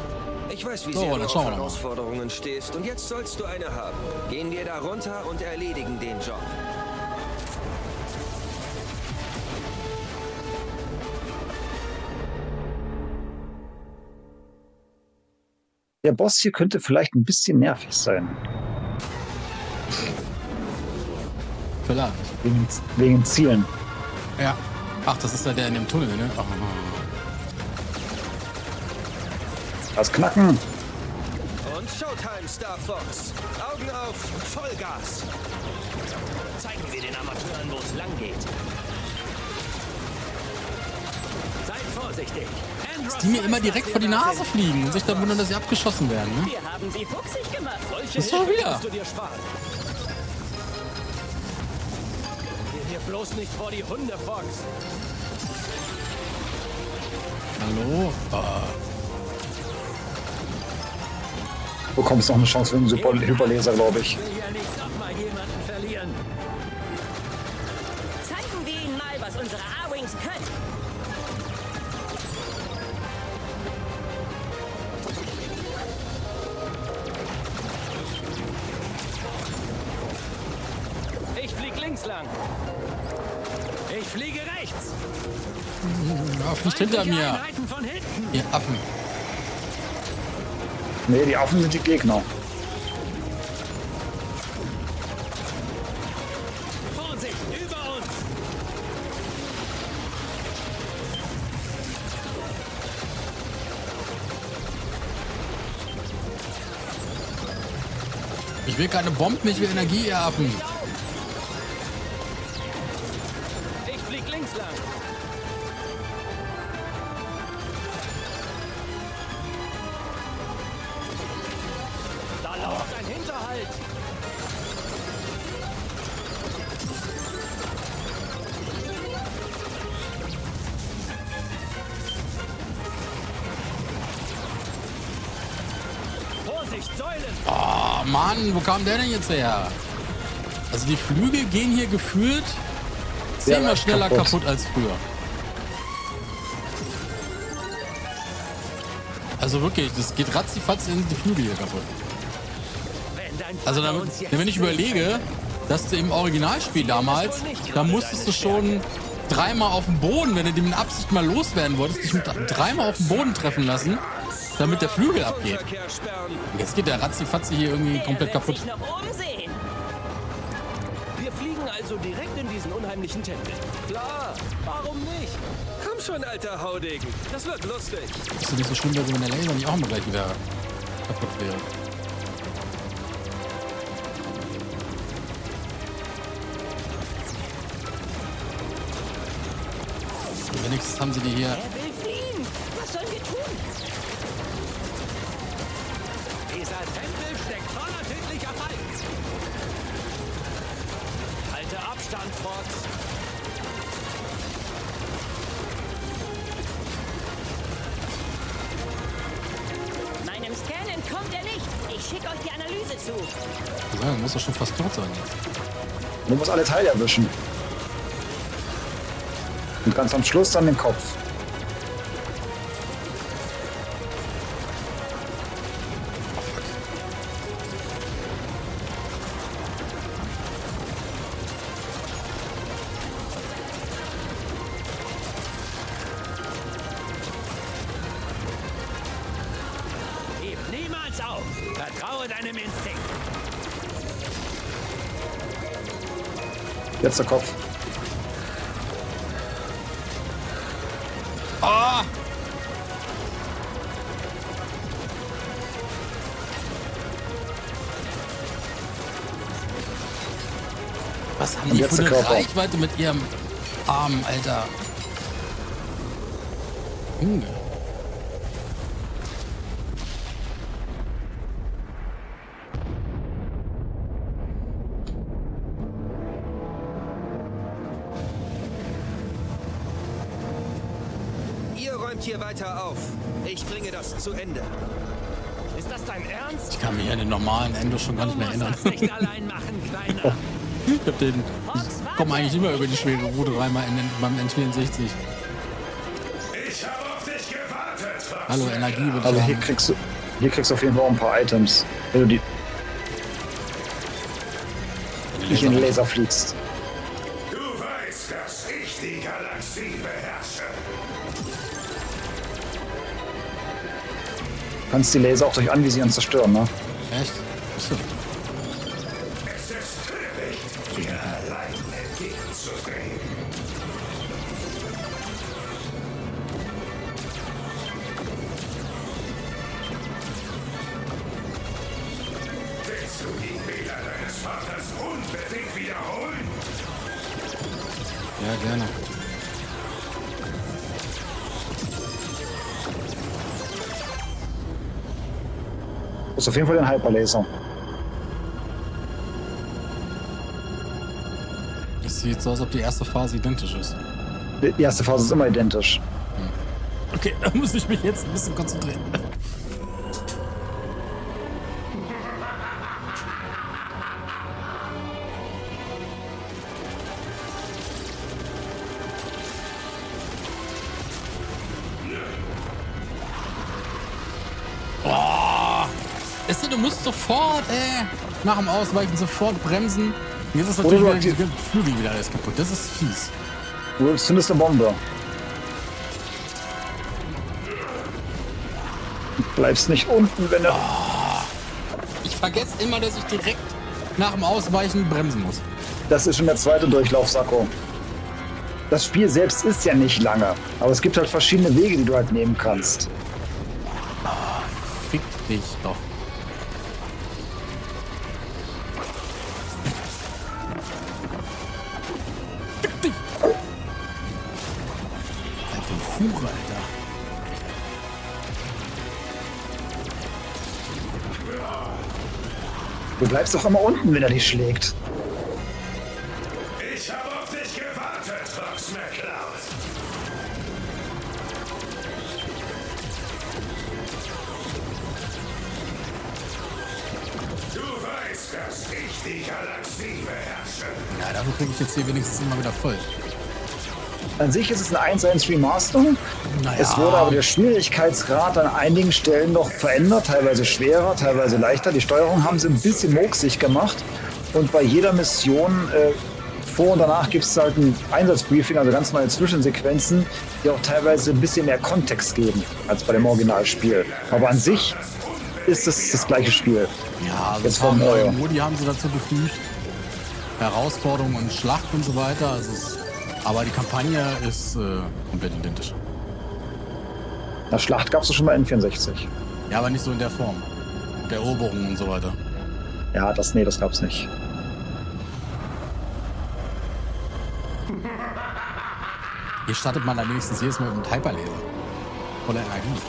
Ich weiß, wie So, sehr dann du auf schauen wir mal. Herausforderungen stehst und jetzt sollst du eine haben. Gehen wir da runter und erledigen den Job. Der Boss hier könnte vielleicht ein bisschen nervig sein. Vielleicht. Wegen Zielen. Ja. Ach, das ist ja der in dem Tunnel, ne? Ach, Das Knacken. Und Showtime, Star Fox. Augen auf, Vollgas. Zeigen wir den Amateuren, wo es lang geht. Seid vorsichtig. Dass die mir immer direkt vor die Nase fliegen und sich dann wundern, dass sie abgeschossen werden. Ne? Wir haben sie fuchsig gemacht. Solche Das ist doch Hilfe wieder. musst du dir sparen. Geh hier bloß nicht vor die Hunde, Fox. Hallo? Du bekommst noch eine Chance für einen Hyperlaser, glaube ich. Ich will ja nicht nochmal jemanden verlieren. Zeigen wir ihnen mal, was unsere A-Wings können. Ich flieg links lang. Ich fliege rechts. Ja, fliegt hinter Feindliche mir. Einheiten von hinten. Ihr Affen. Nee, die Affen sind die Gegner. Vorsicht, über uns. Ich will keine Bomben, ich will Energie, ihr Affen. Ich flieg links lang. Da lauert ein Hinterhalt. Vorsicht, Säulen. Oh, Mann, wo kam der denn jetzt her? Also die Flügel gehen hier gefühlt 10-mal schneller kaputt als früher. Also wirklich, das geht ratzifatzi in die Flügel hier kaputt. Also wenn ich überlege, dass du im Originalspiel damals, da musstest du schon dreimal auf dem Boden, wenn du die mit Absicht mal loswerden wolltest, dich mit dreimal auf den Boden treffen lassen, damit der Flügel abgeht. Und jetzt geht der ratzifatzi hier irgendwie komplett kaputt. Sich noch umsehen. Wir fliegen also direkt in diesen unheimlichen Tempel. Klar, warum nicht? Komm schon, alter Haudegen. Das wird lustig. Ist ja nicht so schlimm, wenn der Laser nicht auch mal gleich wieder kaputt wäre. Wenigstens haben sie die hier. Er will fliehen. Was sollen wir tun? Dieser Tempel steckt voller tödlicher Fallen. Halte Abstand, Fox. Meinem Scannen kommt er nicht. Ich schicke euch die Analyse zu. Ja, muss doch schon fast tot sein jetzt. Du musst alle Teile erwischen. Und ganz am Schluss dann den Kopf. Gib niemals auf. Vertraue deinem Instinkt. Jetzt der Kopf. Ah! Was haben die für eine Reichweite mit ihrem Arm, Alter? Junge. Ihr räumt hier weiter auf. Ich bringe das zu Ende. Ist das dein Ernst? Ich kann mich an den normalen Endo schon gar nicht mehr erinnern. Das nicht allein machen, Kleiner. Ich komme eigentlich immer über die schwere Route rein beim N64. Ich habe auf dich gewartet, Fox. Hallo, Energie wird Also hier kriegst du auf jeden Fall auch ein paar Items, wenn du die nicht in den Laser fliegst. Du weißt, dass ich die Galaxie beherrsche. Du kannst die Laser auch durch Anvisieren zerstören, ne? Echt? Achso. Es ist töricht, dir allein entgegenzudrehen. Willst du die Fehler deines Vaters unbedingt wiederholen? gerne. Das ist auf jeden Fall den Hyperlaser. Es sieht so aus, als ob die erste Phase identisch ist. Die erste Phase ist immer identisch. Okay, da muss ich mich jetzt ein bisschen konzentrieren. Weißt du, du musst sofort, nach dem Ausweichen sofort bremsen. Jetzt ist natürlich wieder die Flügel wieder alles kaputt. Das ist fies. Du zündest eine Bombe. Du bleibst nicht unten, wenn du... Ich vergesse immer, dass ich direkt nach dem Ausweichen bremsen muss. Das ist schon der zweite Durchlauf, Sacco. Das Spiel selbst ist ja nicht lange, aber es gibt halt verschiedene Wege, die du halt nehmen kannst. Fick dich doch. Fick dich! Alter Hure, Alter. Du bleibst doch immer unten, wenn er dich schlägt. Ich habe auf dich gewartet, Fox McCloud. Du weißt, dass ich die Galaxie beherrsche. Ja, dafür kriege ich jetzt hier wenigstens immer wieder voll. An sich ist es ein 1:1 Remaster. Naja. Es wurde aber der Schwierigkeitsgrad an einigen Stellen noch verändert, teilweise schwerer, teilweise leichter. Die Steuerung haben sie ein bisschen mucksig gemacht und bei jeder Mission vor und danach gibt es halt ein Einsatzbriefing, also ganz neue Zwischensequenzen, die auch teilweise ein bisschen mehr Kontext geben als bei dem Originalspiel. Aber an sich ist es das gleiche Spiel. Ja, also jetzt vom neue Modi haben sie dazu gefügt. Herausforderungen und Schlacht und so weiter. Also aber die Kampagne ist komplett identisch. Na, Schlacht gab es schon mal in N64. Ja, aber nicht so in der Form. Der Eroberung und so weiter. Ja, das gab's nicht. Hier startet man dann wenigstens jedes Mal mit Hyperlaser. Voller Energie.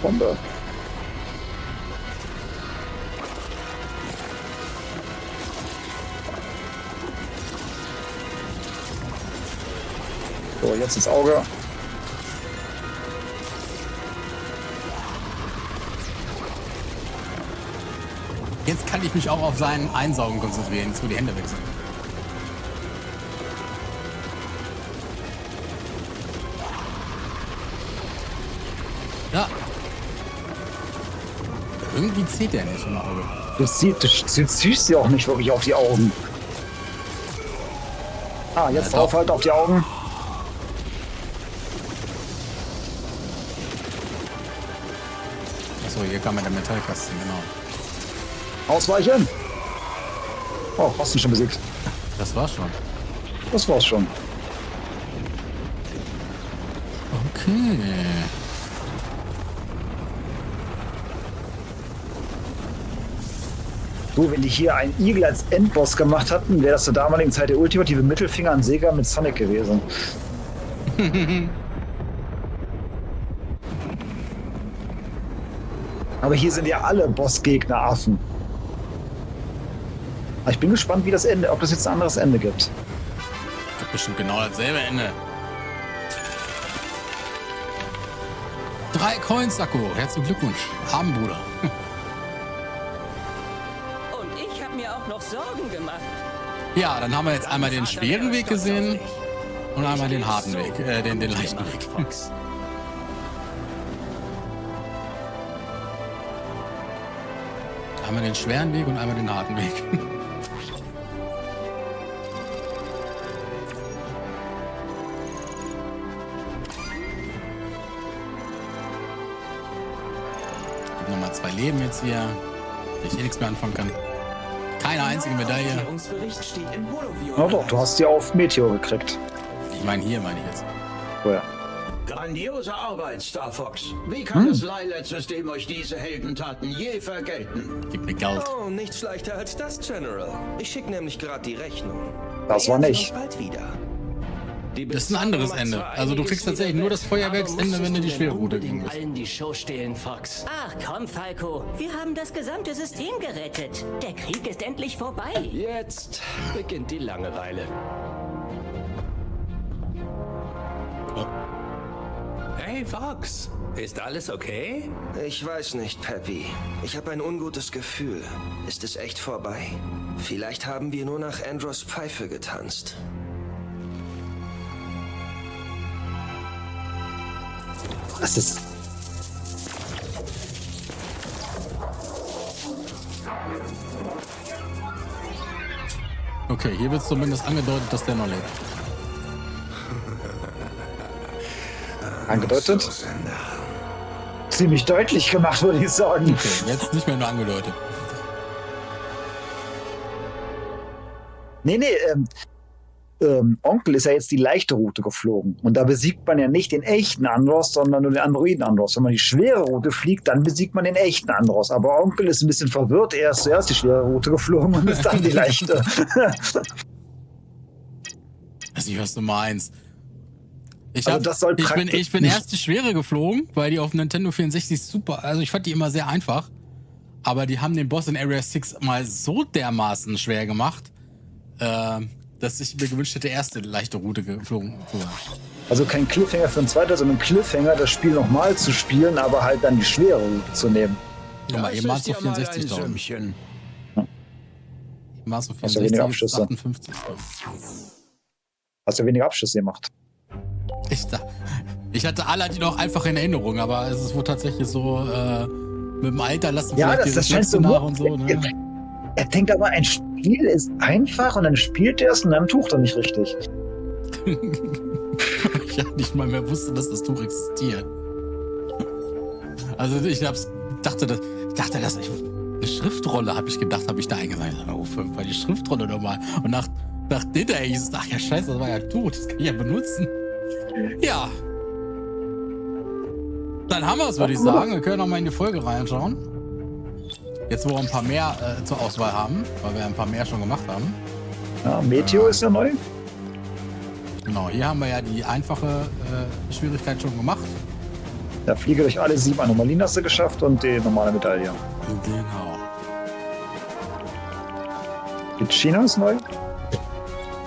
Bombe. So, jetzt ins Auge. Jetzt kann ich mich auch auf seinen Einsaugen konzentrieren, jetzt wo die Hände weg sind. Ja. Irgendwie zieht der nicht im Auge. Du ziehst sie auch nicht wirklich auf die Augen. Ah, jetzt Ja, draufhalten auf die Augen. Achso, hier kam ja der Metallkasten, genau. Ausweichen! Oh, hast du ihn schon besiegt. Das war's schon. Das war's schon. Okay. Du, wenn die hier einen Igel als Endboss gemacht hatten, wäre das zur damaligen Zeit der ultimative Mittelfinger an Sega mit Sonic gewesen. Aber hier sind ja alle Bossgegner Affen. Aber ich bin gespannt, wie das Ende, ob das jetzt ein anderes Ende gibt. Hat bestimmt genau dasselbe Ende. 3 Coins, Sakko. Herzlichen Glückwunsch. Haben, Bruder. Und ich habe mir auch noch Sorgen gemacht. Ja, dann haben wir jetzt einmal den schweren Weg gesehen und einmal den harten Weg, den leichten Weg. Einmal den schweren Weg und einmal den harten Weg. Nochmal 2 Leben jetzt hier, die ich eh nichts mehr anfangen kann. Keine einzige Medaille. Na doch, du hast die auf Meteor gekriegt. Ich meine hier, meine ich jetzt. Oh ja. Grandiose Arbeit, Star Fox. Wie kann das Lylat-System euch diese Heldentaten je vergelten? Gib mir Geld. Oh, nicht schlechter als das, General. Ich schicke nämlich gerade die Rechnung. Das war nicht. Bald wieder. Das ist ein anderes Ende. Also du kriegst tatsächlich nur das Feuerwerksende, wenn du die Schwerroute gehen musst. allen die Show stehlen, Fox. Ach komm, Falco. Wir haben das gesamte System gerettet. Der Krieg ist endlich vorbei. Jetzt beginnt die Langeweile. Hey, Fox. Ist alles okay? Ich weiß nicht, Peppy. Ich habe ein ungutes Gefühl. Ist es echt vorbei? Vielleicht haben wir nur nach Andros Pfeife getanzt. Das ist. Okay, hier wird zumindest angedeutet, dass der noch lebt. Angedeutet? Ziemlich deutlich gemacht, würde ich sagen. Okay, jetzt nicht mehr nur angedeutet. Nee, Onkel ist ja jetzt die leichte Route geflogen. Und da besiegt man ja nicht den echten Andros, sondern nur den Androiden Andros. Wenn man die schwere Route fliegt, dann besiegt man den echten Andros. Aber Onkel ist ein bisschen verwirrt. Er ist zuerst die schwere Route geflogen und ist dann die leichte. Also ich weiß Nummer 1. Ich bin erst die schwere geflogen, weil die auf dem Nintendo 64 super, also ich fand die immer sehr einfach. Aber die haben den Boss in Area 6 mal so dermaßen schwer gemacht, dass ich mir gewünscht hätte, erste leichte Route geflogen zu sein. Also kein Cliffhanger für ein zweiter, sondern ein Cliffhanger, das Spiel nochmal zu spielen, aber halt dann die schwere Route zu nehmen. Guck mal, eben war es auf 64 Daumen. Eben war es auf 64, 58 Hast du weniger Abschüsse gemacht? Ich hatte alle die noch einfach in Erinnerung, aber es ist wohl tatsächlich so, mit dem Alter lassen vielleicht das scheint so nach und so, ne? Er denkt aber, ein Spiel ist einfach und dann spielt er es und dann tucht er nicht richtig. Ich ja nicht mal mehr wusste, dass das Tuch existiert. Also ich dachte, eine Schriftrolle habe ich gedacht, habe ich da eingesagt. Oh, weil die Schriftrolle nochmal. Und nach Dinner hieß es, ach ja scheiße, das war ja tot, das kann ich ja benutzen. Ja. Dann haben wir es, würde ich sagen. Wir können noch mal in die Folge reinschauen. Jetzt, wo wir ein paar mehr zur Auswahl haben, weil wir ein paar mehr schon gemacht haben. Ja, Meteo ist ja neu. Genau, hier haben wir ja die einfache Schwierigkeit schon gemacht. Der Fliege durch alle 7 Anomalien hast du geschafft und die normale Medaille. Genau. Die China ist neu.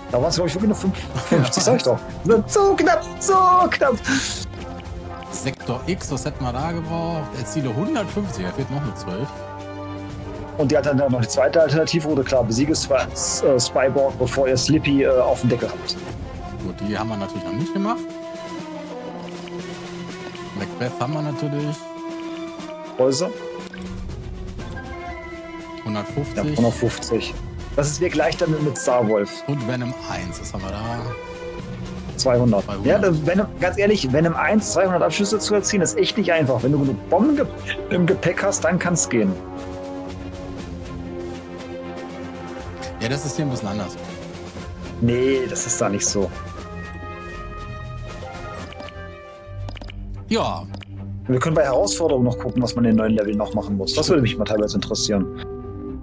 Da waren es, glaube ich, wirklich nur 50, sag ich doch. So knapp, so knapp. Sektor X, was hätten wir da gebraucht? Erziele 150, da fehlt noch eine 12. Und die hat dann noch die zweite Alternativroute, klar, besiege Spyborg, bevor ihr Slippy auf dem Deckel habt. Gut, die haben wir natürlich noch nicht gemacht. Macbeth haben wir natürlich. Häuser? 150. Ja, 150. Das ist wir gleich dann mit Starwolf. Und Venom 1, was haben wir da? 200. Ja, ganz ehrlich, Venom 1 200 Abschüsse zu erzielen, ist echt nicht einfach. Wenn du genug Bomben im Gepäck hast, dann kann es gehen. Ja, das ist hier ein bisschen anders. Nee, das ist da nicht so. Ja. Wir können bei Herausforderungen noch gucken, was man in den neuen Leveln noch machen muss. Das würde mich mal teilweise interessieren.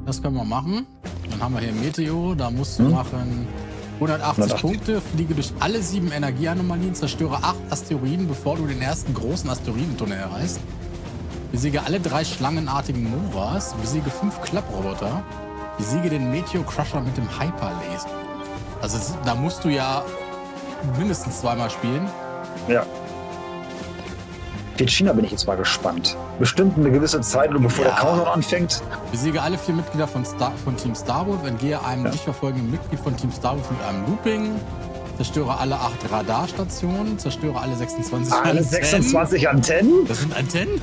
Das können wir machen. Dann haben wir hier Meteo, da musst du machen 180 Punkte, fliege durch alle 7 Energieanomalien, zerstöre 8 Asteroiden, bevor du den ersten großen Asteroidentunnel erreichst. Besiege alle 3 schlangenartigen Novas, besiege 5 Klapproboter, besiege den Meteor Crusher mit dem Hyperlaser. Also da musst du ja mindestens 2-mal spielen. Ja. Für China bin ich jetzt mal gespannt. Bestimmt eine gewisse Zeit, bevor der Countdown anfängt. Besiege alle 4 Mitglieder von Team Starwolf, entgehe einem dich verfolgenden Mitglied von Team Starwolf mit einem Looping, zerstöre alle 8 Radarstationen, zerstöre alle 26 Antennen. Alle 26 Antennen? Das sind Antennen?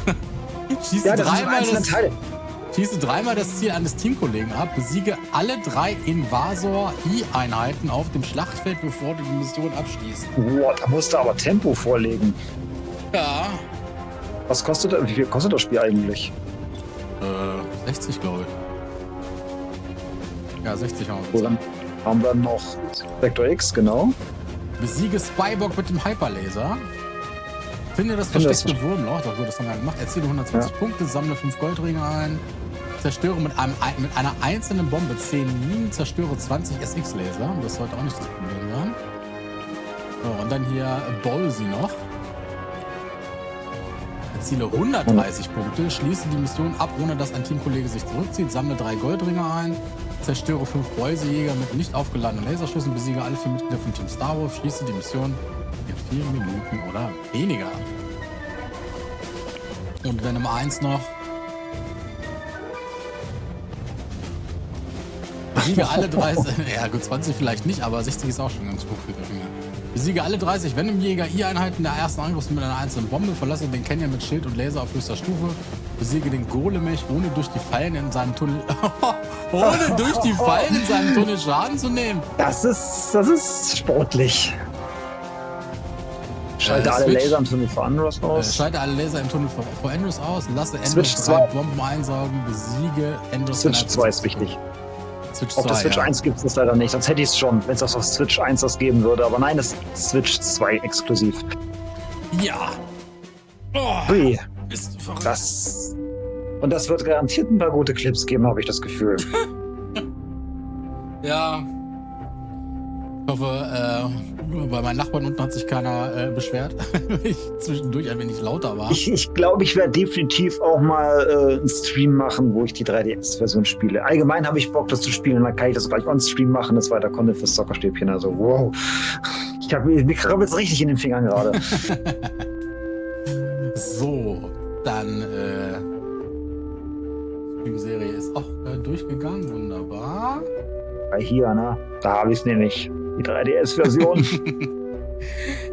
Schieße dreimal das Ziel eines Teamkollegen ab, besiege alle 3 Invasor-I-Einheiten auf dem Schlachtfeld, bevor du die Mission abschließt. Boah, da musst du aber Tempo vorlegen. Ja. Wie viel kostet das Spiel eigentlich? 60, glaube ich. Ja, 60 haben wir. Dann haben wir noch Vector X, genau. Besiege Spyborg mit dem Hyperlaser. Finde das versteckte Wurmloch, doch, das haben wir gemacht. Erziele 120 Punkte, sammle 5 Goldringe ein, zerstöre mit einer einzelnen Bombe 10 Minen, zerstöre 20 SX-Laser. Das sollte auch nicht das Problem sein. So, und dann hier Ballsy noch. Erziele 130 Punkte, schließe die Mission ab, ohne dass ein Teamkollege sich zurückzieht, sammle 3 Goldringe ein, zerstöre 5 Bäusejäger mit nicht aufgeladenen Laserschüssen, besiege alle 4 Mitglieder von Team Star Wars, schließe die Mission in 4 Minuten oder weniger ab. Und Venom 1 noch. Besiege alle 30, ja gut, 20 vielleicht nicht, aber 60 ist auch schon ganz gut für Geringe. Besiege alle 30 Venom-Jäger I-Einheiten der ersten Angriffs mit einer einzelnen Bombe, verlasse den Canyon mit Schild und Laser auf höchster Stufe, besiege den Golemech, ohne durch die Fallen in seinem Tunnel Schaden zu nehmen. Das ist sportlich. Schalte alle Laser im Tunnel vor Andros aus. Schalte alle Laser im Tunnel vor Andros aus, lasse Andros 3 Bomben einsaugen, besiege Andros. Switch 2 ist wichtig. Auf der Switch 1 gibt es das leider nicht, sonst hätte ich es schon, wenn es auf Switch 1 das geben würde. Aber nein, das ist Switch 2 exklusiv. Ja. Ui. Und das wird garantiert ein paar gute Clips geben, habe ich das Gefühl. Ja. Ich hoffe, bei meinen Nachbarn unten hat sich keiner beschwert, weil ich zwischendurch ein wenig lauter war. Ich glaube, ich werde definitiv auch mal einen Stream machen, wo ich die 3DS-Version spiele. Allgemein habe ich Bock, das zu spielen, und dann kann ich das gleich on-Stream machen. Das weiter Content fürs Zockerstäbchen. Also, wow. Mir krabbelt es richtig in den Fingern gerade. So, dann die Serie ist auch durchgegangen. Wunderbar. Hier, ne? Da habe ich es nämlich. Die 3DS-Version.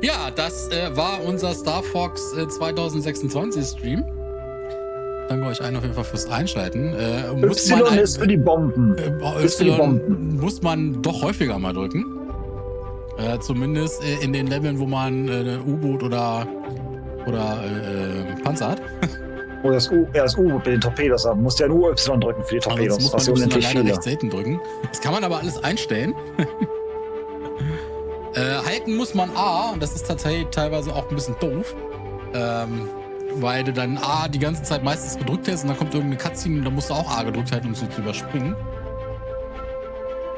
Ja, das war unser Star Fox 2026 Stream. Danke euch allen auf jeden Fall fürs Einschalten. Ist für die Bomben. Muss man doch häufiger mal drücken. Zumindest in den Leveln, wo man U-Boot oder Panzer hat. Oh, das U-Boot mit den Torpedos haben. Musst ja ein U-Y drücken für die Torpedos. Das muss man leider recht selten drücken. Das kann man aber alles einstellen. Halten muss man A, und das ist tatsächlich teilweise auch ein bisschen doof, weil du dann A die ganze Zeit meistens gedrückt hast und dann kommt irgendeine Cutscene und dann musst du auch A gedrückt halten, um sie zu überspringen.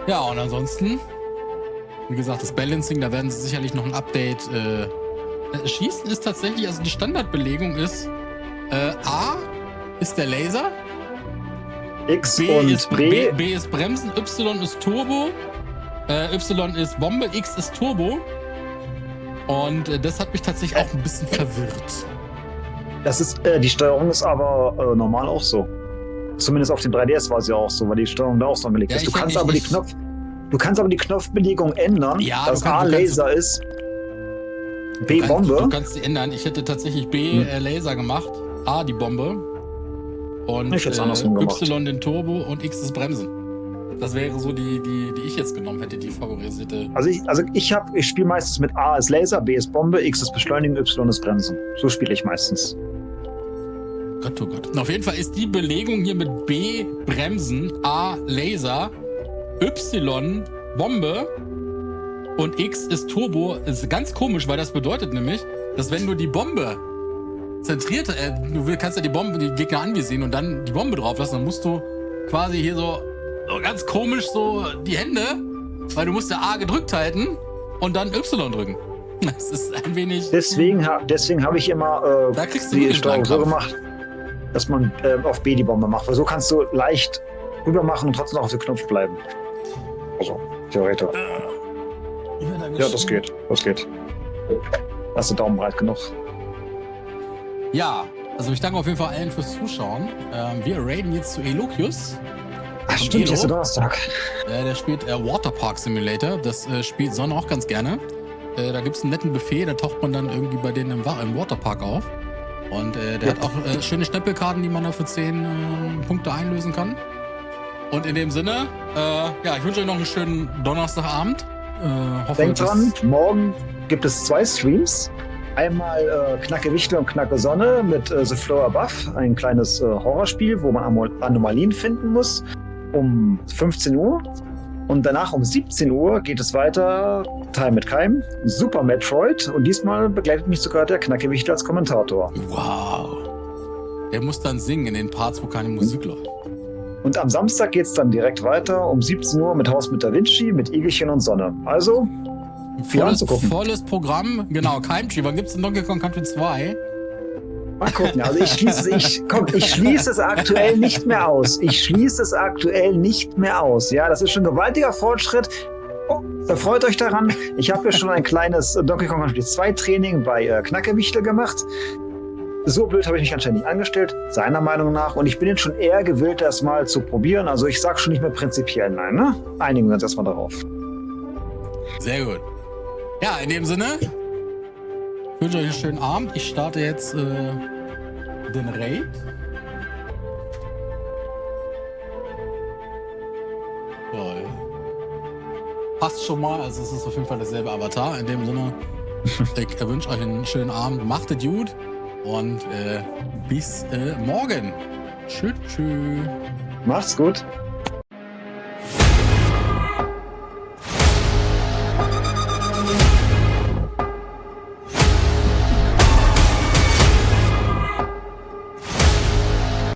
Ja, und ansonsten, wie gesagt, das Balancing, da werden sie sicherlich noch ein Update. Schießen ist tatsächlich, also die Standardbelegung ist A ist der Laser, X B und ist B ist Bremsen, Y ist Turbo, Y ist Bombe, X ist Turbo. Und das hat mich tatsächlich auch ein bisschen verwirrt. Das ist, die Steuerung ist aber normal auch so. Zumindest auf dem 3DS war sie auch so, weil die Steuerung da auch so angelegt ist. Du kannst aber die Knopfbelegung ändern, dass A Laser ist, B Bombe. Du kannst sie ändern. Ich hätte tatsächlich B Laser gemacht, A die Bombe und Y den Turbo und X das Bremsen. Das wäre so die ich jetzt genommen hätte, die favorisierte. Ich spiele meistens mit A ist Laser, B ist Bombe, X ist Beschleunigen, Y ist Bremsen. So spiele ich meistens. Gott, oh Gott. Und auf jeden Fall ist die Belegung hier mit B Bremsen, A Laser, Y Bombe und X ist Turbo. Das ist ganz komisch, weil das bedeutet nämlich, dass wenn du die Bombe zentriert, kannst ja die Gegner anvisieren und dann die Bombe drauf lassen, dann musst du quasi hier so ganz komisch so die Hände, weil du musst ja A gedrückt halten und dann Y drücken. Das ist ein wenig... Deswegen habe ich immer die Steuerung so gemacht, dass man auf B die Bombe macht. Weil so kannst du leicht rüber machen und trotzdem noch auf den Knopf bleiben. Also, theoretisch. Ja, das geht. Hast du Daumen breit genug? Ja, also ich danke auf jeden Fall allen fürs Zuschauen. Wir raiden jetzt zu Elokius. Ach stimmt, ist Donnerstag. Der spielt Waterpark Simulator. Das spielt Sonne auch ganz gerne. Da gibt es einen netten Buffet, da taucht man dann irgendwie bei denen im Waterpark auf. Und der hat auch schöne Schnäppelkarten, die man da für 10 Punkte einlösen kann. Und in dem Sinne, ich wünsche euch noch einen schönen Donnerstagabend. Denkt dran, morgen gibt es 2 Streams. Einmal Knacke Wichtel und Knacke Sonne mit The Floor Above, ein kleines Horrorspiel, wo man Anomalien finden muss, um 15 Uhr. Und danach um 17 Uhr geht es weiter, Time mit Keim, Super Metroid. Und diesmal begleitet mich sogar der Knackewicht als Kommentator. Wow. Der muss dann singen in den Parts, wo keine Musik läuft. Und am Samstag geht es dann direkt weiter um 17 Uhr mit Haus mit Da Vinci, mit Igelchen und Sonne. Also, viel anzugucken. Volles Programm. Genau, Keimtree. Wann gibt es denn Donkey Kong Country 2? Mal gucken. Also ich schließe es aktuell nicht mehr aus. Ja, das ist schon ein gewaltiger Fortschritt. Oh, da freut euch daran. Ich habe ja schon ein kleines Donkey Kong Country 2 Training bei Knackewichtel gemacht. So blöd habe ich mich anscheinend nicht angestellt, seiner Meinung nach. Und ich bin jetzt schon eher gewillt, das mal zu probieren. Also ich sage schon nicht mehr prinzipiell nein, ne? Einigen wir uns erstmal darauf. Sehr gut. Ja, in dem Sinne, ich wünsche euch einen schönen Abend. Ich starte jetzt den Raid. Toll. Passt schon mal, also es ist auf jeden Fall derselbe Avatar. In dem Sinne, ich wünsche euch einen schönen Abend. Macht es gut und bis morgen. Tschüss. Macht's gut.